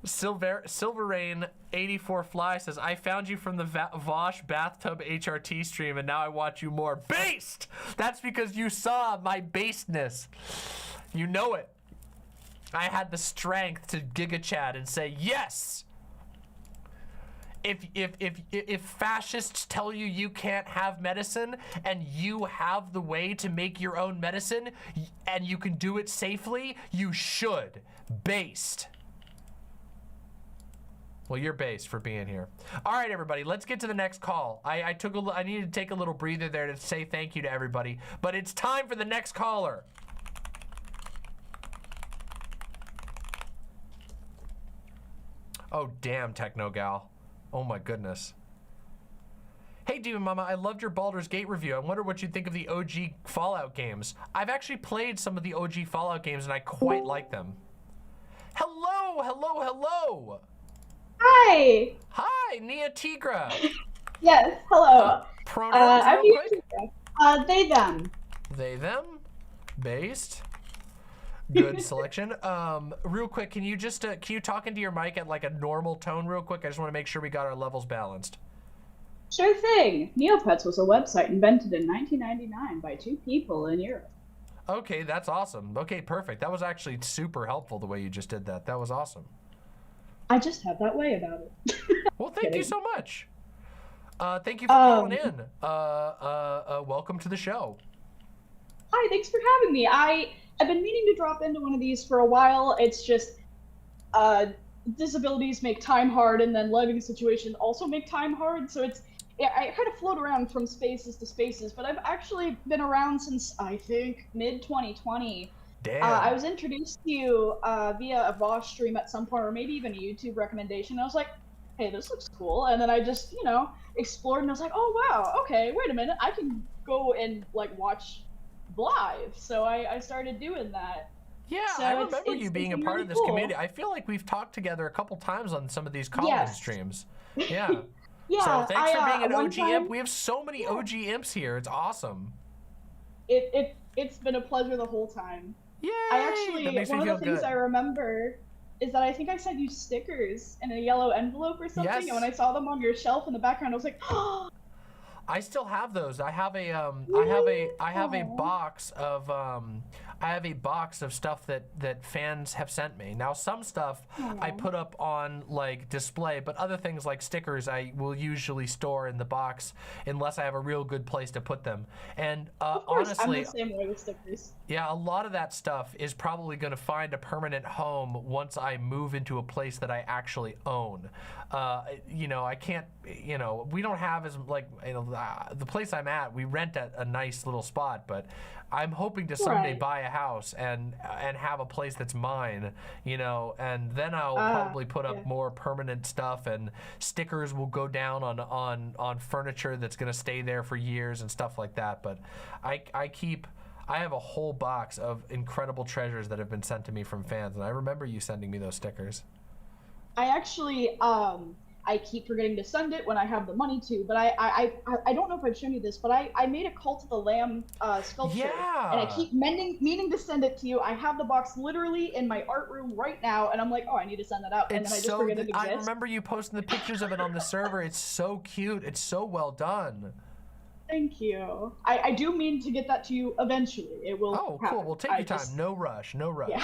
Silver Rain 84 Fly says, I found you from the Vosh bathtub HRT stream, and now I watch you more. Based! That's because you saw my basedness. You know it. I had the strength to giga chat and say yes. If fascists tell you you can't have medicine, and you have the way to make your own medicine, and you can do it safely, you should. Based. Well, you're based for being here. All right, everybody, let's get to the next call. I needed to take a little breather there to say thank you to everybody, but it's time for the next caller. Oh, damn, Techno Gal. Oh my goodness. Hey, Demon Mama, I loved your Baldur's Gate review. I wonder what you think of the OG Fallout games. I've actually played some of the OG Fallout games, and I quite like them. Hello, hello, hello. Hi. Hi, Niatigra. Yes, hello. Pronouns I'm real quick? they, them. They, them. Based. Good selection. Real quick, can you just can you talk into your mic at like a normal tone real quick? I just want to make sure we got our levels balanced. Sure thing. Neopets was a website invented in 1999 by 2 people in Europe. Okay, that's awesome. Okay, perfect. That was actually super helpful the way you just did that. That was awesome. I just have that way about it. Well, thank you so much. Thank you for calling in. Welcome to the show. Hi, thanks for having me. I've been meaning to drop into one of these for a while. It's just disabilities make time hard, and then living situations also make time hard. So I kind of float around from spaces to spaces, but I've actually been around since, I think, mid-2020. Damn. I was introduced to you via a Vosh stream at some point, or maybe even a YouTube recommendation. I was like, hey, this looks cool. And then I just, explored, and I was like, oh, wow, okay, wait a minute. I can go and, watch live. So I started doing that. Yeah, so I remember you being a part really of this cool. community. I feel like we've talked together a couple times on some of these call-in streams. Yeah. Yeah. So thanks for being an one OG time, imp. We have so many OG imps here. It's awesome. It's been a pleasure the whole time. Yay! I actually, That makes me one of feel the things good. I remember is that I think I sent you stickers in a yellow envelope or something, Yes. and when I saw them on your shelf in the background, I was like, oh. I still have those. I have a box of stuff that fans have sent me. Now some stuff I put up on display, but other things like stickers I will usually store in the box unless I have a real good place to put them. And Of course, honestly, I'm the same way with stickers. yeah, a lot of that stuff is probably going to find a permanent home once I move into a place that I actually own. I can't, we don't have the place I'm at, we rent at a nice little spot, but I'm hoping to someday buy a house and have a place that's mine, and then I'll probably put up more permanent stuff, and stickers will go down on furniture that's going to stay there for years and stuff like that. But I have a whole box of incredible treasures that have been sent to me from fans, and I remember you sending me those stickers. I actually, I keep forgetting to send it when I have the money to, but I don't know if I've shown you this, but I made a Cult of the Lamb sculpture, and I keep meaning to send it to you. I have the box literally in my art room right now, and I'm like, oh, I need to send that out, and then I just forget it exists. I remember you posting the pictures of it on the server. It's so cute. It's so well done. Thank you. I do mean to get that to you eventually. It will Oh, happen. cool. Well, take your time. No rush. No rush. Yeah.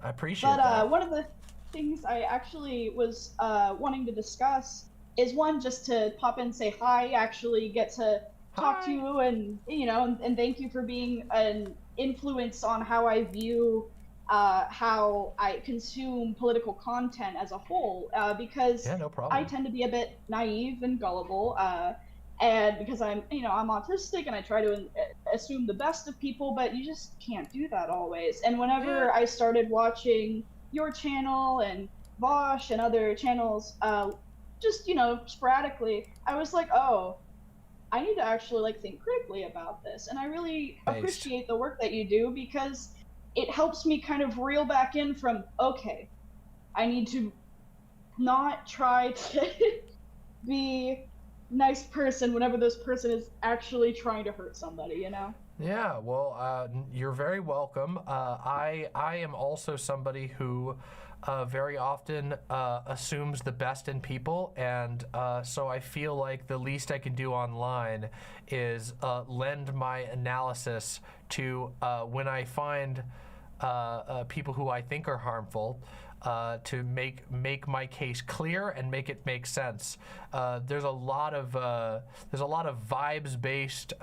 I appreciate that. But one of the things I actually was wanting to discuss is one, just to pop in and say hi, actually get to talk to you, and and thank you for being an influence on how I view how I consume political content as a whole, because no problem. I tend to be a bit naive and gullible, and because I'm I'm autistic, and I try to assume the best of people, but you just can't do that always. And whenever I started watching your channel and Vosh and other channels, just, you know, sporadically, I was like, oh, I need to actually like think critically about this. And I really appreciate the work that you do, because it helps me kind of reel back in from, okay, I need to not try to be nice person whenever this person is actually trying to hurt somebody, you know? Yeah, well, you're very welcome. I am also somebody who very often assumes the best in people, and so I feel like the least I can do online is lend my analysis to when I find people who I think are harmful, to make my case clear and make it make sense. There's a lot of vibes-based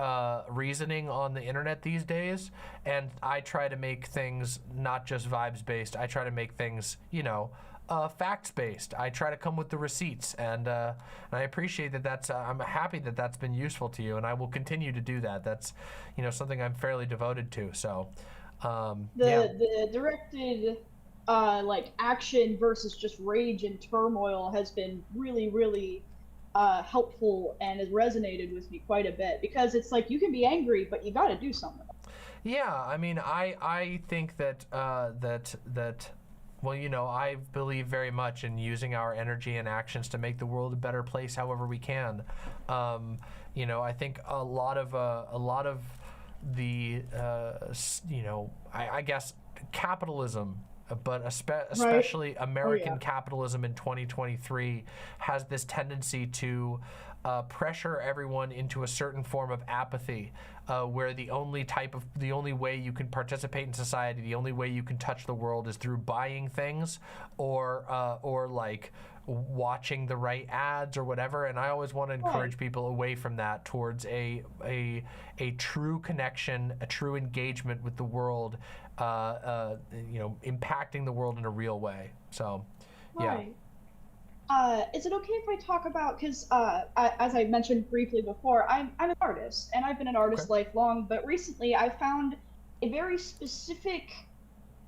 reasoning on the internet these days, and I try to make things not just vibes-based. I try to make things, you know, facts-based. I try to come with the receipts, and I appreciate that. That's I'm happy that that's been useful to you, and I will continue to do that. That's, you know, something I'm fairly devoted to. So, the directed like action versus just rage and turmoil has been really, really helpful and has resonated with me quite a bit, because it's like you can be angry, but you got to do something. Yeah, I mean, I think that well, you know, I believe very much in using our energy and actions to make the world a better place, however we can. You know, I think a lot of the you know, I guess capitalism, but especially American capitalism in 2023 has this tendency to pressure everyone into a certain form of apathy, where the only way you can participate in society, the only way you can touch the world is through buying things or like watching the right ads or whatever. And I always want to encourage people away from that towards a true connection, a true engagement with the world, you know, impacting the world in a real way. So, yeah. Is it okay if I talk about, because as I mentioned briefly before, I'm an artist, and I've been an artist lifelong, but recently I found a very specific,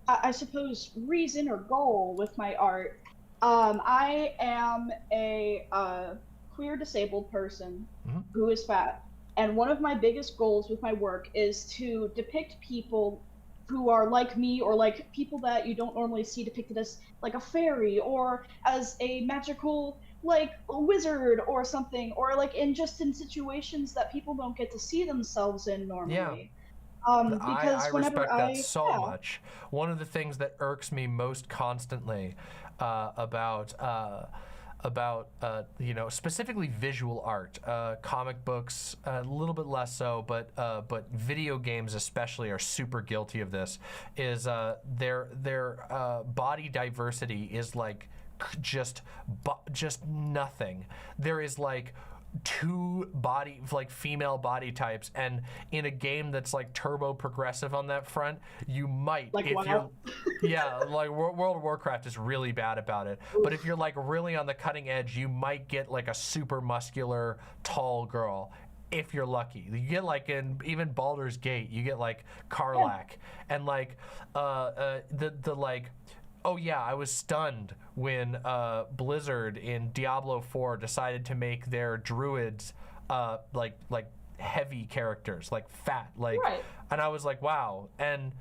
I suppose, reason or goal with my art. I am a queer disabled person who is fat, and one of my biggest goals with my work is to depict people who are like me, or like people that you don't normally see depicted as like a fairy or as a magical like a wizard or something, or like in situations that people don't get to see themselves in normally. Yeah. Because I respect that so much. One of the things that irks me most constantly about you know, specifically visual art, comic books a little bit less so, but video games especially are super guilty of this, is their body diversity is like just nothing. There is like two female body types, and in a game that's like turbo progressive on that front, you might, like, if you're like World of Warcraft is really bad about it. Oof. But if you're like really on the cutting edge, you might get like a super muscular tall girl if you're lucky. You get like in even Baldur's Gate, you get like Karlach, and like the like, oh yeah, I was stunned when Blizzard in Diablo 4 decided to make their druids like heavy characters, like fat, like, and I was like, wow. And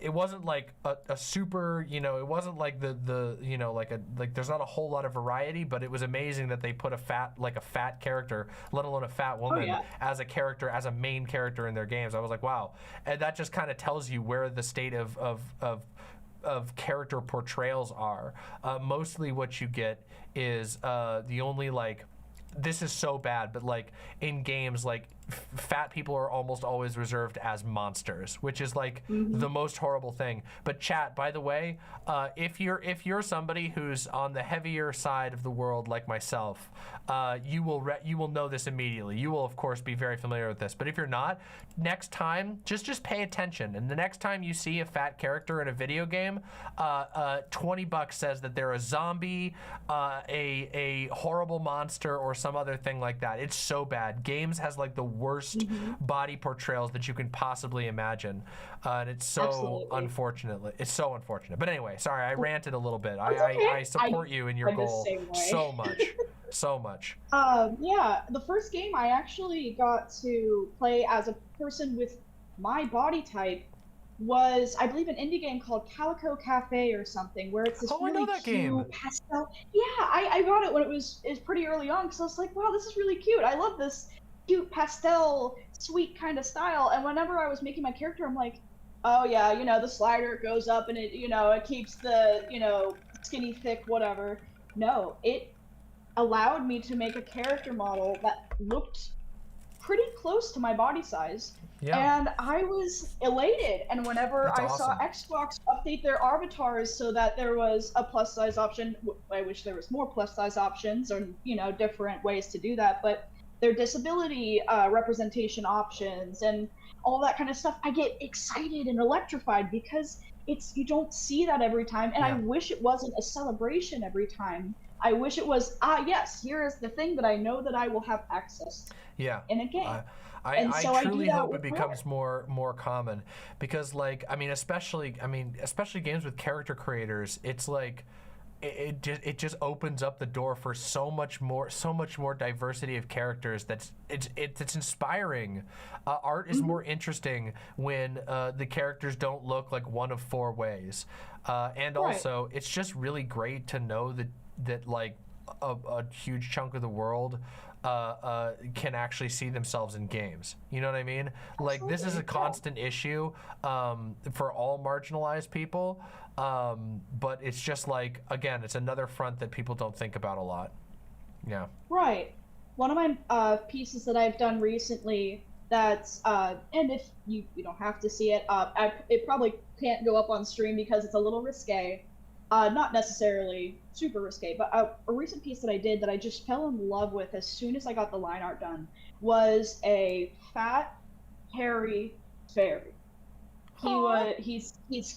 it wasn't like a super, you know, it wasn't like the you know, like there's not a whole lot of variety, but it was amazing that they put a fat character, let alone a fat woman, as a character, as a main character in their games. I was like, wow. And that just kind of tells you where the state of character portrayals are. Mostly what you get is the only, like, this is so bad, but like in games, like fat people are almost always reserved as monsters, which is like the most horrible thing. But chat, by the way, if you're somebody who's on the heavier side of the world like myself, you will know this immediately. You will of course be very familiar with this. But if you're not, next time just pay attention, and the next time you see a fat character in a video game, $20 says that they're a zombie, a horrible monster, or some other thing like that. It's so bad. Games has like the worst body portrayals that you can possibly imagine, and it's so unfortunate. It's so unfortunate. But anyway, sorry, I ranted a little bit. I support you in your goal so much, so much. Yeah, the first game I actually got to play as a person with my body type was, I believe, an indie game called Calico Cafe or something, where it's this really cute pastel. Yeah, I got it when it was pretty early on, because I was like, wow, this is really cute. I love this cute pastel, sweet kind of style. And whenever I was making my character, I'm like, oh yeah, you know, the slider goes up and it, you know, it keeps the, you know, skinny, thick, whatever. No, it allowed me to make a character model that looked pretty close to my body size. Yeah. And I was elated. And whenever I saw Xbox update their avatars so that there was a plus size option, I wish there was more plus size options or, you know, different ways to do that, but their disability representation options and all that kind of stuff, I get excited and electrified because you don't see that every time. And I wish it wasn't a celebration every time. I wish it was, yes, here is the thing that I know that I will have access to in a game. I truly hope it becomes more common, because, like, especially games with character creators, it's like it just opens up the door for so much more diversity of characters. It's inspiring. Art is more interesting when the characters don't look like one of four ways, and also it's just really great to know that like a huge chunk of the world can actually see themselves in games. You know what I mean? Like, this is a constant issue for all marginalized people, but it's just like, again, it's another front that people don't think about a lot. Yeah. Right. One of my pieces that I've done recently that's, and if you don't have to see it, it probably can't go up on stream because it's a little risque. Not necessarily super risque, but a recent piece that I did that I just fell in love with as soon as I got the line art done was a fat, hairy fairy. He's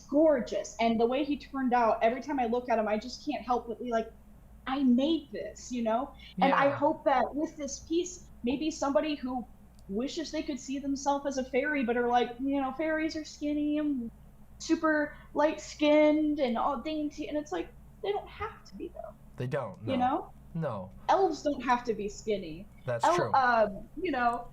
gorgeous, and the way he turned out, every time I look at him, I just can't help but be like, I made this, you know? And I hope that with this piece, maybe somebody who wishes they could see themselves as a fairy, but are like, you know, fairies are skinny and super light-skinned and all dainty, and it's like, they don't have to be, though. They don't. No. You know? No. Elves don't have to be skinny. That's true. You know,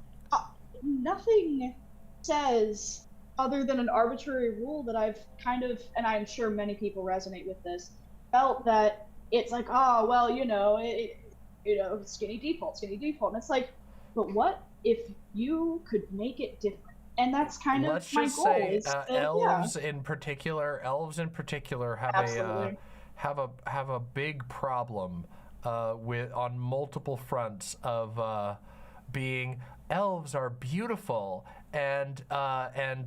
nothing says, other than an arbitrary rule that I've kind of, and I'm sure many people resonate with this, felt that it's like, oh, well, you know, skinny default. And it's like, but what if you could make it different? And that's kind of my goal. Let's just say elves in particular have a big problem on multiple fronts of being elves are beautiful, and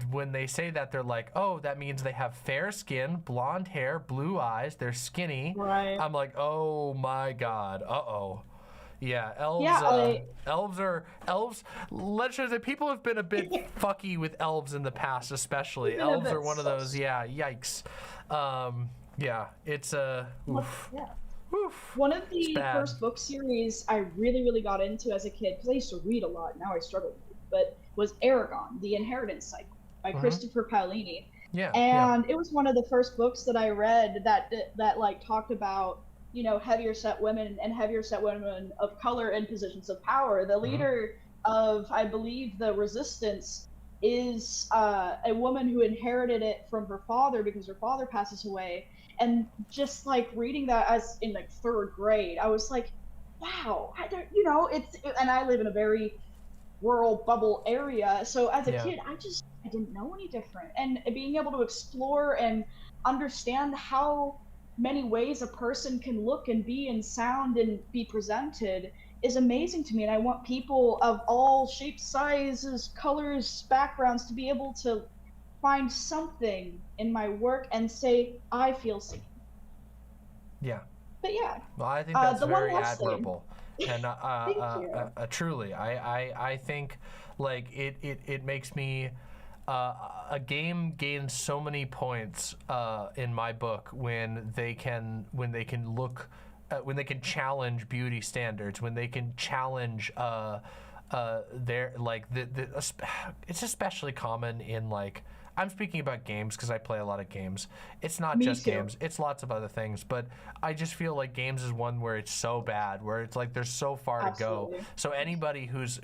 when they say that, they're like, oh, that means they have fair skin, blonde hair, blue eyes, they're skinny. Right. I'm like, oh my god, uh-oh. Yeah, elves. Yeah, elves. Let's just say people have been a bit fucky with elves in the past, especially. Elves are one of those. Yeah, yikes. Yeah, it's oof. Yeah. Oof. One of the first book series I really got into as a kid, because I used to read a lot. Now I struggle with it, but was Aragon: The Inheritance Cycle by Christopher Paolini. Yeah. And it was one of the first books that I read that like talked about, you know, heavier set women and heavier set women of color in positions of power. The leader of, I believe, the resistance is a woman who inherited it from her father because her father passes away. And just like reading that as in like third grade, I was like, wow, you know, and I live in a very rural bubble area. So as a kid, I didn't know any different. And being able to explore and understand how many ways a person can look and be and sound and be presented is amazing to me. And I want people of all shapes, sizes, colors, backgrounds to be able to find something in my work and say, I feel seen. Yeah. But yeah. Well, I think that's very admirable. And truly, I think like it makes me a game gains so many points in my book when they can challenge beauty standards, when they can challenge they're like it's especially common in like, I'm speaking about games because I play a lot of games. It's not Me just too. games, it's lots of other things, but I just feel like games is one where it's so bad, where it's like there's so far to go. Absolutely. So anybody who's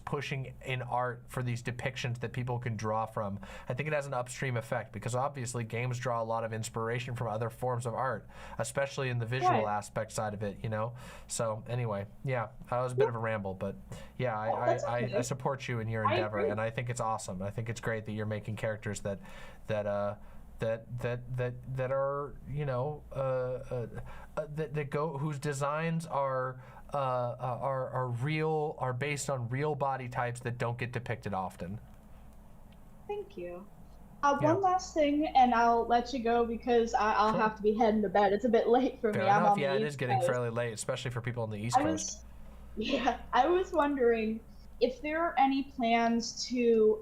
pushing in art for these depictions that people can draw from, I think it has an upstream effect, because obviously games draw a lot of inspiration from other forms of art, especially in the visual Right. aspect side of it, you know? So anyway, yeah, that was a bit of a ramble, but yeah, that's I okay. support you in your I endeavor, agree. and I think it's awesome. I think it's great that you're making characters that are, you know, that go, whose designs are real, are based on real body types that don't get depicted often. Thank you. Yeah. One last thing, and I'll let you go because I'll Sure. have to be heading to bed. It's a bit late for Fair me. I'm enough. on Yeah, the it East is getting Coast. fairly late, especially for people on the East Coast. I was wondering if there are any plans to,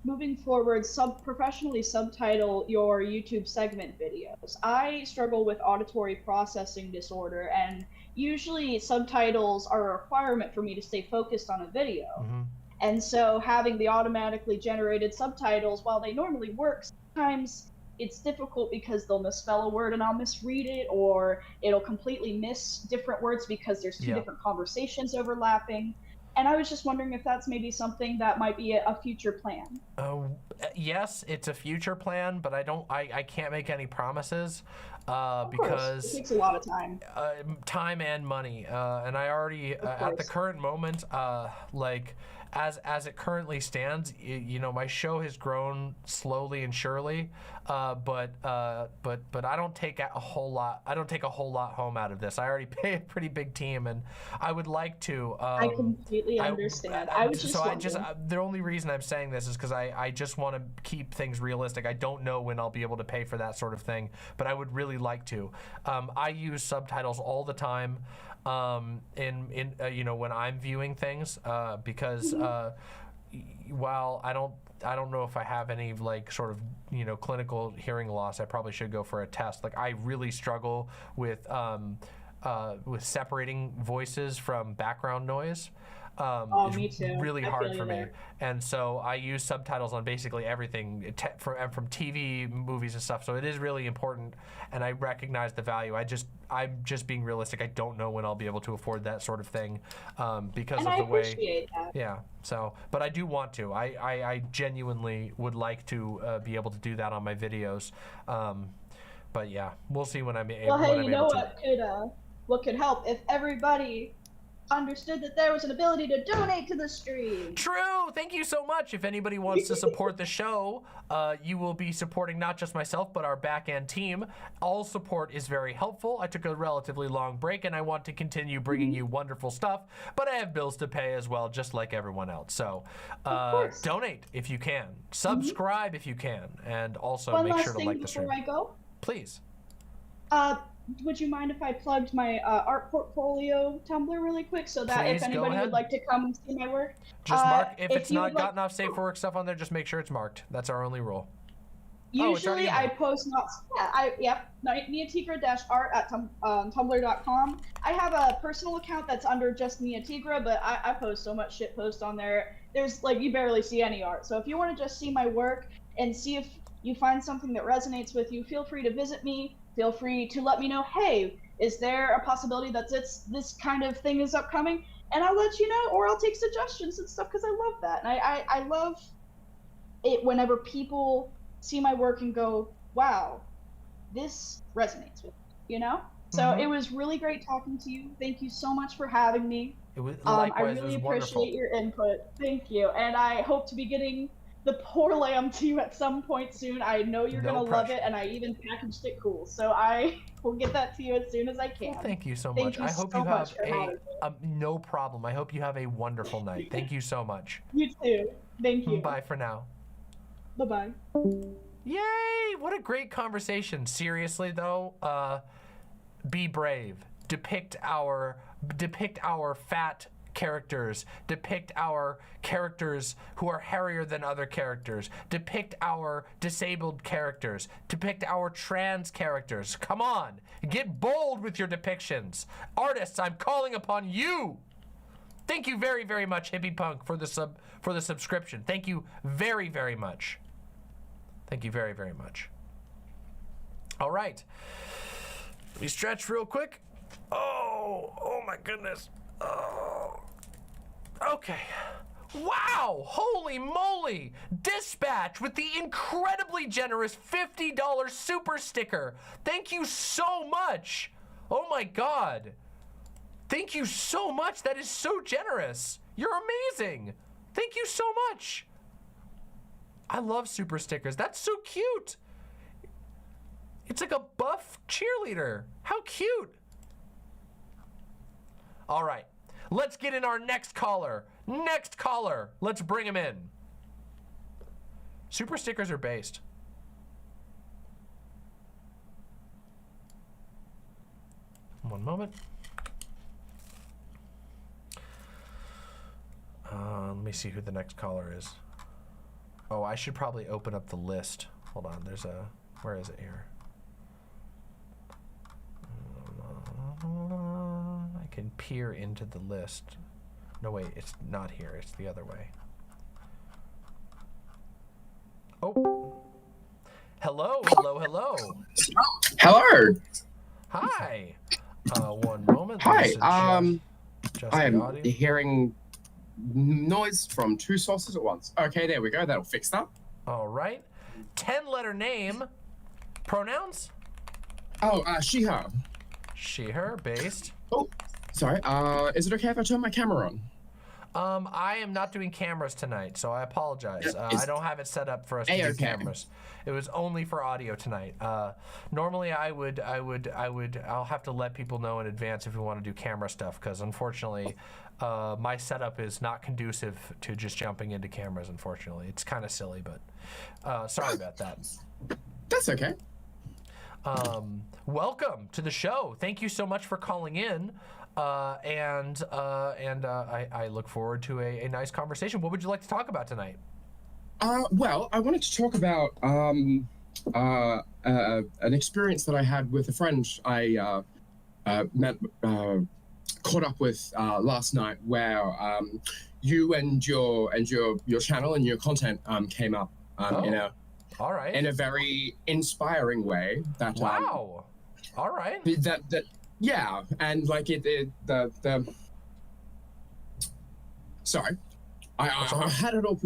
moving forward, professionally subtitle your YouTube segment videos. I struggle with auditory processing disorder, and usually subtitles are a requirement for me to stay focused on a video. Mm-hmm. And so having the automatically generated subtitles, while they normally work, sometimes it's difficult because they'll misspell a word and I'll misread it, or it'll completely miss different words because there's two Yeah. different conversations overlapping. And I was just wondering if that's maybe something that might be a future plan. Yes, it's a future plan, but I can't make any promises Of course, because it takes a lot of time. Time and money, and I already at the current moment, like as it currently stands, you know, my show has grown slowly and surely, but I don't take a whole lot. I don't take a whole lot home out of this. I already pay a pretty big team, and I would like to. I completely understand. I was just wondering. The only reason I'm saying this is because I just want to keep things realistic. I don't know when I'll be able to pay for that sort of thing, but I would really like to. I use subtitles all the time. You know, when I'm viewing things, because while I don't know if I have any like sort of, you know, clinical hearing loss, I probably should go for a test. Like, I really struggle with separating voices from background noise. Me too. Really I hard feel for you me. there. And so I use subtitles on basically everything from TV, movies, and stuff. So it is really important, and I recognize the value. I'm just being realistic. I don't know when I'll be able to afford that sort of thing, because And of I the way. appreciate that. Yeah. So, but I do want to. I genuinely would like to be able to do that on my videos. But yeah, we'll see when I'm able. Well, hey, when you I'm know able to. what could help if everybody understood that there was an ability to donate to the stream. True. Thank you so much. If anybody wants to support the show, you will be supporting not just myself, but our back-end team. All support is very helpful. I took a relatively long break, and I want to continue bringing you wonderful stuff, but I have bills to pay as well, just like everyone else. So donate if you can. Subscribe if you can. And also One make last sure to thing like the stream. before I go. Please. Would you mind if I plugged my art portfolio Tumblr really quick, so that Please, if go anybody ahead. would like to come and see my work, Just mark, if it's you not would like- got enough safe for work stuff on there, just make sure it's marked. That's our only rule. Usually I post Niatigra-art at tumblr.com. I have a personal account that's under just Niatigra, but I post so much shit post on there. There's like, you barely see any art. So if you want to just see my work and see if you find something that resonates with you, feel free to visit me. Feel free to let me know, hey, is there a possibility that this kind of thing is upcoming? And I'll let you know, or I'll take suggestions and stuff, because I love that. And I love it whenever people see my work and go, wow, this resonates with me, you know? So it was really great talking to you. Thank you so much for having me. It was, I likewise, really it was appreciate wonderful. your input. Thank you. And I hope to be getting the Poor Lamb to you at some point soon. I know you're No going to love pressure. it, and I even packaged it cool. So I will get that to you as soon as I can. Well, thank you so Thank much. you I hope so you much have for having me. no problem. I hope you have a wonderful night. Thank you so much. You too. Thank you. Bye for now. Bye-bye. Yay! What a great conversation. Seriously though, be brave. Depict our fat characters. Depict our characters who are hairier than other characters. Depict our disabled characters. Depict our trans characters. Come on, get bold with your depictions. Artists, I'm calling upon you. Thank you very, very much, Hippie Punk, for the subscription. Thank you very, very much. Thank you very, very much. All right. Let me stretch real quick. Oh my goodness. Oh. Okay. Wow, holy moly. Dispatch with the incredibly generous $50 super sticker. Thank you so much. Oh my God. Thank you so much. That is so generous. You're amazing. Thank you so much. I love super stickers. That's so cute. It's like a buff cheerleader. How cute. All right, let's get in our next caller. Next caller. Let's bring him in. Super stickers are based. One moment. Let me see who the next caller is. Oh, I should probably open up the list. Hold on, there's a, where is it here? I can peer into the list. No, wait, it's not here. It's the other way. Oh. Hello, hello, hello. Hello. Hi. One moment. Hi. Just I am the audio. hearing noise from two sources at once. Okay, there we go. That'll fix that. All right. 10-letter name. Pronouns? Oh, she, her. She, her, based. Oh, sorry. Is it okay if I turn my camera on? I am not doing cameras tonight, so I apologize. I don't have it set up for us to do cameras. It was only for audio tonight. Normally, I'll have to let people know in advance if we want to do camera stuff, because unfortunately, my setup is not conducive to just jumping into cameras. Unfortunately, it's kind of silly, but sorry about that. That's okay. Welcome to the show. Thank you so much for calling in. And I look forward to a nice conversation. What would you like to talk about tonight? Well, I wanted to talk about an experience that I had with a friend I caught up with last night, where you and your channel and your content came up in a very inspiring way. That wow. All right. Yeah, and like sorry, I had it all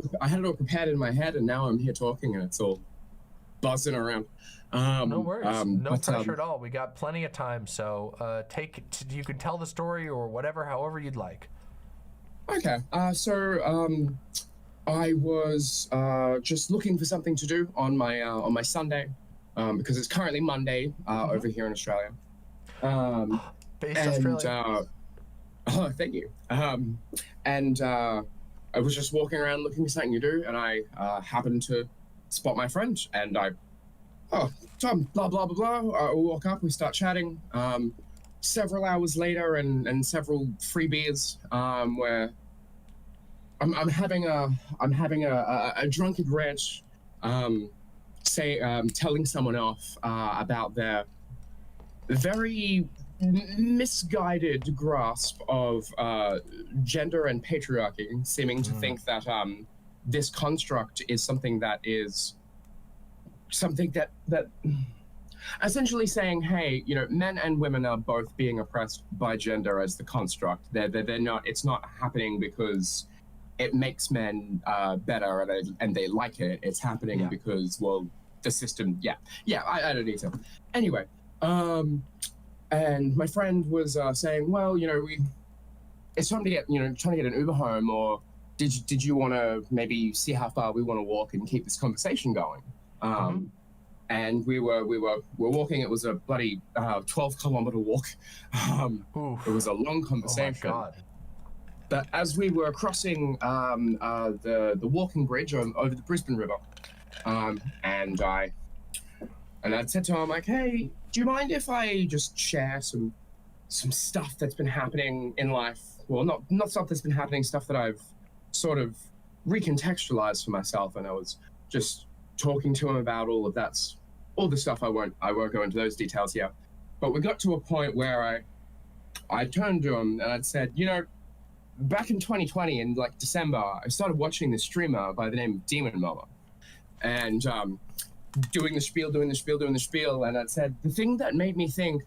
prepared in my head, and now I'm here talking, and it's all buzzing around. No worries, no pressure at all. We got plenty of time, so you can tell the story or whatever, however you'd like. Okay, so I was just looking for something to do on my Sunday, because it's currently Monday over here in Australia. Based Australia. Oh, thank you. And I was just walking around looking for something to do, and I happened to spot my friend, and Tom, blah blah blah blah. We walk up, we start chatting. Several hours later, and several free beers, where I'm having a drunken rant, telling someone off about their very misguided grasp of gender and patriarchy, seeming to think that this construct is something that essentially saying, hey, men and women are both being oppressed by gender as the construct. They're not. It's not happening because it makes men better and they like it. It's happening because, well, the system. I don't need to. Anyway. And my friend was saying, well, it's time to get, trying to get an Uber home, or did you want to maybe see how far we want to walk and keep this conversation going? And we were walking. It was a bloody 12-kilometer walk. It was a long conversation. Oh my God. But as we were crossing the walking bridge over the Brisbane River, and I'd said to him, like, hey, do you mind if I just share some stuff that's been happening in life? Well, not stuff that's been happening, stuff that I've sort of recontextualized for myself. And I was just talking to him about all the stuff. I won't go into those details here. But we got to a point where I turned to him and I'd said, back in 2020, in like December, I started watching this streamer by the name of Demon Mama, and doing the spiel, and it said the thing that made me think,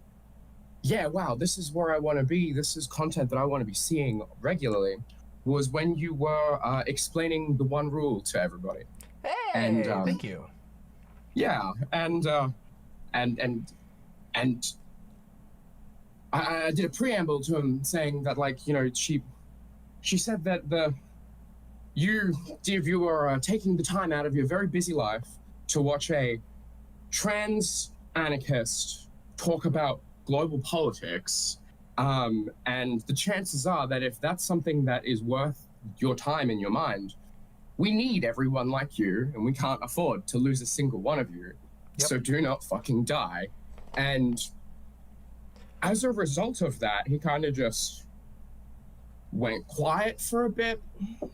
yeah, wow, this is where I want to be. This is content that I want to be seeing regularly. Was when you were explaining the one rule to everybody. Hey, and, thank you. Yeah, and I did a preamble to him saying that, like, you know, she said that you, dear viewer, are taking the time out of your very busy life to watch a trans anarchist talk about global politics. And the chances are that if that's something that is worth your time and your mind, we need everyone like you, and we can't afford to lose a single one of you. Yep. So do not fucking die. And as a result of that, he kind of just went quiet for a bit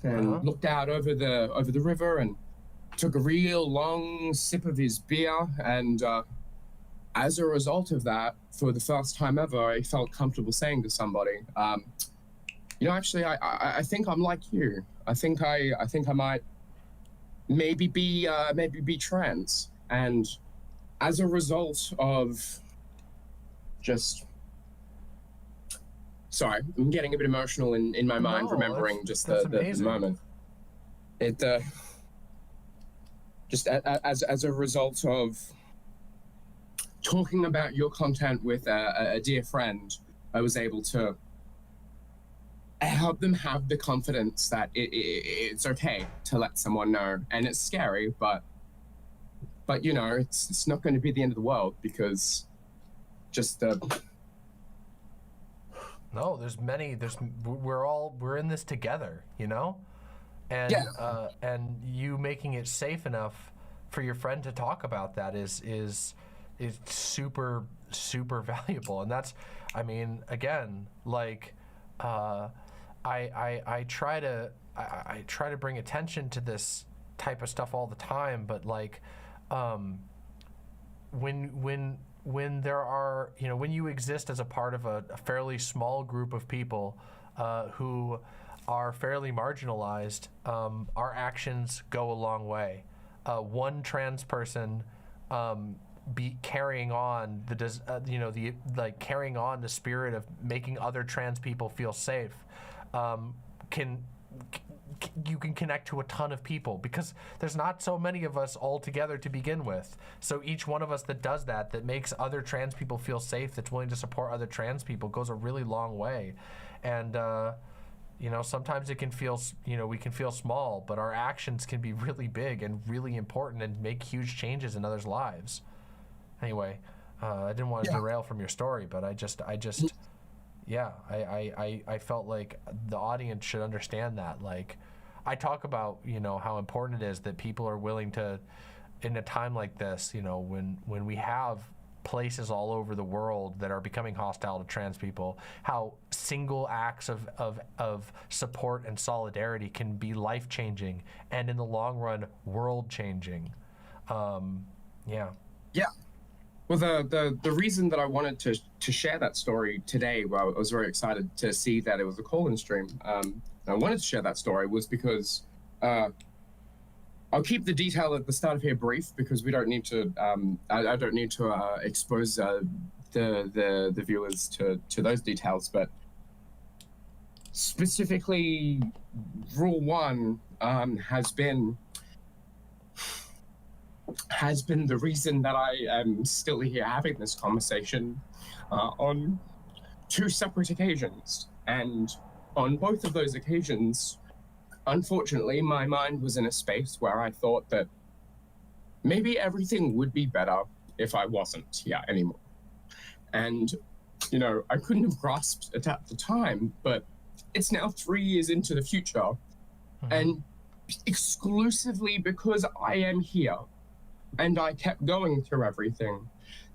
and looked out over the river and took a real long sip of his beer. And as a result of that, for the first time ever, I felt comfortable saying to somebody, you know, actually, I think I'm like you. I think I might maybe be trans. And as a result of just, sorry, I'm getting a bit emotional in my mind, remembering just the moment. It just as a result of talking about your content with a dear friend, I was able to help them have the confidence that it's okay to let someone know. And it's scary, but you know, it's not going to be the end of the world, because just no, we're in this together, you know? And yeah. And you making it safe enough for your friend to talk about that is super, super valuable. And that's, I mean, again, like, I try to bring attention to this type of stuff all the time, but like, when there are, you know, when you exist as a part of a fairly small group of people who are fairly marginalized, our actions go a long way. One trans person be carrying on carrying on the spirit of making other trans people feel safe, you can connect to a ton of people, because there's not so many of us all together to begin with. So each one of us that does that makes other trans people feel safe, that's willing to support other trans people, goes a really long way. And you know, sometimes it can feel, you know, we can feel small, but our actions can be really big and really important and make huge changes in others' lives. Anyway, I didn't want to derail from your story, but I felt like the audience should understand that. Like, I talk about, you know, how important it is that people are willing to, in a time like this, you know, when we have places all over the world that are becoming hostile to trans people, how single acts of support and solidarity can be life-changing and in the long run world-changing. Yeah. Well, the reason that I wanted to share that story today, well, I was very excited to see that it was a call-in stream. I wanted to share that story was because I'll keep the detail at the start of here brief, because we don't need to. I don't need to expose the viewers to those details. But specifically, Rule 1 has been the reason that I am still here having this conversation on 2 separate occasions. And on both of those occasions, unfortunately, my mind was in a space where I thought that maybe everything would be better if I wasn't here anymore. And, you know, I couldn't have grasped it at the time, but it's now 3 years into the future. And exclusively because I am here and I kept going through everything,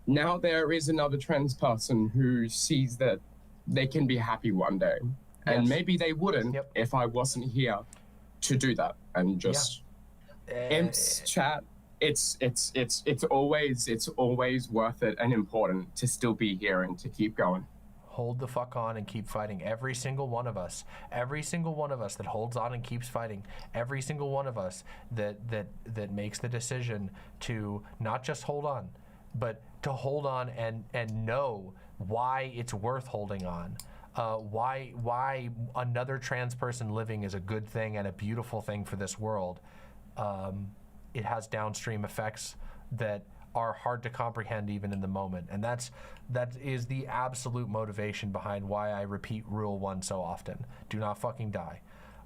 now there is another trans person who sees that they can be happy one day. And maybe they wouldn't if I wasn't here to do that. And just Imps chat, it's always worth it and important to still be here and to keep going. Hold the fuck on and keep fighting. Every single one of us that holds on and keeps fighting, every single one of us that makes the decision to not just hold on, but to hold on and know why it's worth holding on. Why another trans person living is a good thing and a beautiful thing for this world. It has downstream effects that are hard to comprehend even in the moment, and that is the absolute motivation behind why I repeat Rule 1 so often. Do not fucking die.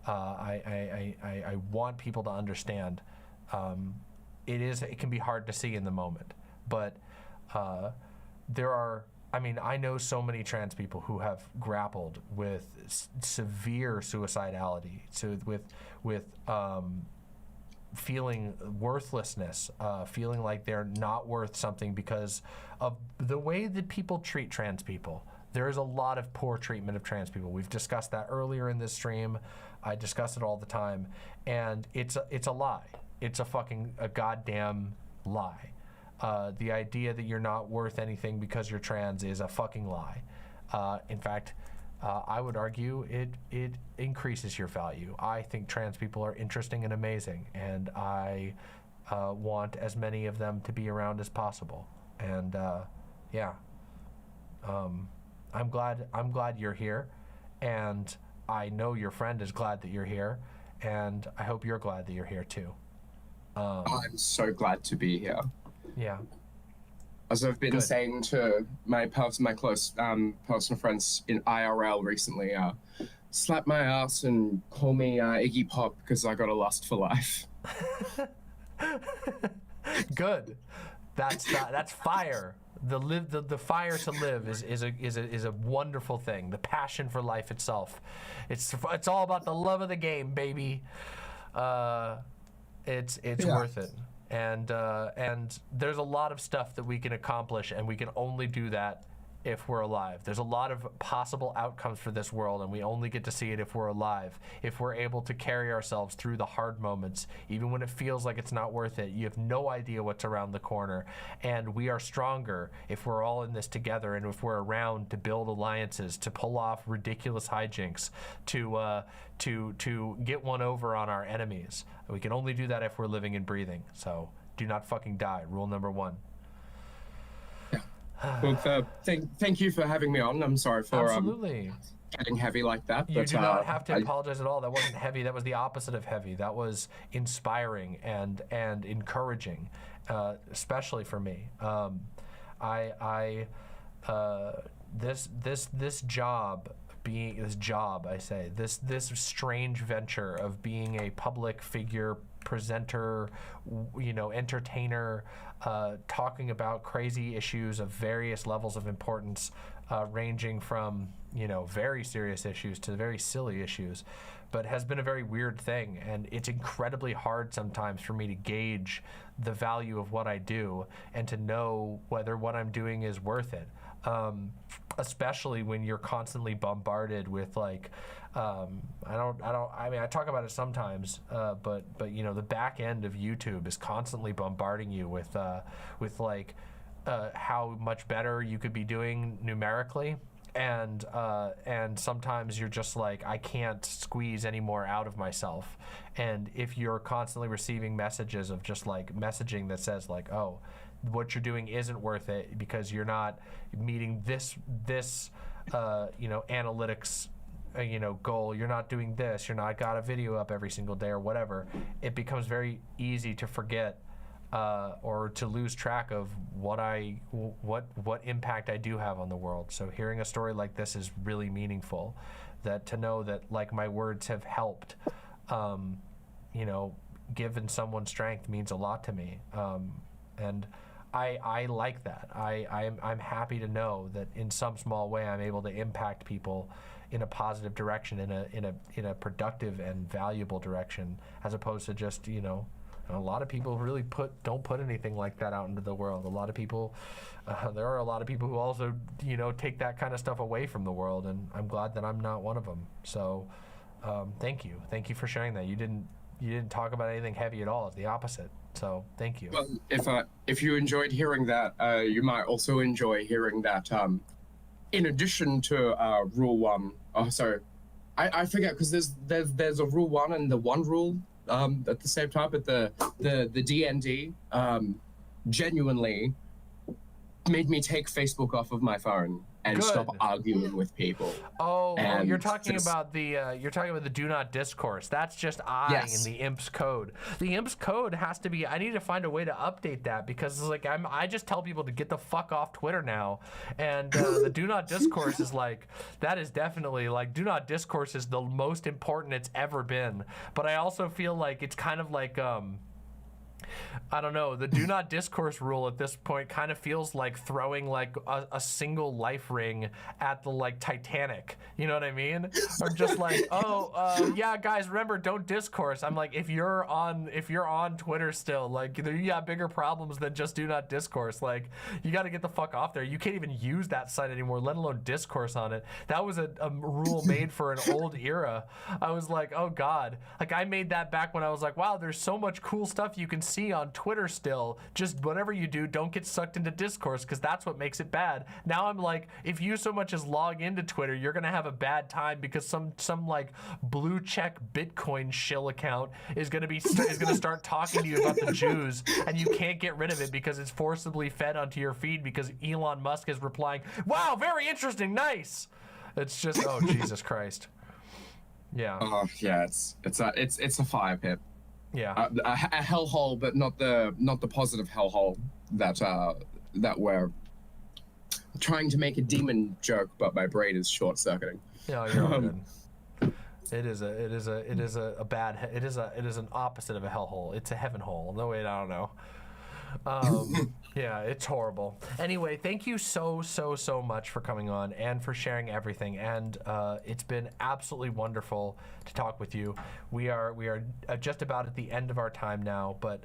I want people to understand. It can be hard to see in the moment, but there are. I mean, I know so many trans people who have grappled with severe suicidality, with feeling worthlessness, feeling like they're not worth something because of the way that people treat trans people. There is a lot of poor treatment of trans people. We've discussed that earlier in this stream. I discuss it all the time, and it's a lie. It's a goddamn lie. The idea that you're not worth anything because you're trans is a fucking lie. In fact, I would argue it increases your value. I think trans people are interesting and amazing, and I want as many of them to be around as possible. And I'm glad you're here, and I know your friend is glad that you're here, and I hope you're glad that you're here too. I'm so glad to be here. Yeah. As I've been saying to my close personal friends in IRL recently, slap my ass and call me Iggy Pop because I got a lust for life. Good. That's fire. The fire to live is a wonderful thing. The passion for life itself. It's all about the love of the game, baby. It's worth it. And there's a lot of stuff that we can accomplish, and we can only do that if we're alive. There's a lot of possible outcomes for this world, and we only get to see it if we're alive. If we're able to carry ourselves through the hard moments, even when it feels like it's not worth it, you have no idea what's around the corner. And we are stronger if we're all in this together, and if we're around to build alliances, to pull off ridiculous hijinks, to get one over on our enemies. We can only do that if we're living and breathing. So do not fucking die. Rule number 1. Well, thank you for having me on. I'm sorry for absolutely getting heavy like that. You do not have to apologize at all. That wasn't heavy. That was the opposite of heavy. That was inspiring and encouraging, especially for me. This job, this strange venture of being a public figure, presenter, entertainer, talking about crazy issues of various levels of importance, ranging from very serious issues to very silly issues, but has been a very weird thing, and it's incredibly hard sometimes for me to gauge the value of what I do and to know whether what I'm doing is worth it. Especially when you're constantly bombarded with I talk about it sometimes, but the back end of YouTube is constantly bombarding you with how much better you could be doing numerically, and sometimes you're just like, I can't squeeze any more out of myself. And if you're constantly receiving messages of just messaging that says oh, what you're doing isn't worth it because you're not meeting this analytics goal, you're not doing this, you're not got a video up every single day or whatever, it becomes very easy to forget or to lose track of what impact I do have on the world. So hearing a story like this is really meaningful, that to know that my words have helped given someone strength means a lot to me, and I like that. I'm happy to know that in some small way I'm able to impact people in a positive direction, in a productive and valuable direction, as opposed to just a lot of people really don't put anything like that out into the world. A lot of people, there are a lot of people who also take that kind of stuff away from the world, and I'm glad that I'm not one of them. So thank you for sharing that. You didn't talk about anything heavy at all. It's the opposite. So thank you. Well, if you enjoyed hearing that, you might also enjoy hearing that in addition to rule 1, oh sorry, I forget because there's a rule 1 and the 1 rule at the same time, but the D&D genuinely made me take Facebook off of my phone and stop arguing with people. Oh, And you're talking just- about the do not discourse. That's just Yes. in the Imps code. The Imps code has to be. I need to find a way to update that because it's like I just tell people to get the fuck off Twitter now, and the do not discourse is like that is definitely like do not discourse is the most important it's ever been. But I also feel like it's kind of like I don't know, the do not discourse rule at this point kind of feels like throwing like a single life ring at the like Titanic, you know what I mean? Or just like, yeah guys, remember, don't discourse. I'm like, if you're on Twitter still, like you got bigger problems than just do not discourse. Like you got to get the fuck off there. You can't even use that site anymore, let alone discourse on it. That was a rule made for an old era. I was like, oh god, like I made that back when I was like, wow, there's so much cool stuff you can see on Twitter still. Just whatever you do, don't get sucked into discourse because that's what makes it bad. Now I'm like, if you so much as log into Twitter, you're gonna have a bad time because some like blue check Bitcoin shill account is gonna start talking to you about the Jews, and you can't get rid of it because it's forcibly fed onto your feed because Elon Musk is replying, "Wow, very interesting, nice." It's just, oh Jesus Christ. Yeah. Oh yeah, it's a fire pit. Yeah. A hellhole, but not the positive hellhole that we're trying to make a demon joke, but my brain is short circuiting. Yeah, you're all good. It is an opposite of a hellhole. It's a heaven hole. No wait, I don't know. Yeah, it's horrible. Anyway, thank you so much for coming on and for sharing everything. And it's been absolutely wonderful to talk with you. We are just about at the end of our time now, but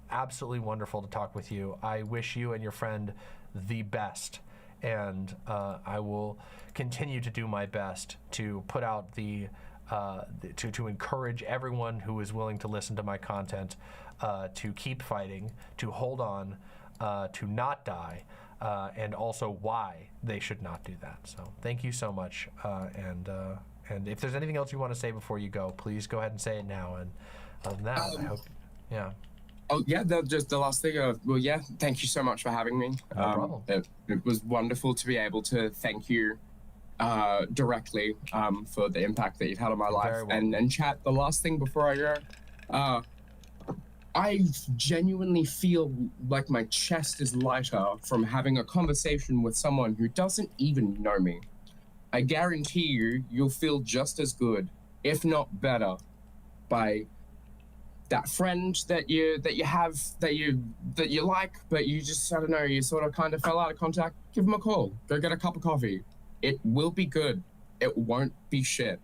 absolutely wonderful to talk with you. I wish you and your friend the best, and I will continue to do my best to put out to encourage everyone who is willing to listen to my content to keep fighting, to hold on, to not die, and also why they should not do that. So thank you so much. And if there's anything else you want to say before you go, please go ahead and say it now. And other than that, I hope, yeah. Oh yeah, just the last thing. Well, yeah, thank you so much for having me. No problem. It was wonderful to be able to thank you directly for the impact that you've had on my life. And chat, the last thing before I go, I genuinely feel like my chest is lighter from having a conversation with someone who doesn't even know me. I guarantee you'll feel just as good, if not better, by that friend that you have that you like, but you just, I don't know, you sort of kind of fell out of contact. Give them a call. Go get a cup of coffee. It will be good. It won't be shit.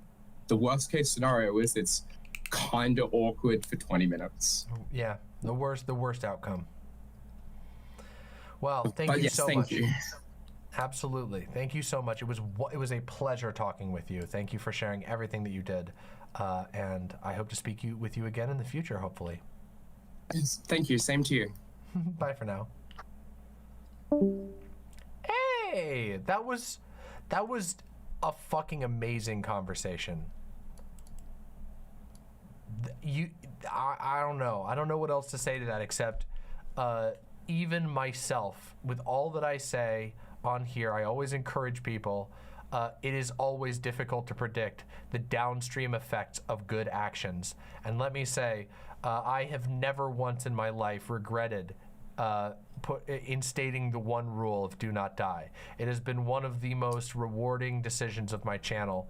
The worst case scenario is it's kind of awkward for 20 minutes. Yeah, the worst outcome. Well, thank But you yes, so thank much. you. Absolutely, thank you so much. It was a pleasure talking with you. Thank you for sharing everything that you did, and I hope to speak with you again in the future, hopefully. Yes, thank you. Same to you. Bye for now. Hey, that was a fucking amazing conversation. I don't know. I don't know what else to say to that except even myself, with all that I say on here, I always encourage people, it is always difficult to predict the downstream effects of good actions. And let me say, I have never once in my life regretted instating the one rule of do not die. It has been one of the most rewarding decisions of my channel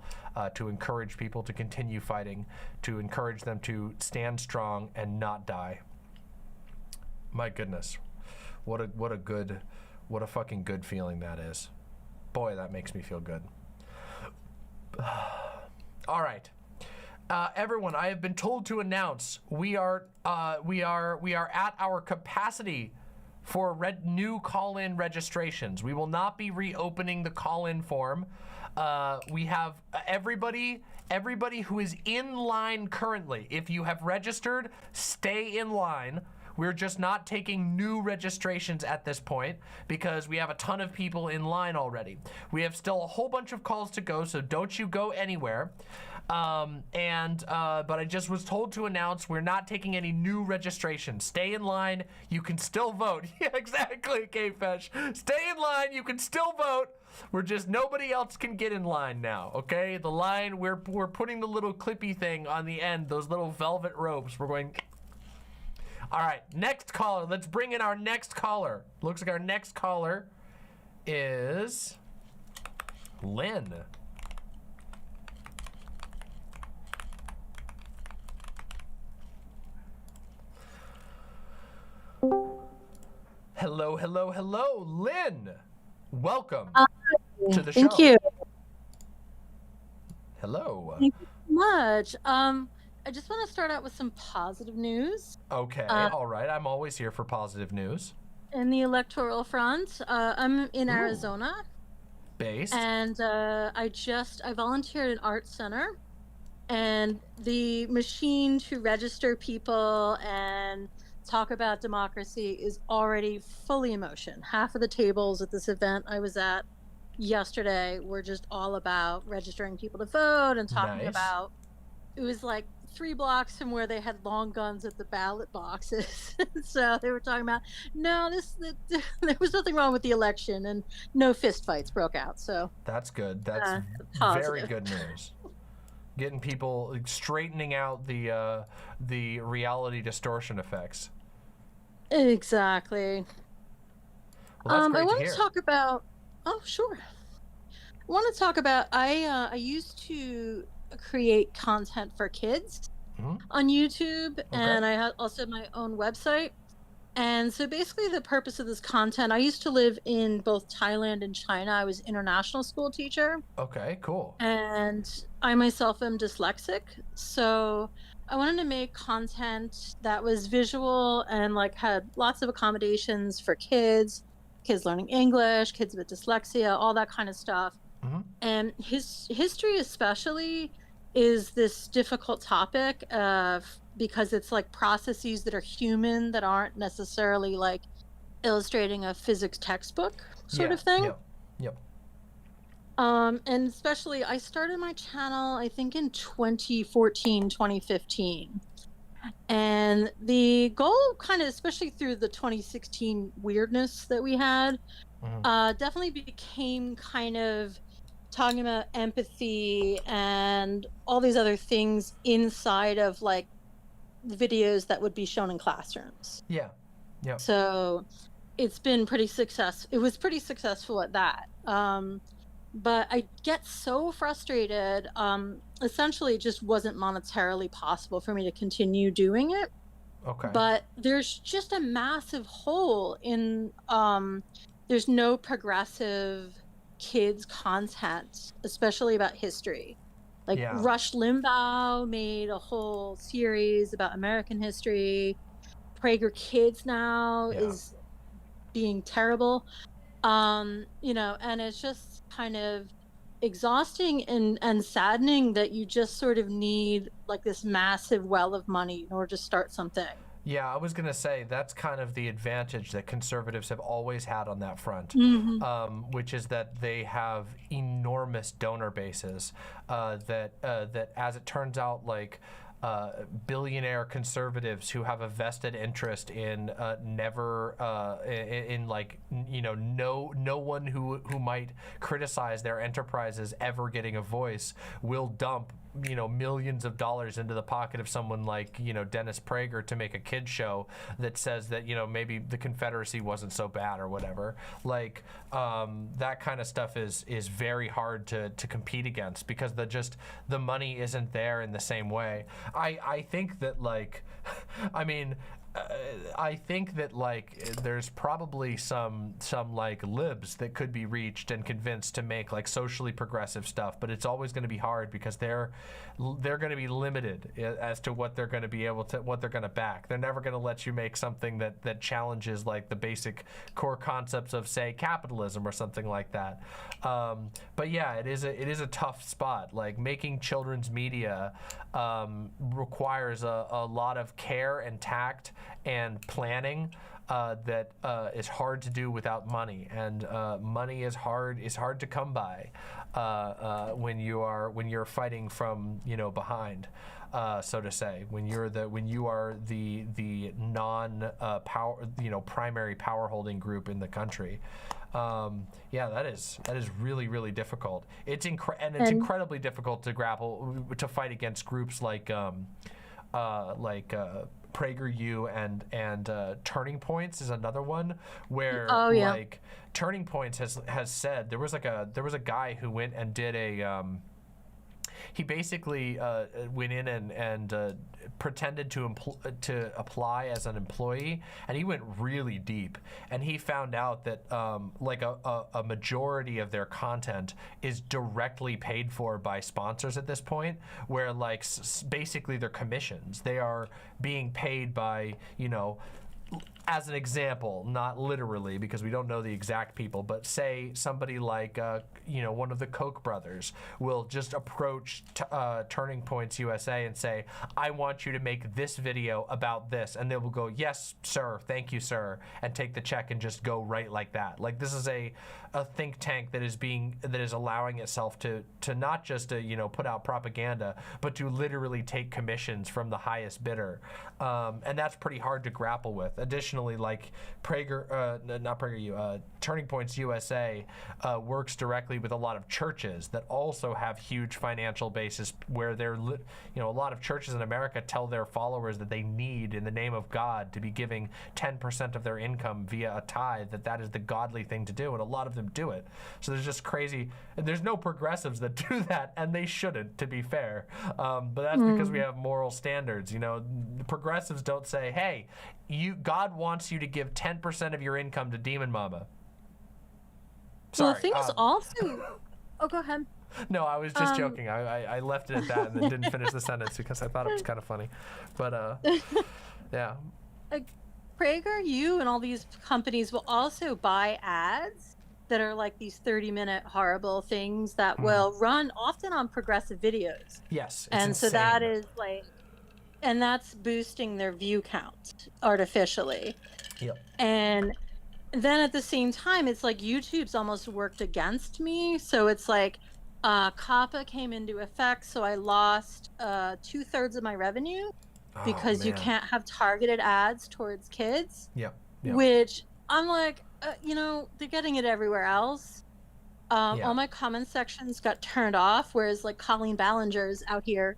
to encourage people to continue fighting, to encourage them to stand strong and not die. My goodness, what a fucking good feeling that is. Boy, that makes me feel good. All right. Everyone, I have been told to announce we are at our capacity for new call-in registrations. We will not be reopening the call-in form. We have everybody who is in line currently. If you have registered, stay in line. We're just not taking new registrations at this point because we have a ton of people in line already. We have still a whole bunch of calls to go, so don't you go anywhere. But I just was told to announce we're not taking any new registrations. Stay in line. You can still vote. Yeah, exactly, K-Fesh. Stay in line. You can still vote. We're just, nobody else can get in line now, okay? The line, we're putting the little clippy thing on the end, those little velvet ropes. We're going... All right, next caller. Let's bring in our next caller. Looks like our next caller is Lynn. Hello, hello, hello, Lynn. Welcome to the show. Thank you. Hello. Thank you so much. I just want to start out with some positive news. Okay, all right. I'm always here for positive news. In the electoral front, I'm in Arizona. Based. And I volunteered at Art Center. And the machine to register people and talk about democracy is already fully in motion. Half of the tables at this event I was at yesterday were just all about registering people to vote and talking about, it was like 3 blocks from where they had long guns at the ballot boxes. So they were talking about, no, there was nothing wrong with the election and no fist fights broke out. So that's good. That's very good news. Getting people, straightening out the reality distortion effects. Exactly. Well, that's great I want to hear. to talk about. Oh, sure. I want to talk about. I used to create content for kids on YouTube, and I also have my own website. And so basically, the purpose of this content. I used to live in both Thailand and China. I was an international school teacher. Okay, cool. And I myself am dyslexic, so I wanted to make content that was visual and like had lots of accommodations for kids learning English, kids with dyslexia, all that kind of stuff. And history especially is this difficult topic because it's like processes that are human that aren't necessarily like illustrating a physics textbook sort of thing. Yep. And especially, I started my channel, I think in 2014, 2015. And the goal kind of, especially through the 2016 weirdness that we had, definitely became kind of talking about empathy and all these other things inside of like videos that would be shown in classrooms. Yeah. So it's been pretty successful. It was pretty successful at that. But I get so frustrated. Essentially, it just wasn't monetarily possible for me to continue doing it. Okay. But there's just a massive hole in, there's no progressive kids content, especially about history. Like Rush Limbaugh made a whole series about American history. Prager Kids now is being terrible. And it's just kind of exhausting and saddening that you just sort of need like this massive well of money in order to start something. Yeah, I was gonna say that's kind of the advantage that conservatives have always had on that front, which is that they have enormous donor bases. That as it turns out, like billionaire conservatives who have a vested interest in no one who might criticize their enterprises ever getting a voice will dump millions of dollars into the pocket of someone like Dennis Prager to make a kid show that says that maybe the Confederacy wasn't so bad or whatever. Like that kind of stuff is very hard to compete against because the money isn't there in the same way. I think that I think that there's probably some like libs that could be reached and convinced to make like socially progressive stuff, but it's always going to be hard because they're going to be limited as to what they're going to be able to, what they're going to back. They're never going to let you make something that challenges like the basic core concepts of, say, capitalism or something like that. But yeah, it is a tough spot. Like making children's media requires a lot of care and tact and planning that is hard to do without money, and money is hard to come by when you're fighting from behind, so to say, when you are the non power primary power holding group in the country. Yeah, that is really difficult. It's incredibly difficult to fight against groups like PragerU and Turning Points is another one where like Turning Points has said there was a guy who went and did he basically went in and pretended to apply as an employee, and he went really deep, and he found out that like a majority of their content is directly paid for by sponsors at this point, where like basically they're commissions. They are being paid by, as an example, not literally because we don't know the exact people, but say somebody like one of the Koch brothers will just approach Turning Points USA and say, I want you to make this video about this, and they will go, yes sir, thank you sir, and take the check and just go right like that. Like, this is a think tank that is allowing itself to not just to put out propaganda, but to literally take commissions from the highest bidder, and that's pretty hard to grapple with. Additionally, like Turning Points USA works directly with a lot of churches that also have huge financial bases, where a lot of churches in America tell their followers that they need, in the name of God, to be giving 10% of their income via a tithe, that is the godly thing to do, and a lot of them do it. So there's just crazy, there's no progressives that do that, and they shouldn't, to be fair, but that's because we have moral standards. The progressives don't say, hey, God wants you to give 10% of your income to Demon Mama. Sorry. Well, the thing is also... Oh, go ahead. No, I was just joking. I left it at that and then didn't finish the sentence because I thought it was kind of funny. But, yeah. PragerU and all these companies will also buy ads that are like these 30-minute horrible things that will run often on progressive videos. Yes, it's and insane. So that is like... And that's boosting their view count artificially. Yep. And then at the same time, it's like YouTube's almost worked against me. So it's like COPPA came into effect, so I lost 2/3 of my revenue because you can't have targeted ads towards kids. Yep. Which I'm like, they're getting it everywhere else. All my comment sections got turned off, whereas like Colleen Ballinger's out here,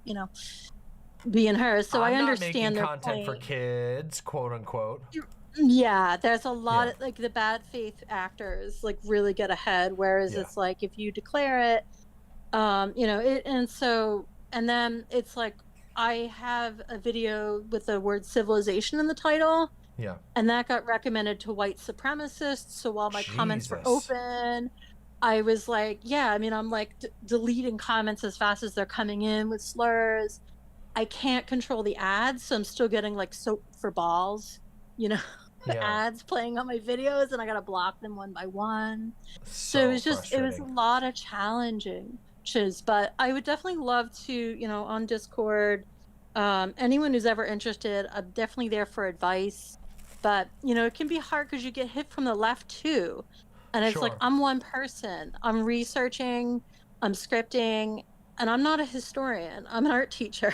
being her, so I understand their content for kids, quote unquote. Yeah, there's a lot of like the bad faith actors like really get ahead, whereas it's like if you declare it, and then it's like I have a video with the word civilization in the title. Yeah. And that got recommended to white supremacists. So while my comments were open, I was like, I'm like deleting comments as fast as they're coming in with slurs. I can't control the ads, so I'm still getting like soap for balls, ads playing on my videos, and I gotta block them one by one. So it was a lot of challenges, but I would definitely love to, on Discord, anyone who's ever interested, I'm definitely there for advice. But, it can be hard because you get hit from the left too. And it's like, I'm one person, I'm researching, I'm scripting, and I'm not a historian, I'm an art teacher.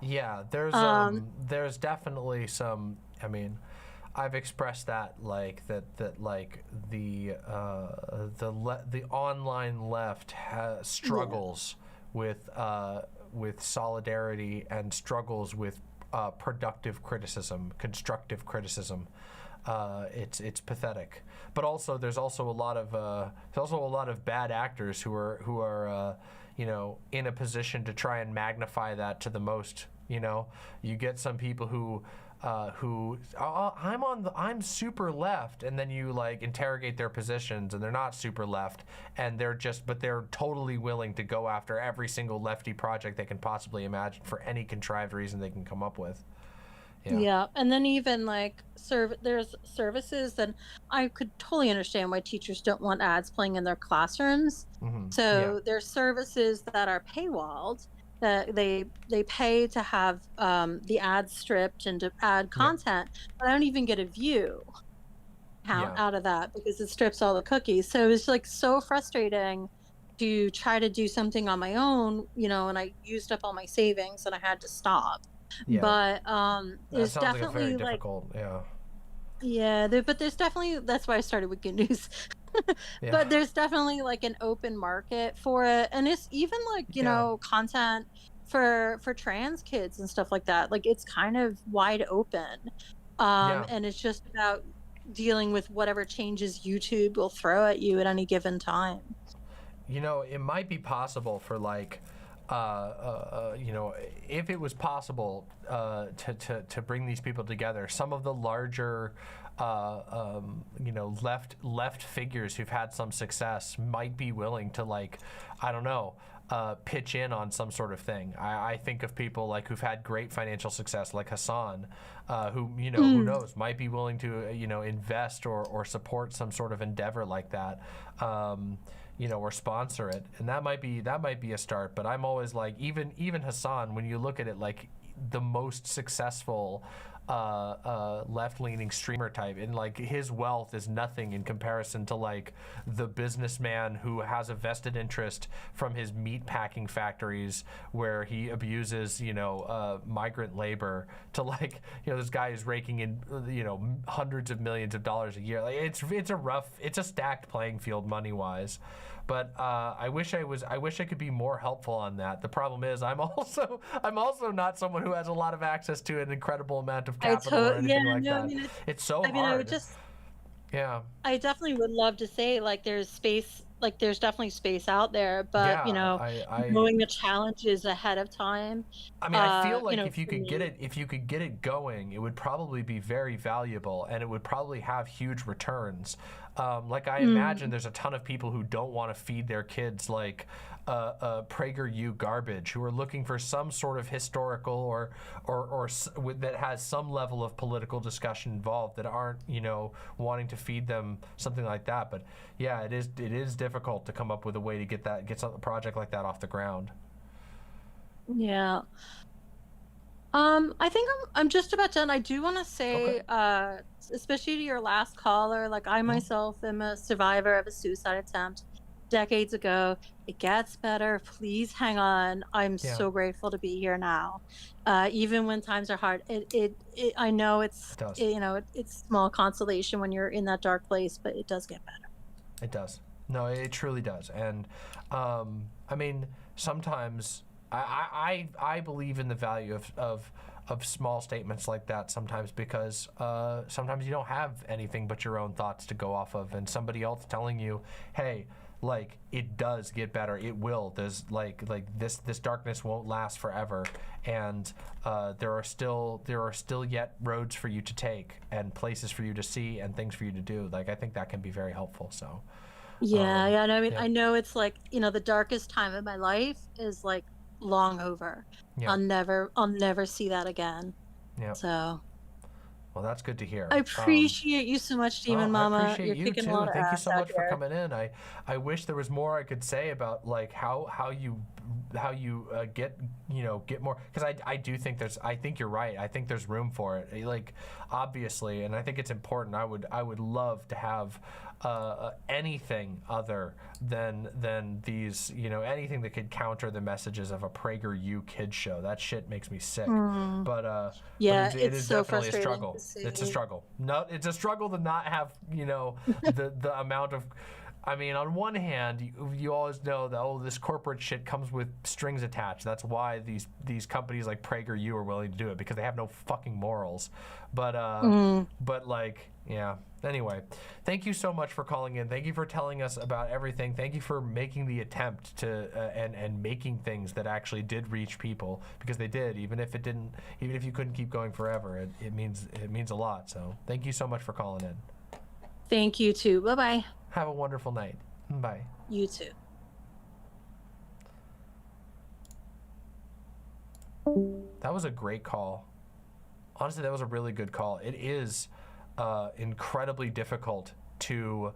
Yeah, there's definitely some. I mean, I've expressed that like the online left struggles with solidarity and struggles with productive criticism, constructive criticism. It's pathetic, but also there's also a lot of bad actors who are in a position to try and magnify that to the most. You get some people who I'm super left, and then you like interrogate their positions, and they're not super left, and they're totally willing to go after every single lefty project they can possibly imagine for any contrived reason they can come up with. Yeah, and then even like there's services that I could totally understand why teachers don't want ads playing in their classrooms. So there's services that are paywalled, that they pay to have the ads stripped and to add content, but I don't even get a view count out of that because it strips all the cookies. So it was like so frustrating to try to do something on my own, you know, and I used up all my savings and I had to stop. But there's definitely like difficult, but there's definitely, that's why I started with Good News. But there's definitely like an open market for it, and it's even like, you know, content for trans kids and stuff like that. Like it's kind of wide open. And it's just about dealing with whatever changes YouTube will throw at you at any given time. You know, it might be possible for like, you know, if it was possible to bring these people together, some of the larger, you know, left figures who've had some success might be willing to, like, I don't know, pitch in on some sort of thing. I think of people like who've had great financial success, like Hassan, who, you know, who knows, might be willing to, you know, invest or support some sort of endeavor like that. You know, or sponsor it, and that might be a start. But I'm always like, even Hassan, when you look at it, like the most successful left-leaning streamer type, and like his wealth is nothing in comparison to like the businessman who has a vested interest from his meat packing factories where he abuses, you know, migrant labor, to like, you know, this guy is raking in, you know, hundreds of millions of dollars a year. Like it's a stacked playing field money wise. But I wish I could be more helpful on that. The problem is I'm also not someone who has a lot of access to an incredible amount of capital or anything like that. I mean, it's so hard. I would just, I definitely would love to say like there's space, like there's definitely space out there, but you know, knowing the challenges ahead of time. I mean, I feel like, you know, if you could get it going, it would probably be very valuable, and it would probably have huge returns. Like I imagine there's a ton of people who don't want to feed their kids like PragerU garbage, who are looking for some sort of historical or that has some level of political discussion involved, that aren't, you know, wanting to feed them something like that. But yeah, it is difficult to come up with a way to get a project like that off the ground. Yeah. I think I'm just about done. I do want to say, especially to your last caller, like I myself am a survivor of a suicide attempt decades ago. It gets better. Please hang on. I'm so grateful to be here now. Even when times are hard, I know it's small consolation when you're in that dark place, but it does get better. It does. No, it truly does. And I mean, sometimes I believe in the value of small statements like that sometimes, because sometimes you don't have anything but your own thoughts to go off of, and somebody else telling you, hey, like, it does get better, it will, there's like this darkness won't last forever, and there are still yet roads for you to take, and places for you to see, and things for you to do. Like, I think that can be very helpful. So and I mean, I know it's like, you know, the darkest time of my life is like long over. I'll never see that again. So well, that's good to hear. I appreciate you so much, Demon Mama. I appreciate you kicking too. a lot of Thank you ass so out much for here. coming in. I wish there was more I could say about like how you get more, because I do think I think you're right. I think there's room for it, like, obviously, and I think it's important. I would love to have anything other than these, you know, anything that could counter the messages of a PragerU kids show. That shit makes me sick. But it is so definitely a struggle. to see. It's a struggle. No, it's a struggle to not have, you know, the amount of. I mean, on one hand, you always know that, this corporate shit comes with strings attached. That's why these companies like PragerU are willing to do it, because they have no fucking morals. But like, yeah. Anyway, thank you so much for calling in. Thank you for telling us about everything. Thank you for making the attempt to and making things that actually did reach people, because they did. Even if it didn't, even if you couldn't keep going forever, it means a lot. So thank you so much for calling in. Thank you too. Bye bye. Have a wonderful night. Bye. You too. That was a great call. Honestly, that was a really good call. It is incredibly difficult to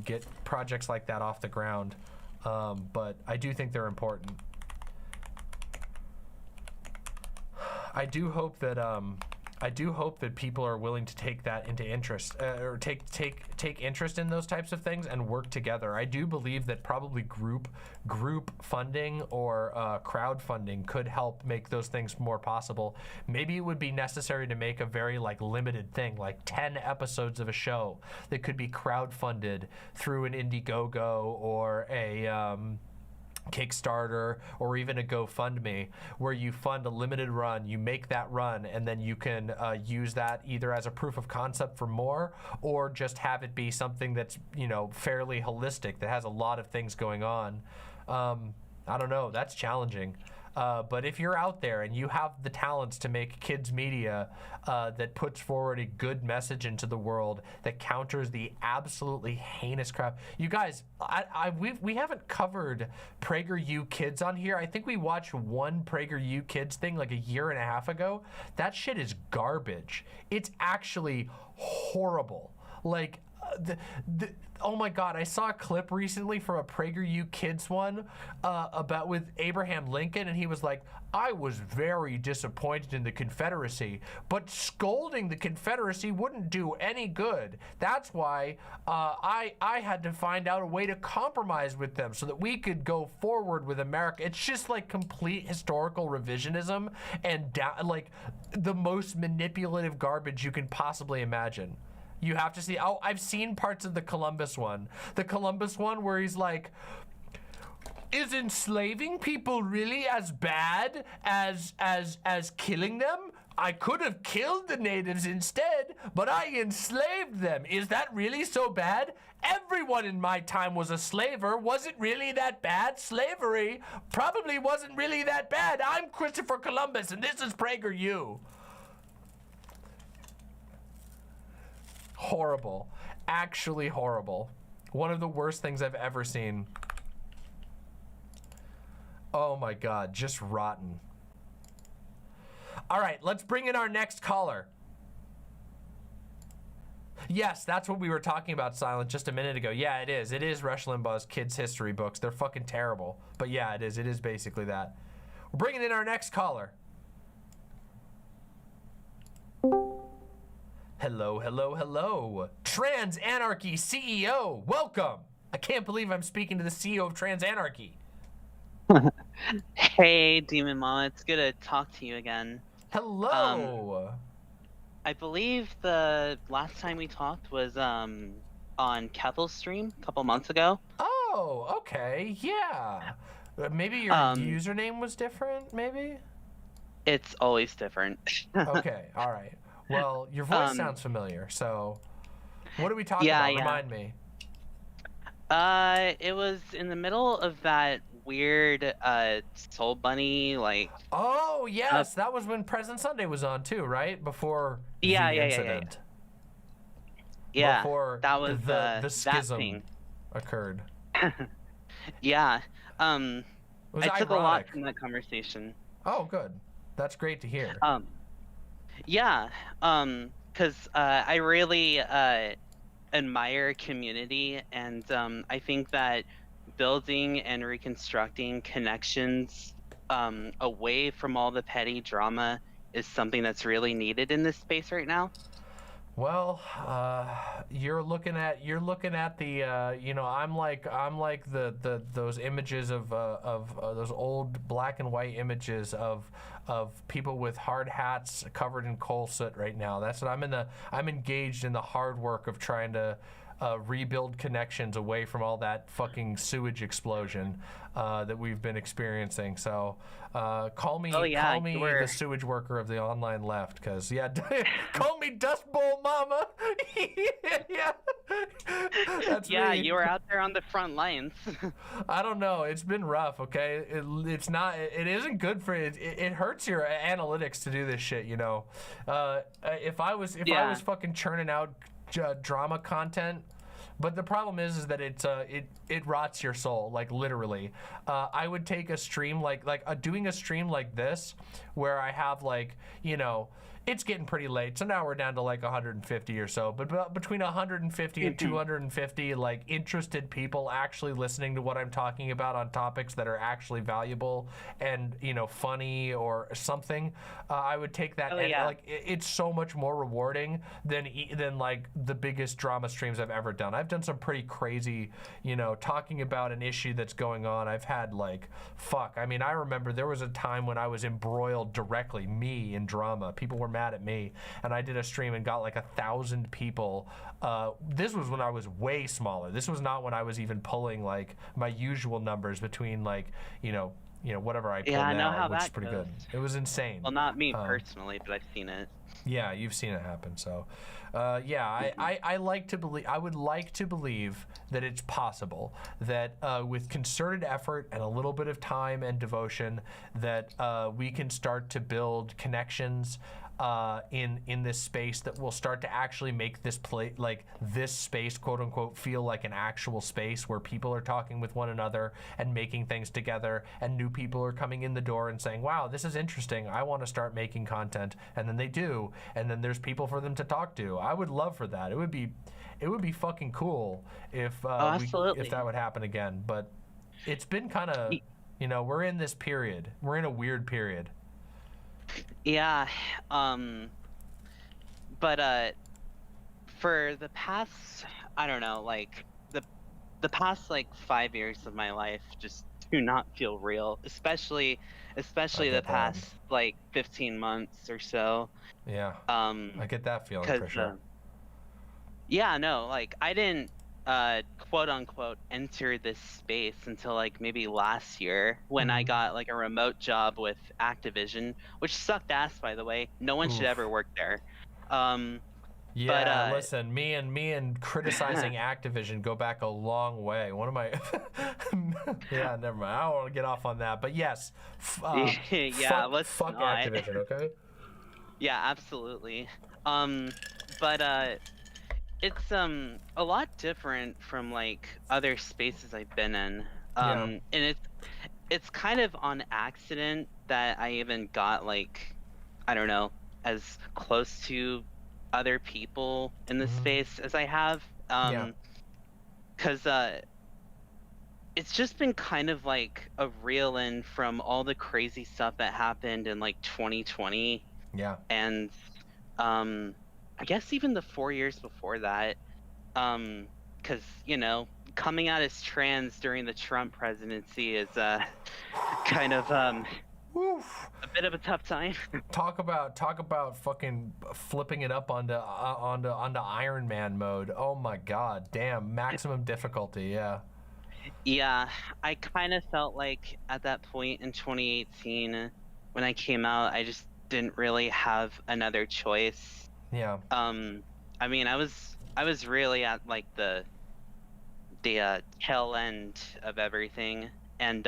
get projects like that off the ground, but I do think they're important. I do hope that people are willing to take that into interest, or take interest in those types of things and work together. I do believe that probably group funding or crowdfunding could help make those things more possible. Maybe it would be necessary to make a very like limited thing, like 10 episodes of a show that could be crowdfunded through an Indiegogo or a Kickstarter or even a GoFundMe, where you fund a limited run, you make that run, and then you can use that either as a proof of concept for more, or just have it be something that's, you know, fairly holistic, that has a lot of things going on. I don't know, that's challenging. But if you're out there and you have the talents to make kids media that puts forward a good message into the world, that counters the absolutely heinous crap. You guys, we haven't covered PragerU Kids on here. I think we watched one PragerU Kids thing like a year and a half ago. That shit is garbage. It's actually horrible. Like, oh my god, I saw a clip recently from a PragerU Kids one about with Abraham Lincoln, and he was like, I was very disappointed in the Confederacy, but scolding the Confederacy wouldn't do any good. That's why I had to find out a way to compromise with them so that we could go forward with America. It's just like complete historical revisionism and like the most manipulative garbage you can possibly imagine. You have to see. Oh, I've seen parts of the Columbus one. The Columbus one where he's like, is enslaving people really as bad as killing them? I could have killed the natives instead, but I enslaved them. Is that really so bad? Everyone in my time was a slaver. Was it really that bad? Slavery probably wasn't really that bad. I'm Christopher Columbus, and this is PragerU. Horrible. Actually horrible. One of the worst things I've ever seen. Oh my god, just rotten. All right, let's bring in our next caller. Yes, that's what we were talking about, Silent, just a minute ago. Yeah, it is. It is Rush Limbaugh's kids' history books. They're fucking terrible. But yeah, it is. It is basically that. We're bringing in our next caller. Hello, hello, hello. Transanarchy CEO, welcome. I can't believe I'm speaking to the CEO of Transanarchy. Hey, Demon Mama, it's good to talk to you again. Hello. I believe the last time we talked was on Kethel's stream a couple months ago. Oh, okay, yeah. Maybe your username was different, maybe? It's always different. Okay, all right. Well, your voice sounds familiar, so what are we talking about? Remind me. It was in the middle of that weird Soul Bunny, like... Oh, yes, that was when Present Sunday was on too, right? Before the incident. Yeah, before that was the schism occurred. Yeah. It was I took a lot ironic. from that conversation. Oh, good. That's great to hear. Yeah, because I really admire community, and I think that building and reconstructing connections away from all the petty drama is something that's really needed in this space right now. Well, you're looking at the you know, I'm like those images of those old black and white images of people with hard hats covered in coal soot right now. That's what I'm engaged in the hard work of trying to rebuild connections away from all that fucking sewage explosion that we've been experiencing. So call me the sewage worker of the online left, because call me Dust Bowl Mama. Yeah, that's me. You were out there on the front lines. I don't know, it's been rough. Okay, it isn't good for it. It hurts your analytics to do this shit, you know. If I was fucking churning out drama content, but the problem is that it rots your soul, like literally. I would take a stream like doing a stream like this, where I have, like, you know, it's getting pretty late, so now we're down to like 150 or so, but between 150 and 250 like interested people actually listening to what I'm talking about on topics that are actually valuable and, you know, funny or something, I would take that. Like it's so much more rewarding than like the biggest drama streams I've ever done. I've done some pretty crazy, you know, talking about an issue that's going on. I've had like, fuck, I mean, I remember there was a time when I was embroiled directly, me, in drama. People were mad at me, and I did a stream and got like 1,000 people. This was when I was way smaller. This was not when I was even pulling like my usual numbers between like, you know, whatever I pull now, which is pretty good. It was insane. Well, not me personally, but I've seen it. Yeah, you've seen it happen. So, yeah, I like to believe. I would like to believe that it's possible that with concerted effort and a little bit of time and devotion, that we can start to build connections in this space that will start to actually make this this space, quote unquote, feel like an actual space where people are talking with one another and making things together, and new people are coming in the door and saying, wow, this is interesting, I want to start making content, and then they do, and then there's people for them to talk to. I would love for that. It would be fucking cool if if that would happen again. But it's been kind of, you know, we're in this period. We're in a weird period. Yeah, but for the past, I don't know, like the past like 5 years of my life just do not feel real, especially the past like 15 months or so. Yeah. I get that feeling for sure. Yeah, no, like I didn't quote unquote enter this space until like maybe last year when I got like a remote job with Activision, which sucked ass, by the way. No one should ever work there. Yeah, but, listen, me and criticizing Activision go back a long way. One of my yeah, never mind. I don't want to get off on that, but yes, yeah, fuck Activision, okay? Yeah, absolutely. But it's a lot different from like other spaces I've been in. And it's kind of on accident that I even got like, I don't know, as close to other people in the space as I have. Because it's just been kind of like a reel in from all the crazy stuff that happened in like 2020. Yeah. And I guess even the 4 years before that, because, you know, coming out as trans during the Trump presidency is kind of a bit of a tough time. Talk about fucking flipping it up onto Iron Man mode. Oh my god, damn, maximum difficulty, yeah. Yeah, I kind of felt like at that point in 2018 when I came out, I just didn't really have another choice. Yeah. I mean, I was really at like the tail end of everything, and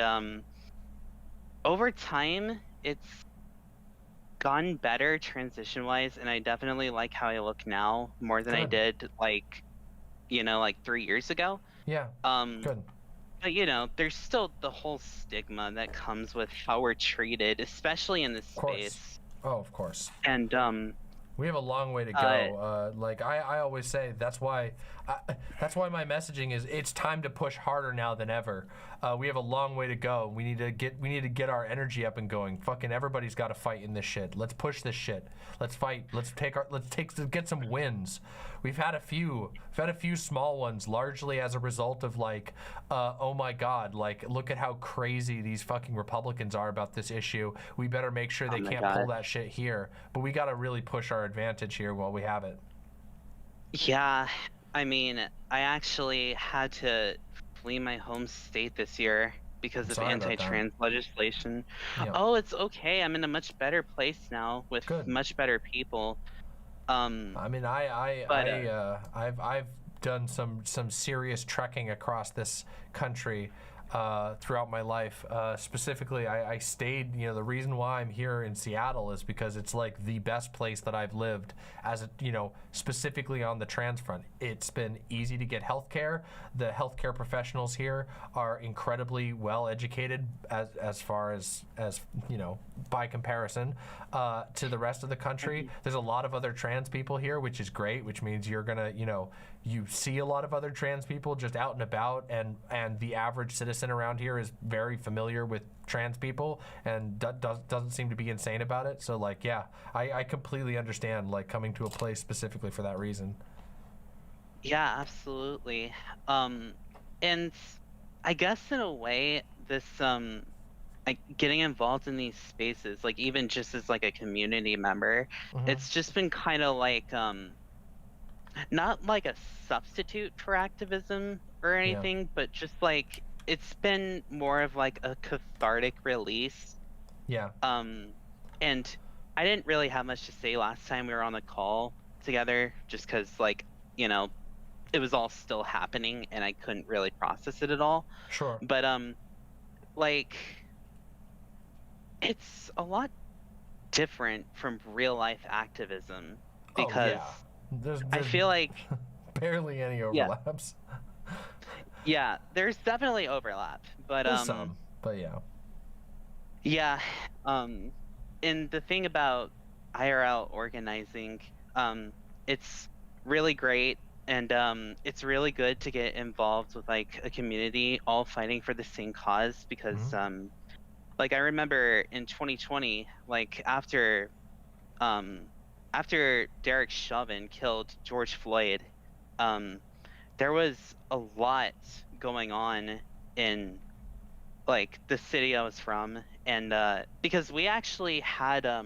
over time it's gotten better transition wise, and I definitely like how I look now more than I did like, you know, like 3 years ago. Yeah. Good. But you know, there's still the whole stigma that comes with how we're treated, especially in this space. Oh, of course. And we have a long way to go. Like I always say, that's why my messaging is it's time to push harder now than ever. We have a long way to go. We need to get our energy up and going. Fucking everybody's got to fight in this shit. Let's push this shit. Let's fight. Let's get some wins. We've had a few small ones, largely as a result of like, oh my god, like look at how crazy these fucking Republicans are about this issue. We better make sure they can't pull that shit here. But we got to really push our advantage here while we have it. Yeah, I mean, I actually had to flee my home state this year because of anti-trans legislation. Yeah. Oh, it's okay. I'm in a much better place now with much better people. I mean, I've done some serious trekking across this country throughout my life. Specifically, I stayed, the reason why I'm here in Seattle is because it's like the best place that I've lived as, specifically on the trans front. It's been easy to get healthcare. The healthcare professionals here are incredibly well educated as far as by comparison to the rest of the country. There's a lot of other trans people here, which is great, which means you're gonna, you see a lot of other trans people just out and about, and the average citizen around here is very familiar with trans people and doesn't seem to be insane about it. So like, yeah, I completely understand like coming to a place specifically for that reason. Yeah, absolutely. And I guess in a way, this like getting involved in these spaces, like even just as like a community member, it's just been kind of like not like a substitute for activism or anything, but just like it's been more of like a cathartic release. Yeah. And I didn't really have much to say last time we were on the call together, just because like, it was all still happening and I couldn't really process it at all. Sure. But like it's a lot different from real life activism because I feel like barely any overlaps. Yeah, there's definitely overlap, but There's some, but yeah. Yeah, and the thing about IRL organizing, it's really great, and it's really good to get involved with like a community all fighting for the same cause, because like I remember in 2020, like after Derek Chauvin killed George Floyd, there was a lot going on in like the city I was from, and because we actually had I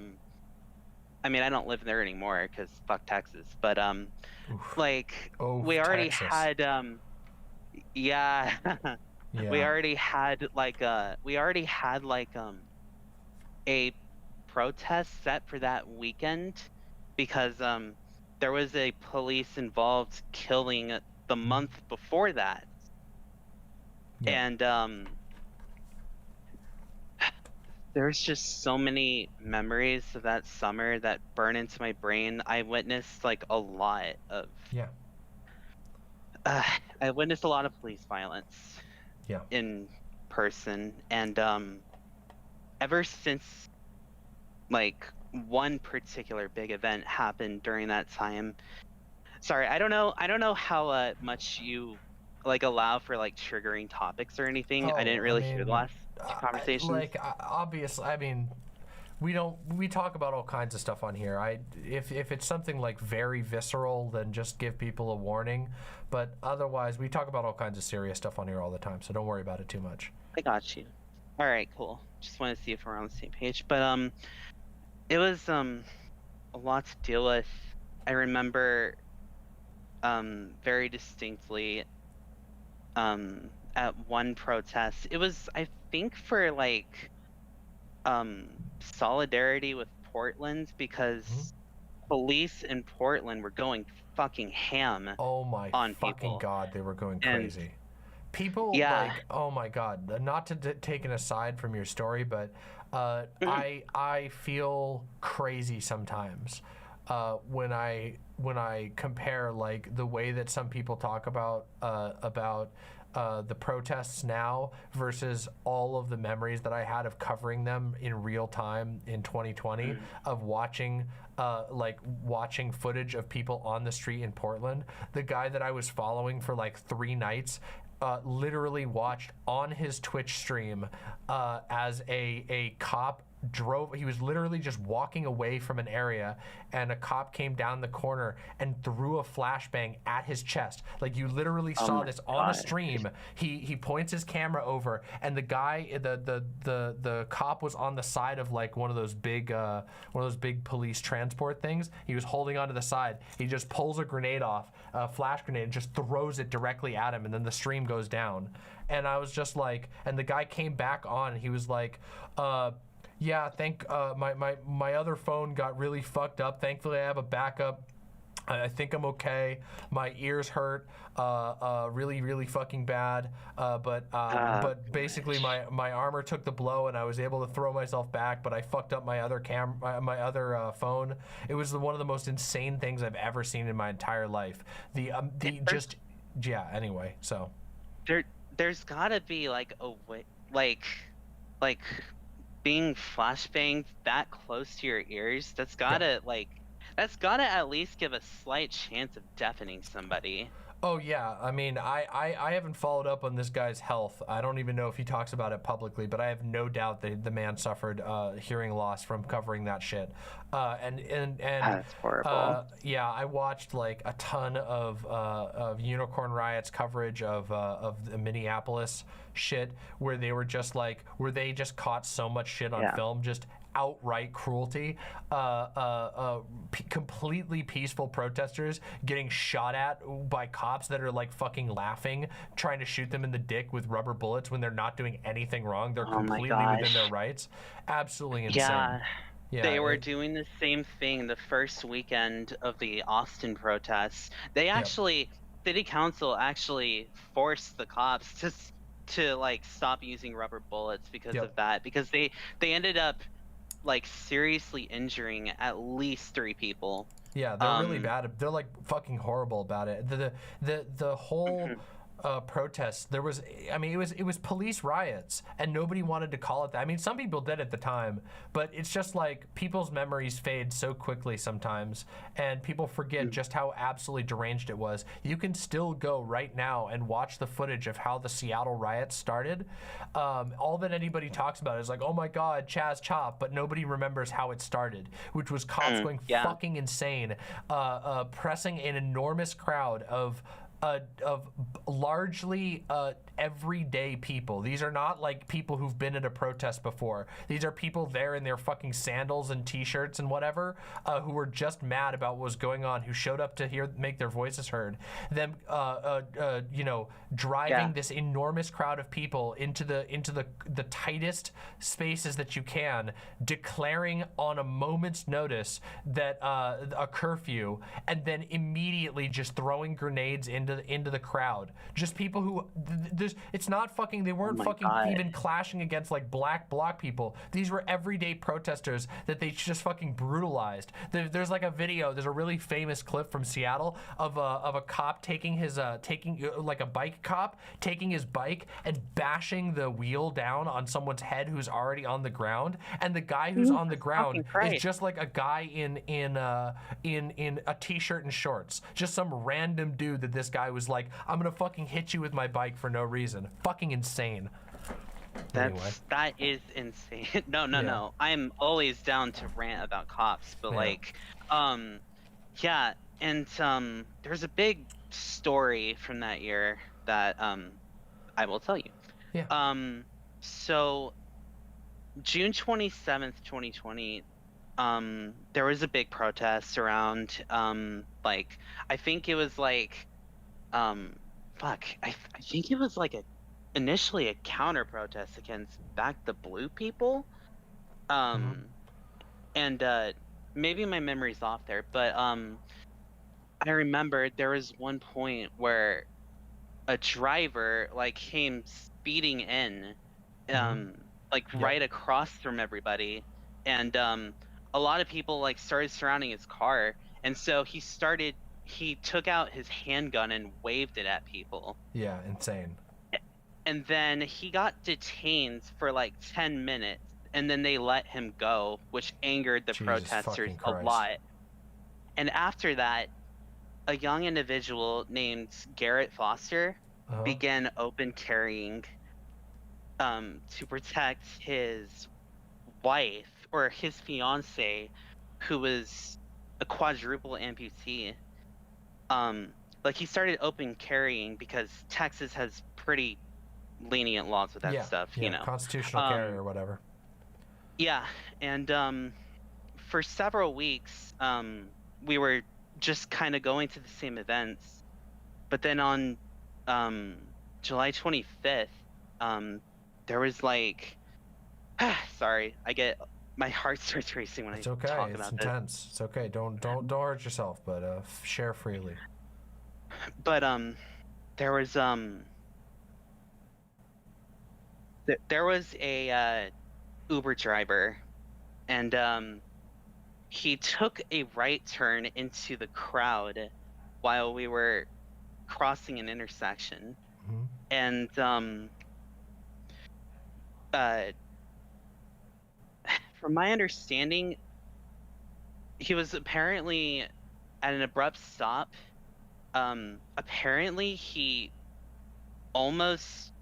mean, I don't live there anymore because fuck Texas, but like we already had yeah. we already had like a protest set for that weekend, because there was a police involved killing the month before that. And there's just so many memories of that summer that burn into my brain. I witnessed like a lot of I witnessed a lot of police violence in person, and ever since like one particular big event happened during that time. Sorry, I don't know how much you like allow for like triggering topics or anything. I didn't really hear the last two conversations. Obviously, I mean, we talk about all kinds of stuff on here. If it's something like very visceral, then just give people a warning. But otherwise, we talk about all kinds of serious stuff on here all the time, so don't worry about it too much. I got you. All right, cool. Just want to see if we're on the same page. But it was a lot to deal with. I remember very distinctly at one protest. It was, I think, for like solidarity with Portland, because police in Portland were going fucking ham on fucking people. God, they were going crazy. People, like, oh my God, not to take an aside from your story, but I feel crazy sometimes when I compare like the way that some people talk about the protests now versus all of the memories that I had of covering them in real time in 2020, of watching footage of people on the street in Portland. The guy that I was following for like 3 nights literally watched on his Twitch stream as a cop drove. He was literally just walking away from an area, and a cop came down the corner and threw a flashbang at his chest. Like, you literally saw this on a stream. He points his camera over, and the guy, the cop was on the side of like one of those big police transport things. He was holding onto the side. He just pulls a grenade off, a flash grenade, and just throws it directly at him, and then the stream goes down. And I was just like, and the guy came back on. He was like, yeah, my other phone got really fucked up. Thankfully, I have a backup. I think I'm okay. My ears hurt, really, really fucking bad. But basically, my armor took the blow, and I was able to throw myself back. But I fucked up my other phone. It was one of the most insane things I've ever seen in my entire life. Anyway, so there's gotta be like a way, like being flashbanged that close to your ears. That's gotta at least give a slight chance of deafening somebody. Oh yeah, I mean, I haven't followed up on this guy's health. I don't even know if he talks about it publicly, but I have no doubt that the man suffered hearing loss from covering that shit. And that's horrible. Yeah, I watched like a ton of Unicorn Riot's coverage of the Minneapolis shit, where they just caught so much shit on film, just outright cruelty, completely peaceful protesters getting shot at by cops that are like fucking laughing, trying to shoot them in the dick with rubber bullets when they're not doing anything wrong. They're completely within their rights. Absolutely insane. Yeah, they were doing the same thing the first weekend of the Austin protests. They actually, city council actually forced the cops to like stop using rubber bullets because of that, because they ended up like seriously injuring at least 3 people. Yeah, they're really bad. They're like fucking horrible about it. The whole protest, there was, I mean, it was police riots, and nobody wanted to call it that. I mean, some people did at the time, but it's just like people's memories fade so quickly sometimes, and people forget just how absolutely deranged it was. You can still go right now and watch the footage of how the Seattle riots started. All that anybody talks about is like, oh my God, Chaz Chop, but nobody remembers how it started, which was cops going fucking insane, pressing an enormous crowd of largely everyday people. These are not like people who've been at a protest before. These are people there in their fucking sandals and t-shirts and whatever, who were just mad about what was going on, who showed up to make their voices heard. Them driving this enormous crowd of people into the tightest spaces that you can, declaring on a moment's notice that a curfew, and then immediately just throwing grenades into the crowd. Just people who it's not fucking, they weren't even clashing against like black bloc people. These were everyday protesters that they just fucking brutalized. There's like a video, there's a really famous clip from Seattle of a cop taking like a bike cop taking his bike and bashing the wheel down on someone's head who's already on the ground, and the guy who's on the ground is just like a guy in a t-shirt and shorts, just some random dude that this guy was like, I'm gonna fucking hit you with my bike for no reason. Fucking insane. That is insane. No. I'm always down to rant about cops, but there's a big story from that year that I will tell you. So June 27th, 2020, there was a big protest around I think it was like I think it was like initially a counter protest against Back the Blue people. And maybe my memory's off there, but I remember there was one point where a driver came speeding in right across from everybody, and a lot of people started surrounding his car, and so he took out his handgun and waved it at people. Yeah, insane. And then he got detained for 10 minutes, and then they let him go, which angered the protesters a lot. And after that, a young individual named Garrett Foster began open carrying to protect his wife, or his fiance, who was a quadruple amputee. He started open carrying because Texas has pretty lenient laws with that stuff, you know. Constitutional carry or whatever. Yeah, and for several weeks, we were just kind of going to the same events, but then on July 25th, there was sorry, I get my heart starts racing when It's I okay. talk It's about intense. It's okay. Don't hurt yourself, but share freely. this. But there was there was a Uber driver, and he took a right turn into the crowd while we were crossing an intersection, and from my understanding, he was apparently at an abrupt stop. Apparently he almost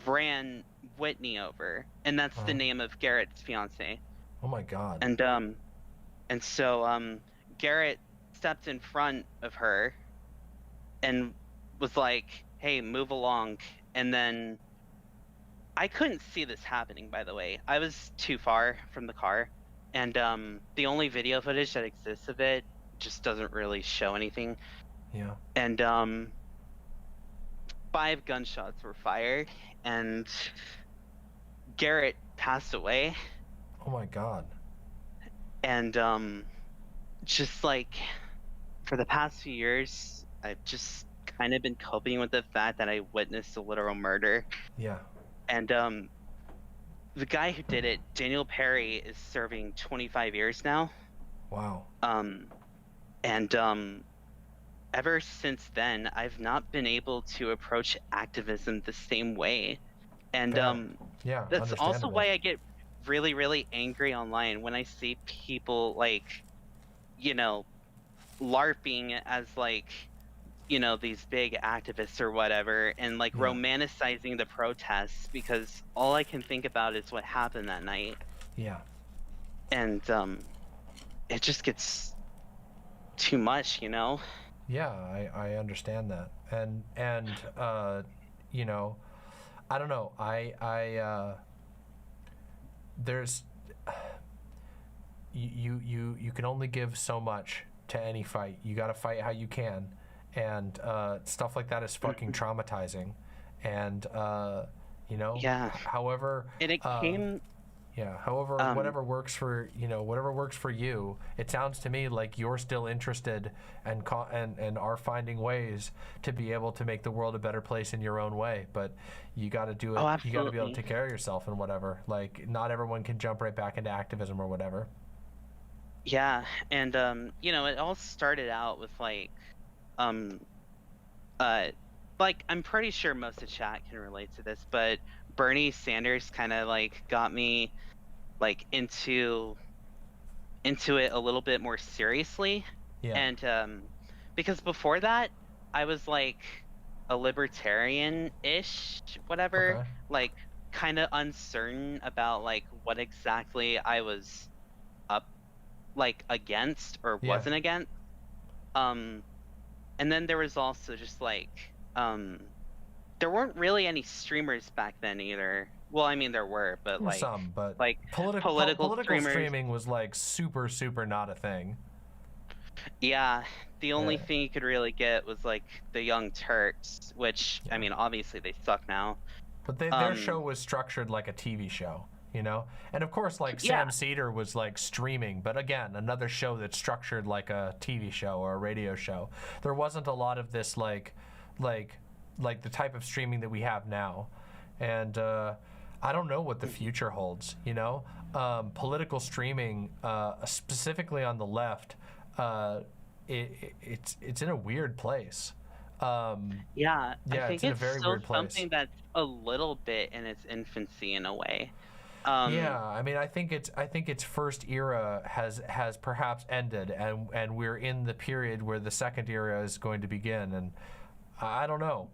ran Whitney over, and that's the name of Garrett's fiance. Oh my God. And so Garrett stepped in front of her and was like, "Hey, move along." And then I couldn't see this happening, by the way. I was too far from the car, and the only video footage that exists of it just doesn't really show anything. Yeah. And 5 gunshots were fired, and Garrett passed away. Oh my God. And just like for the past few years, I've just kind of been coping with the fact that I witnessed a literal murder. Yeah. And the guy who did it, Daniel Perry, is serving 25 years now. Wow. And ever since then, I've not been able to approach activism the same way. And yeah, that's also why I get really, really angry online when I see people like, you know, LARPing as like, you know, these big activists or whatever, and like romanticizing the protests, because all I can think about is what happened that night. Yeah. And it just gets too much, you know? Yeah, I understand that. And you know, I don't know. There's you can only give so much to any fight. You got to fight how you can. And stuff like that is fucking traumatizing. And you know, however, and it came however, whatever works for, you know, whatever works for you. It sounds to me like you're still interested and are finding ways to be able to make the world a better place in your own way. But you got to do it. You got to be able to take care of yourself and whatever. Like, not everyone can jump right back into activism or whatever. Yeah, and you know, it all started out with like I'm pretty sure most of chat can relate to this, but Bernie Sanders kind of like got me like into it a little bit more seriously. Yeah. And because before that I was like a libertarian-ish, whatever, like kind of uncertain about like what exactly I was up like against or wasn't against. And then there was also just like there weren't really any streamers back then either. Well, I mean there were, but like some, but like political streamers, streaming was like super not a thing. Yeah, the only thing you could really get was like the Young Turks, which I mean obviously they suck now. But their show was structured like a TV show, you know? And of course, like Sam Cedar was like streaming, but again, another show that's structured like a TV show or a radio show. There wasn't a lot of this like the type of streaming that we have now. And I don't know what the future holds, you know? Political streaming, specifically on the left, it's in a weird place. I think it's it's still something that's a little bit in its infancy in a way. Yeah, I mean, I think its first era has perhaps ended, and we're in the period where the second era is going to begin, and I don't know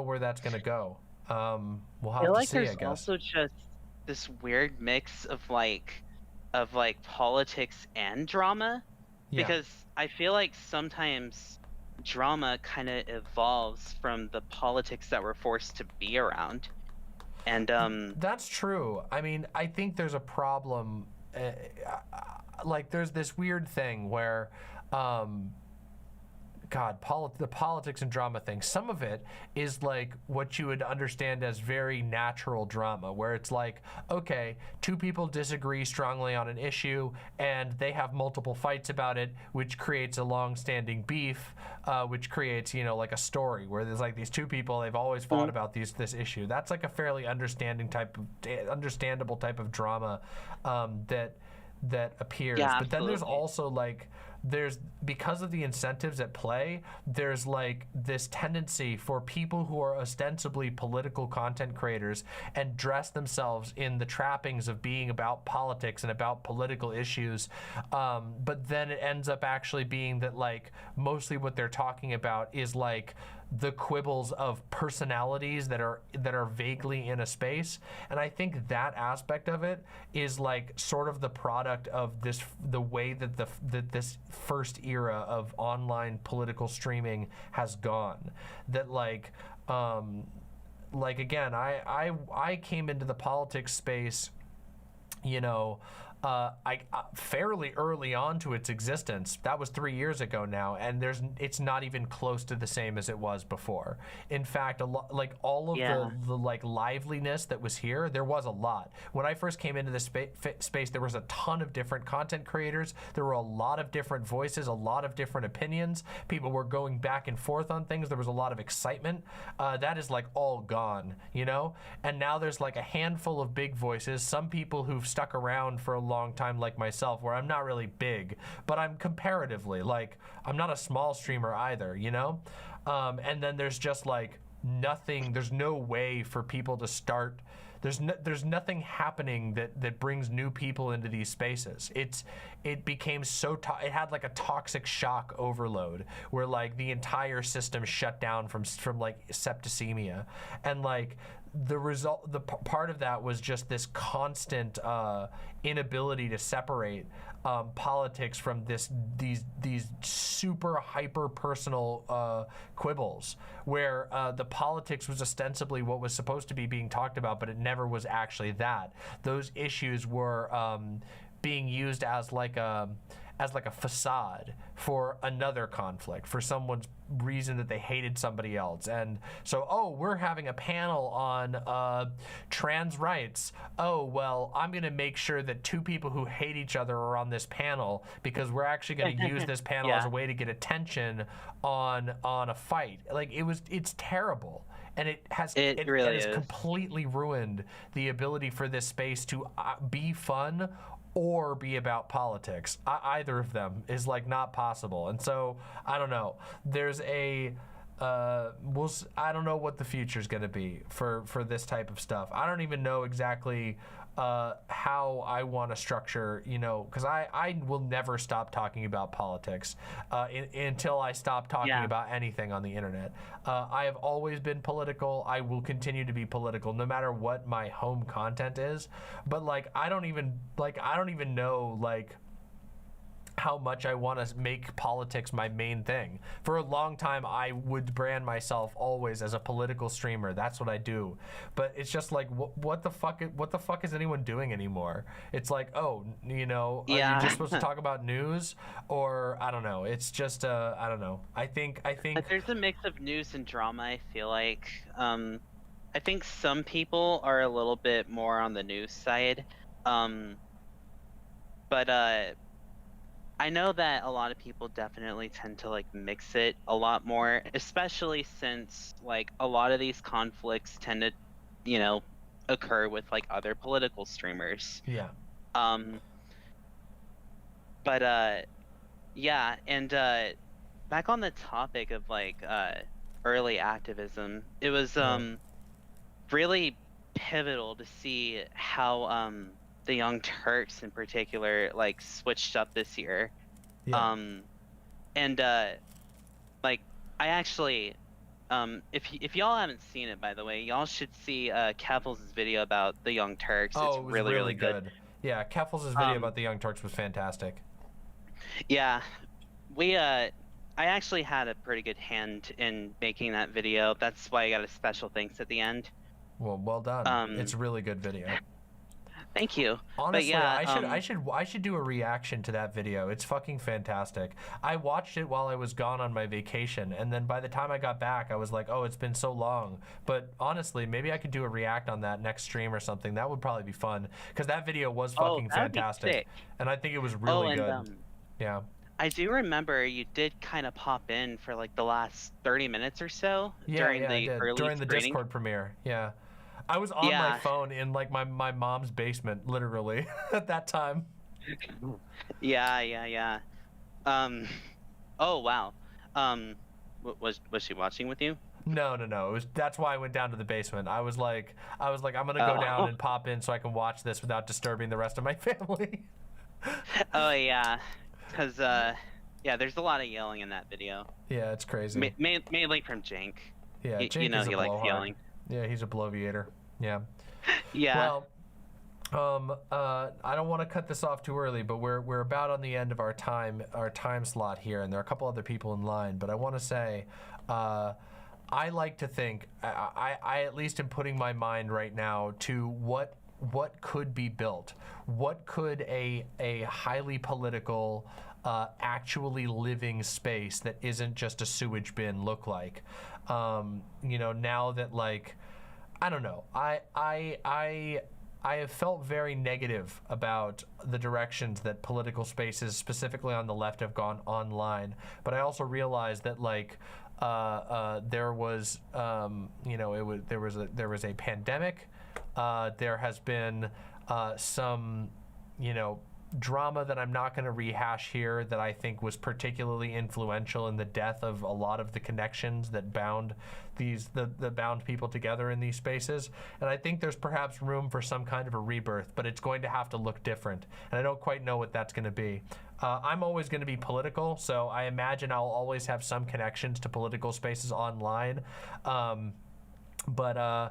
where that's going to go. We'll have to see, I guess. There's also just this weird mix of like politics and drama, because I feel like sometimes drama kind of evolves from the politics that we're forced to be around. And that's true. I mean, I think there's a problem. Like, there's this weird thing where the politics and drama thing. Some of it is like what you would understand as very natural drama, where it's like, okay, two people disagree strongly on an issue and they have multiple fights about it, which creates a long-standing beef, which creates, you know, like a story where there's like these two people, they've always fought about this issue. That's like a fairly understandable type of drama that appears. Yeah, but then there's absolutely. also like, because of the incentives at play, there's like this tendency for people who are ostensibly political content creators and dress themselves in the trappings of being about politics and about political issues, but then it ends up actually being that like mostly what they're talking about is like the quibbles of personalities that are vaguely in a space. And I think that aspect of it is like sort of the product of the way that this first era of online political streaming has gone. That like again, I came into the politics space, you know, fairly early on to its existence. That was 3 years ago now, and it's not even close to the same as it was before. In fact, like all of the like liveliness that was here, there was a lot. When I first came into this space, there was a ton of different content creators. There were a lot of different voices, a lot of different opinions. People were going back and forth on things. There was a lot of excitement. That is like all gone, you know? And now there's like a handful of big voices, some people who've stuck around for a long time like myself, where I'm not really big, but I'm comparatively, like, I'm not a small streamer either, you know? And then there's just like nothing, there's no way for people to start, there's nothing happening that brings new people into these spaces. It became so, it had like a toxic shock overload where like the entire system shut down from like septicemia. And like, the part of that was just this constant inability to separate politics from these super hyper personal quibbles, where the politics was ostensibly what was supposed to be being talked about, but it never was actually that. Those issues were being used as like a facade for another conflict, for someone's reason that they hated somebody else. And so, oh, we're having a panel on trans rights. Oh, well, I'm going to make sure that two people who hate each other are on this panel because we're actually going to use this panel as a way to get attention on a fight. Like, it's terrible. And it has completely ruined the ability for this space to be fun or be about politics. Either of them is like not possible. And so I don't know. There's a I don't know what the future is going to be for this type of stuff. I don't even know exactly how I want to structure, you know, because I will never stop talking about politics until I stop talking about anything on the internet. I have always been political. I will continue to be political no matter what my home content is. But like, I don't even know like how much I want to make politics my main thing. For a long time, I would brand myself always as a political streamer. That's what I do. But it's just like, what the fuck is anyone doing anymore? It's like, oh, you know, are you just supposed to talk about news? Or I don't know. It's just I don't know. I think But there's a mix of news and drama. I feel like I think some people are a little bit more on the news side, but I know that a lot of people definitely tend to like mix it a lot more, especially since like a lot of these conflicts tend to, you know, occur with like other political streamers. Yeah. But yeah, and back on the topic of like early activism, it was really pivotal to see how the Young Turks in particular like switched up this year. And like I actually if y'all haven't seen it, by the way, y'all should see Keffels' video about the Young Turks. Oh, it's it was really good. Yeah, Keffels' video about the Young Turks was fantastic. Yeah, I actually had a pretty good hand in making that video. That's why I got a special thanks at the end. Well done. It's a really good video. Thank you. Honestly, but yeah, I should do a reaction to that video. It's fucking fantastic. I watched it while I was gone on my vacation, and then by the time I got back, I was like, oh, it's been so long. But honestly, maybe I could do a react on that next stream or something. That would probably be fun, because that video was fucking fantastic, and I think it was really good. Yeah. I do remember you did kind of pop in for like the last 30 minutes or so during the early during the screening. Discord premiere. Yeah. I was on my phone in like my mom's basement, literally, at that time. Yeah. Oh wow. Was she watching with you? No. That's why I went down to the basement. I was like, I'm gonna go down and pop in so I can watch this without disturbing the rest of my family. Oh yeah, because there's a lot of yelling in that video. Yeah, it's crazy. Mainly from Jank. Yeah, Jank you know is a he likes blowhard. yelling. Yeah, he's a bloviator. Yeah. Yeah. Well, I don't want to cut this off too early, but we're about on the end of our time slot here, and there are a couple other people in line. But I want to say, I like to think, I at least am putting my mind right now to what could be built. What could a highly political, actually living space that isn't just a sewage bin look like? Now that, like, I don't know, I have felt very negative about the directions that political spaces, specifically on the left, have gone online. But I also realized that, like, there was a pandemic. There has been some, drama that I'm not going to rehash here that I think was particularly influential in the death of a lot of the connections that bound the bound people together in these spaces. And I think there's perhaps room for some kind of a rebirth, but it's going to have to look different. And I don't quite know what that's going to be. I'm always going to be political, so I imagine I'll always have some connections to political spaces online. But I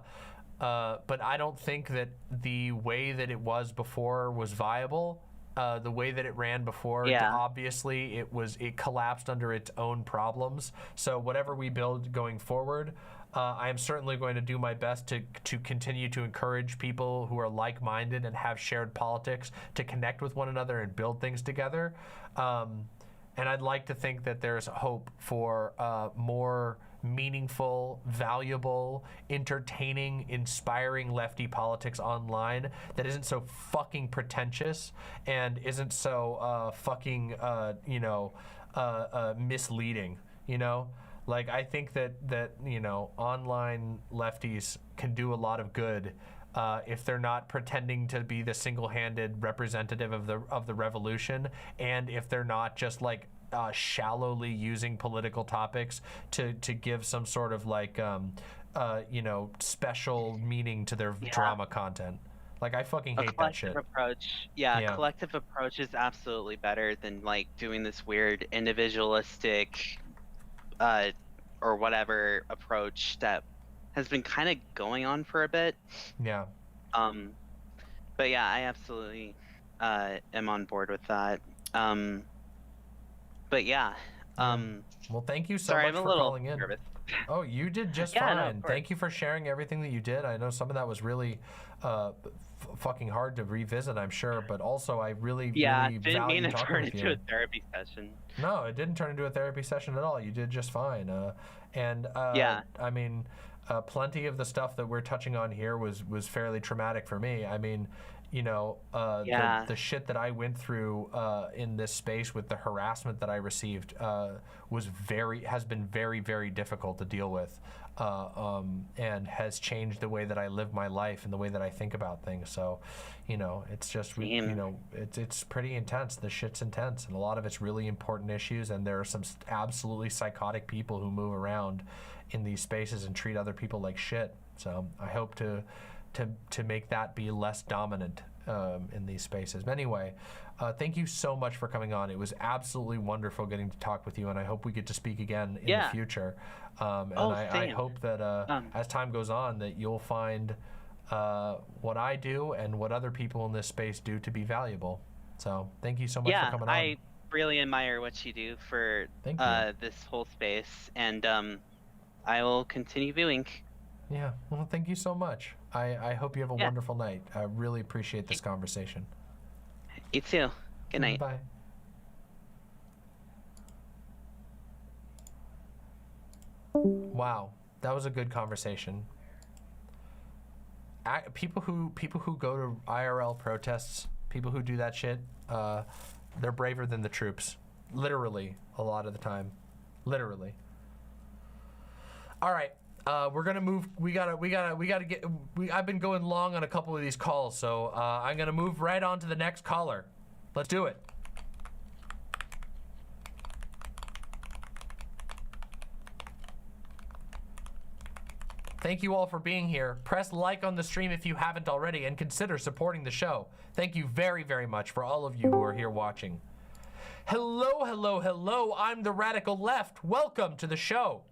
don't think that the way that it was before was viable. The way that it ran before, obviously it collapsed under its own problems. So whatever we build going forward, I am certainly going to do my best to continue to encourage people who are like-minded and have shared politics to connect with one another and build things together. And I'd like to think that there's hope for more meaningful, valuable, entertaining, inspiring lefty politics online that isn't so fucking pretentious and isn't so fucking misleading, Like, I think that online lefties can do a lot of good if they're not pretending to be the single-handed representative of the revolution, and if they're not just like shallowly using political topics to give some sort of like special meaning to their drama content. Like, I fucking hate that shit. Collective approach is absolutely better than like doing this weird individualistic or whatever approach that has been kind of going on for a bit. Yeah. But yeah, I absolutely am on board with that. But yeah. Well, thank you so much for calling in. Nervous. Oh, you did just Yeah, no, fine. of course. Thank you for sharing everything that you did. I know some of that was really fucking hard to revisit, I'm sure, but also I really Didn't value mean to talking turn with into you. a therapy session. No, it didn't turn into a therapy session at all. You did just fine. I mean, plenty of the stuff that we're touching on here was fairly traumatic for me. I mean, the shit that I went through in this space with the harassment that I received has been very, very difficult to deal with, and has changed the way that I live my life and the way that I think about things. So, it's just, it's pretty intense. The shit's intense, and a lot of it's really important issues, and there are some absolutely psychotic people who move around in these spaces and treat other people like shit. So I hope to make that be less dominant in these spaces. But anyway, thank you so much for coming on. It was absolutely wonderful getting to talk with you, and I hope we get to speak again in the future. I hope that as time goes on that you'll find what I do and what other people in this space do to be valuable. So thank you so much for coming on. I really admire what you do for this whole space, and I will continue viewing. Yeah, well, thank you so much. I hope you have a wonderful night. I really appreciate this conversation. You too. Good night. Bye. Wow, that was a good conversation. People who go to IRL protests, people who do that shit, they're braver than the troops. Literally, a lot of the time. Literally. All right, we're gonna move. We gotta get. I've been going long on a couple of these calls, so I'm gonna move right on to the next caller. Let's do it. Thank you all for being here. Press like on the stream if you haven't already, and consider supporting the show. Thank you very, very much for all of you who are here watching. Hello, hello, hello. I'm the Radical Left. Welcome to the show.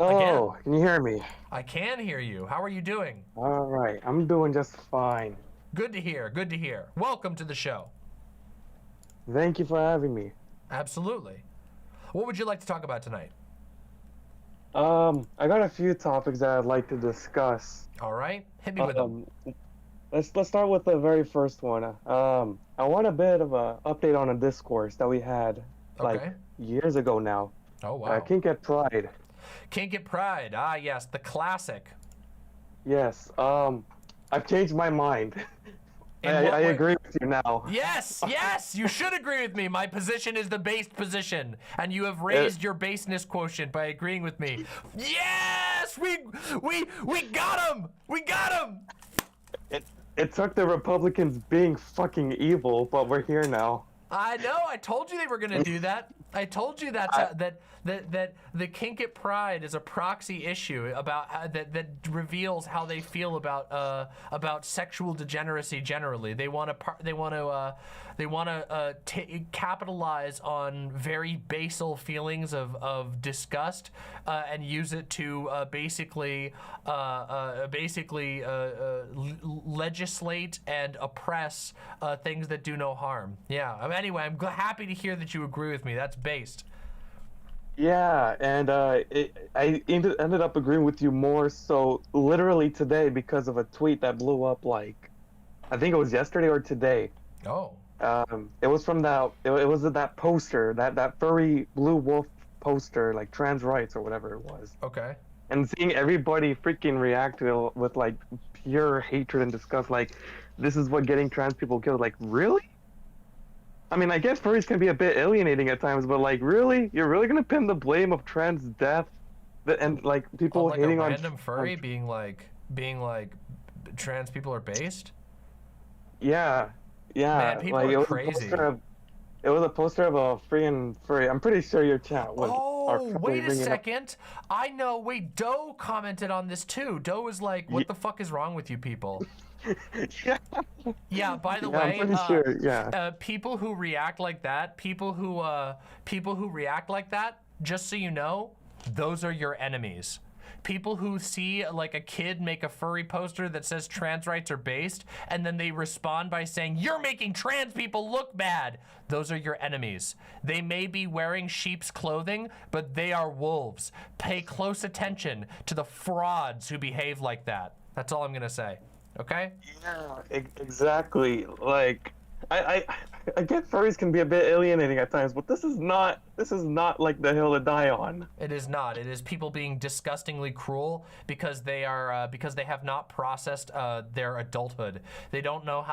Oh, can you hear me? I can hear you. How are you doing? All right, I'm doing just fine. Good to hear, good to hear. Welcome to the show. Thank you for having me. Absolutely. What would you like to talk about tonight? I got a few topics that I'd like to discuss. All right, hit me with them. Let's start with the very first one. I want a bit of a update on a discourse that we had like years ago now. Oh wow. Can't Get Pride. Can't Get Pride. Ah yes, the classic. Yes. I've changed my mind. I agree with you now. Yes, yes, you should agree with me. My position is the based position, and you have raised your baseness quotient by agreeing with me. Yes, we got him. We got him. It took the Republicans being fucking evil, but we're here now. I know. I told you they were gonna do that. I told you that the Kink at Pride is a proxy issue about that reveals how they feel about sexual degeneracy generally. They want to capitalize on very basal feelings of disgust and use it to basically legislate and oppress things that do no harm. Yeah. Anyway, I'm happy to hear that you agree with me. That's based. Yeah, and I ended up agreeing with you more so literally today because of a tweet that blew up like, I think it was yesterday or today. Oh. It was from that poster, that furry blue wolf poster, like trans rights or whatever it was. Okay. And seeing everybody freaking react to it with like pure hatred and disgust, like this is what getting trans people killed. Like, really? I mean, I guess furries can be a bit alienating at times, but like, really? You're really gonna pin the blame of trans death and like people like hating a on random furry being like trans people are based? Yeah. Man, people like, are crazy. It was a poster of a freaking furry. I'm pretty sure your chat was. Oh, wait a second. I know. Wait, Doe commented on this too. Doe was like, "What the fuck is wrong with you people?" Yeah. By the way, I'm pretty sure. Yeah. People who react like that, people who react like that, just so you know, those are your enemies. People who see like a kid make a furry poster that says trans rights are based, and then they respond by saying, "You're making trans people look bad." Those are your enemies. They may be wearing sheep's clothing, but they are wolves. Pay close attention to the frauds who behave like that. That's all I'm gonna say. Okay? Yeah, exactly. Like, I get furries can be a bit alienating at times, but this is not like the hill to die on. It is not. It is people being disgustingly cruel because they have not processed their adulthood. They don't know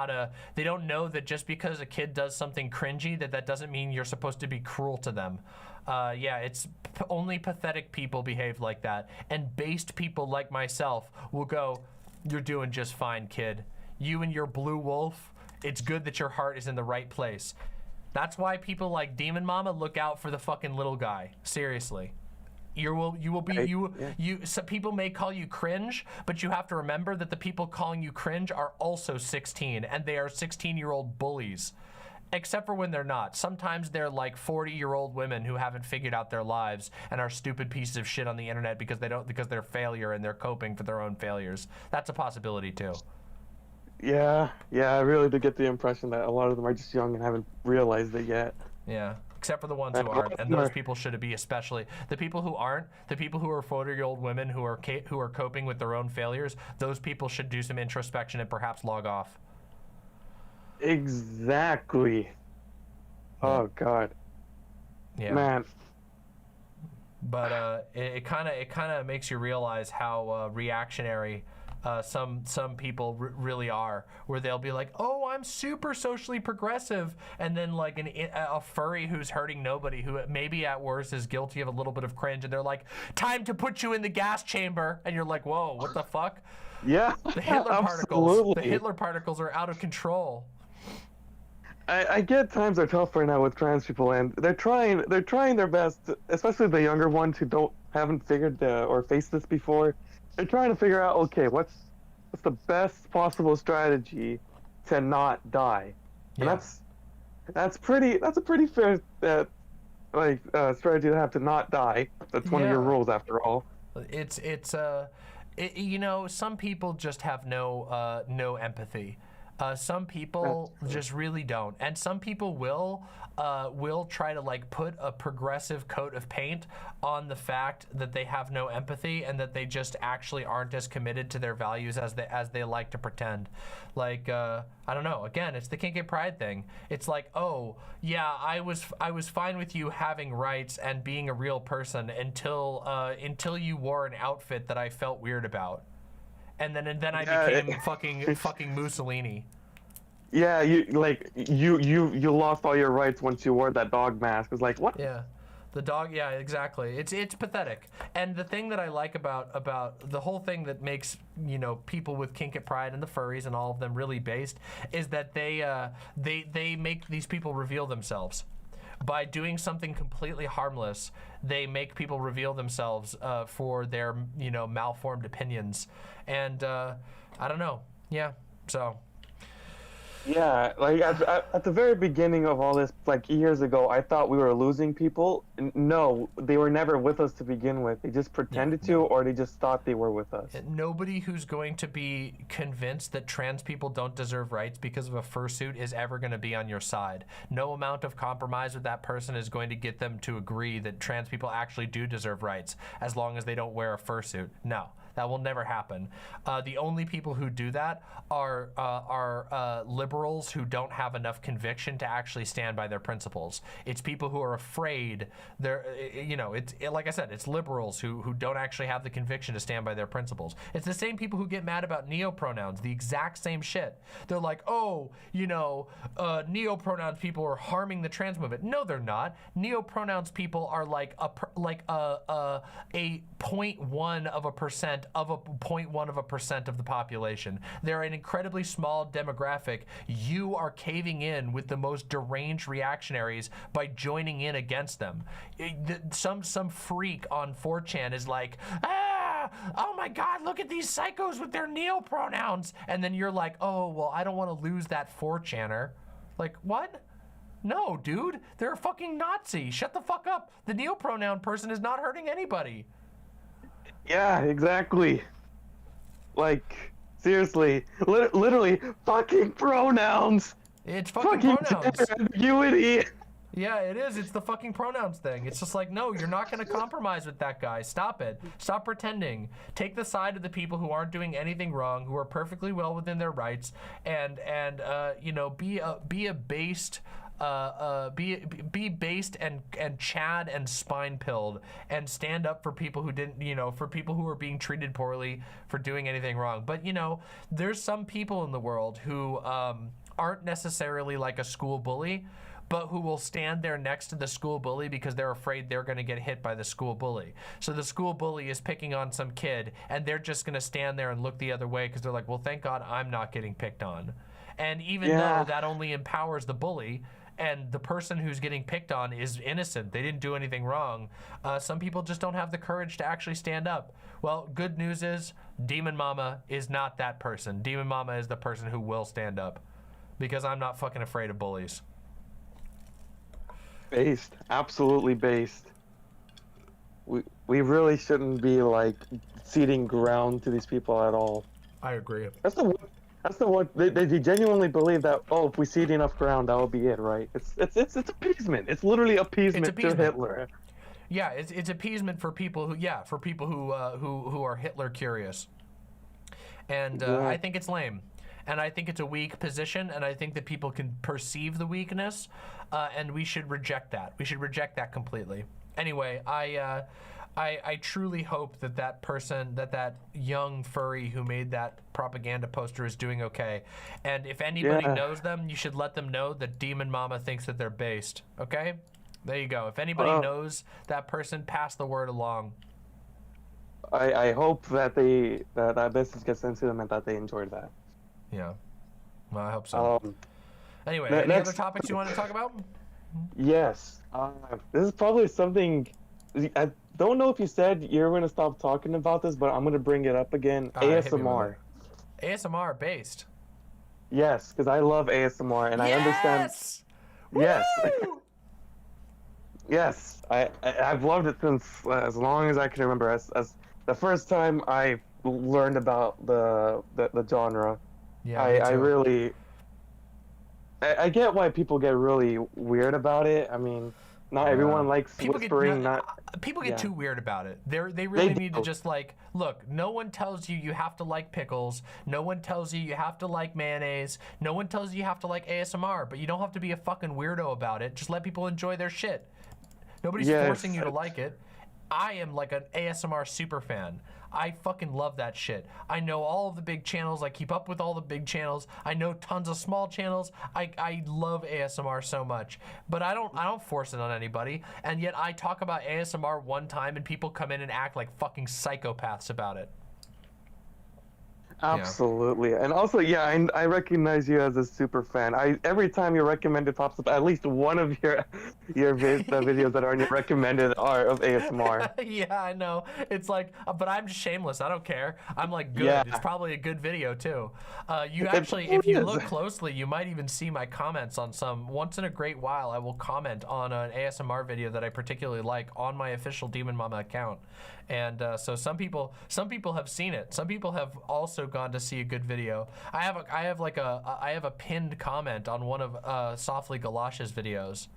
they don't know that just because a kid does something cringy that doesn't mean you're supposed to be cruel to them. Yeah, it's only pathetic people behave like that, and based people like myself will go, "You're doing just fine, kid. You and your blue wolf, it's good that your heart is in the right place." That's why people like Demon Mama look out for the fucking little guy. Seriously. So people may call you cringe, but you have to remember that the people calling you cringe are also 16, and they are 16-year-old bullies. Except for when they're not. Sometimes they're like 40-year-old women who haven't figured out their lives and are stupid pieces of shit on the internet because they're failure and they're coping for their own failures. That's a possibility too. Yeah, I really do get the impression that a lot of them are just young and haven't realized it yet. Yeah, except for the ones who aren't, and those people should be especially the people who aren't, the people who are 40-year-old women who are coping with their own failures. Those people should do some introspection and perhaps log off. Exactly. Oh God. Yeah. Man. But it kind of makes you realize how reactionary some people really are, where they'll be like, oh, I'm super socially progressive, and then like a furry who's hurting nobody, who maybe at worst is guilty of a little bit of cringe, and they're like, time to put you in the gas chamber, and you're like, whoa, what the fuck? Yeah. The Hitler particles. The Hitler particles are out of control. I get times are tough right now with trans people, and they're trying their best, especially the younger ones who haven't figured or faced this before. They're trying to figure out, okay, what's the best possible strategy to not die, and that's a pretty fair strategy to have to not die. That's one of your rules, after all. You know, some people just have no empathy. Some people just really don't, and some people will try to like put a progressive coat of paint on the fact that they have no empathy and that they just actually aren't as committed to their values as they like to pretend. Like I don't know. Again, it's the kink and pride thing. It's like, oh yeah, I was fine with you having rights and being a real person until you wore an outfit that I felt weird about. And then I became fucking Mussolini. Yeah, you lost all your rights once you wore that dog mask. It's like, what? Yeah, the dog. Yeah, exactly. It's pathetic. And the thing that I like about the whole thing that makes, you know, people with kink at pride and the furries and all of them really based is that they make these people reveal themselves. By doing something completely harmless, they make people reveal themselves for their, you know, malformed opinions. And I don't know. Yeah. So. Yeah, like at the very beginning of all this, like years ago, I thought we were losing people. No, they were never with us to begin with. They just pretended to, or they just thought they were with us. Nobody who's going to be convinced that trans people don't deserve rights because of a fursuit is ever going to be on your side. No amount of compromise with that person is going to get them to agree that trans people actually do deserve rights, as long as they don't wear a fursuit. No. That will never happen. The only people who do that are liberals who don't have enough conviction to actually stand by their principles. It's people who are afraid. They're, you know, like I said, it's liberals who don't actually have the conviction to stand by their principles. It's the same people who get mad about neopronouns, the exact same shit. They're like, oh, you know, neopronouns people are harming the trans movement. No, they're not. Neopronouns people are like a 0.1% of a 0.1% of the population. They're an incredibly small demographic. You are caving in with the most deranged reactionaries by joining in against them. Some freak on 4chan is like, oh my God, look at these psychos with their neopronouns. And then you're like, oh, well, I don't want to lose that 4chaner. Like, what? No, dude, they're a fucking Nazi. Shut the fuck up. The neopronoun person is not hurting anybody. Yeah, exactly. Like, seriously, literally, fucking pronouns. It's fucking pronouns. Ambiguity. Yeah, it is. It's the fucking pronouns thing. It's just like, no, you're not going to compromise with that guy. Stop it. Stop pretending. Take the side of the people who aren't doing anything wrong, who are perfectly well within their rights, and you know, be a based. Be based and chad and spine pilled and stand up for people who didn't, you know, for people who are being treated poorly for doing anything wrong. But, you know, there's some people in the world who aren't necessarily like a school bully, but who will stand there next to the school bully because they're afraid they're going to get hit by the school bully. So the school bully is picking on some kid, and they're just going to stand there and look the other way because they're like, well, thank God I'm not getting picked on. And even though that only empowers the bully, and the person who's getting picked on is innocent, they didn't do anything wrong, some people just don't have the courage to actually stand up. Well, good news is Demon Mama is not that person. Demon Mama is the person who will stand up, because I'm not fucking afraid of bullies. Based, absolutely based. We really shouldn't be like ceding ground to these people at all. I agree. That's the one. They genuinely believe that. Oh, if we cede enough ground, that will be it, right? It's appeasement. It's literally appeasement to Hitler. Yeah, it's appeasement for people who who are Hitler curious. And I think it's lame. And I think it's a weak position, and I think that people can perceive the weakness, and we should reject that. We should reject that completely. Anyway, I truly hope that person, that young furry who made that propaganda poster is doing okay. And if anybody knows them, you should let them know that Demon Mama thinks that they're based. Okay? There you go. If anybody knows that person, pass the word along. I hope that that message gets into them and that they enjoyed that. Yeah. Well, I hope so. Anyway, any other topics you want to talk about? Yes. This is probably something... I don't know if you said you're going to stop talking about this, but I'm going to bring it up again. ASMR. ASMR based. Yes, because I love ASMR, and I understand... Yes! Yes! I've loved it since as long as I can remember. As the first time I learned about the genre, yeah, I really... I get why people get really weird about it. I mean... Not everyone likes whispering. People get too weird about it. They really need to just look. No one tells you you have to like pickles. No one tells you have to like mayonnaise. No one tells you have to like ASMR. But you don't have to be a fucking weirdo about it. Just let people enjoy their shit. Nobody's forcing you to like it. I am like an ASMR super fan. I fucking love that shit. I know all of the big channels. I keep up with all the big channels. I know tons of small channels. I love ASMR so much, but I don't force it on anybody. And yet I talk about ASMR one time and people come in and act like fucking psychopaths about it. Absolutely. And also, I recognize you as a super fan. Every time your recommended pops up, at least one of your videos that are recommended are of ASMR. Yeah, I know. It's like, but I'm just shameless. I don't care. I'm like, good. Yeah. It's probably a good video too. You actually, if you look closely, you might even see my comments on some. Once in a great while, I will comment on an ASMR video that I particularly like on my official Demon Mama account. And so some people have seen it. Some people have also gone to see a good video. I have a pinned comment on one of Softly Galoshes videos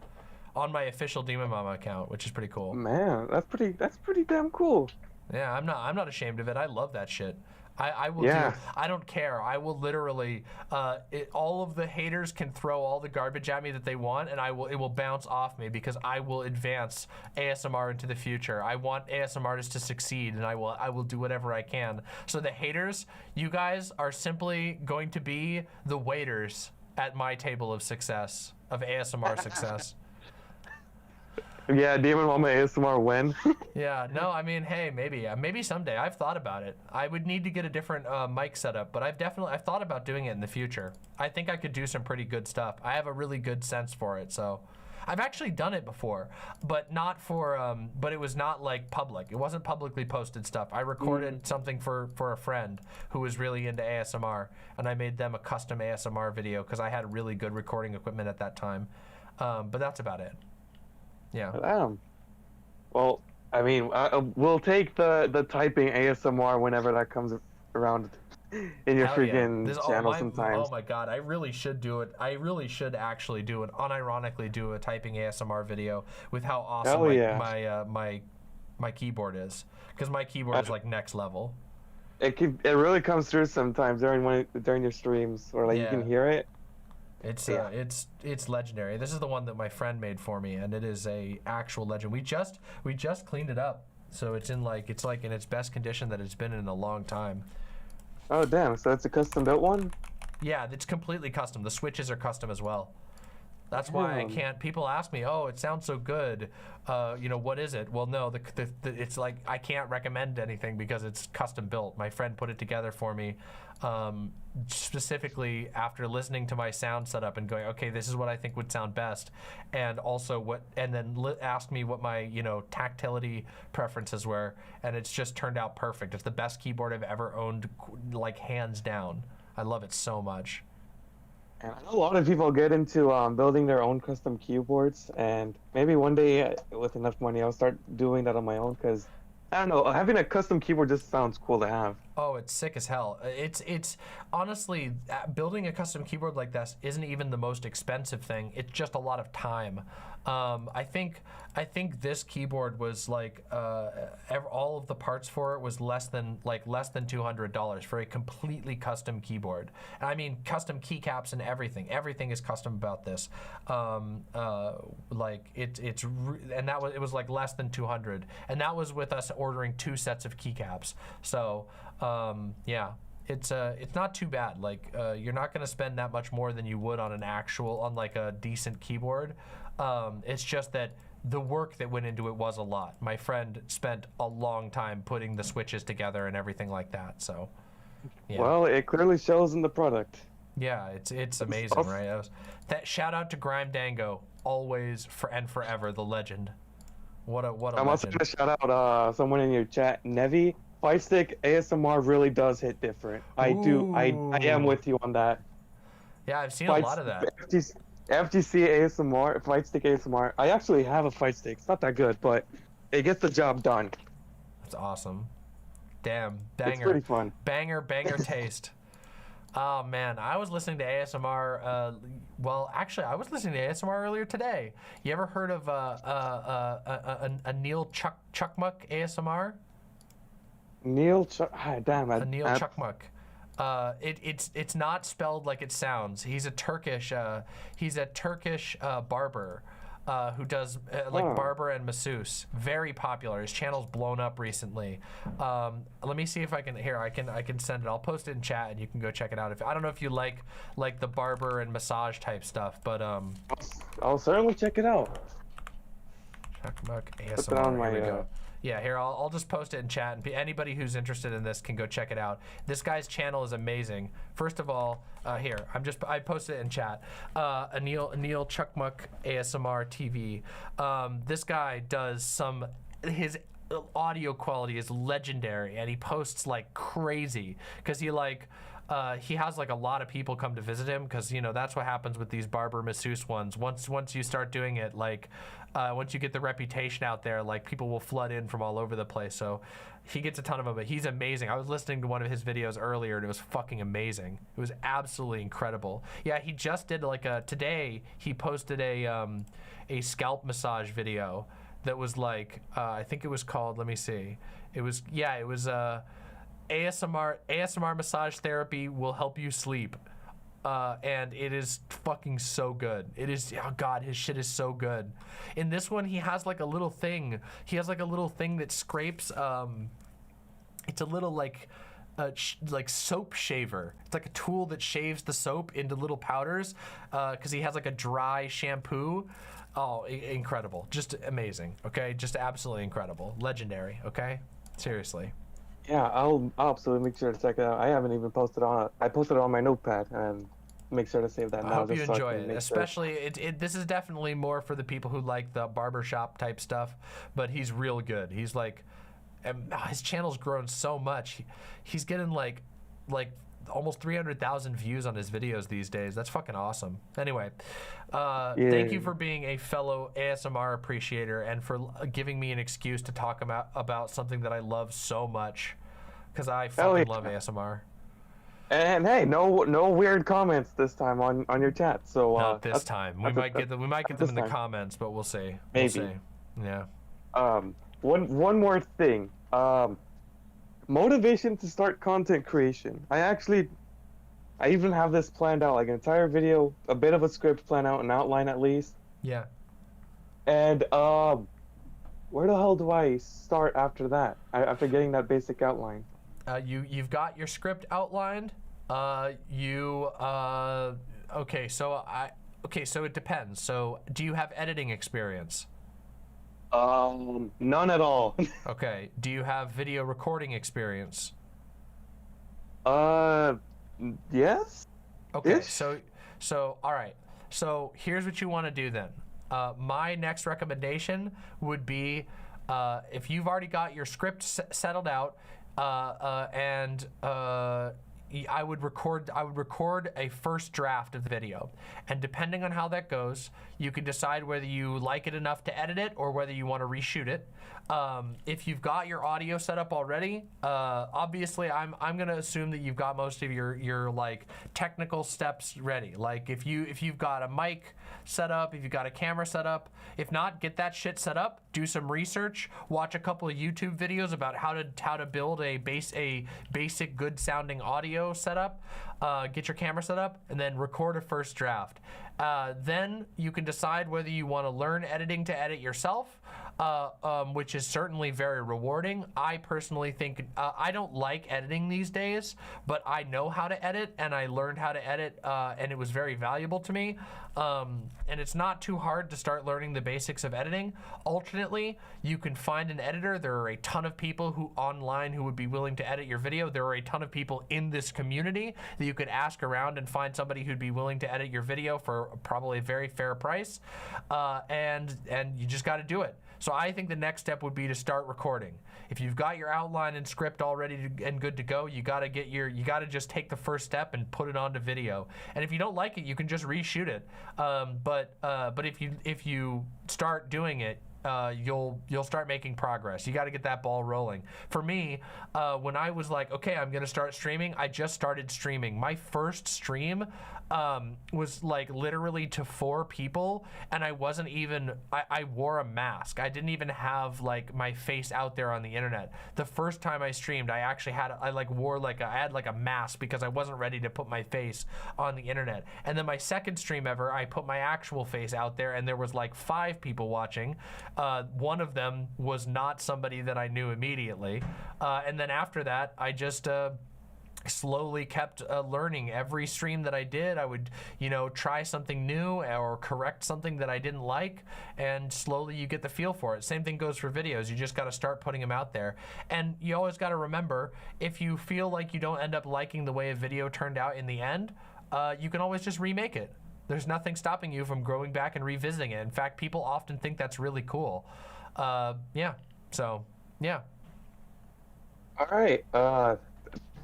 on my official Demon Mama account, which is pretty cool. Man, that's pretty damn cool. Yeah, I'm not ashamed of it. I love that shit. I will I don't care. I will literally all of the haters can throw all the garbage at me that they want, and it will bounce off me because I will advance ASMR into the future. I want ASMR artists to succeed, and I will do whatever I can. So the haters, you guys are simply going to be the waiters at my table of success, of ASMR success. Yeah, Demon Mama ASMR when? Yeah, no, I mean, hey, maybe someday. I've thought about it. I would need to get a different mic setup, but I've thought about doing it in the future. I think I could do some pretty good stuff. I have a really good sense for it, so I've actually done it before, but not for but it was not like public. It wasn't publicly posted stuff. I recorded something for a friend who was really into ASMR, and I made them a custom ASMR video because I had really good recording equipment at that time. But that's about it. Yeah. Well, I mean, we'll take the typing ASMR whenever that comes around in your freaking channel sometimes. Oh my god, I really should do it. I really should actually unironically do a typing ASMR video with how awesome my keyboard is, because my keyboard is like next level. It really comes through sometimes during your streams, or like you can hear it. It's legendary. This is the one that my friend made for me, and it is a actual legend. We just cleaned it up, so it's in its best condition that it's been in a long time. Oh damn! So it's a custom built one? Yeah, it's completely custom. The switches are custom as well. That's why I can't. People ask me, "Oh, it sounds so good. What is it?" Well, no, it's like I can't recommend anything because it's custom built. My friend put it together for me, specifically after listening to my sound setup and going, "Okay, this is what I think would sound best," and also then asked me what my tactility preferences were, and it's just turned out perfect. It's the best keyboard I've ever owned, like hands down. I love it so much. And I know a lot of people get into building their own custom keyboards, and maybe one day with enough money I'll start doing that on my own, because I don't know. Having a custom keyboard just sounds cool to have. Oh, it's sick as hell. It's honestly, building a custom keyboard like this isn't even the most expensive thing. It's just a lot of time. I think this keyboard was like all of the parts for it was less than $200 for a completely custom keyboard. And I mean custom keycaps and everything. Everything is custom about this. And it was like less than 200, and that was with us ordering 2 sets of keycaps. So yeah. It's not too bad. Like you're not gonna spend that much more than you would on like a decent keyboard. It's just that the work that went into it was a lot. My friend spent a long time putting the switches together and everything like that. So, yeah. Well, it clearly shows in the product. Yeah, it's amazing, right? That shout out to Grime Dango, always and forever the legend. What a I'm also gonna shout out someone in your chat, Nevi. Fight stick ASMR really does hit different. I am with you on that. Yeah, I've seen a lot of that. FGC ASMR, fight stick ASMR. I actually have a fight stick. It's not that good, but it gets the job done. That's awesome. Damn, banger. It's pretty fun. Banger taste. Oh man, I was listening to ASMR. Well, actually, I was listening to ASMR earlier today. You ever heard of a Neil Chuckmuck ASMR? Neil damn it. A Neil Chuckmuck. It's not spelled like it sounds. He's a Turkish barber who does barber and masseuse. Very popular. His channel's blown up recently. Let me see if I can I can send it. I'll post it in chat and you can go check it out. I don't know if you like the barber and massage type stuff, but I'll certainly check it out. Chuckmuck ASMR. Put it on my, here we go. Yeah, here, I'll just post it in chat, and anybody who's interested in this can go check it out. This guy's channel is amazing. First of all, here, I posted it in chat. Neil Chuckmuck ASMR TV. This guy does his audio quality is legendary, and he posts like crazy, because he has like a lot of people come to visit him, because that's what happens with these barber masseuse ones. Once you start doing it, once you get the reputation out there, people will flood in from all over the place. So he gets a ton of them, but he's amazing. I was listening to one of his videos earlier and it was fucking amazing. It was absolutely incredible. Yeah, he just did today he posted a scalp massage video that was I think it was called, let me see. It was ASMR massage therapy will help you sleep. And it is fucking so good. It is, oh god, his shit is so good. In this one, he has a little thing. He has a little thing that scrapes, it's a little soap shaver. It's like a tool that shaves the soap into little powders, because he has a dry shampoo. Oh, incredible. Just amazing, okay? Just absolutely incredible. Legendary, okay? Seriously. Yeah, I'll absolutely make sure to check it out. I haven't even posted on it. I posted it on my notepad, and make sure to save that now. I hope you enjoy it. Especially, this is definitely more for the people who like the barbershop type stuff, but he's real good. He's his channel's grown so much. He's getting almost 300,000 views on his videos these days. That's fucking awesome. Anyway, thank you for being a fellow ASMR appreciator and for giving me an excuse to talk about something that I love so much, because I fucking love ASMR. And hey, no weird comments this time on your chat. So not this time. We might get them in the comments, but we'll see. Maybe. We'll see. Yeah. One more thing. Motivation to start content creation. I even have this planned out, an entire video, a bit of a script planned out, an outline at least. Yeah. And where the hell do I start after that? After getting that basic outline? You've got your script outlined. Okay, so it depends. So do you have editing experience? None at all. Okay. Do you have video recording experience? Yes. Okay. So all right. So here's what you want to do then. My next recommendation would be, if you've already got your script settled out, and I would record a first draft of the video, and depending on how that goes, you can decide whether you like it enough to edit it or whether you want to reshoot it. If you've got your audio set up already, obviously I'm gonna assume that you've got most of your like technical steps ready. Like if you've got a mic set up, if you've got a camera set up, if not, get that shit set up, do some research, watch a couple of YouTube videos about how to build a basic good sounding audio setup, get your camera set up, and then record a first draft. Then you can decide whether you want to learn editing to edit yourself, which is certainly very rewarding. I personally think I don't like editing these days, but I know how to edit, and I learned how to edit, and it was very valuable to me. And it's not too hard to start learning the basics of editing. Alternately, you can find an editor. There are a ton of people online who would be willing to edit your video. There are a ton of people in this community that you could ask around and find somebody who'd be willing to edit your video for probably a very fair price. And you just got to do it. So I think the next step would be to start recording. If you've got your outline and script all ready and good to go, you got to just take the first step and put it onto video. And if you don't like it, you can just reshoot it. But if you start doing it, you'll start making progress. You got to get that ball rolling. For me, when I was like, okay, I'm gonna start streaming, I just started streaming. My first stream was like literally to 4 people, and I wasn't even, I wore a mask. I didn't even have like my face out there on the internet. The first time I streamed, I actually had, I had like a mask because I wasn't ready to put my face on the internet. And then my second stream ever, I put my actual face out there, and there was like 5 people watching. One of them was not somebody that I knew immediately. And then after that, I just slowly kept learning. Every stream that I did, I would, try something new or correct something that I didn't like, and slowly you get the feel for it. Same thing goes for videos. You just got to start putting them out there. And you always got to remember, if you feel like you don't end up liking the way a video turned out in the end, you can always just remake it. There's nothing stopping you from going back and revisiting it. In fact, people often think that's really cool. Yeah. So, yeah. All right.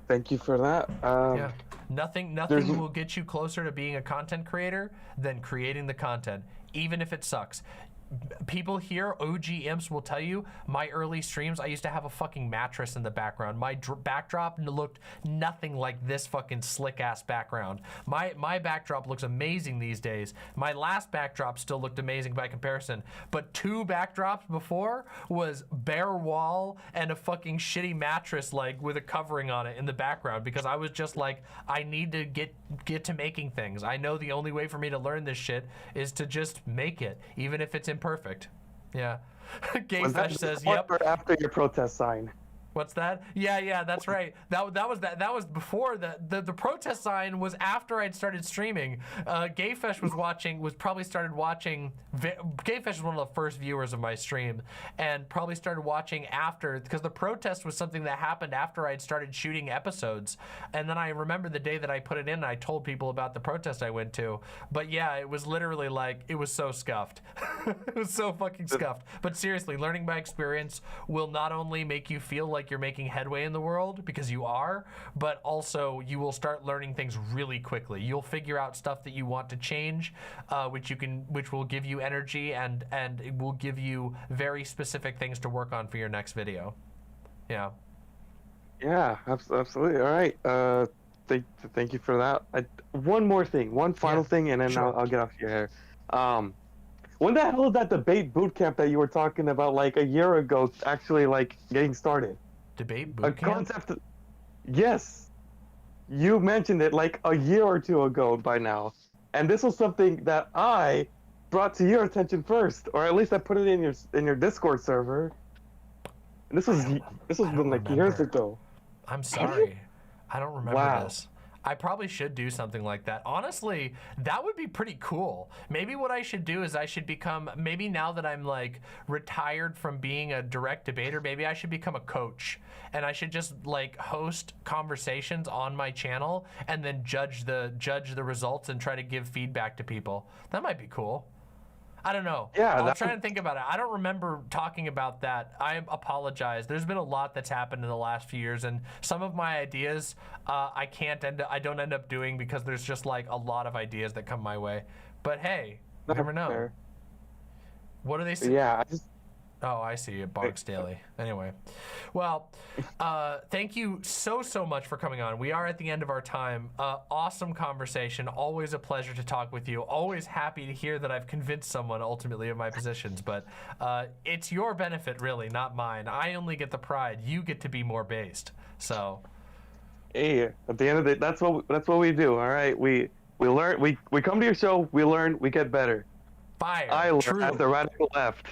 Thank you for that. Yeah. Nothing will get you closer to being a content creator than creating the content, even if it sucks. People here, OG Imps, will tell you, my early streams, I used to have a fucking mattress in the background. My backdrop looked nothing like this fucking slick-ass background. My backdrop looks amazing these days. My last backdrop still looked amazing by comparison. But 2 backdrops before was bare wall and a fucking shitty mattress, like, with a covering on it in the background, because I was just like, I need to get to making things. I know the only way for me to learn this shit is to just make it, even if it's imperfect. Yeah. Gayfesh says, yep. After your protest sign. What's that? Yeah, that's right. That was before the protest sign was after I'd started streaming. Gayfesh was probably started watching. Gayfesh was one of the first viewers of my stream, and probably started watching after, because the protest was something that happened after I'd started shooting episodes. And then I remember the day that I put it in, and I told people about the protest I went to. But yeah, it was literally like, it was so scuffed. It was so fucking scuffed. But seriously, learning by experience will not only make you feel like you're making headway in the world, because you are, but also you will start learning things really quickly. You'll figure out stuff that you want to change, which will give you energy, and it will give you very specific things to work on for your next video. Yeah. Yeah, absolutely. All right. Thank you for that. One more thing, one final thing, and then sure. I'll get off your hair. When the hell is that debate boot camp that you were talking about like a year ago actually like getting started? Debate boot camp? Concept. Yes, you mentioned it like a year or 2 ago by now, and this was something that I brought to your attention first, or at least I put it in your Discord server. And this was been like years ago. I'm sorry, I don't remember this. I probably should do something like that. Honestly, that would be pretty cool. Maybe what I should do is I should become, maybe now that I'm like retired from being a direct debater, maybe I should become a coach, and I should just like host conversations on my channel and then judge the results and try to give feedback to people. That might be cool. I don't know. Yeah, I'll try and think about it. I don't remember talking about that. I apologize. There's been a lot that's happened in the last few years, and some of my ideas I don't end up doing because there's just like a lot of ideas that come my way. But hey, you never know. Fair. What do they say? Yeah, Oh, I see. It barks daily. Anyway, well, thank you so much for coming on. We are at the end of our time. Awesome conversation. Always a pleasure to talk with you. Always happy to hear that I've convinced someone ultimately of my positions. But it's your benefit, really, not mine. I only get the pride. You get to be more based. So. Hey, at the end of the day, that's what we do. All right, we learn. We come to your show. We learn. We get better. Fire. I learn at the Radical Left.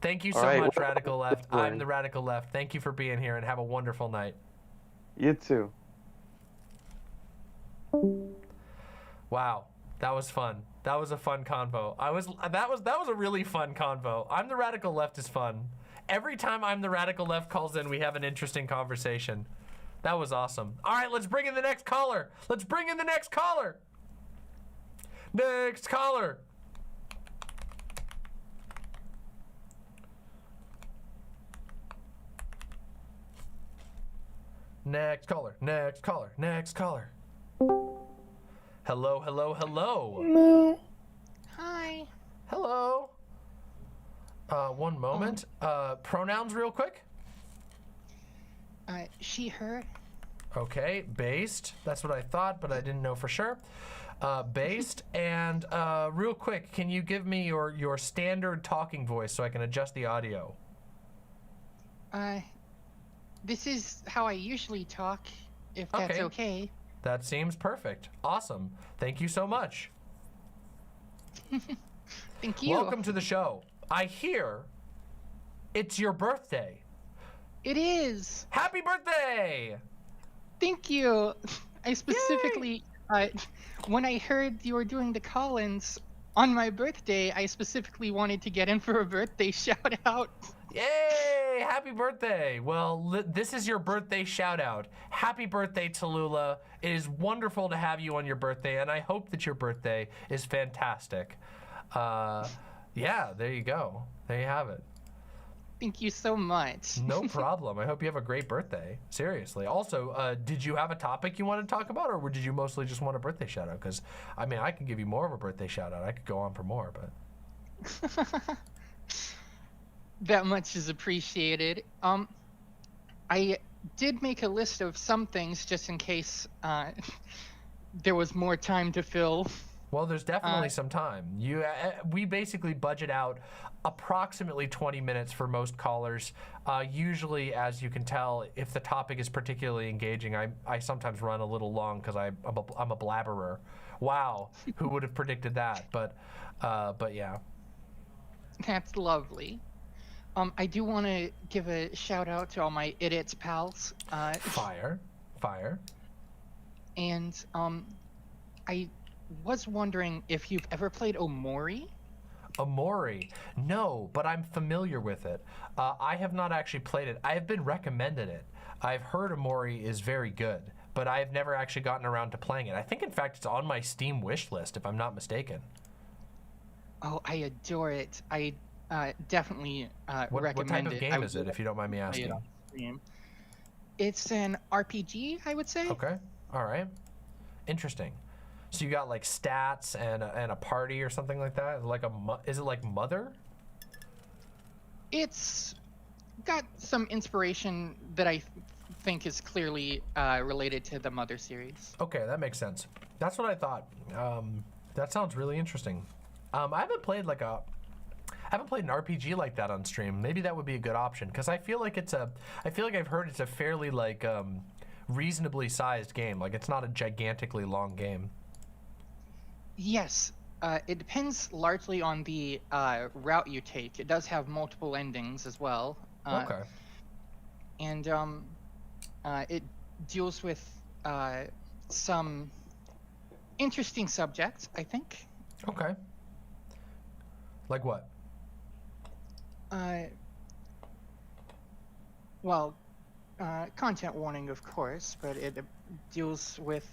Thank you so much, Radical Left. I'm the Radical Left. Thank you for being here and have a wonderful night. You too. Wow, that was fun. That was a fun convo. That was a really fun convo. I'm the Radical Left is fun. Every time I'm the Radical Left calls in, we have an interesting conversation. That was awesome. All right, let's bring in the next caller. Let's bring in the next caller. Next caller. Next caller, next caller, next caller. Hello, hello, hello. Moo. Hi. Hello. One moment. Pronouns real quick. She, her. Okay, based. That's what I thought, but I didn't know for sure. Based, and real quick, can you give me your standard talking voice so I can adjust the audio? This is how I usually talk, if that's okay. That seems perfect. Awesome. Thank you so much. Thank you. Welcome to the show. I hear it's your birthday. It is. Happy birthday! Thank you. I specifically, when I heard you were doing the call-ins on my birthday, I specifically wanted to get in for a birthday shout-out. Yay! Happy birthday! Well, this is your birthday shout out. Happy birthday, Talula. It is wonderful to have you on your birthday, and I hope that your birthday is fantastic. Yeah, there you go. There you have it. Thank you so much. No problem. I hope you have a great birthday. Seriously. Also, did you have a topic you wanted to talk about, or did you mostly just want a birthday shout out? Because, I mean, I can give you more of a birthday shout out. I could go on for more, but... That much is appreciated. I did make a list of some things just in case there was more time to fill. Well, there's definitely some time. We basically budget out approximately 20 minutes for most callers. Usually, as you can tell, if the topic is particularly engaging, I sometimes run a little long because I'm a blabberer. Wow, who would have predicted that? But yeah. That's lovely. I do want to give a shout out to all my idiots pals. Fire. And I was wondering if you've ever played Omori? Omori? No, but I'm familiar with it. I have not actually played it. I have been recommended it. I've heard Omori is very good, but I've never actually gotten around to playing it. I think, in fact, it's on my Steam wish list, if I'm not mistaken. Oh, I adore it. I definitely recommend it. What type of game is it, if you don't mind me asking? It's an RPG, I would say. Okay. All right. Interesting. So you got like stats and a party or something like that? Is it like Mother? It's got some inspiration that I think is clearly related to the Mother series. Okay, that makes sense. That's what I thought. That sounds really interesting. I haven't played an RPG like that on stream. Maybe that would be a good option because I feel like I've heard it's a fairly reasonably sized game. Like it's not a gigantically long game. Yes, it depends largely on the route you take. It does have multiple endings as well. Okay. And it deals with some interesting subjects, I think. Okay. Like what? Well, content warning, of course, but it deals with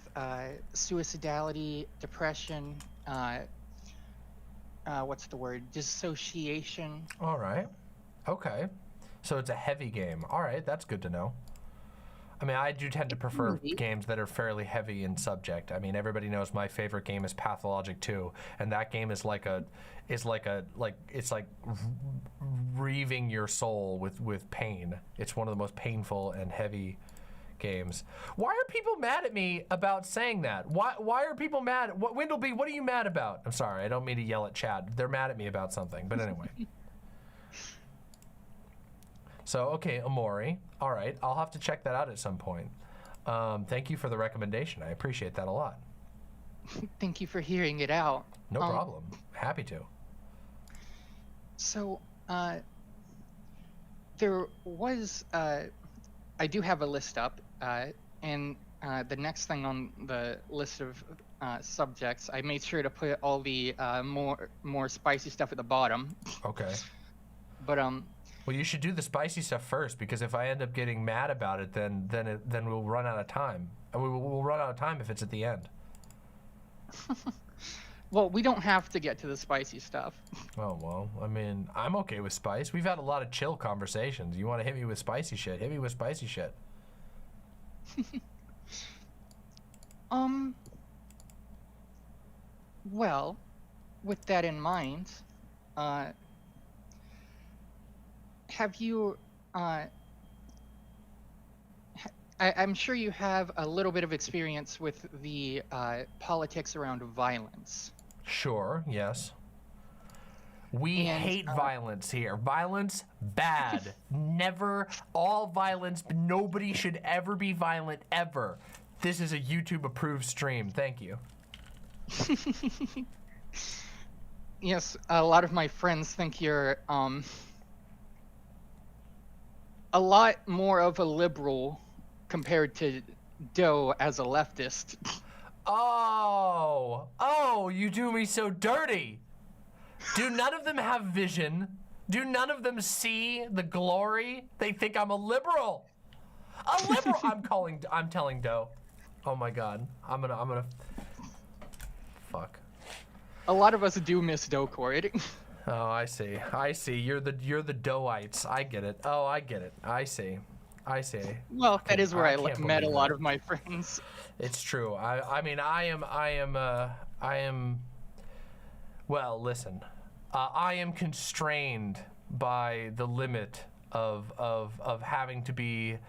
suicidality, depression, what's the word? Dissociation. All right. Okay. So it's a heavy game. All right, that's good to know. I mean, I do tend to prefer games that are fairly heavy in subject. I mean, everybody knows my favorite game is Pathologic 2, and that game is like reaving your soul with pain. It's one of the most painful and heavy games. Why are people mad at me about saying that? Why are people mad? Windleby, what are you mad about? I'm sorry, I don't mean to yell at Chad. They're mad at me about something, but anyway. So, okay, Amori. All right, I'll have to check that out at some point. Thank you for the recommendation. I appreciate that a lot. Thank you for hearing it out. No problem. Happy to. So, there was, I do have a list up, and the next thing on the list of subjects, I made sure to put all the more spicy stuff at the bottom. Okay. But well, you should do the spicy stuff first, because if I end up getting mad about it, then we'll run out of time. We'll run out of time if it's at the end. Well, we don't have to get to the spicy stuff. Oh, well, I mean, I'm okay with spice. We've had a lot of chill conversations. You want to hit me with spicy shit? Hit me with spicy shit. Well, with that in mind, have you, I'm sure you have a little bit of experience with the politics around violence. Sure, yes. We hate violence here. Violence, bad. Never, all violence, nobody should ever be violent, ever. This is a YouTube-approved stream. Thank you. Yes, a lot of my friends think you're, a lot more of a liberal compared to Doe as a leftist. Oh, you do me so dirty. Do none of them have vision? Do none of them see the glory? They think I'm a liberal. A liberal. I'm telling Doe. Oh my God. I'm gonna. Fuck. A lot of us do miss DeliaCore. Oh, I see. You're the Doeites. I get it. Oh, I get it. I see. Well, that is where I met a lot of my friends. It's true. I mean, I am. Well, listen. I am constrained by the limit of having to be.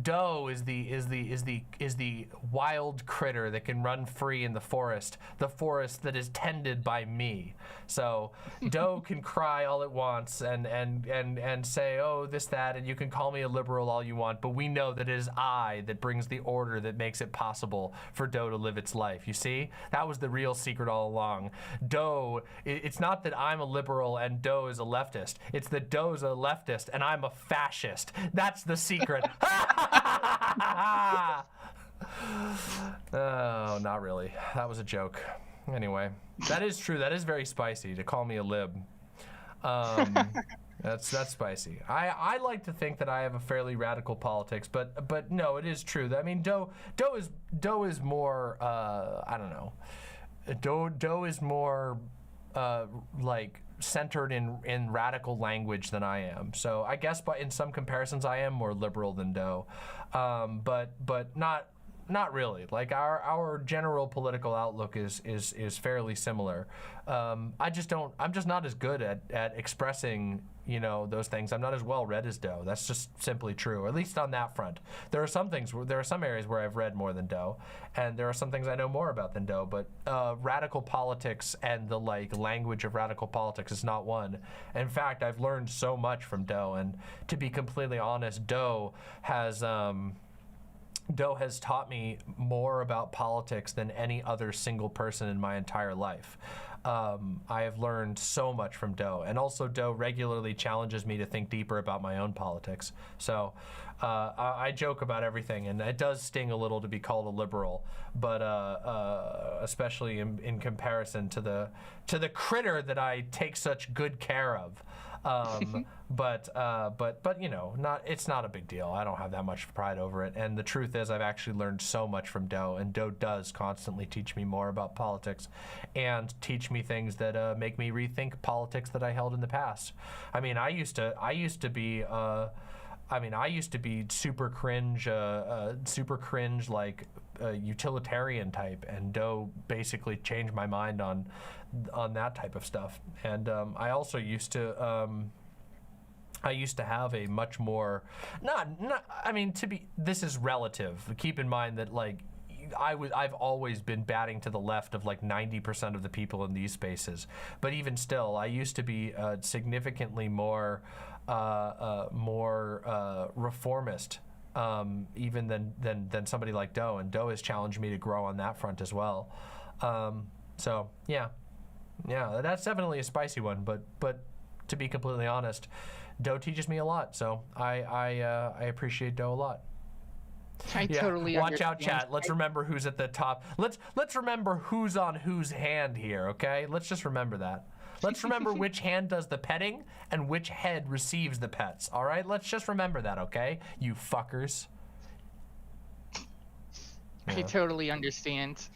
Doe is the wild critter that can run free in the forest that is tended by me. So Doe can cry all it wants and say, oh, this, that, and you can call me a liberal all you want, but we know that it is I that brings the order that makes it possible for Doe to live its life. You see? That was the real secret all along. Doe, it's not that I'm a liberal and Doe is a leftist. It's that Doe's a leftist and I'm a fascist. That's the secret. Oh, not really. That was a joke. Anyway, that is true. That is very spicy to call me a lib. That's spicy. I like to think that I have a fairly radical politics, but no, it is true. I mean, Doe is more I don't know. Doe is more like centered in radical language than I am. So I guess, but in some comparisons, I am more liberal than Doe, but not really. Like our general political outlook is fairly similar. I'm just not as good at expressing, you know, those things. I'm not as well read as Doe. That's just simply true, at least on that front. There are some areas where I've read more than Doe, and there are some things I know more about than Doe, but radical politics and the language of radical politics is not one. In fact, I've learned so much from Doe, and to be completely honest, Doe has taught me more about politics than any other single person in my entire life. I have learned so much from Doe, and also Doe regularly challenges me to think deeper about my own politics. So I joke about everything, and it does sting a little to be called a liberal, but especially in comparison to the critter that I take such good care of. But you know, it's not a big deal. I don't have that much pride over it. And the truth is, I've actually learned so much from Doe, and Doe does constantly teach me more about politics, and teach me things that make me rethink politics that I held in the past. I mean, I used to be. I used to be super cringe, like utilitarian type, and Doe basically changed my mind on that type of stuff. And I also used to have a much more, this is relative. Keep in mind that like I've always been batting to the left of like 90% of the people in these spaces, but even still, I used to be significantly more reformist, even than somebody like Doe, and Doe has challenged me to grow on that front as well. So yeah, that's definitely a spicy one. But to be completely honest, Doe teaches me a lot, so I appreciate Doe a lot. I totally watch out, understand. chat. Let's remember who's at the top. Let's remember who's on whose hand here. Okay, let's just remember that. Let's remember which hand does the petting and which head receives the pets. All right, let's just remember that, okay? You fuckers. I totally understand.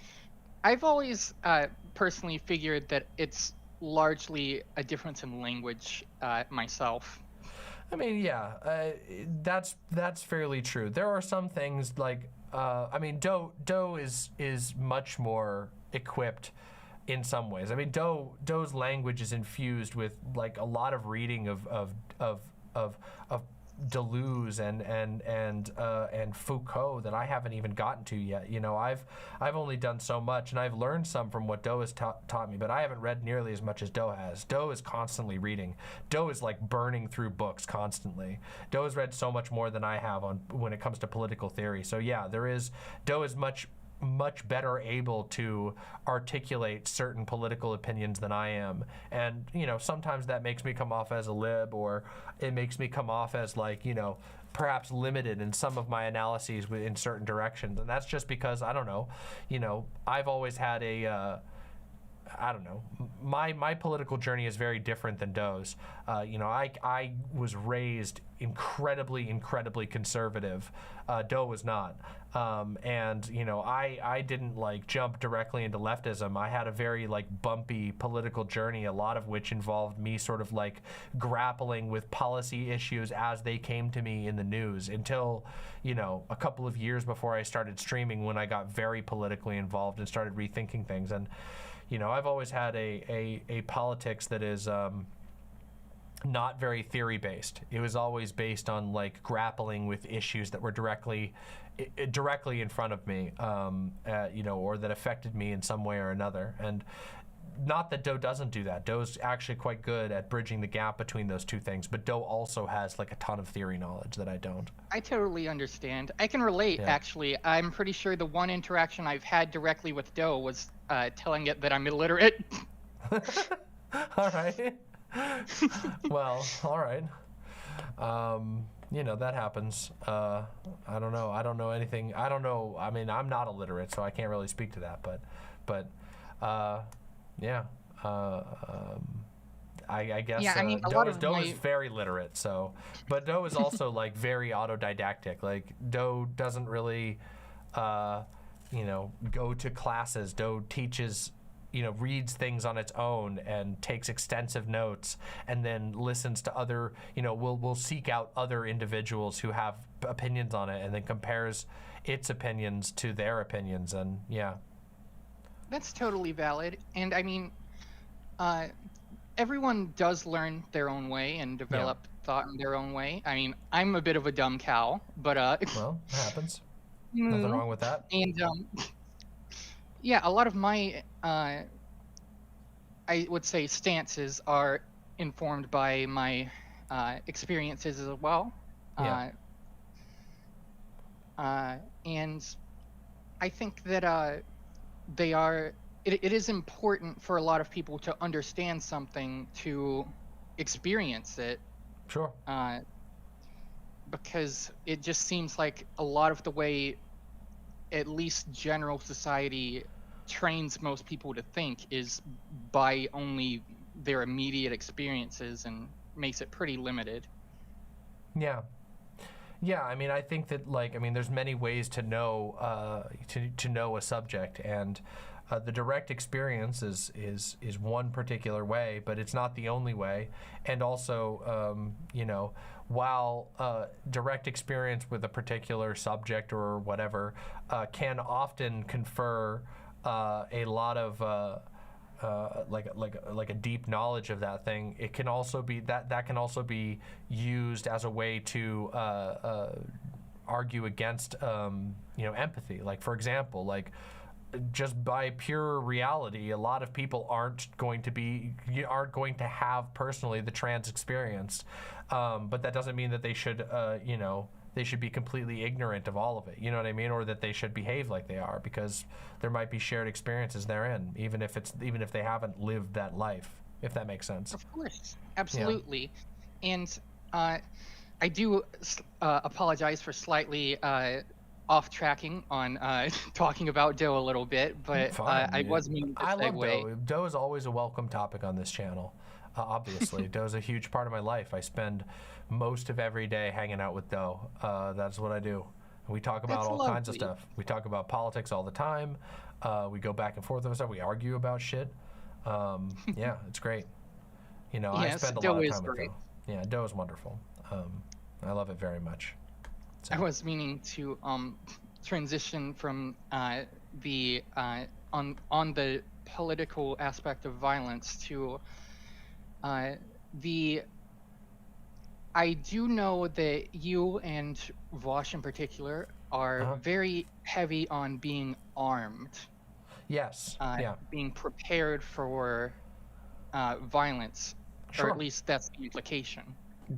I've always personally figured that it's largely a difference in language myself. I mean, yeah, that's fairly true. There are some things like, Doe is much more equipped in some ways. I mean, Doe's language is infused with like a lot of reading of Deleuze and Foucault that I haven't even gotten to yet. You know, I've only done so much, and I've learned some from what Doe has taught me, but I haven't read nearly as much as Doe has. Doe is constantly reading. Doe is like burning through books constantly. Doe has read so much more than I have when it comes to political theory. So yeah, Doe is much better able to articulate certain political opinions than I am. And, you know, sometimes that makes me come off as a lib, or it makes me come off as like, you know, perhaps limited in some of my analyses in certain directions. And that's just because, I don't know, you know, I've always had my political journey is very different than Doe's. You know, I was raised incredibly conservative. Doe was not. And, you know, I didn't like jump directly into leftism. I had a very like bumpy political journey, a lot of which involved me sort of like grappling with policy issues as they came to me in the news until, you know, a couple of years before I started streaming, when I got very politically involved and started rethinking things. And, you know, I've always had a politics that is not very theory based. It was always based on like grappling with issues that were directly in front of me, you know, or that affected me in some way or another. And not that Doe doesn't do that. Doe's actually quite good at bridging the gap between those two things, but Doe also has like a ton of theory knowledge that I don't. I totally understand. I can relate, actually. I'm pretty sure the one interaction I've had directly with Doe was telling it that I'm illiterate. All right. Well, all right. You know, that happens. I don't know. I don't know anything. I don't know. I mean, I'm not illiterate, so I can't really speak to that. But yeah. I guess Doe is very literate. So, but Doe is also like very autodidactic. Like Doe doesn't really, you know, go to classes. Doe teaches, you know, reads things on its own and takes extensive notes, and then listens to other, you know, we'll seek out other individuals who have opinions on it, and then compares its opinions to their opinions. And yeah, that's totally valid. And I mean, everyone does learn their own way and develop thought in their own way. I mean, I'm a bit of a dumb cow, but well, it happens. Nothing wrong with that. And yeah, a lot of my I would say stances are informed by my experiences as well. And I think that it is important for a lot of people to understand something to experience it. Sure. Because it just seems like a lot of the way at least general society trains most people to think is by only their immediate experiences and makes it pretty limited. Yeah. Yeah, I mean, I think that, like, I mean, there's many ways to know to know a subject, and the direct experience is one particular way, but it's not the only way. And also, you know, while direct experience with a particular subject or whatever can often confer a lot of like a deep knowledge of that thing, it can also be that can also be used as a way to argue against you know, empathy. Like, for example, like, just by pure reality, a lot of people aren't going to have personally the trans experience, but that doesn't mean that they should you know, they should be completely ignorant of all of it, you know what I mean, or that they should behave like they are, because there might be shared experiences therein, even if they haven't lived that life, if that makes sense. Of course, absolutely. Yeah. And I do apologize for slightly off tracking on talking about Doe a little bit, but I was meaning to I love segue. Doe. Doe is always a welcome topic on this channel. Obviously, Doe's a huge part of my life. I spend most of every day hanging out with Doe. That's what I do. We talk about all kinds of stuff. We talk about politics all the time. We go back and forth with stuff. We argue about shit. Yeah, it's great. You know, Yes, I spend a Doe lot of is time with great. Doe. Yeah, Doe is wonderful. I love it very much. I was meaning to transition from the on the political aspect of violence to the. I do know that you and Vaush in particular are very heavy on being armed. Yes. Yeah. Being prepared for violence, Sure. or at least that's the implication.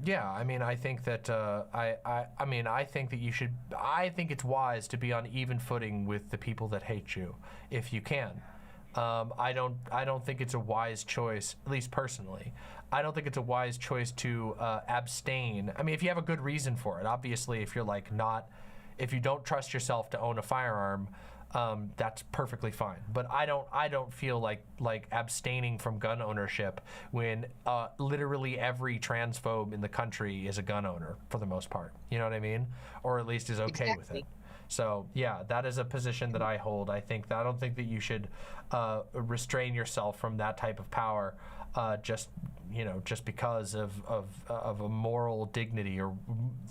Yeah, I mean, I think that I mean, I think that you should. I think it's wise to be on even footing with the people that hate you, if you can. I don't think it's a wise choice, at least personally. I don't think it's a wise choice to abstain. I mean, if you have a good reason for it, obviously, if you're like if you don't trust yourself to own a firearm, that's perfectly fine. But I don't feel like abstaining from gun ownership when literally every transphobe in the country is a gun owner for the most part. You know what I mean? Or at least is okay with it. So yeah, that is a position that I hold. I don't think that you should restrain yourself from that type of power just because of a moral dignity, or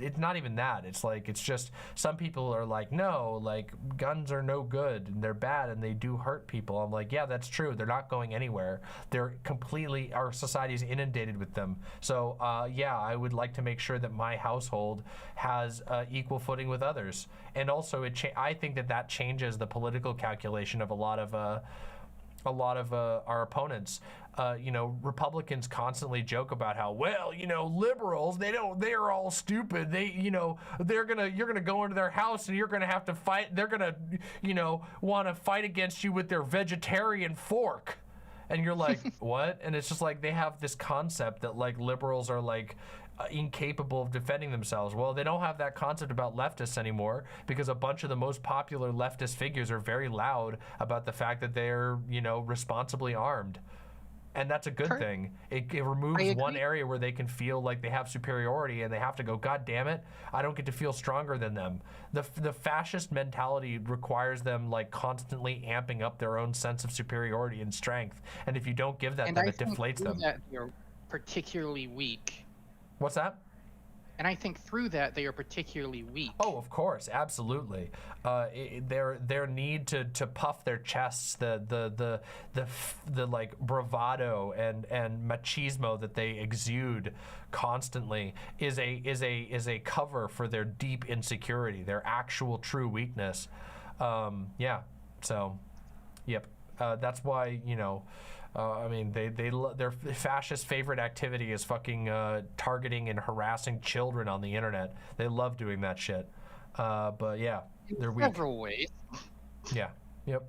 it's not even that. It's just some people are like, no, like guns are no good and they're bad and they do hurt people. I'm like, yeah, that's true. They're not going anywhere. Our society is inundated with them. So yeah, I would like to make sure that my household has equal footing with others. And also I think that changes the political calculation of a lot of our opponents. You know, Republicans constantly joke about how, well, you know, liberals, they're all stupid. You're gonna go into their house and you're gonna have to fight. They're gonna, want to fight against you with their vegetarian fork. And you're like, what? And it's just like they have this concept that like liberals are like incapable of defending themselves. Well, they don't have that concept about leftists anymore, because a bunch of the most popular leftist figures are very loud about the fact that they're, responsibly armed. And that's a good thing. It removes one area where they can feel like they have superiority and they have to go, God damn it, I don't get to feel stronger than them. The fascist mentality requires them like constantly amping up their own sense of superiority and strength. And if you don't give that, then it deflates them. That you're particularly weak. What's that? And I think through that they are particularly weak. Oh, of course, absolutely. Their need to puff their chests, the like bravado and machismo that they exude constantly is a cover for their deep insecurity, their actual true weakness. Yeah. So, yep. That's why I mean, their fascist favorite activity is fucking targeting and harassing children on the internet. They love doing that shit. But yeah, they're weak. Several ways. Yeah. Yep.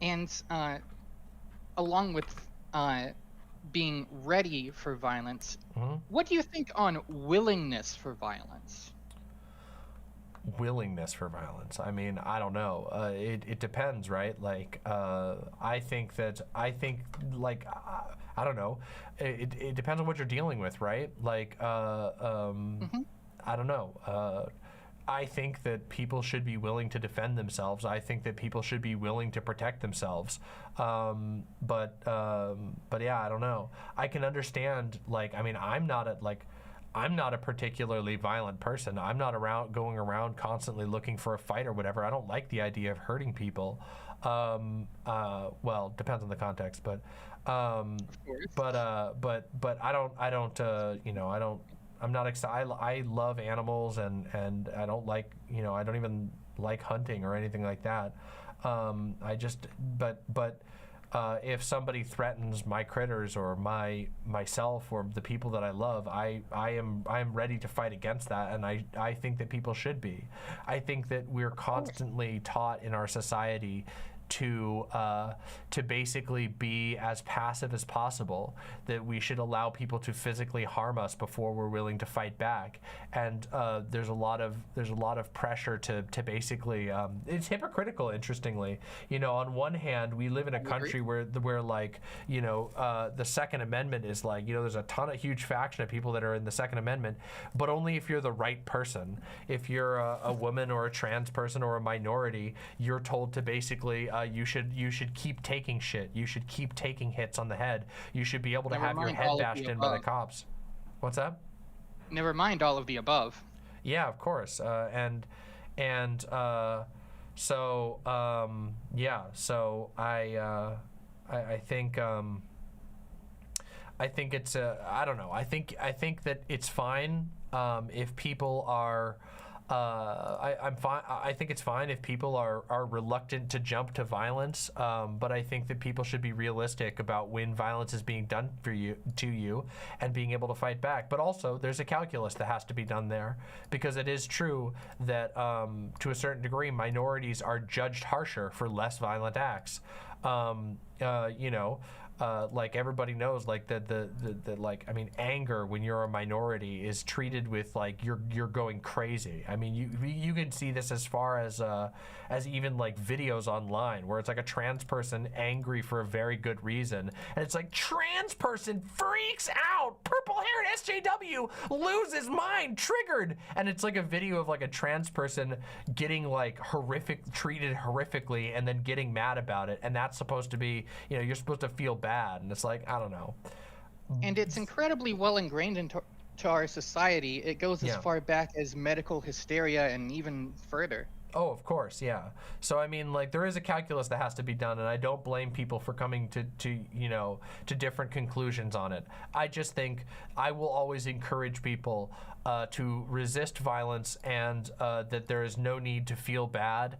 And along with being ready for violence, what do you think on willingness for violence? willingness for violence. I mean, I don't know. It depends, right? Like, I think like, I don't know. It depends on what you're dealing with, right? Like, I don't know. I think that people should be willing to defend themselves. I think that people should be willing to protect themselves. But yeah, I don't know. I can understand, like, I mean, I'm not a particularly violent person. I'm not going around constantly looking for a fight or whatever. I don't like the idea of hurting people. Well, depends on the context, but I don't, you know, I'm not excited. I love animals, and I don't like, you know, I don't even like hunting or anything like that. If somebody threatens my critters or myself or the people that I love, I am ready to fight against that, and I think that people should be. I think that we're constantly taught in our society to basically be as passive as possible, that we should allow people to physically harm us before we're willing to fight back. And there's a lot of pressure to basically it's hypocritical, interestingly. You know, on one hand, we live in a country where like, you know, the Second Amendment is like, you know, there's a huge faction of people that are in the Second Amendment, but only if you're the right person. If you're a woman or a trans person or a minority, you're told to basically you should keep taking shit. You should keep taking hits on the head. You should be able to have your head bashed in by the cops. What's that? Never mind all of the above. Yeah, of course. Yeah. So I think it's I don't know. I think that it's fine if people are. I'm fine. I think it's fine if people are reluctant to jump to violence, but I think that people should be realistic about when violence is being done to you, and being able to fight back. But also, there's a calculus that has to be done there, because it is true that to a certain degree, minorities are judged harsher for less violent acts. You know. Like everybody knows, like the like, I mean, anger when you're a minority is treated with like you're going crazy. I mean, you can see this as far as even like videos online where it's like a trans person angry for a very good reason, and it's like, trans person freaks out, purple-haired SJW loses mind, triggered, and it's like a video of like a trans person getting like treated horrifically and then getting mad about it, and that's supposed to be, you know, you're supposed to feel bad, and it's like, I don't know. And it's incredibly well ingrained into our society. It goes as far back as medical hysteria and even further. Oh, of course, yeah. So I mean, like, there is a calculus that has to be done, and I don't blame people for coming to you know, to different conclusions on it. I just think I will always encourage people to resist violence, and that there is no need to feel bad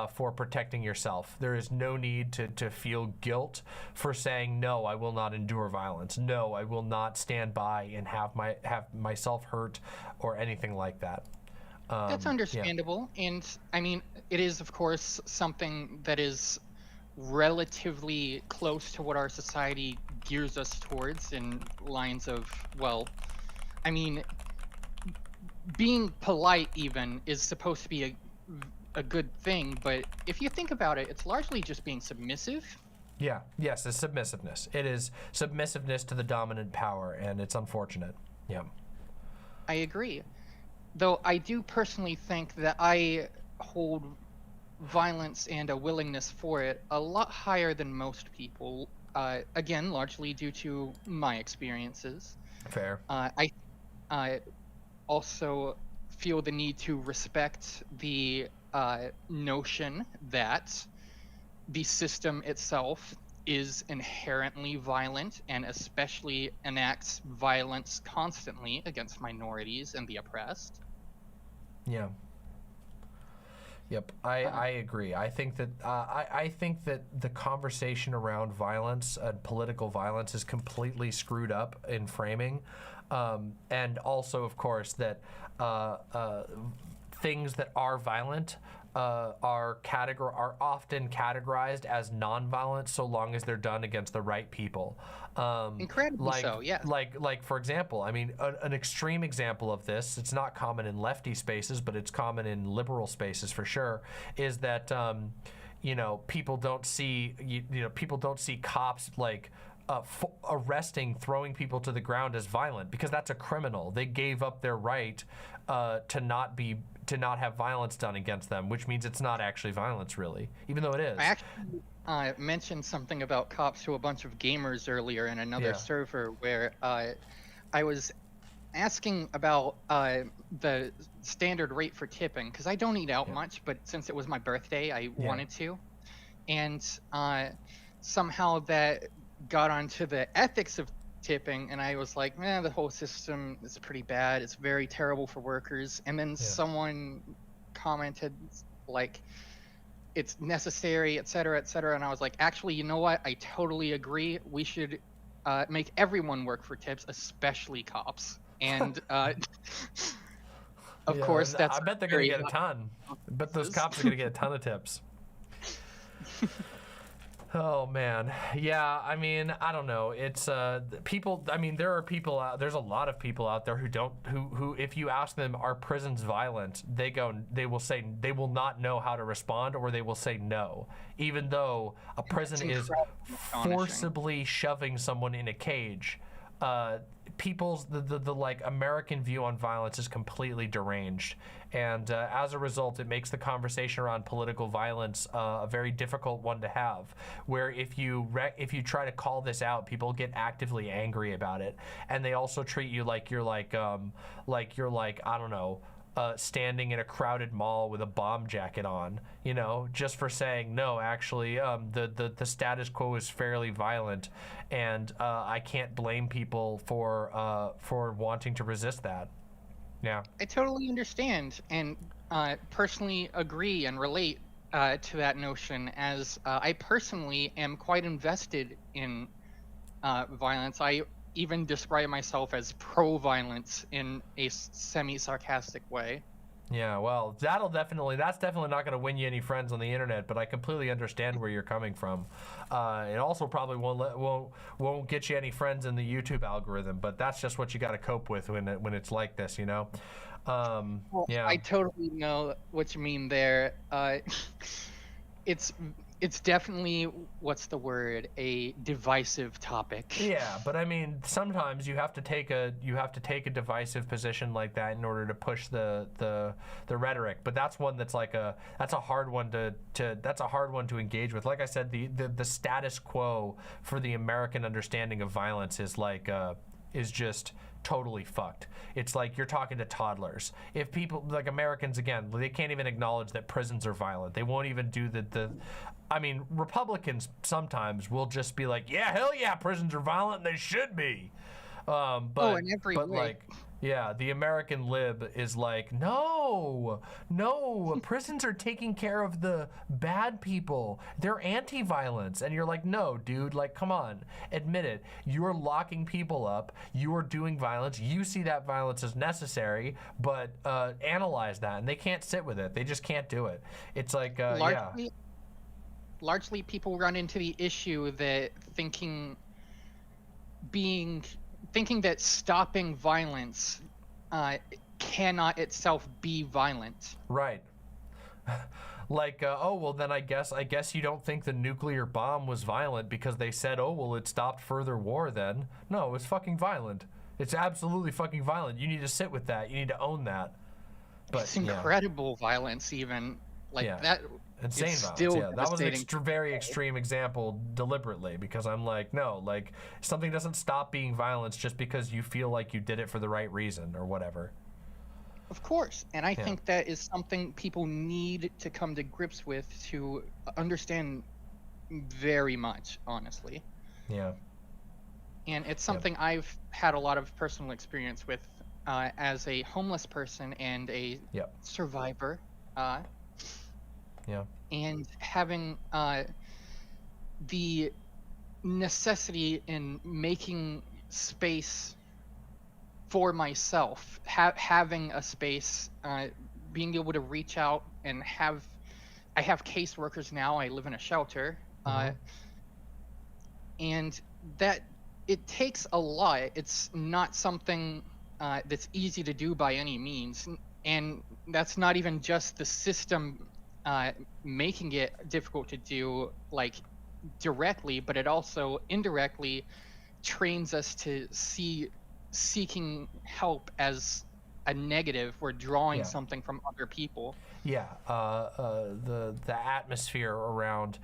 for protecting yourself. There is no need to feel guilt for saying, no, I will not endure violence. No, I will not stand by and have myself hurt or anything like that. That's understandable, and I mean, it is of course something that is relatively close to what our society gears us towards, in lines of, well, I mean, being polite even is supposed to be a good thing, but if you think about it, it's largely just being submissive. Yeah, yes, it's submissiveness. It is submissiveness to the dominant power, and it's unfortunate. Yeah. I agree. Though I do personally think that I hold violence and a willingness for it a lot higher than most people. Again, largely due to my experiences. Fair. I also feel the need to respect the notion that the system itself is inherently violent, and especially enacts violence constantly against minorities and the oppressed. Yeah. Yep, I agree. I think that I think that the conversation around violence and political violence is completely screwed up in framing, and also, of course, that things that are violent are often categorized as non-violent so long as they're done against the right people. Incredibly so, yes. Like for example, I mean, an extreme example of this, it's not common in lefty spaces, but it's common in liberal spaces for sure, is that, you know, people don't see cops like arresting, throwing people to the ground as violent, because that's a criminal. They gave up their right to not have violence done against them, which means it's not actually violence, really, even though it is. I actually mentioned something about cops to a bunch of gamers earlier in another server where I was asking about the standard rate for tipping, because I don't eat out much, but since it was my birthday, I wanted to. And somehow that got onto the ethics of tipping, and I was like, man, the whole system is pretty bad. It's very terrible for workers. And then someone commented like, it's necessary, etc., etc. And I was like, actually, you know what? I totally agree. We should make everyone work for tips, especially cops. And of course, that's. I bet they're gonna get a ton. I bet those cops are gonna get a ton of tips. Oh man, yeah. I mean, I don't know. It's people. I mean, there are people out. There's a lot of people out there who if you ask them, are prisons violent? They will say they will not know how to respond, or they will say no, even though a prison is forcibly shoving someone in a cage. The like American view on violence is completely deranged, and as a result, it makes the conversation around political violence a very difficult one to have. Where if you try to call this out, people get actively angry about it, and they also treat you like you're like I don't know. Standing in a crowded mall with a bomb jacket on, you know, just for saying no. Actually, the status quo is fairly violent, and I can't blame people for wanting to resist that. Yeah, I totally understand, and personally agree and relate to that notion, as I personally am quite invested in violence. I even describe myself as pro-violence in a semi-sarcastic way. Yeah, well, that's definitely not going to win you any friends on the internet, but I completely understand where you're coming from. It also probably won't get you any friends in the YouTube algorithm, but that's just what you got to cope with when it's like this, you know. Yeah, I totally know what you mean there. It's definitely, what's the word, a divisive topic. Yeah, but I mean, sometimes you have to take a divisive position like that in order to push the rhetoric. But that's one that's like that's a hard one to engage with. Like I said, the status quo for the American understanding of violence is just totally fucked. It's like you're talking to toddlers. If people, like Americans, again, they can't even acknowledge that prisons are violent. They won't even do I mean, Republicans sometimes will just be like, yeah, hell yeah, prisons are violent and they should be. But in every way. like, yeah, the American lib is like, no, prisons are taking care of the bad people. They're anti-violence. And you're like, no, dude, like, come on, admit it. You're locking people up. You are doing violence. You see that violence is necessary, but analyze that. And they can't sit with it. They just can't do it. It's like, largely people run into the issue that thinking that stopping violence cannot itself be violent. Right. Like, oh, well, then I guess you don't think the nuclear bomb was violent because they said, oh, well, it stopped further war then. No, it's fucking violent. It's absolutely fucking violent. You need to sit with that. You need to own that. But it's incredible violence, even. Like, that... Insane violence, yeah. That was a very extreme example deliberately, because I'm like, no, like, something doesn't stop being violence just because you feel like you did it for the right reason or whatever. Of course, and I think that is something people need to come to grips with to understand very much, honestly. Yeah. And it's something I've had a lot of personal experience with as a homeless person and a survivor. Yeah. And having the necessity in making space for myself, having a space being able to reach out and I have caseworkers now. I live in a shelter, and that it takes a lot. It's not something that's easy to do by any means, and that's not even just the system making it difficult to do, like directly, but it also indirectly trains us to see seeking help as a negative. We're drawing something from other people. Yeah, the atmosphere around,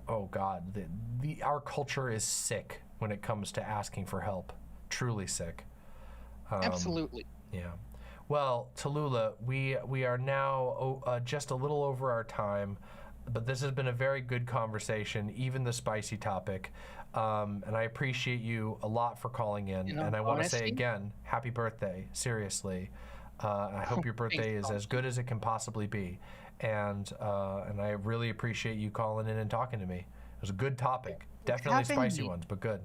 oh God, our culture is sick when it comes to asking for help. Truly sick. Absolutely. Yeah. Well, Talula, we are now just a little over our time, but this has been a very good conversation, even the spicy topic. And I appreciate you a lot for calling in. And I want to say again, happy birthday, seriously. I hope your birthday is as good as it can possibly be. And I really appreciate you calling in and talking to me. It was a good topic. Definitely spicy ones, but good.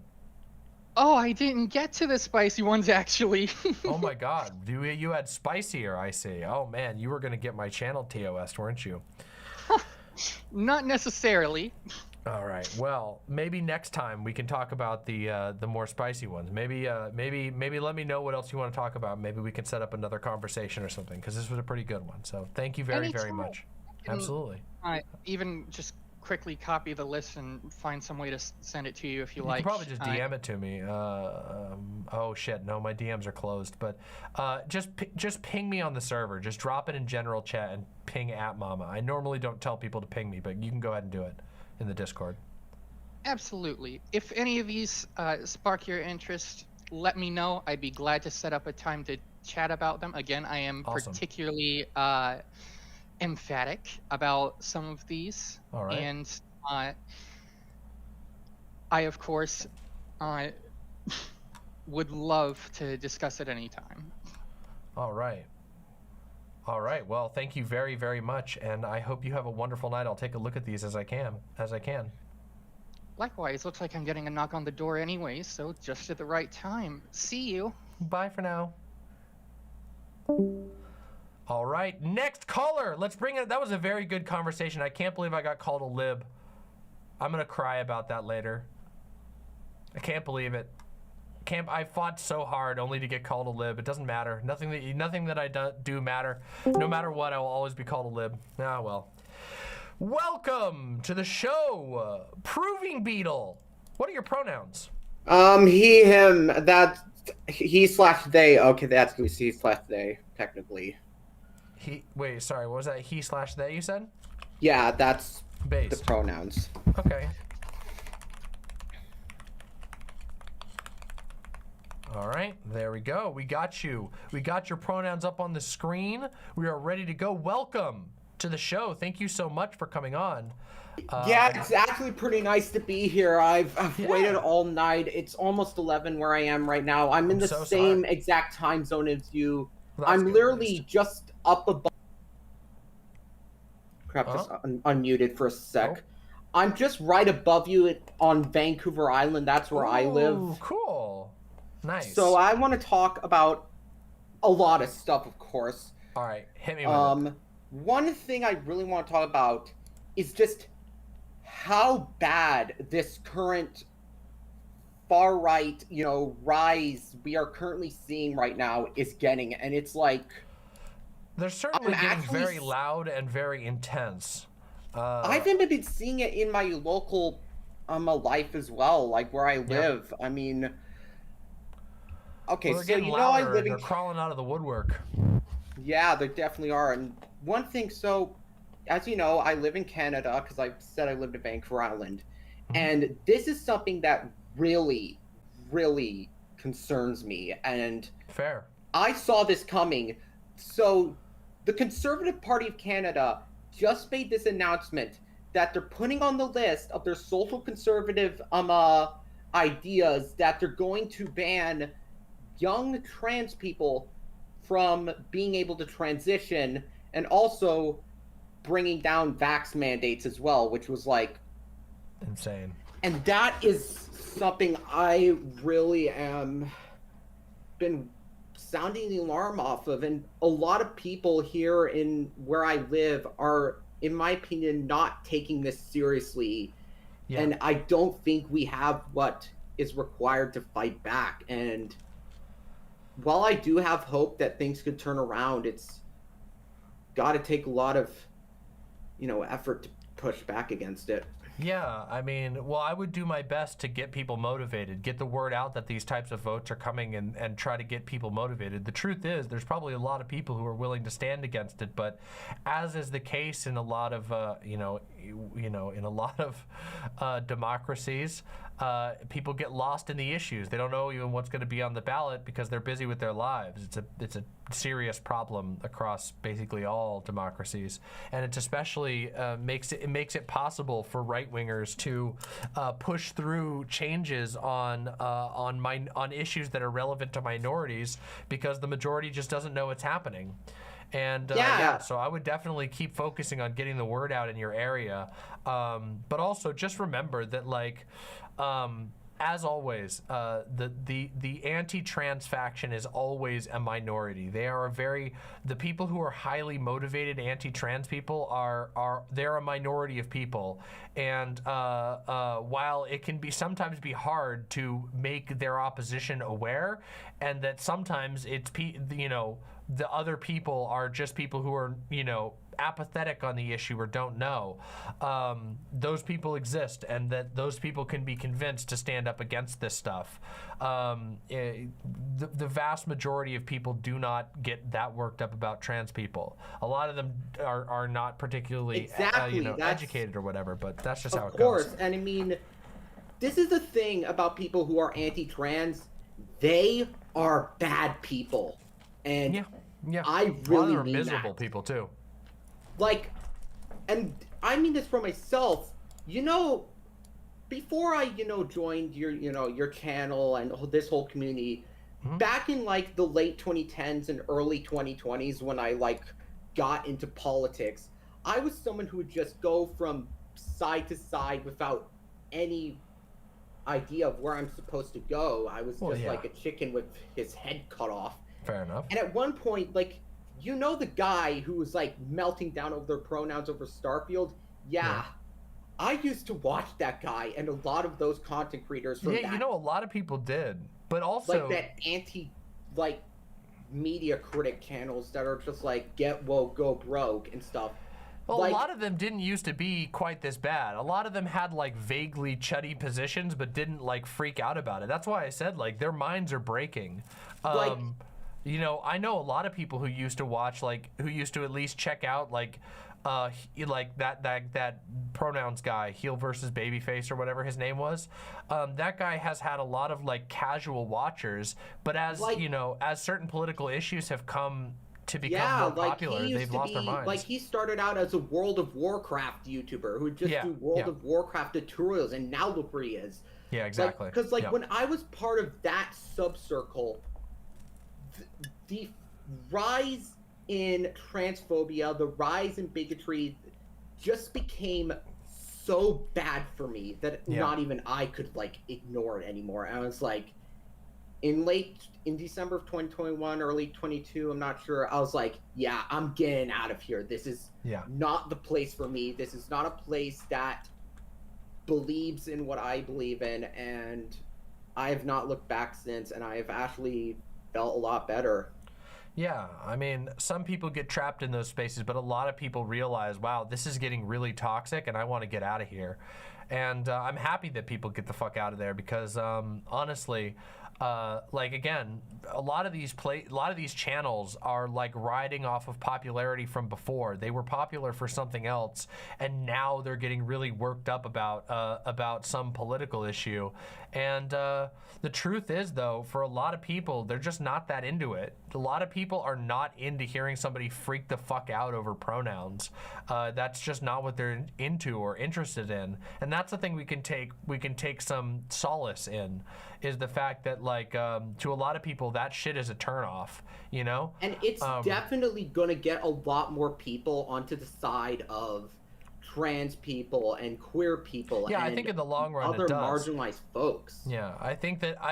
Oh, I didn't get to the spicy ones, actually. Oh my God, you had spicier, I see. Oh man, you were gonna get my channel TOS, weren't you? Not necessarily. All right. Well, maybe next time we can talk about the more spicy ones. Maybe let me know what else you want to talk about. Maybe we can set up another conversation or something, because this was a pretty good one. So thank you very much. Absolutely. Even just quickly copy the list and find some way to send it to you if you You like. can probably just DM it to me. Oh shit, no, my DMs are closed. But just ping me on the server. Just drop it in general chat and ping @Mama. I normally don't tell people to ping me, but you can go ahead and do it in the Discord. Absolutely. If any of these spark your interest, let me know. I'd be glad to set up a time to chat about them. Again, I am particularly emphatic about some of these. All right. And I, of course, would love to discuss it anytime. All right. All right. Well, thank you very, very much, and I hope you have a wonderful night. I'll take a look at these as I can. Likewise. Looks like I'm getting a knock on the door anyway, so just at the right time. See you. Bye for now. All right, next caller. Let's bring it. That was a very good conversation. I can't believe I got called a lib. I'm gonna cry about that later. I can't believe it. I fought so hard only to get called a lib. It doesn't matter. Nothing that I do matter. No matter what, I will always be called a lib. Ah, well. Welcome to the show, Proving Beetle. What are your pronouns? He, him. That he/they. Okay, that's he/they technically. Wait, sorry. What was that? He/they? You said? Yeah, that's Based. the pronouns. Okay. All right, there we go. We got you. We got your pronouns up on the screen. We are ready to go. Welcome to the show. Thank you so much for coming on. Yeah, it's actually pretty nice to be here. I've waited all night. It's almost 11 where I am right now. I'm in the same exact time zone as you. I'm literally just up above. Crap, just unmuted for a sec. I'm just right above you on Vancouver Island. That's where I live. Cool. Nice. So I want to talk about a lot of stuff, of course. All right, hit me with it. One thing I really want to talk about is just how bad this current far right, rise we are currently seeing right now is getting, and it's like they're certainly getting very loud and very intense. I've even been seeing it in my local life as well, like where I live. I mean, okay, well, so I live in. They're crawling out of the woodwork. Yeah, there definitely are. And one thing, so as you know, I live in Canada because I said I lived in Vancouver Island, and this is something that really, really concerns me. And fair. I saw this coming. So the Conservative Party of Canada just made this announcement that they're putting on the list of their social conservative ideas that they're going to ban young trans people from being able to transition, and also bringing down vax mandates as well, which was like insane. And that is something I really am been sounding the alarm off of, and a lot of people here in where I live are, in my opinion, not taking this seriously. Yeah. And I don't think we have what is required to fight back. And while I do have hope that things could turn around, it's got to take a lot of, effort to push back against it. Yeah, I mean, well, I would do my best to get people motivated, get the word out that these types of votes are coming, and try to get people motivated. The truth is, there's probably a lot of people who are willing to stand against it, but as is the case in a lot of, in a lot of democracies, people get lost in the issues. They don't know even what's going to be on the ballot because they're busy with their lives. It's a serious problem across basically all democracies, and it's especially makes it possible for right-wingers to push through changes on issues that are relevant to minorities because the majority just doesn't know what's happening. And so I would definitely keep focusing on getting the word out in your area, but also just remember that, like, as always, the anti-trans faction is always a minority. They are the people who are highly motivated anti-trans people they're a minority of people, and while it can sometimes be hard to make their opposition aware, and that sometimes it's the other people are just people who are apathetic on the issue or don't know, those people exist, and that those people can be convinced to stand up against this stuff. The vast majority of people do not get that worked up about trans people. A lot of them are not particularly educated or whatever, but that's just how it goes. Of course, and I mean, this is the thing about people who are anti-trans. They are bad people. And I really mean miserable that. People too. Like, and I mean this for myself. Before I joined your channel and this whole community, back in like the late 2010s and early 2020s, when I got into politics, I was someone who would just go from side to side without any idea of where I'm supposed to go. I was like a chicken with his head cut off. Fair enough. And at one point, the guy who was melting down over their pronouns over Starfield? Yeah. I used to watch that guy and a lot of those content creators from that. A lot of people did. But also that media critic channels that are just get woke, go broke and stuff. Well, a lot of them didn't used to be quite this bad. A lot of them had vaguely chuddy positions but didn't freak out about it. That's why I said their minds are breaking. I know a lot of people who used to watch, who used to at least check out, that pronouns guy, heel versus babyface or whatever his name was. That guy has had a lot of casual watchers, but as as certain political issues have come to become more popular, they've lost their minds. He started out as a World of Warcraft YouTuber who would just do World of Warcraft tutorials, and now look where he is. Yeah, exactly. Because when I was part of that subcircle, the rise in transphobia, the rise in bigotry just became so bad for me that not even I could ignore it anymore. And I was in December of 2021, early 22, I'm not sure, I was I'm getting out of here. This is not the place for me. This is not a place that believes in what I believe in, and I have not looked back since, and I have actually felt a lot better. Yeah, I mean, some people get trapped in those spaces, but a lot of people realize, wow, this is getting really toxic and I want to get out of here. And I'm happy that people get the fuck out of there because honestly, again, a lot of these channels are riding off of popularity from before. They were popular for something else, and now they're getting really worked up about some political issue. And the truth is, though, for a lot of people, they're just not that into it. A lot of people are not into hearing somebody freak the fuck out over pronouns. That's just not what they're into or interested in. And that's the thing we can take some solace in, is the fact that to a lot of people that shit is a turnoff, And it's definitely gonna get a lot more people onto the side of trans people and queer people. Yeah, and I think in the long run other it does. marginalized folks. Yeah, I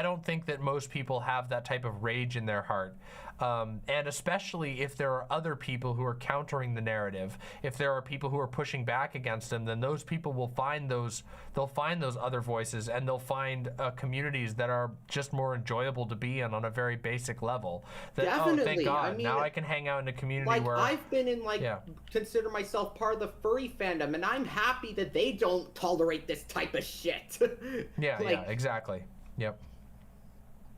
don't think that most people have that type of rage in their heart. And especially if there are other people who are countering the narrative, if there are people who are pushing back against them, then those people will find those other voices, and they'll find communities that are just more enjoyable to be in on a very basic level. That, Definitely. Oh, thank God, I mean, now I can hang out in a community like, where I've been in, like, consider myself part of the furry fandom, and I'm happy that they don't tolerate this type of shit. Yeah, like, yeah, exactly. Yep.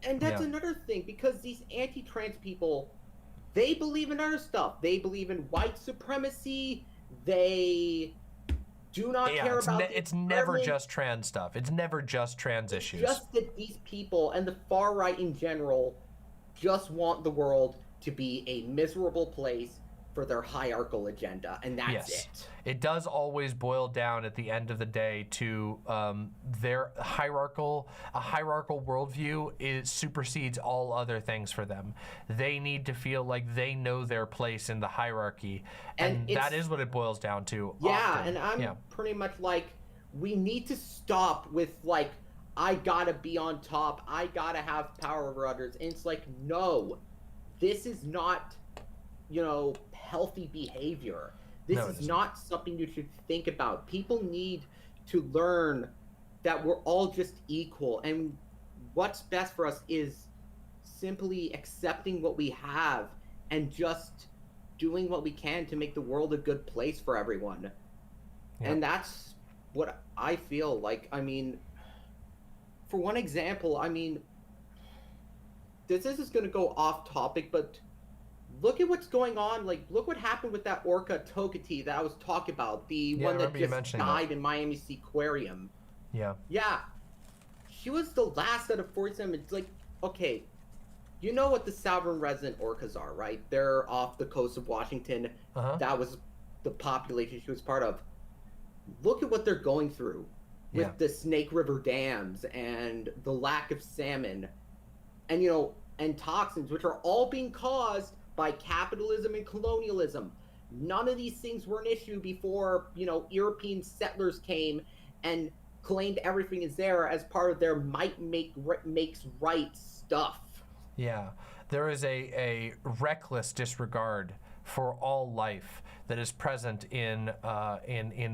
And that's another thing, because these anti-trans people, they believe in other stuff. They believe in white supremacy. They do not care about it's never just trans stuff. It's never just trans issues. Just that these people and the far right in general just want the world to be a miserable place for their hierarchical agenda, and that's it. It does always boil down at the end of the day to their hierarchical worldview supersedes all other things for them. They need to feel like they know their place in the hierarchy, and that is what it boils down to. Yeah, often. and I'm pretty much like, we need to stop with, like, I gotta be on top, I gotta have power over others. And it's like, no, this is not, you know, healthy behavior. This is not something you should think about. People need to learn that we're all just equal, and what's best for us is simply accepting what we have and just doing what we can to make the world a good place for everyone. Yep. And that's what I feel like. I mean, for one example, I mean, this is going to go off topic, but look at what's going on. Like, look what happened with that orca Tokati that I was talking about. The one that just died in Miami Seaquarium. Yeah. Yeah. She was the last out of 47. It's like, okay, you know what the sovereign resident orcas are, right? They're off the coast of Washington. That was the population she was part of. Look at what they're going through with the Snake River dams and the lack of salmon and, you know, and toxins, which are all being caused by capitalism and colonialism. None of these things were an issue before, you know, European settlers came and claimed everything is there as part of their might makes right stuff. Yeah, there is a reckless disregard for all life that is present in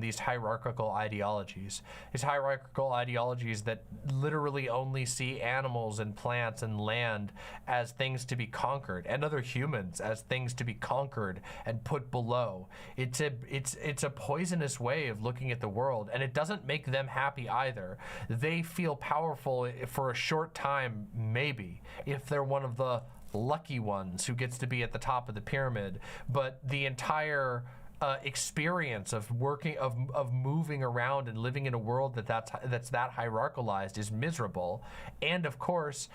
these hierarchical ideologies. These hierarchical ideologies that literally only see animals and plants and land as things to be conquered, and other humans as things to be conquered and put below. It's a poisonous way of looking at the world, and it doesn't make them happy either. They feel powerful for a short time, maybe, if they're one of the lucky ones who gets to be at the top of the pyramid, but the entire experience of working, of moving around and living in a world that's that hierarchalized is miserable. And of course,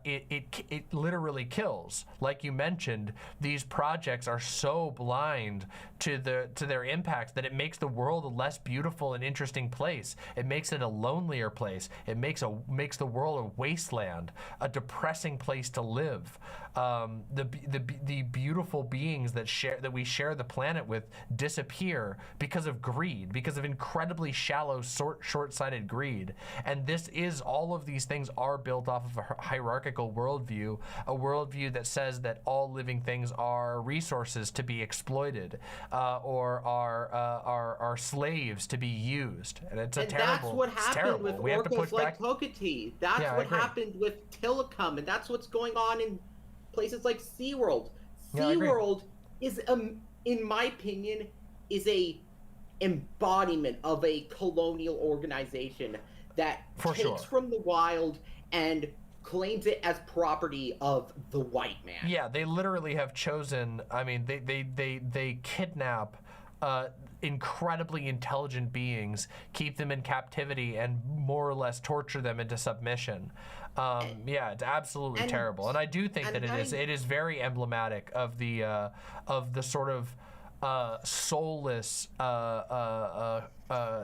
it literally kills. Like you mentioned, these projects are so blind to their impacts that it makes the world a less beautiful and interesting place. It makes it a lonelier place. It makes the world a wasteland, a depressing place to live. The beautiful beings that we share the planet with disappear because of greed, because of incredibly shallow, short-sighted greed. And all of these things are built off of a hierarchical worldview, a worldview that says that all living things are resources to be exploited, or are slaves to be used. And it's terrible. That's what happened with orcas like Tokati. That's what happened with Telecom, and that's what's going on in places like SeaWorld. SeaWorld is, in my opinion, is a embodiment of a colonial organization that takes from the wild and claims it as property of the white man. Yeah, they literally have chosen, I mean, they kidnap incredibly intelligent beings, keep them in captivity, and more or less torture them into submission. Yeah, it's absolutely terrible. And I do think that it is very emblematic of the sort of soulless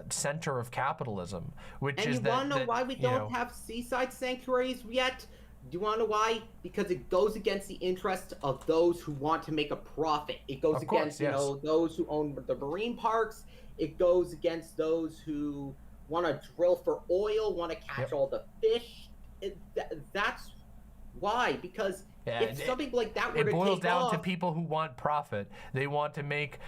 center of capitalism, which is that. And you want to know why we don't have seaside sanctuaries yet? Do you want to know why? Because it goes against the interests of those who want to make a profit. It goes against, those who own the marine parks. It goes against those who want to drill for oil, want to catch all the fish. That's why. Because Yeah, if something like that were to it boils take down off, to people who want profit. They want to make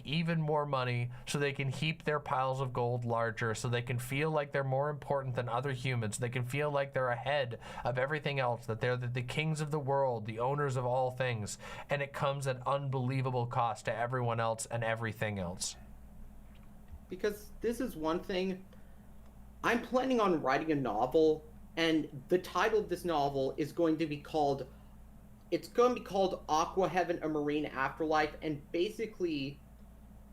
even more money so they can heap their piles of gold larger, so they can feel like they're more important than other humans. They can feel like they're ahead of everything else, that they're the kings of the world, the owners of all things, and it comes at unbelievable cost to everyone else and everything else. Because this is one thing, I'm planning on writing a novel, and the title of this novel is going to be called, Aqua Heaven, a Marine Afterlife, and basically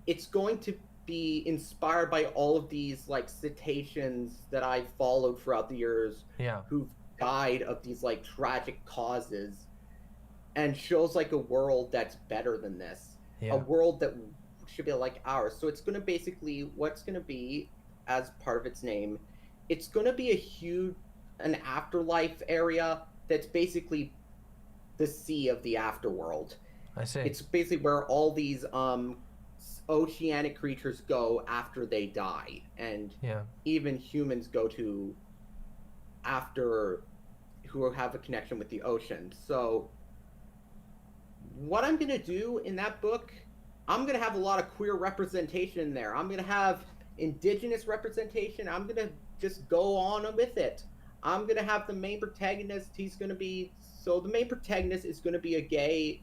it's going to be inspired by all of these like cetaceans that I've followed throughout the years, who've died of these like tragic causes, and shows like a world that's better than this, a world that should be like ours. So it's going to basically, what's going to be, as part of its name, it's going to be an afterlife area that's basically the sea of the afterworld. I see. It's basically where all these oceanic creatures go after they die, and even humans go to after, who have a connection with the ocean. So what I'm going to do in that book, I'm going to have a lot of queer representation in there. I'm going to have indigenous representation. I'm going to just go on with it. I'm going to have the main protagonist. The main protagonist is going to be a gay,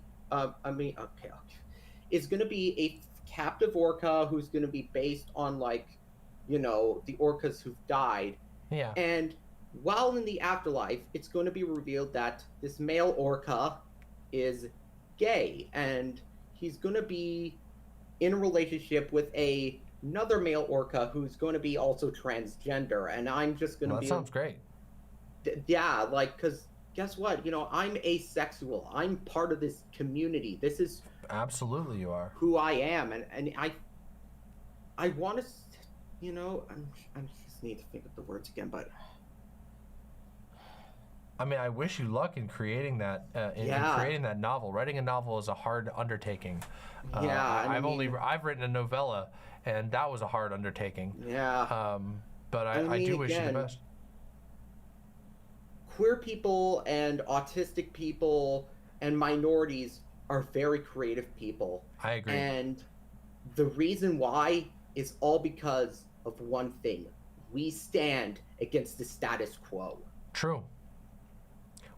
is going to be a captive orca who's going to be based on like, the orcas who've died. Yeah. And while in the afterlife, it's going to be revealed that this male orca is gay, and he's going to be in a relationship with another male orca who's going to be also transgender, and I'm just going to be... That sounds great. Yeah, like, because guess what? I'm asexual. I'm part of this community. This is... Absolutely you are. Who I am, and I want to, I just need to think of the words again, but... I mean, I wish you luck in creating that. In creating that novel. Writing a novel is a hard undertaking. I've written a novella, and that was a hard undertaking. Yeah. But I do wish you the best. Queer people and autistic people and minorities are very creative people. I agree. And the reason why is all because of one thing: we stand against the status quo. True.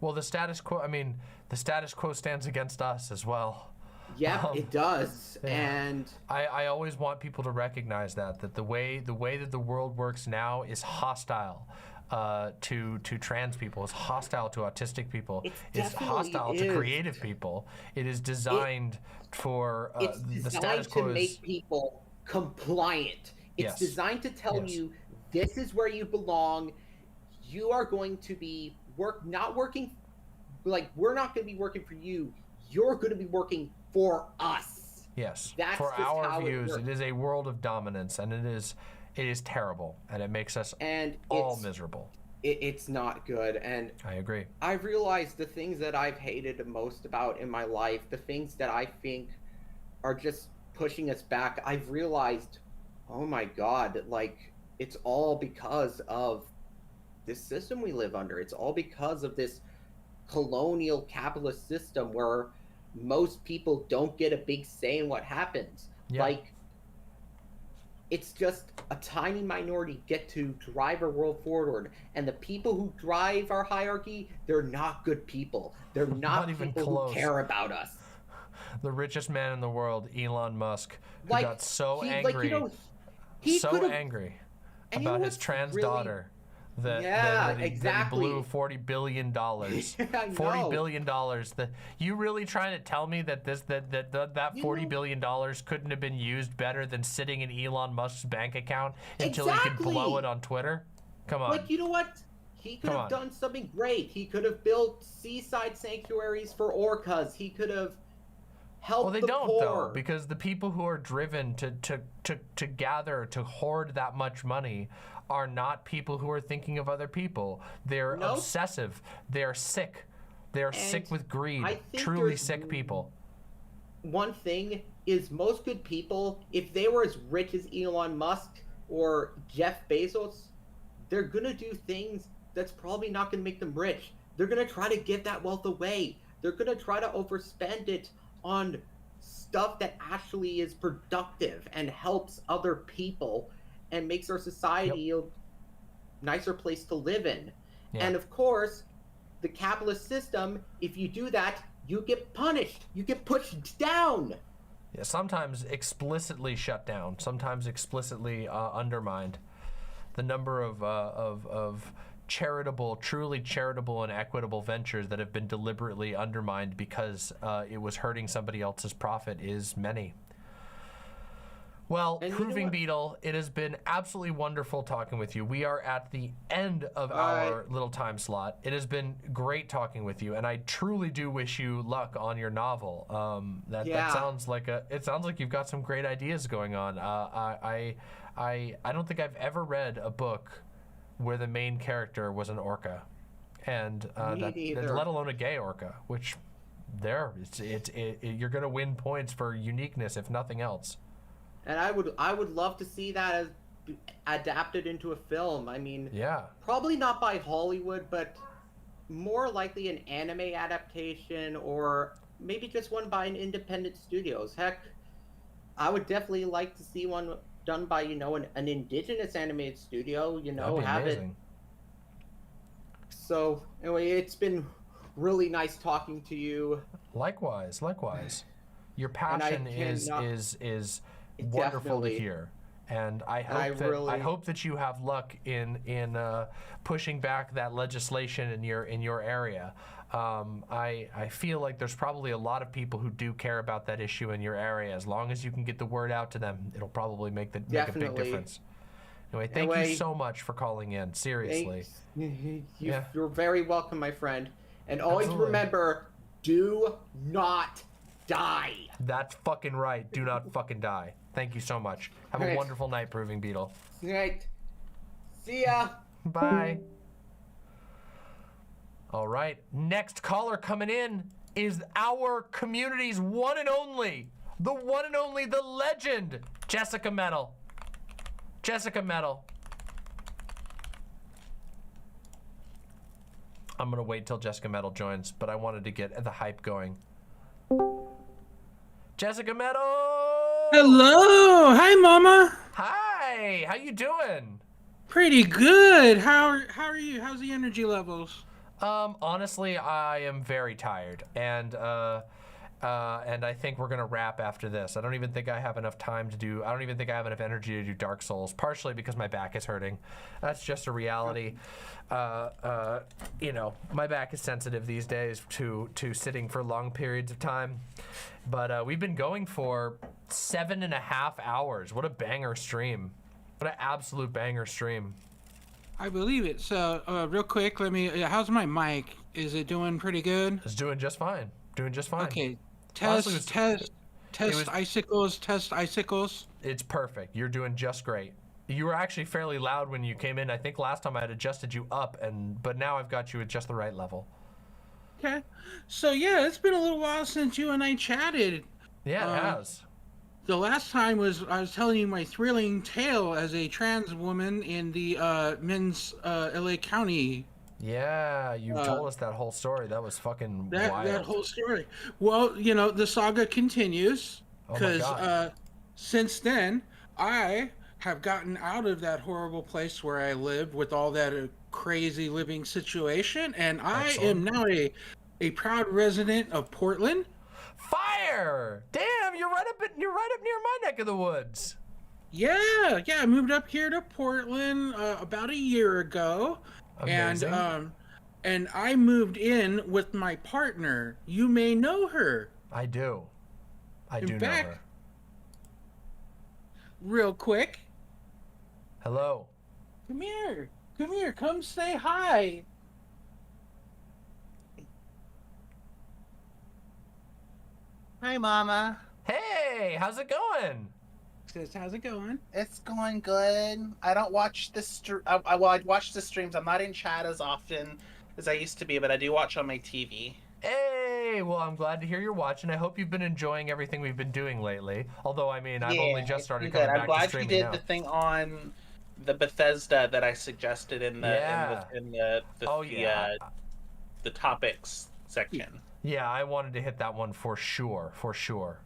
Well, the status quo stands against us as well. Yeah, it does. And I always want people to recognize that the way that the world works now is hostile to trans people, is hostile to autistic people, is hostile to creative people. It is designed for the status quo. It's designed to make people compliant. It's designed to tell you this is where you belong. You are going to be we're not going to be working for you. You're going to be working for us. Yes. That's for just our how views, it is a world of dominance, and it is terrible, and it makes us all miserable. It's not good, and I agree. I've realized the things that I've hated most about in my life, the things that I think are just pushing us back, I've realized, oh my God, like, it's all because of this system we live under. It's all because of this colonial capitalist system where most people don't get a big say in what happens. Like, it's just a tiny minority get to drive our world forward, and the people who drive our hierarchy, they're not good people. They're not even people close. Who care about us. The richest man in the world, Elon Musk, who got so angry, angry about his trans daughter. That he blew $40 billion. $40 billion. You really trying to tell me that that $40 billion couldn't have been used better than sitting in Elon Musk's bank account until he could blow it on Twitter? Come on. Like, you know what? He could have done something great. He could have built seaside sanctuaries for orcas. He could have helped the poor. Well, they don't, though, because the people who are driven to gather, to hoard that much money are not people who are thinking of other people. They're obsessive. They're sick. They're sick with greed. Truly sick people. One thing is, most good people, if they were as rich as Elon Musk or Jeff Bezos, they're going to do things that's probably not going to make them rich. they're going to try to give that wealth away. They're going to try to overspend it on stuff that actually is productive and helps other people and makes our society a nicer place to live in. And of course, the capitalist system, if you do that, you get punished. You get pushed down. Yeah, sometimes explicitly shut down, sometimes explicitly undermined. The number of charitable, truly charitable and equitable ventures that have been deliberately undermined because it was hurting somebody else's profit is many. Well, Proving Beetle, it has been absolutely wonderful talking with you. We are at the end of our little time slot. It has been great talking with you, and I truly do wish you luck on your novel. That sounds like it sounds like you've got some great ideas going on. I don't think I've ever read a book where the main character was an orca, and let alone a gay orca, which you're gonna win points for uniqueness if nothing else. And I would love to see that as adapted into a film. I mean, probably not by Hollywood, but more likely an anime adaptation, or maybe just one by an independent studios. Heck, I would definitely like to see one done by, an indigenous animated studio, have amazing. It. So anyway, it's been really nice talking to you. Likewise. Your passion is wonderful to hear, and I hope that you have luck in pushing back that legislation in your area. I feel like there's probably a lot of people who do care about that issue in your area. As long as you can get the word out to them, it'll probably make a big difference. Anyway, thank you so much for calling in. Seriously, you're very welcome, my friend. And always remember, do not die. That's fucking right. Do not fucking die. Thank you so much. Have a wonderful night, Proving Beetle. Good night. See ya. Bye. All right. Next caller coming in is our community's one and only, the legend, JessicaMetal. JessicaMetal. I'm gonna wait till JessicaMetal joins, but I wanted to get the hype going. JessicaMetal! Hello! Hi, Mama! Hi! How you doing? Pretty good. How are you? How's the energy levels? Honestly, I am very tired, and I think we're gonna wrap after this. I don't even think I have enough energy to do Dark Souls, partially because my back is hurting. That's just a reality. My back is sensitive these days to sitting for long periods of time. But we've been going for 7.5 hours. What a banger stream. What an absolute banger stream. I believe it. So, real quick, how's my mic? Is it doing pretty good? It's doing just fine. Okay. Test icicles. It's perfect. You're doing just great. You were actually fairly loud when you came in. I think last time I had adjusted you up, but now I've got you at just the right level. Okay. So yeah, it's been a little while since you and I chatted. Yeah, it has. The last time I was telling you my thrilling tale as a trans woman in the men's LA County. Yeah, you told us that whole story. That was fucking wild. That whole story. Well, the saga continues because since then I have gotten out of that horrible place where I lived with all that crazy living situation, and I am now a proud resident of Portland. Fire! Damn, you're right up near my neck of the woods. Yeah, I moved up here to Portland about a year ago. Amazing. And I moved in with my partner. You may know her. I do. I do know her. Real quick. Hello. Come here. Come say hi. Hi, Mama. Hey, how's it going? How's it going? It's going good. I don't watch the I watch the streams. I'm not in chat as often as I used to be, but I do watch on my TV. Hey, well, I'm glad to hear you're watching. I hope you've been enjoying everything we've been doing lately. Although, I mean, I've only just started coming back to streaming. I'm glad you did the thing on the Bethesda that I suggested in the the topics section. Yeah, I wanted to hit that one for sure. For sure.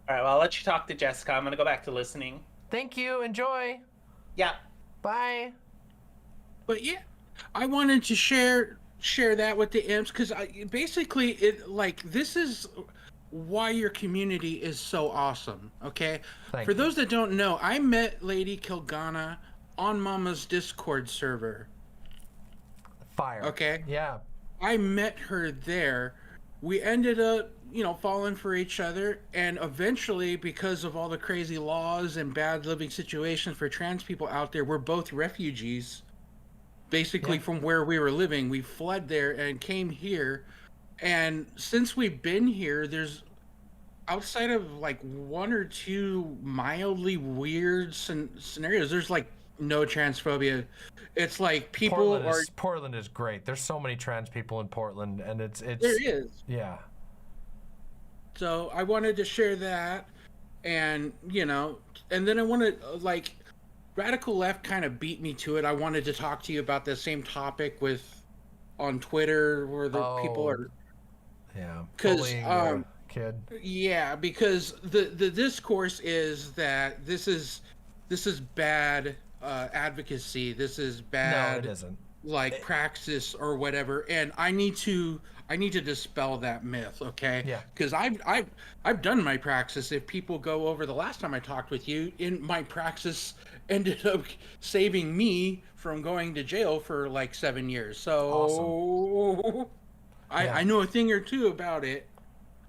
All right, well, I'll let you talk to Jessica. I'm going to go back to listening. Thank you. Enjoy. Yeah. Bye. But yeah, I wanted to share that with the imps because basically this is why your community is so awesome. Okay, for those that don't know, I met Lady Kilgana on Mama's Discord server. Fire. Okay. Yeah. I met her there. We ended up, falling for each other, and eventually, because of all the crazy laws and bad living situations for trans people out there, we're both refugees. Basically, from where we were living, we fled there and came here. And since we've been here, there's outside of like one or two mildly weird scenarios, there's like no transphobia. It's like people Portland is great. There's so many trans people in Portland, and it's there is. Yeah. So I wanted to share that, and and then I wanted Radical Left kind of beat me to it. I wanted to talk to you about the same topic on Twitter where the people are. Yeah. Because kid. Yeah, because the discourse is that this is bad advocacy. This is bad. No, it isn't. Praxis or whatever, and I need to dispel that myth, okay? Yeah. Because I've done my praxis. If people go over the last time I talked with you, in my praxis ended up saving me from going to jail for like 7 years. So awesome. I know a thing or two about it.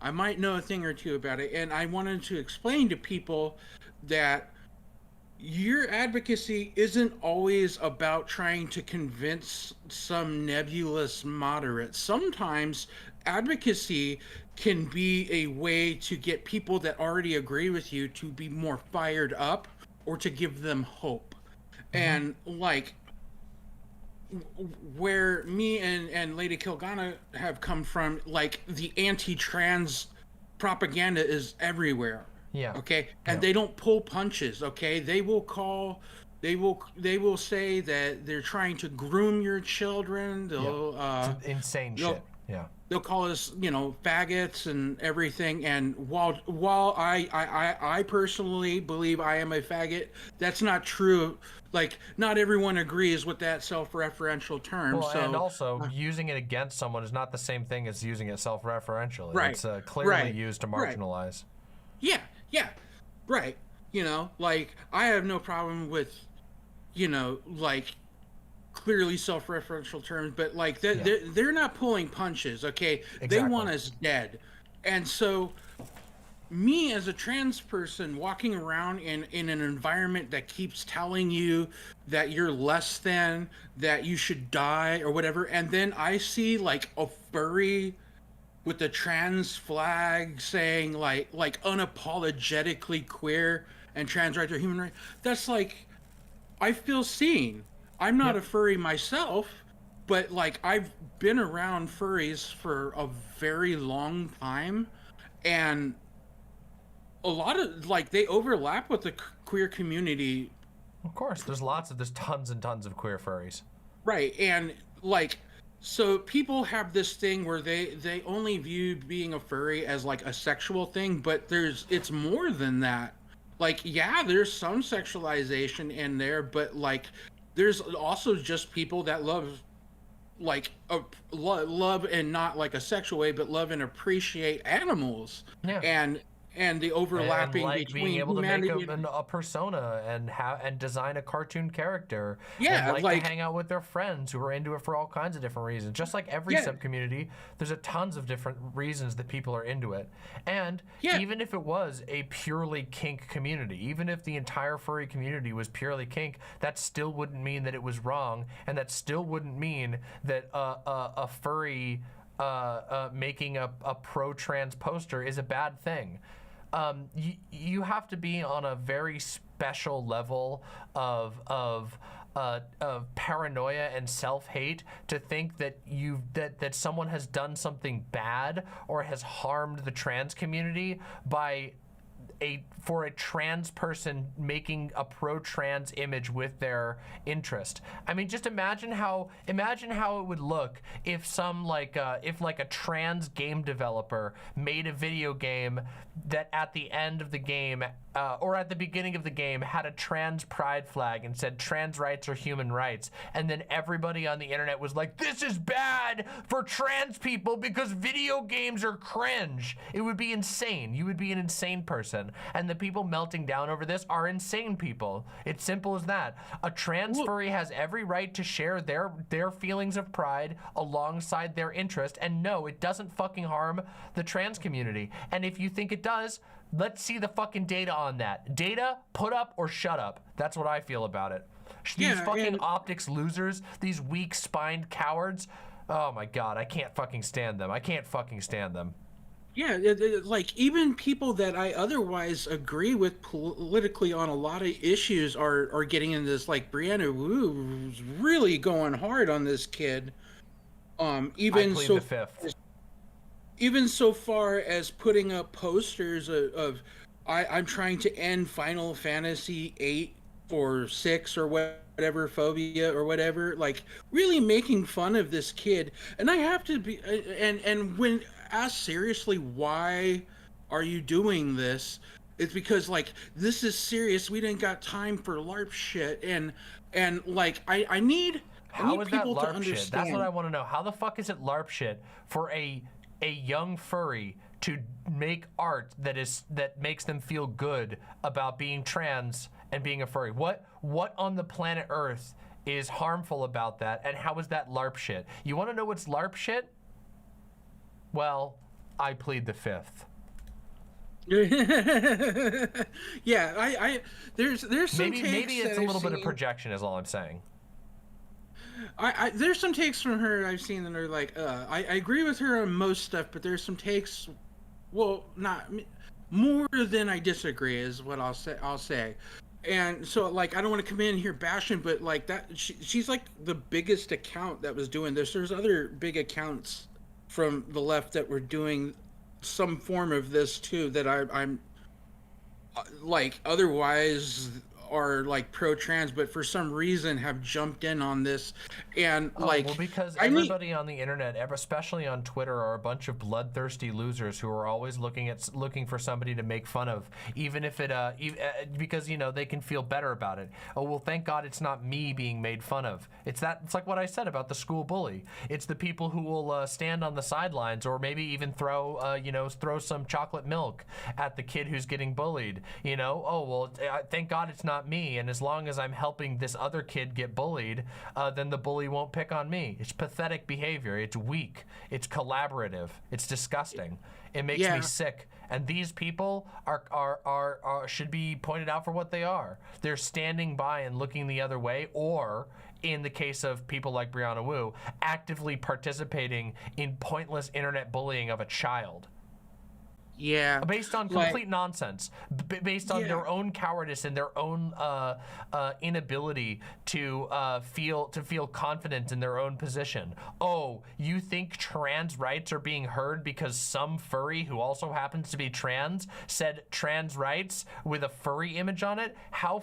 I might know a thing or two about it, and I wanted to explain to people that your advocacy isn't always about trying to convince some nebulous moderate. Sometimes advocacy can be a way to get people that already agree with you to be more fired up or to give them hope. And where me and Lady Kilgana have come from, the anti-trans propaganda is everywhere. Yeah. Okay. And they don't pull punches. Okay. They will say that they're trying to groom your children. They'll insane shit. Yeah. They'll call us, faggots and everything. And while I personally believe I am a faggot, that's not true. Not everyone agrees with that self-referential term. Well, and also using it against someone is not the same thing as using it self-referentially. Right. It's clearly used to marginalize. Yeah, right. I have no problem with, clearly self-referential terms, but they're not pulling punches, okay? Exactly. They want us dead. And so me as a trans person walking around in an environment that keeps telling you that you're less than, that you should die or whatever, and then I see a furry with the trans flag saying unapologetically queer and trans rights are human rights, that's I feel seen. I'm not a furry myself, but I've been around furries for a very long time, and a lot of they overlap with the queer community. Of course, there's tons and tons of queer furries. Right, and so people have this thing where they only view being a furry as a sexual thing, but it's more than that. There's some sexualization in there, but there's also just people that love love and not a sexual way, but love and appreciate animals. Yeah. And the overlapping and between being able to humanity make a persona and design a cartoon character. Yeah, and to hang out with their friends who are into it for all kinds of different reasons. Just like every subcommunity, there's a tons of different reasons that people are into it. And even if it was a purely kink community, even if the entire furry community was purely kink, that still wouldn't mean that it was wrong, and that still wouldn't mean that a furry making a pro-trans poster is a bad thing. You have to be on a very special level of paranoia and self-hate to think that that someone has done something bad or has harmed the trans community by for a trans person making a pro-trans image with their interest. I mean, just imagine how it would look if a trans game developer made a video game that at the end of the game or at the beginning of the game had a trans pride flag and said trans rights are human rights, and then everybody on the internet was like, this is bad for trans people because video games are cringe. It would be insane. You would be an insane person, and the people melting down over this are insane people. It's simple as that. A trans furry has every right to share their feelings of pride alongside their interest, and no, it doesn't fucking harm the trans community. And if you think it does, let's see the fucking data on that. Data, put up or shut up. That's what I feel about it. These fucking optics losers, these weak-spined cowards. Oh my god, I can't fucking stand them. I can't fucking stand them. Yeah, like even people that I otherwise agree with politically on a lot of issues are getting into this. Like Brianna Wu's really going hard on this kid. Even so, the fifth. Even so far as putting up posters of I'm trying to end Final Fantasy 8 or 6 or whatever, phobia or whatever, like really making fun of this kid. And I have to be, and when asked seriously, why are you doing this? It's because like, this is serious. We didn't got time for LARP shit. And like, I need How is that people to LARP understand. shit? That's what I want to know. How the fuck is it LARP shit for a young furry to make art that makes them feel good about being trans and being a furry? What on the planet Earth is harmful about that, and how is that LARP shit? You want to know what's LARP shit? Well, I plead the fifth. Yeah, I there's some maybe takes it's a that little I've bit of seen. projection is all I'm saying. There's some takes from her I've seen that are like, I agree with her on most stuff, but there's some takes, well, not more than I disagree is what I'll say. And so like, I don't want to come in here bashing, but like that, she's like the biggest account that was doing this. There's other big accounts from the left that were doing some form of this too, that I'm like otherwise are like pro-trans, but for some reason have jumped in on this. And like, well, because everybody on the internet, especially on Twitter, are a bunch of bloodthirsty losers who are always looking for somebody to make fun of, even if it because you know they can feel better about it. Oh well, thank God it's not me being made fun of. It's like what I said about the school bully. It's the people who will stand on the sidelines or maybe even throw some chocolate milk at the kid who's getting bullied. You know, oh well, thank God it's not me, and as long as I'm helping this other kid get bullied, then the bully won't pick on me. It's pathetic behavior. It's weak. It's collaborative. It's disgusting. It makes me sick. And these people are should be pointed out for what they are. They're standing by and looking the other way, or in the case of people like Brianna Wu, actively participating in pointless internet bullying of a child. Yeah, based on complete nonsense, based on their own cowardice and their own inability to feel confident in their own position. Oh, you think trans rights are being heard because some furry who also happens to be trans said trans rights with a furry image on it? How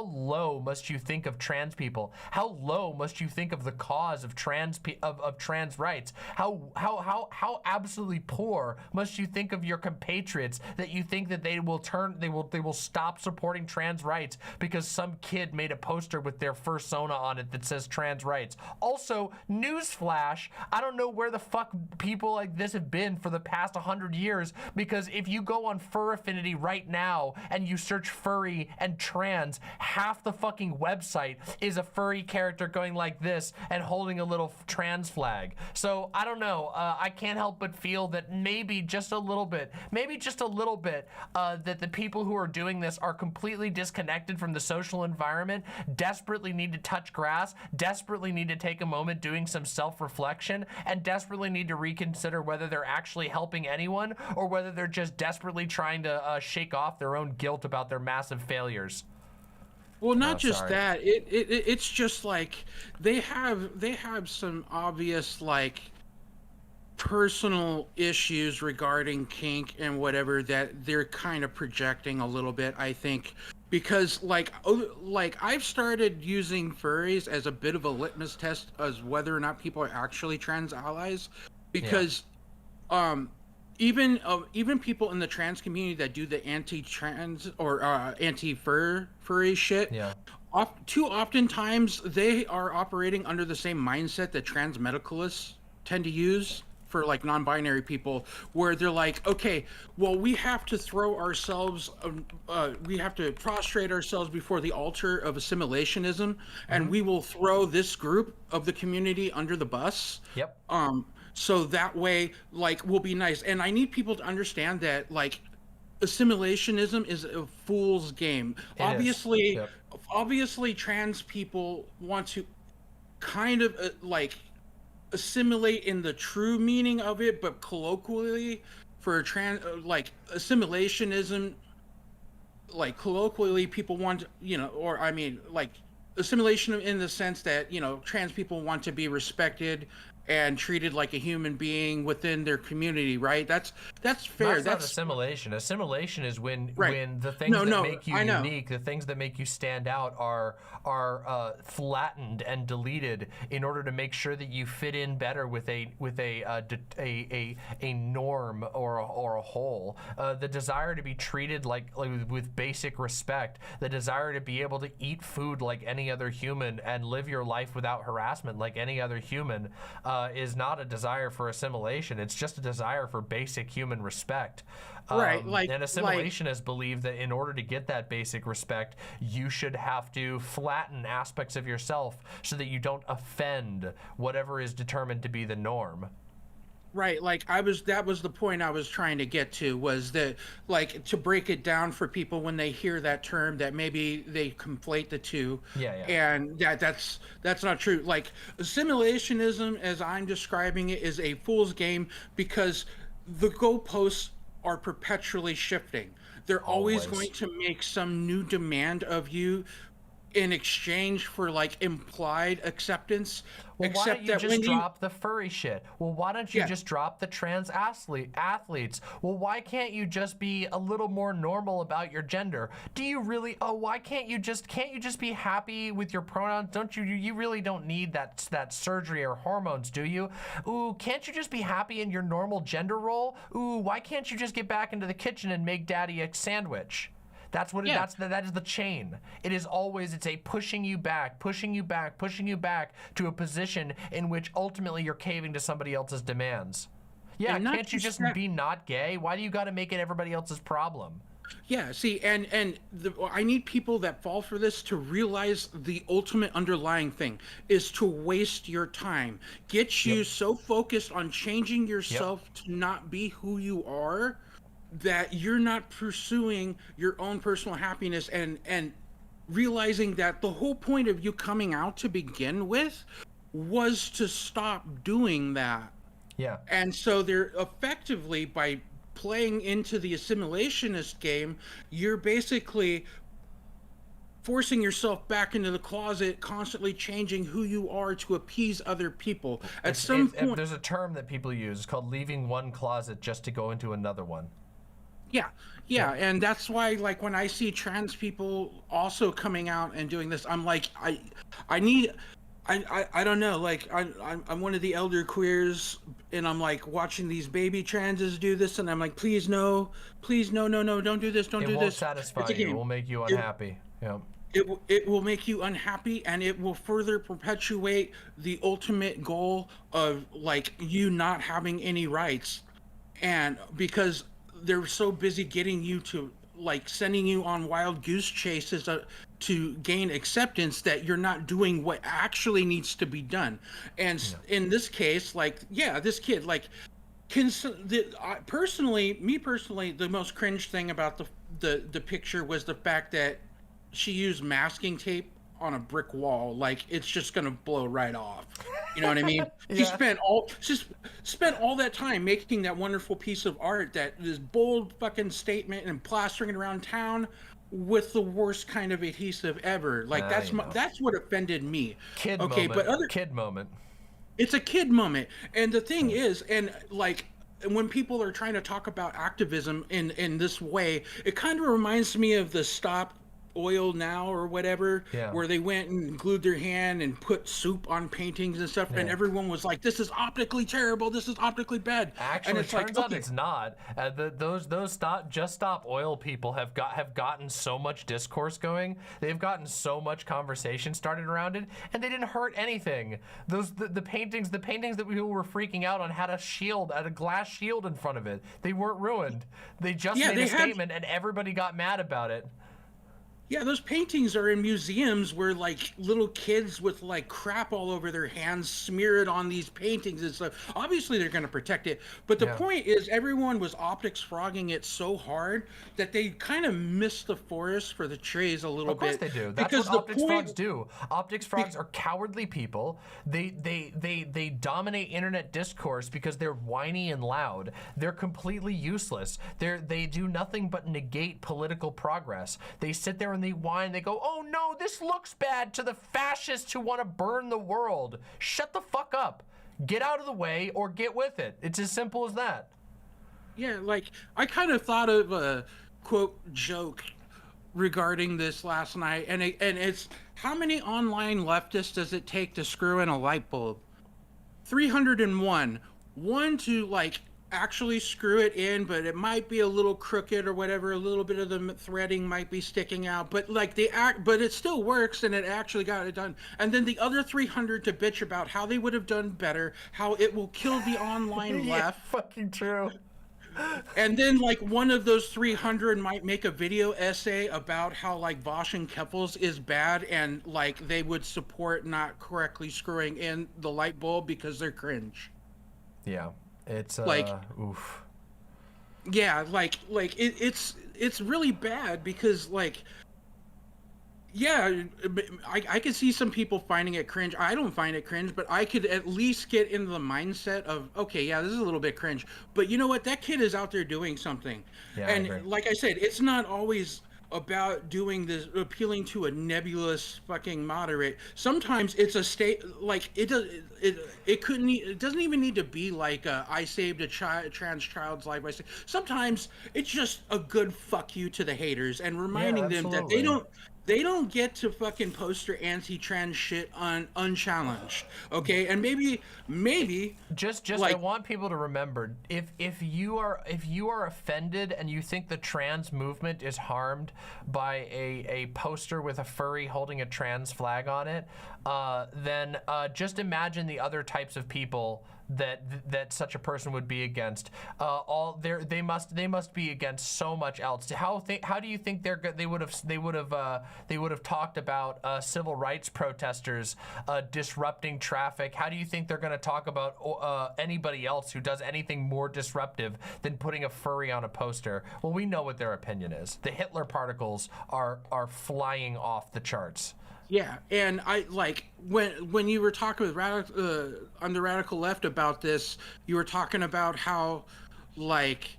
low must you think of trans people? How low must you think of the cause of trans rights? How absolutely poor must you think of your compatriots that you think that they will stop supporting trans rights because some kid made a poster with their fursona on it that says trans rights? Also, newsflash, I don't know where the fuck people like this have been for the past 100 years, because if you go on Fur Affinity right now and you search furry and trans, half the fucking website is a furry character going like this and holding a little trans flag. So I don't know, I can't help but feel that maybe just a little bit, that the people who are doing this are completely disconnected from the social environment, desperately need to touch grass, desperately need to take a moment doing some self-reflection, and desperately need to reconsider whether they're actually helping anyone or whether they're just desperately trying to shake off their own guilt about their massive failures. Well, not just that. It's just like they have some obvious like personal issues regarding kink and whatever that they're kind of projecting a little bit, I think, because like I've started using furries as a bit of a litmus test as whether or not people are actually trans allies, because even people in the trans community that do the anti-trans or anti-furry shit, too oftentimes they are operating under the same mindset that trans medicalists tend to use for like non-binary people, where they're like, okay, well, we have to throw ourselves, we have to prostrate ourselves before the altar of assimilationism, and we will throw this group of the community under the bus. So that way, like, we'll be nice. And I need people to understand that, like, assimilationism is a fool's game. Obviously, trans people want to kind of like assimilate in the true meaning of it, but colloquially, for like assimilationism, like colloquially, people want, you know, or I mean, like assimilation in the sense that, you know, trans people want to be respected and treated like a human being within their community, right? That's fair. That's not assimilation. Assimilation is when the things that make you unique, the things that make you stand out are flattened and deleted in order to make sure that you fit in better with a norm or a whole. The desire to be treated like with basic respect, the desire to be able to eat food like any other human and live your life without harassment like any other human, is not a desire for assimilation. It's just a desire for basic human respect. And assimilationists believe that in order to get that basic respect, you should have to flatten aspects of yourself so that you don't offend whatever is determined to be the norm. Right, like that was the point I was trying to get to, was that, like, to break it down for people when they hear that term, that maybe they conflate the two. And that's not true. Like, assimilationism, as I'm describing it, is a fool's game because the goalposts are perpetually shifting. They're always going to make some new demand of you in exchange for like implied acceptance. Well, why don't you just drop the furry shit? Well, why don't you just drop the trans athletes? Well, why can't you just be a little more normal about your gender? Do you really? Oh, why can't you just be happy with your pronouns? Don't you really don't need that surgery or hormones, do you? Ooh, can't you just be happy in your normal gender role? Ooh, why can't you just get back into the kitchen and make daddy a sandwich? That's what that is the chain. It is always, it's a pushing you back to a position in which ultimately you're caving to somebody else's demands. Yeah, can't you just be not gay? Why do you got to make it everybody else's problem? Yeah, see, and I need people that fall for this to realize the ultimate underlying thing is to waste your time. Get you so focused on changing yourself to not be who you are, that you're not pursuing your own personal happiness and realizing that the whole point of you coming out to begin with was to stop doing that. And so they're effectively, by playing into the assimilationist game, you're basically forcing yourself back into the closet, constantly changing who you are to appease other people. At some point, there's a term that people use, it's called leaving one closet just to go into another one. Yeah, and that's why, like, when I see trans people also coming out and doing this, I'm like, I don't know, like, I'm one of the elder queers, and I'm like watching these baby transes do this, and I'm like, please no, don't do this, don't do this. It won't satisfy you. It will make you unhappy. It will make you unhappy, and it will further perpetuate the ultimate goal of, like, you not having any rights, and because they're so busy getting you to, like, sending you on wild goose chases to gain acceptance, that you're not doing what actually needs to be done. And in this case, like, this kid, like, personally, the most cringe thing about the picture was the fact that she used masking tape on a brick wall. Like, it's just gonna blow right off. You know what I mean? She spent all that time making that wonderful piece of art, that this bold fucking statement, and plastering it around town with the worst kind of adhesive ever. Like, that's what offended me. Kid moment. It's a kid moment. And the thing is, and like when people are trying to talk about activism in this way, it kind of reminds me of the Stop Oil Now or whatever, where they went and glued their hand and put soup on paintings and stuff, and everyone was like, "This is optically terrible. This is optically bad." Actually, and it's turns out it's not. Those Stop Oil people have gotten so much discourse going. They've gotten so much conversation started around it, and they didn't hurt anything. The paintings that people were freaking out on had a glass shield in front of it. They weren't ruined. They just made a statement, and everybody got mad about it. Yeah, those paintings are in museums where like little kids with like crap all over their hands smear it on these paintings and stuff. Obviously they're going to protect it, but the point is everyone was optics frogging it so hard that they kind of missed the forest for the trees a little bit. Of course they do. That's what optics frogs do. Optics frogs are cowardly people. They dominate internet discourse because they're whiny and loud. They're completely useless. They do nothing but negate political progress. They sit there and they whine, they go, "Oh no, this looks bad to the fascists who want to burn the world." Shut the fuck up. Get out of the way or get with it. It's as simple as that. Yeah, like I kind of thought of a quote joke regarding this last night, and it's how many online leftists does it take to screw in a light bulb? 301. One to like actually screw it in, but it might be a little crooked or whatever, a little bit of the threading might be sticking out, but like but it still works and it actually got it done. And then the other 300 to bitch about how they would have done better, how it will kill the online left. Fucking true. And then like one of those 300 might make a video essay about how like Vosh and Keffels is bad and like they would support not correctly screwing in the light bulb because they're cringe. Yeah. It's like oof. Yeah, like it's really bad because like yeah, I could see some people finding it cringe. I don't find it cringe, but I could at least get into the mindset of, okay, yeah, this is a little bit cringe, but you know what? That kid is out there doing something. Yeah, and like I said, it's not always about doing this, appealing to a nebulous fucking moderate. Sometimes it's a state, like it doesn't even need to be like I saved a trans child's life. Sometimes it's just a good fuck you to the haters and reminding them that they don't get to fucking post their anti-trans shit unchallenged, okay? And maybe just like, I want people to remember, if you are offended and you think the trans movement is harmed by a poster with a furry holding a trans flag on it, then just imagine the other types of people that such a person would be against. They must be against so much else. How do you think they would have talked about civil rights protesters disrupting traffic? How do you think they're going to talk about anybody else who does anything more disruptive than putting a furry on a poster? Well, we know what their opinion is. The Hitler particles are flying off the charts. Yeah, and I like when you were talking with on the radical left about this, you were talking about how like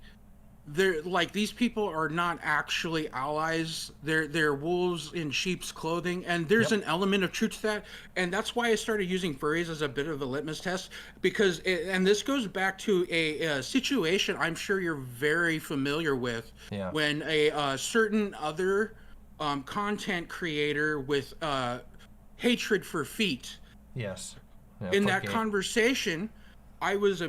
these people are not actually allies. They're wolves in sheep's clothing, and there's an element of truth to that, and that's why I started using furries as a bit of a litmus test, because and this goes back to a situation I'm sure you're very familiar with, when a certain other content creator with hatred for feet. Yes. Yeah, in that conversation, I was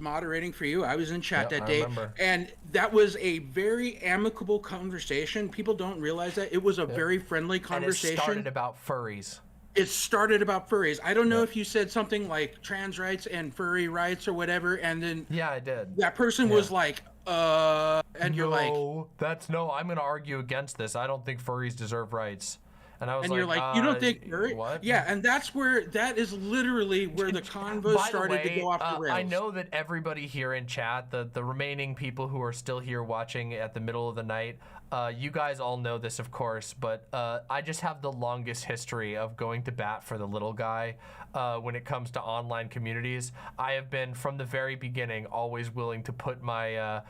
moderating for you. I was in chat that day, and that was a very amicable conversation. People don't realize that it was a very friendly conversation. And it started about furries. It started about furries. I don't know if you said something like trans rights and furry rights or whatever, and then I did. That person was like, and you're like, I'm gonna argue against this. I don't think furries deserve rights. And I was you're like, you don't think what? Yeah, and that is literally where the convo started to go off the rails. I know that everybody here in chat, the remaining people who are still here watching at the middle of the night, you guys all know this, of course, but I just have the longest history of going to bat for the little guy when it comes to online communities. I have been, from the very beginning, always willing to put my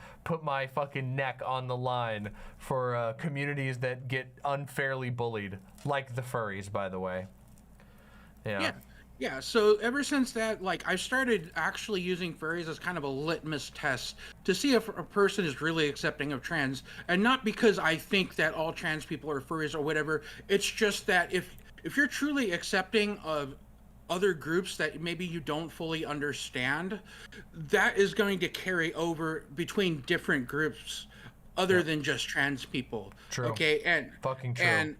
fucking neck on the line for communities that get unfairly bullied, like the furries, by the way. Yeah. Yeah, so ever since that, like, I started actually using furries as kind of a litmus test to see if a person is really accepting of trans, and not because I think that all trans people are furries or whatever. It's just that if you're truly accepting of other groups that maybe you don't fully understand, that is going to carry over between different groups other than just trans people. True. Okay, and fucking true.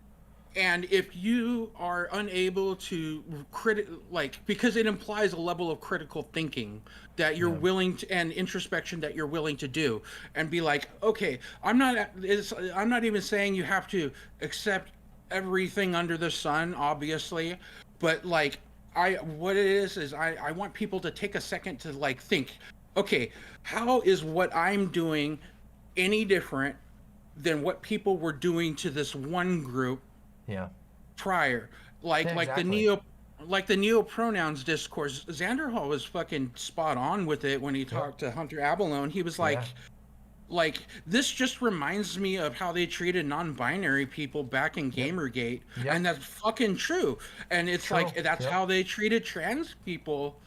And if you are unable to because it implies a level of critical thinking that you're willing to, and introspection that you're willing to do, and be like, okay, I'm not even saying you have to accept everything under the sun, obviously, but like, what it is I want people to take a second to like think, okay, how is what I'm doing any different than what people were doing to this one group prior? The neo pronouns discourse, Xanderhall was fucking spot on with it when he talked to Hunter Abalone. He was like this just reminds me of how they treated non-binary people back in Gamergate, and that's fucking true. And it's like that's how they treated trans people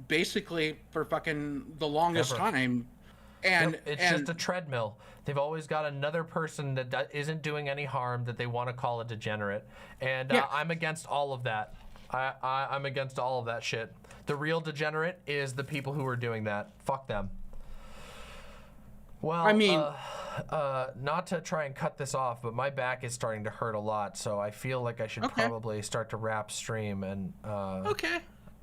basically for fucking the longest time. And it's just a treadmill. They've always got another person that isn't doing any harm that they want to call a degenerate, and I'm against all of that. I'm against all of that shit. The real degenerate is the people who are doing that. Fuck them. Well, I mean, not to try and cut this off, but my back is starting to hurt a lot, so I feel like I should probably start to wrap stream. And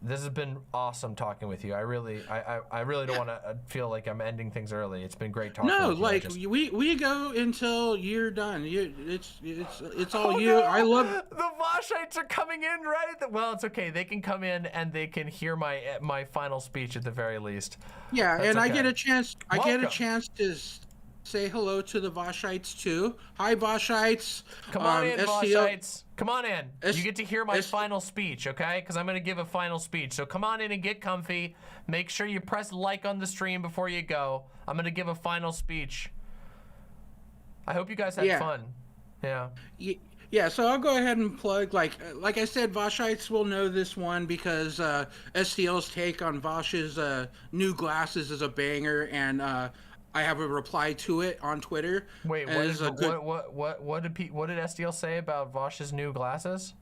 this has been awesome talking with you. I really don't want to feel like I'm ending things early. It's been great talking. No, with you. like we go until you're done. It's all you. No. I love the Vaushites are coming in, right? Well, it's okay. They can come in and they can hear my final speech at the very least. Yeah, That's and okay. I get a chance. Welcome. I get a chance to say hello to the Vaushites too. Hi, Vaushites. Come on in, Vaushites. Come on in. You get to hear my final speech, okay? Because I'm going to give a final speech. So come on in and get comfy. Make sure you press like on the stream before you go. I'm going to give a final speech. I hope you guys had fun. Yeah. Yeah, so I'll go ahead and plug, like I said, Vaushites will know this one because STL's take on Vosh's new glasses is a banger, and I have a reply to it on Twitter. Wait, what did STL say about Vosh's new glasses?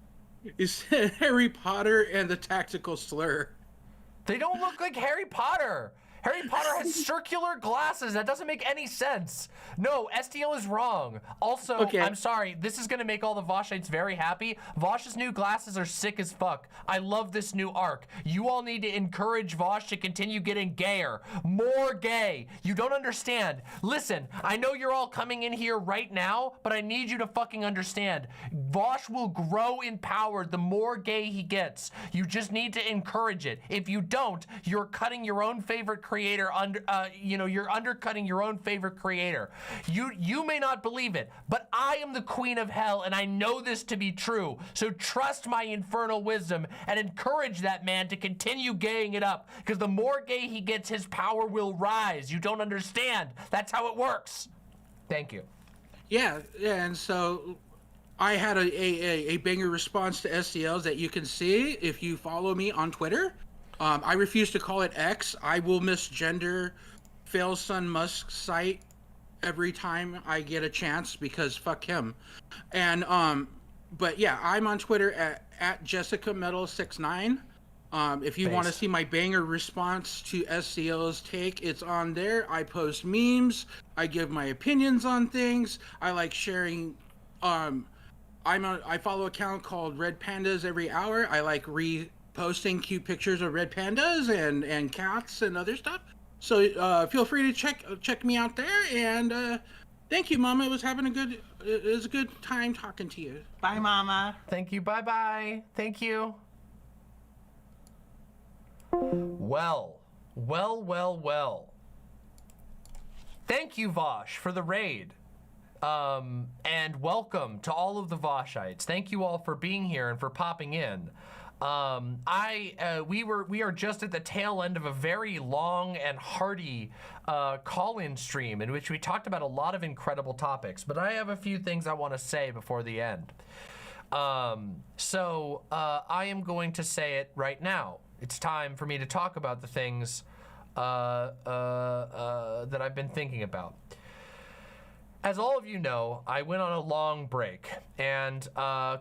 He said Harry Potter and the tactical slur. They don't look like Harry Potter. Harry Potter has circular glasses. That doesn't make any sense. No, STL is wrong. Also, I'm sorry. This is going to make all the Vaushites very happy. Vosh's new glasses are sick as fuck. I love this new arc. You all need to encourage Vosh to continue getting gayer. More gay. You don't understand. Listen, I know you're all coming in here right now, but I need you to fucking understand. Vosh will grow in power the more gay he gets. You just need to encourage it. If you don't, you're cutting your own favorite creator under, you're undercutting your own favorite creator. You may not believe it, but I am the queen of hell, and I know this to be true. So trust my infernal wisdom and encourage that man to continue gaying it up, because the more gay he gets, his power will rise. You don't understand. That's how it works. Thank you. Yeah, and so I had a banger response to STLs that you can see if you follow me on Twitter. I refuse to call it X. I will misgender Failson Musk's site every time I get a chance because fuck him. And but yeah, I'm on Twitter at JessicaMetal69. If you want to see my banger response to SCL's take, it's on there. I post memes. I give my opinions on things. I like sharing. I follow an account called Red Pandas Every Hour. I like posting cute pictures of red pandas and cats and other stuff. So feel free to check me out there. And thank you, Mama. It was a good time talking to you. Bye, Mama. Thank you. Bye. Thank you. Well. Thank you, Vosh, for the raid. And welcome to all of the Vaushites. Thank you all for being here and for popping in. We are just at the tail end of a very long and hearty call-in stream in which we talked about a lot of incredible topics, but I have a few things I want to say before the end. So I am going to say it right now. It's time for me to talk about the things that I've been thinking about. As all of you know, I went on a long break, and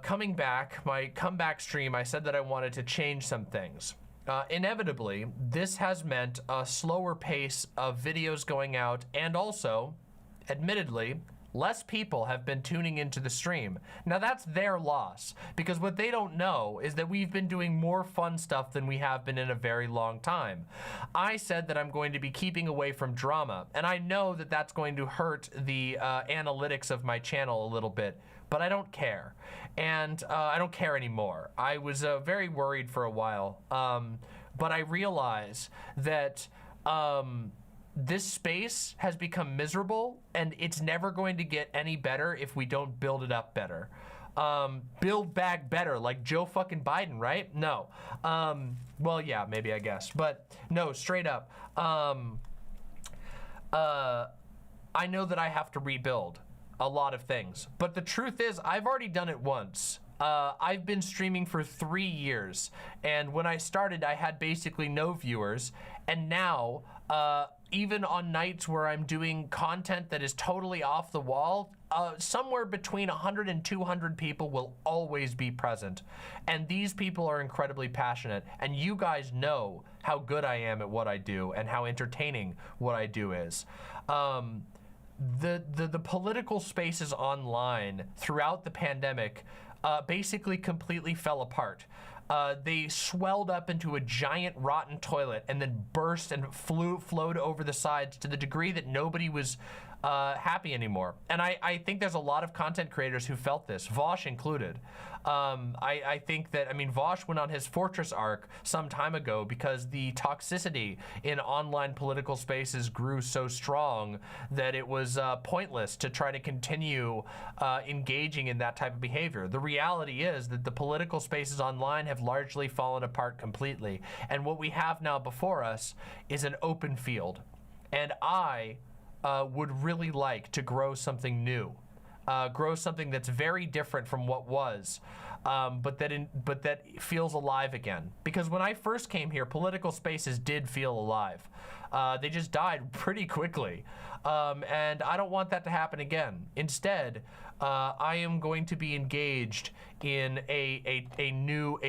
coming back, my comeback stream, I said that I wanted to change some things. Inevitably, this has meant a slower pace of videos going out, and also, admittedly, less people have been tuning into the stream. Now that's their loss, because what they don't know is that we've been doing more fun stuff than we have been in a very long time. I said that I'm going to be keeping away from drama, and I know that that's going to hurt the analytics of my channel a little bit, but I don't care. And I don't care anymore. I was very worried for a while, but I realize that this space has become miserable, and it's never going to get any better if we don't build it up better. Build back better, like Joe fucking Biden, right? No. Well, yeah, maybe, I guess. But no, straight up. I know that I have to rebuild a lot of things, but the truth is I've already done it once. I've been streaming for 3 years, and when I started I had basically no viewers, and now even on nights where I'm doing content that is totally off the wall, somewhere between 100 and 200 people will always be present, and these people are incredibly passionate, and you guys know how good I am at what I do and how entertaining what I do is. The political spaces online throughout the pandemic basically completely fell apart. They swelled up into a giant rotten toilet and then burst and flowed over the sides to the degree that nobody was happy anymore. And I think there's a lot of content creators who felt this, Vaush included. I think that, I mean, Vaush went on his Fortress arc some time ago because the toxicity in online political spaces grew so strong that it was pointless to try to continue engaging in that type of behavior. The reality is that the political spaces online have largely fallen apart completely. And what we have now before us is an open field. And I would really like to grow something new. Grow something that's very different from what was, but that feels alive again. Because when I first came here, political spaces did feel alive. They just died pretty quickly, and I don't want that to happen again. Instead, I am going to be engaged in a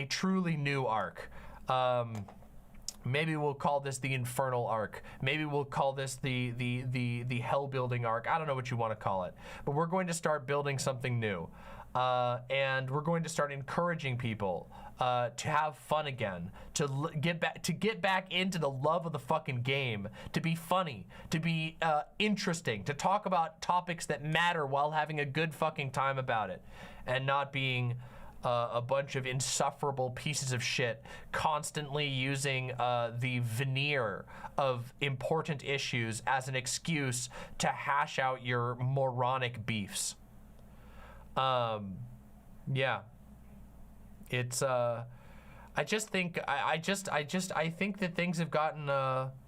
truly new arc. Maybe we'll call this the Infernal Arc. Maybe we'll call this the Hell Building Arc. I don't know what you want to call it. But we're going to start building something new. And we're going to start encouraging people to have fun again, to get back into the love of the fucking game, to be funny, to be interesting, to talk about topics that matter while having a good fucking time about it, and not being a bunch of insufferable pieces of shit constantly using the veneer of important issues as an excuse to hash out your moronic beefs. Yeah, it's I think that things have gotten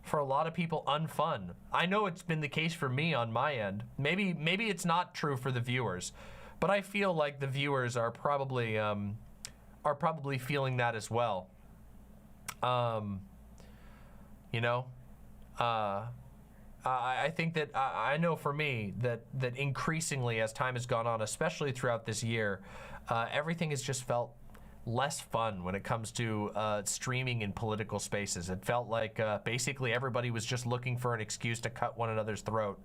for a lot of people unfun. I know it's been the case for me on my end. Maybe it's not true for the viewers, but I feel like the viewers are probably feeling that as well. You know, I think that I know for me that increasingly as time has gone on, especially throughout this year, everything has just felt less fun when it comes to streaming in political spaces. It felt like basically everybody was just looking for an excuse to cut one another's throat.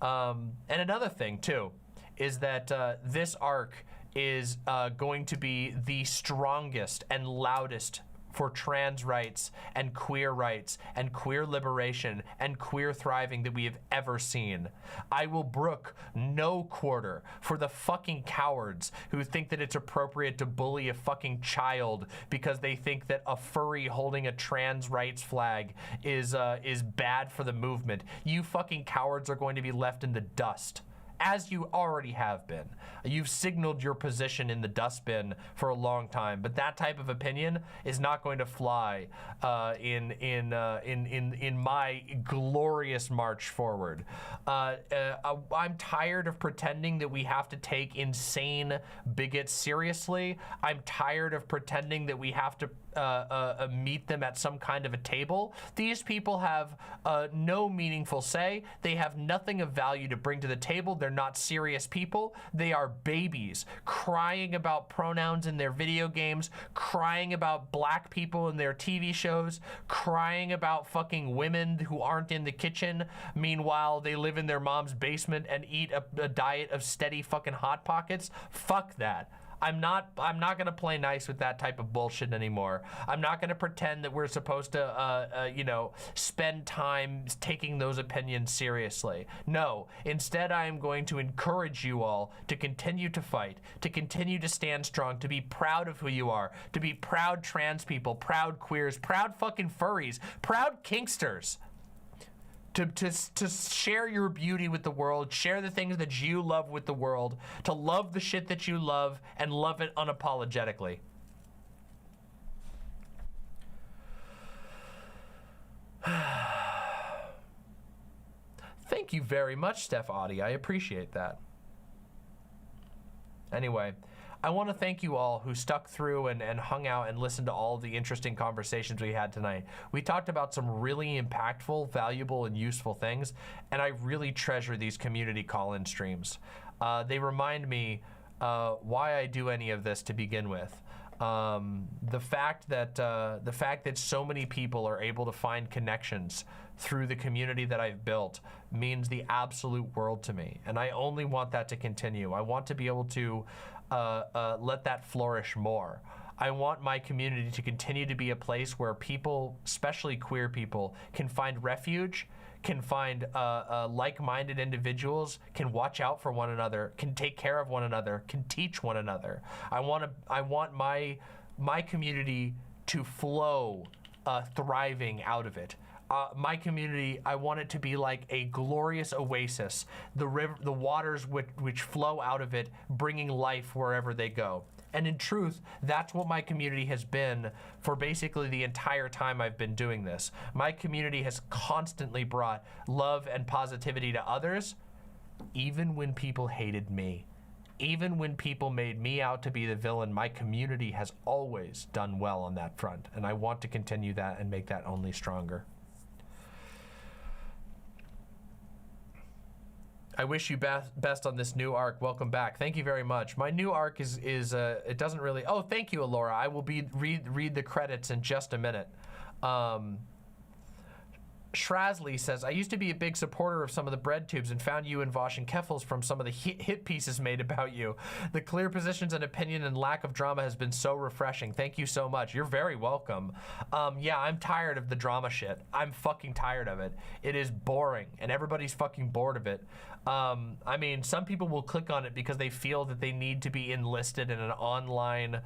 And another thing too is that this arc is going to be the strongest and loudest for trans rights and queer liberation and queer thriving that we have ever seen. I will brook no quarter for the fucking cowards who think that it's appropriate to bully a fucking child because they think that a furry holding a trans rights flag is bad for the movement. You fucking cowards are going to be left in the dust. as you already have been. You've signaled your position in the dustbin for a long time, but that type of opinion is not going to fly in my glorious march forward. I'm tired of pretending that we have to take insane bigots seriously. I'm tired of pretending that we have to meet them at some kind of a table. These people have no meaningful say. They have nothing of value to bring to the table. They're not serious people. They are babies crying about pronouns in their video games, crying about black people in their TV shows, crying about fucking women who aren't in the kitchen. Meanwhile, they live in their mom's basement and eat a diet of steady fucking Hot Pockets. Fuck that. I'm not gonna play nice with that type of bullshit anymore. I'm not gonna pretend that we're supposed to, you know, spend time taking those opinions seriously. No, instead I am going to encourage you all to continue to fight, to continue to stand strong, to be proud of who you are, to be proud trans people, proud queers, proud fucking furries, proud kinksters. To share your beauty with the world, share the things that you love with the world, to love the shit that you love and love it unapologetically. Thank you very much, Steph Audi. I appreciate that. Anyway, I want to thank you all who stuck through and hung out and listened to all the interesting conversations we had tonight. We talked about some really impactful, valuable, and useful things, and I really treasure these community call-in streams. They remind me why I do any of this to begin with. The fact that so many people are able to find connections through the community that I've built means the absolute world to me, and I only want that to continue. I want to be able to let that flourish more. I want my community to continue to be a place where people, especially queer people, can find refuge, can find like-minded individuals, can watch out for one another, can take care of one another, can teach one another. I want my community to flow thriving out of it. My community, I want it to be like a glorious oasis, the waters which flow out of it, bringing life wherever they go. And in truth, that's what my community has been for basically the entire time I've been doing this. My community has constantly brought love and positivity to others, even when people hated me. Even when people made me out to be the villain, my community has always done well on that front, and I want to continue that and make that only stronger. I wish you best on this new arc. Welcome back. Thank you very much. My new arc is it doesn't really. Oh, thank you, Alora. I will read the credits in just a minute. Shrazley says, I used to be a big supporter of some of the bread tubes and found you and Vosh and Keffels from some of the hit pieces made about you. The clear positions and opinion and lack of drama has been so refreshing. Thank you so much. You're very welcome. Yeah, I'm tired of the drama shit. I'm fucking tired of it. It is boring, and everybody's fucking bored of it. I mean, some people will click on it because they feel that they need to be enlisted in an online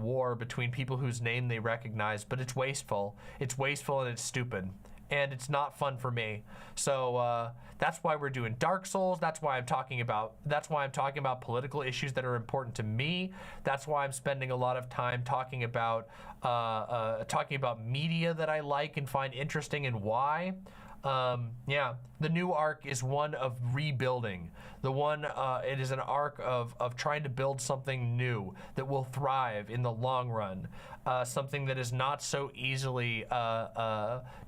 war between people whose name they recognize, but it's wasteful. It's wasteful and it's stupid, and it's not fun for me. So that's why we're doing Dark Souls. That's why I'm talking about political issues that are important to me. That's why I'm spending a lot of time talking about media that I like and find interesting and why. Yeah, the new arc is one of rebuilding. It is an arc of trying to build something new that will thrive in the long run, something that is not so easily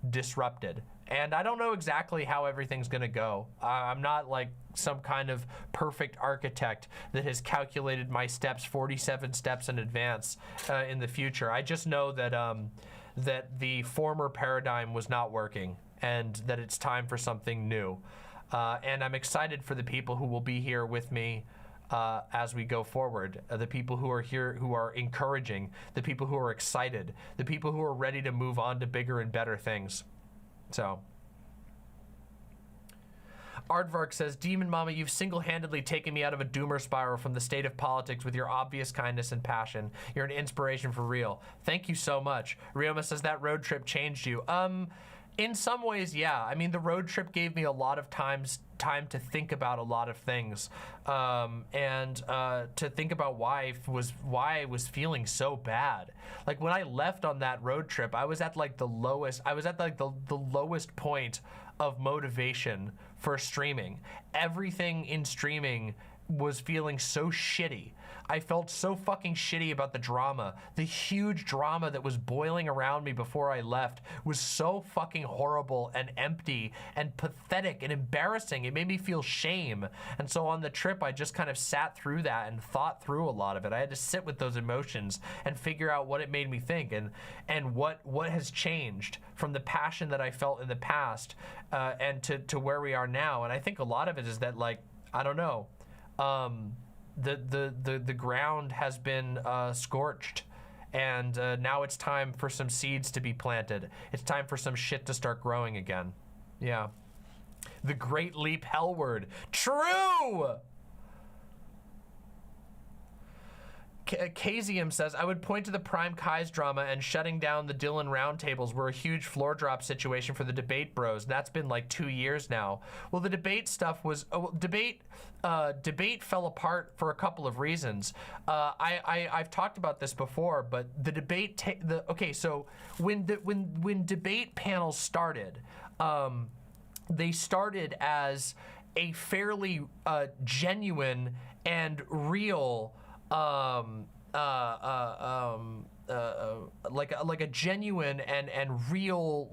disrupted. And I don't know exactly how everything's gonna go. I'm not like some kind of perfect architect that has calculated my steps 47 steps in advance in the future. I just know that that the former paradigm was not working, and that it's time for something new. And I'm excited for the people who will be here with me as we go forward. The people who are here, who are encouraging, the people who are excited, the people who are ready to move on to bigger and better things. So. Aardvark says, Demon Mama, you've single-handedly taken me out of a doomer spiral from the state of politics with your obvious kindness and passion. You're an inspiration for real. Thank you so much. Ryoma says, that road trip changed you. In some ways, yeah. I mean, the road trip gave me a lot of time time to think about a lot of things, and to think about why I was feeling so bad. Like when I left on that road trip, I was at like the lowest. I was at like the lowest point of motivation for streaming. Everything in streaming was feeling so shitty. I felt so fucking shitty about the drama. The huge drama that was boiling around me before I left was so fucking horrible and empty and pathetic and embarrassing. It made me feel shame. And so on the trip, I just kind of sat through that and thought through a lot of it. I had to sit with those emotions and figure out what it made me think and what has changed from the passion that I felt in the past and to where we are now. And I think a lot of it is that, like, I don't know, the ground has been scorched, and now it's time for some seeds to be planted. It's time for some shit to start growing again. Yeah. The Great Leap Hellward. True! Kazium says, I would point to the Prime Kai's drama and shutting down the Dylan roundtables were a huge floor drop situation for the debate bros. That's been like 2 years now. Well, the debate stuff was debate fell apart for a couple of reasons. I've talked about this before, but the debate so when debate panels started, they started as a fairly genuine and real like a genuine and real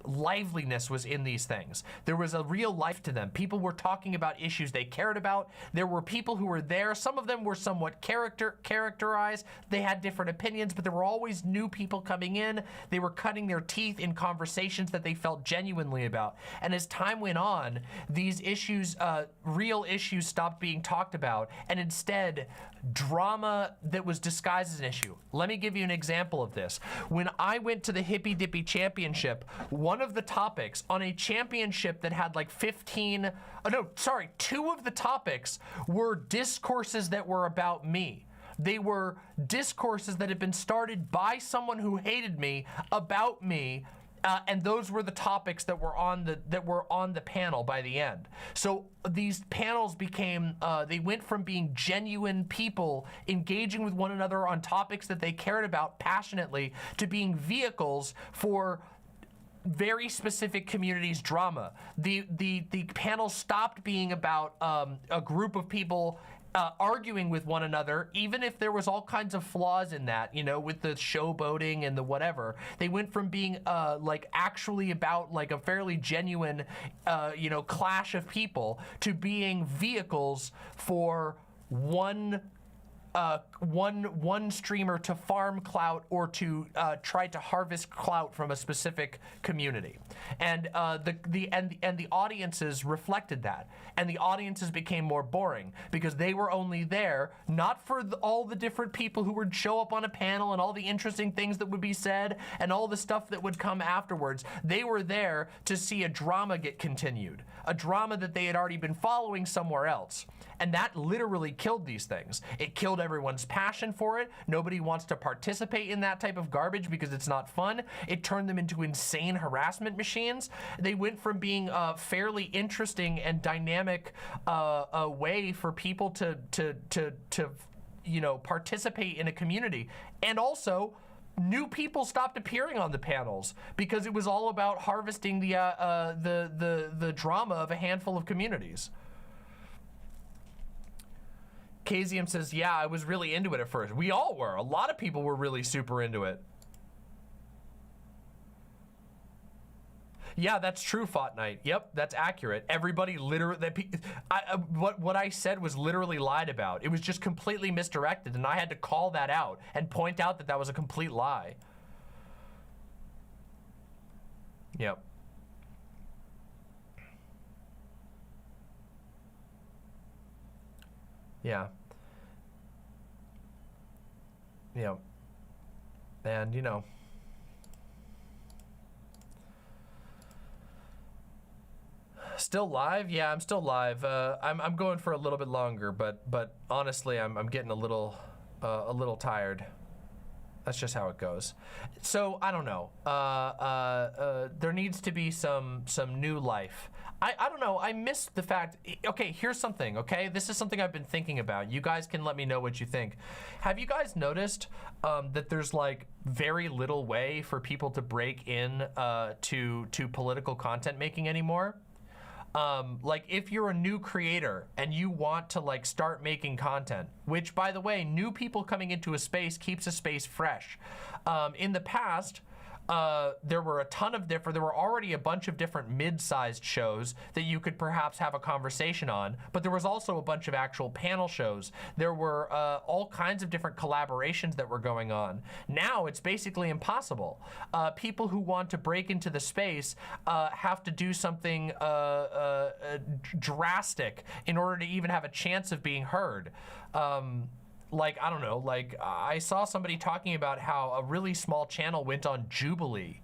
liveliness was in these things. There was a real life to them. People were talking about issues they cared about. There were people who were there. Some of them were somewhat characterized. They had different opinions, but there were always new people coming in. They were cutting their teeth in conversations that they felt genuinely about. And as time went on, these issues, real issues, stopped being talked about, and instead drama that was disguised as an issue. Let me give you an example of this. When I went to the Hippy Dippy Championship, one of the topics on a championship that had like 2 of the topics were discourses that were about me. They were discourses that had been started by someone who hated me about me. And those were the topics that were on the panel by the end. So these panels became, they went from being genuine people engaging with one another on topics that they cared about passionately to being vehicles for very specific communities' drama. The panel stopped being about a group of people arguing with one another, even if there was all kinds of flaws in that, you know, with the showboating and the whatever. They went from being like actually about like a fairly genuine, clash of people to being vehicles for one streamer to farm clout or to try to harvest clout from a specific community, and the audiences reflected that, and the audiences became more boring because they were only there not for all the different people who would show up on a panel and all the interesting things that would be said and all the stuff that would come afterwards. They were there to see a drama get continued, a drama that they had already been following somewhere else. And that literally killed these things. It killed everyone's passion for it. Nobody wants to participate in that type of garbage because it's not fun. It turned them into insane harassment machines. They went from being a fairly interesting and dynamic way for people to participate in a community. And also, new people stopped appearing on the panels because it was all about harvesting the drama of a handful of communities. Kazium says, yeah, I was really into it at first. We all were. A lot of people were really super into it. Yeah, that's true, Fought Night. Yep, that's accurate. Everybody literally, what I said was literally lied about. It was just completely misdirected, and I had to call that out and point out that that was a complete lie. Yep. Yeah. Yeah. And, you know. Still live? Yeah, I'm still live. I'm going for a little bit longer, but honestly, I'm getting a little tired. That's just how it goes. So I don't know. There needs to be some new life. I don't know, I miss the fact, okay, here's something, okay? This is something I've been thinking about. You guys can let me know what you think. Have you guys noticed that there's like very little way for people to break in to political content making anymore? Like if you're a new creator and you want to like start making content, which by the way, new people coming into a space keeps a space fresh. In the past, there were already a bunch of different mid-sized shows that you could perhaps have a conversation on, but there was also a bunch of actual panel shows. There were all kinds of different collaborations that were going on. Now it's basically impossible. People who want to break into the space have to do something drastic in order to even have a chance of being heard. Like, I don't know, like I saw somebody talking about how a really small channel went on Jubilee.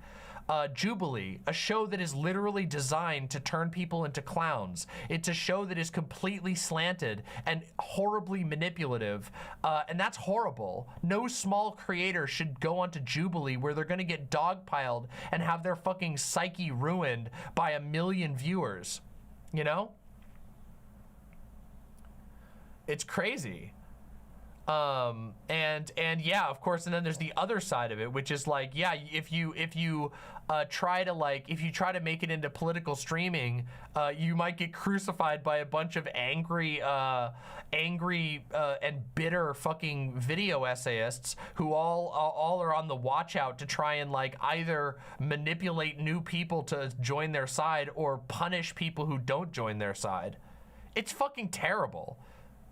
Jubilee, a show that is literally designed to turn people into clowns. It's a show that is completely slanted and horribly manipulative, and that's horrible. No small creator should go onto Jubilee where they're gonna get dogpiled and have their fucking psyche ruined by 1 million viewers, you know? It's crazy. And yeah, of course, and then there's the other side of it, which is like, yeah, if you try to make it into political streaming, you might get crucified by a bunch of angry and bitter fucking video essayists who all are on the watch out to try and like either manipulate new people to join their side or punish people who don't join their side. It's fucking terrible.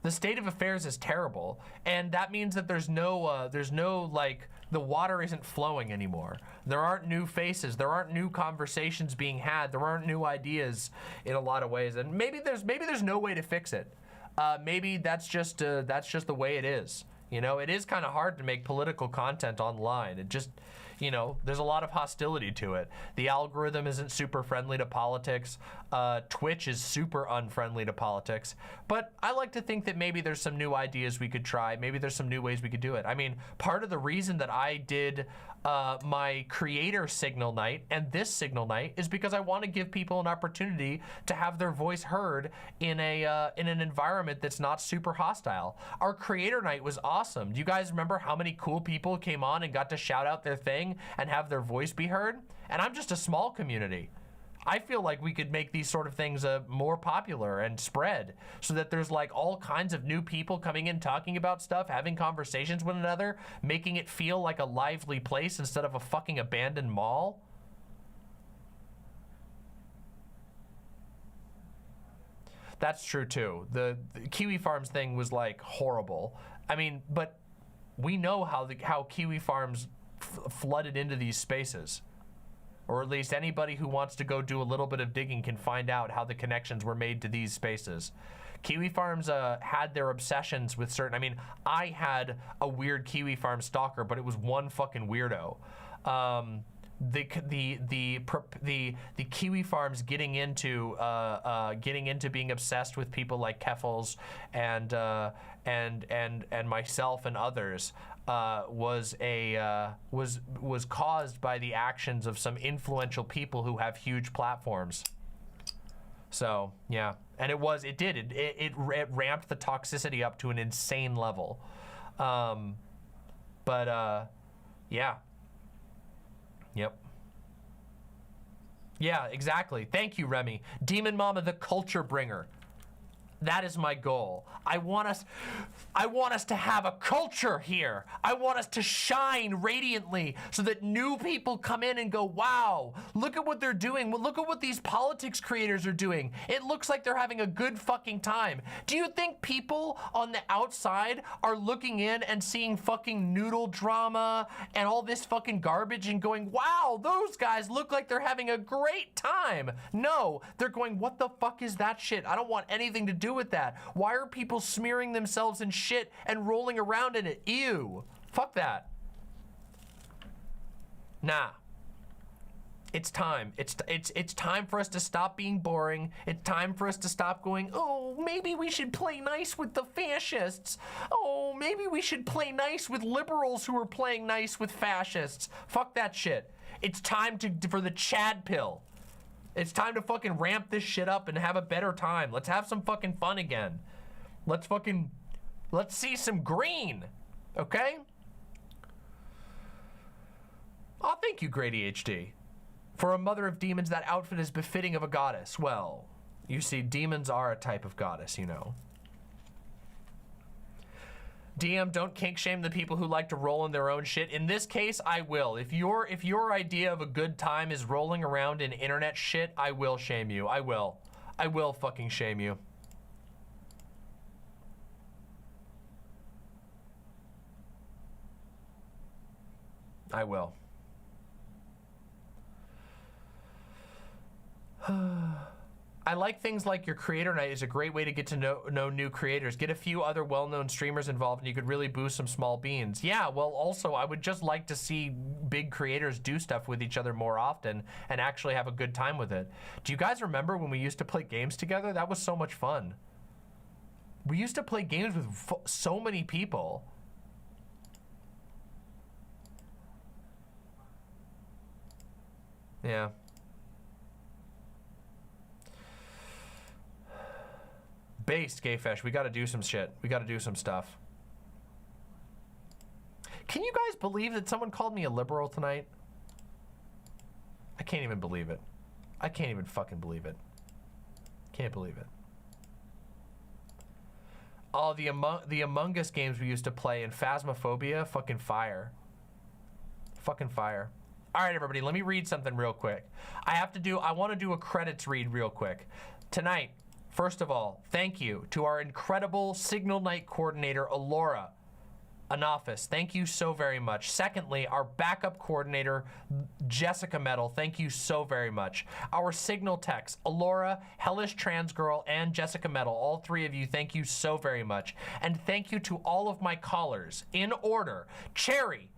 The state of affairs is terrible, and that means that there's no like, the water isn't flowing anymore. There aren't new faces, there aren't new conversations being had, there aren't new ideas in a lot of ways, and maybe there's no way to fix it. Maybe that's just the way it is. You know, it is kind of hard to make political content online. It just, you know, there's a lot of hostility to it. The algorithm isn't super friendly to politics. Twitch is super unfriendly to politics. But I like to think that maybe there's some new ideas we could try. Maybe there's some new ways we could do it. I mean, part of the reason that I did my creator signal night and this signal night is because I want to give people an opportunity to have their voice heard in an environment that's not super hostile. Our creator night was awesome. Do you guys remember how many cool people came on and got to shout out their thing and have their voice be heard? And I'm just a small community. I feel like we could make these sort of things more popular and spread so that there's like all kinds of new people coming in, talking about stuff, having conversations with one another, making it feel like a lively place instead of a fucking abandoned mall. That's true too. The Kiwi Farms thing was like horrible. I mean, but we know how Kiwi Farms flooded into these spaces. Or at least anybody who wants to go do a little bit of digging can find out how the connections were made to these spaces. Kiwi Farms had their obsessions with certain, I mean, I had a weird Kiwi Farm stalker, but it was one fucking weirdo. The Kiwi Farms getting into being obsessed with people like Keffels and myself and others was caused by the actions of some influential people who have huge platforms. So yeah, and it ramped the toxicity up to an insane level. Yeah. Yep. Yeah, exactly. Thank you, Remy. Demon Mama, the culture bringer. That is my goal. I want us to have a culture here. I want us to shine radiantly so that new people come in and go, wow, look at what they're doing. Look at what these politics creators are doing. It looks like they're having a good fucking time. Do you think people on the outside are looking in and seeing fucking noodle drama and all this fucking garbage and going, wow, those guys look like they're having a great time? No, they're going, what the fuck is that shit? I don't want anything to do with that. Why are people smearing themselves in shit and rolling around in it? Ew. Fuck that. Nah. It's time. It's time for us to stop being boring. It's time for us to stop going, oh, maybe we should play nice with the fascists. Oh, maybe we should play nice with liberals who are playing nice with fascists. Fuck that shit. It's time for the Chad pill. It's time to fucking ramp this shit up and have a better time. Let's have some fucking fun again. Let's see some green, okay? Oh, thank you, Grady HD. For a mother of demons, that outfit is befitting of a goddess. Well, you see, demons are a type of goddess, you know. DM, don't kink shame the people who like to roll in their own shit. In this case, I will. If your idea of a good time is rolling around in internet shit, I will shame you. I will. I will fucking shame you. I will. I like things like your creator night is a great way to get to know new creators. Get a few other well-known streamers involved and you could really boost some small beans. Yeah, well, also, I would just like to see big creators do stuff with each other more often and actually have a good time with it. Do you guys remember when we used to play games together? That was so much fun. We used to play games with so many people. Yeah. Based, Gayfesh, we gotta do some shit. We gotta do some stuff. Can you guys believe that someone called me a liberal tonight? I can't even believe it. I can't even fucking believe it. Can't believe it. Oh, the Among Us games we used to play in Phasmophobia, fucking fire. Fucking fire. All right, everybody, let me read something real quick. I want to do a credits read real quick. Tonight, first of all, thank you to our incredible Signal Night coordinator, Alora Anafis. Thank you so very much. Secondly, our backup coordinator, JessicaMetal. Thank you so very much. Our signal techs, Alora, Hellish Trans Girl, and JessicaMetal. All three of you, thank you so very much. And thank you to all of my callers, in order. Cherry,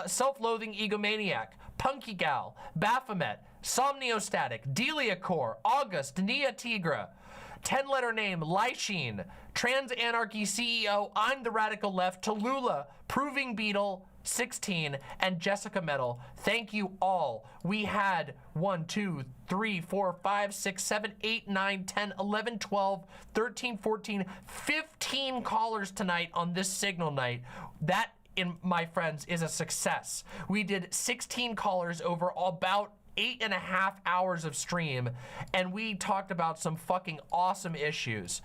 Self-Loathing Egomaniac, Punky Gal, Baphomet, Somniostatic, DeliaCore, August, Niatigra, TenLetterName, Lysine, Transanarchyceo, ImTheRadicalLeft, Talula, Proving Beetle, 16, and JessicaMetal. Thank you all. We had 1, 2, 3, 4, 5, 6, 7, 8, 9, 10, 11, 12, 13, 14, 15 callers tonight on this Signal Night. That, my friends, is a success. We did 16 callers over about 8.5 hours of stream, and we talked about some fucking awesome issues.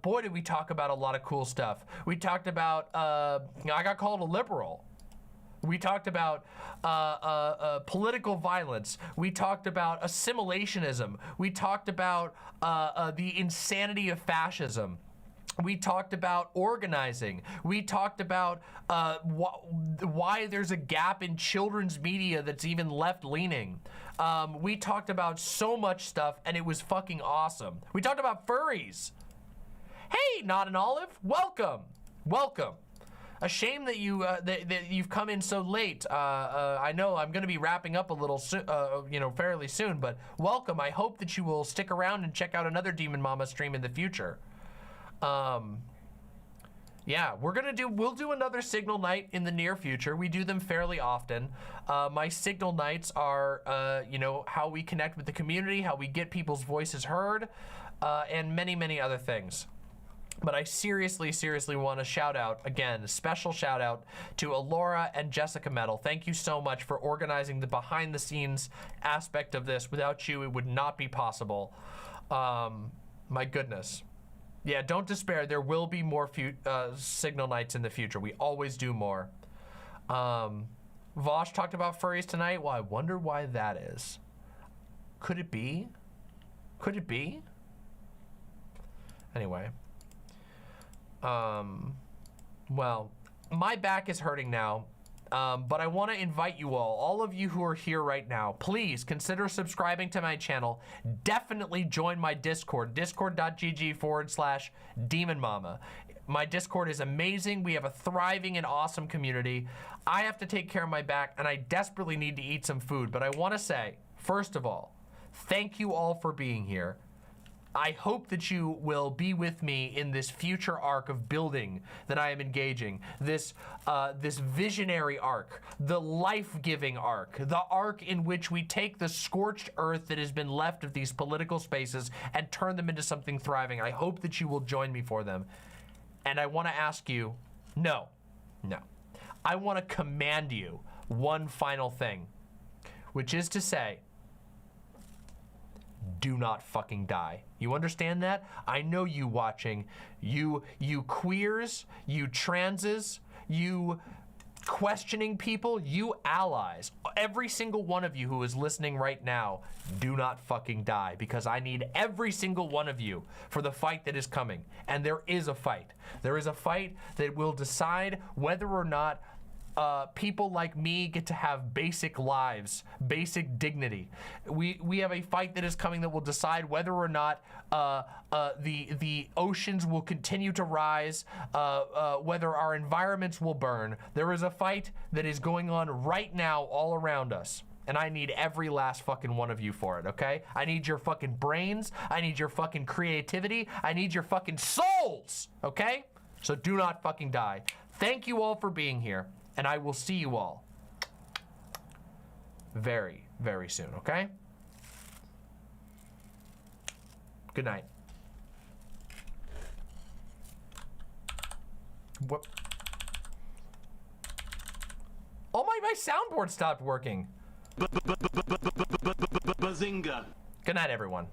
Boy, did we talk about a lot of cool stuff. We talked about, I got called a liberal. We talked about political violence. We talked about assimilationism. We talked about the insanity of fascism. We talked about organizing. We talked about why there's a gap in children's media that's even left-leaning. We talked about so much stuff, and it was fucking awesome. We talked about furries. Hey, Not an Olive, welcome, welcome. A shame that you've come in so late. I know I'm going to be wrapping up a little, fairly soon, but welcome. I hope that you will stick around and check out another Demon Mama stream in the future. Yeah, we'll do another Signal Night in the near future. We do them fairly often. My Signal Nights are, how we connect with the community, how we get people's voices heard, and many, many other things. But I seriously want to shout out, again, a special shout out to Alora and JessicaMetal. Thank you so much for organizing the behind the scenes aspect of this. Without you, it would not be possible. My goodness. Yeah, don't despair. There will be more Signal Nights in the future. We always do more. Vosh talked about furries tonight. Well, I wonder why that is. Could it be? Could it be? Anyway. Well, my back is hurting now. But I want to invite you all of you who are here right now, please consider subscribing to my channel. Definitely join my Discord, discord.gg/demonmama. My Discord is amazing. We have a thriving and awesome community. I have to take care of my back, and I desperately need to eat some food. But I want to say, first of all, thank you all for being here. I hope that you will be with me in this future arc of building that I am engaging, this visionary arc, the life-giving arc, the arc in which we take the scorched earth that has been left of these political spaces and turn them into something thriving. I hope that you will join me for them. And I want to ask you, no. I want to command you one final thing, which is to say, do not fucking die. You understand that? I know you watching, you queers, you transes, you questioning people, you allies, every single one of you who is listening right now, do not fucking die, because I need every single one of you for the fight that is coming. And there is a fight. There is a fight that will decide whether or not people like me get to have basic lives, basic dignity. We have a fight that is coming that will decide whether or not the oceans will continue to rise, whether our environments will burn. There is a fight that is going on right now all around us. And I need every last fucking one of you for it, okay? I need your fucking brains. I need your fucking creativity. I need your fucking souls, okay? So do not fucking die. Thank you all for being here. And I will see you all very, very soon, okay? Good night. What? Oh my soundboard stopped working. Bazinga. Good night, everyone.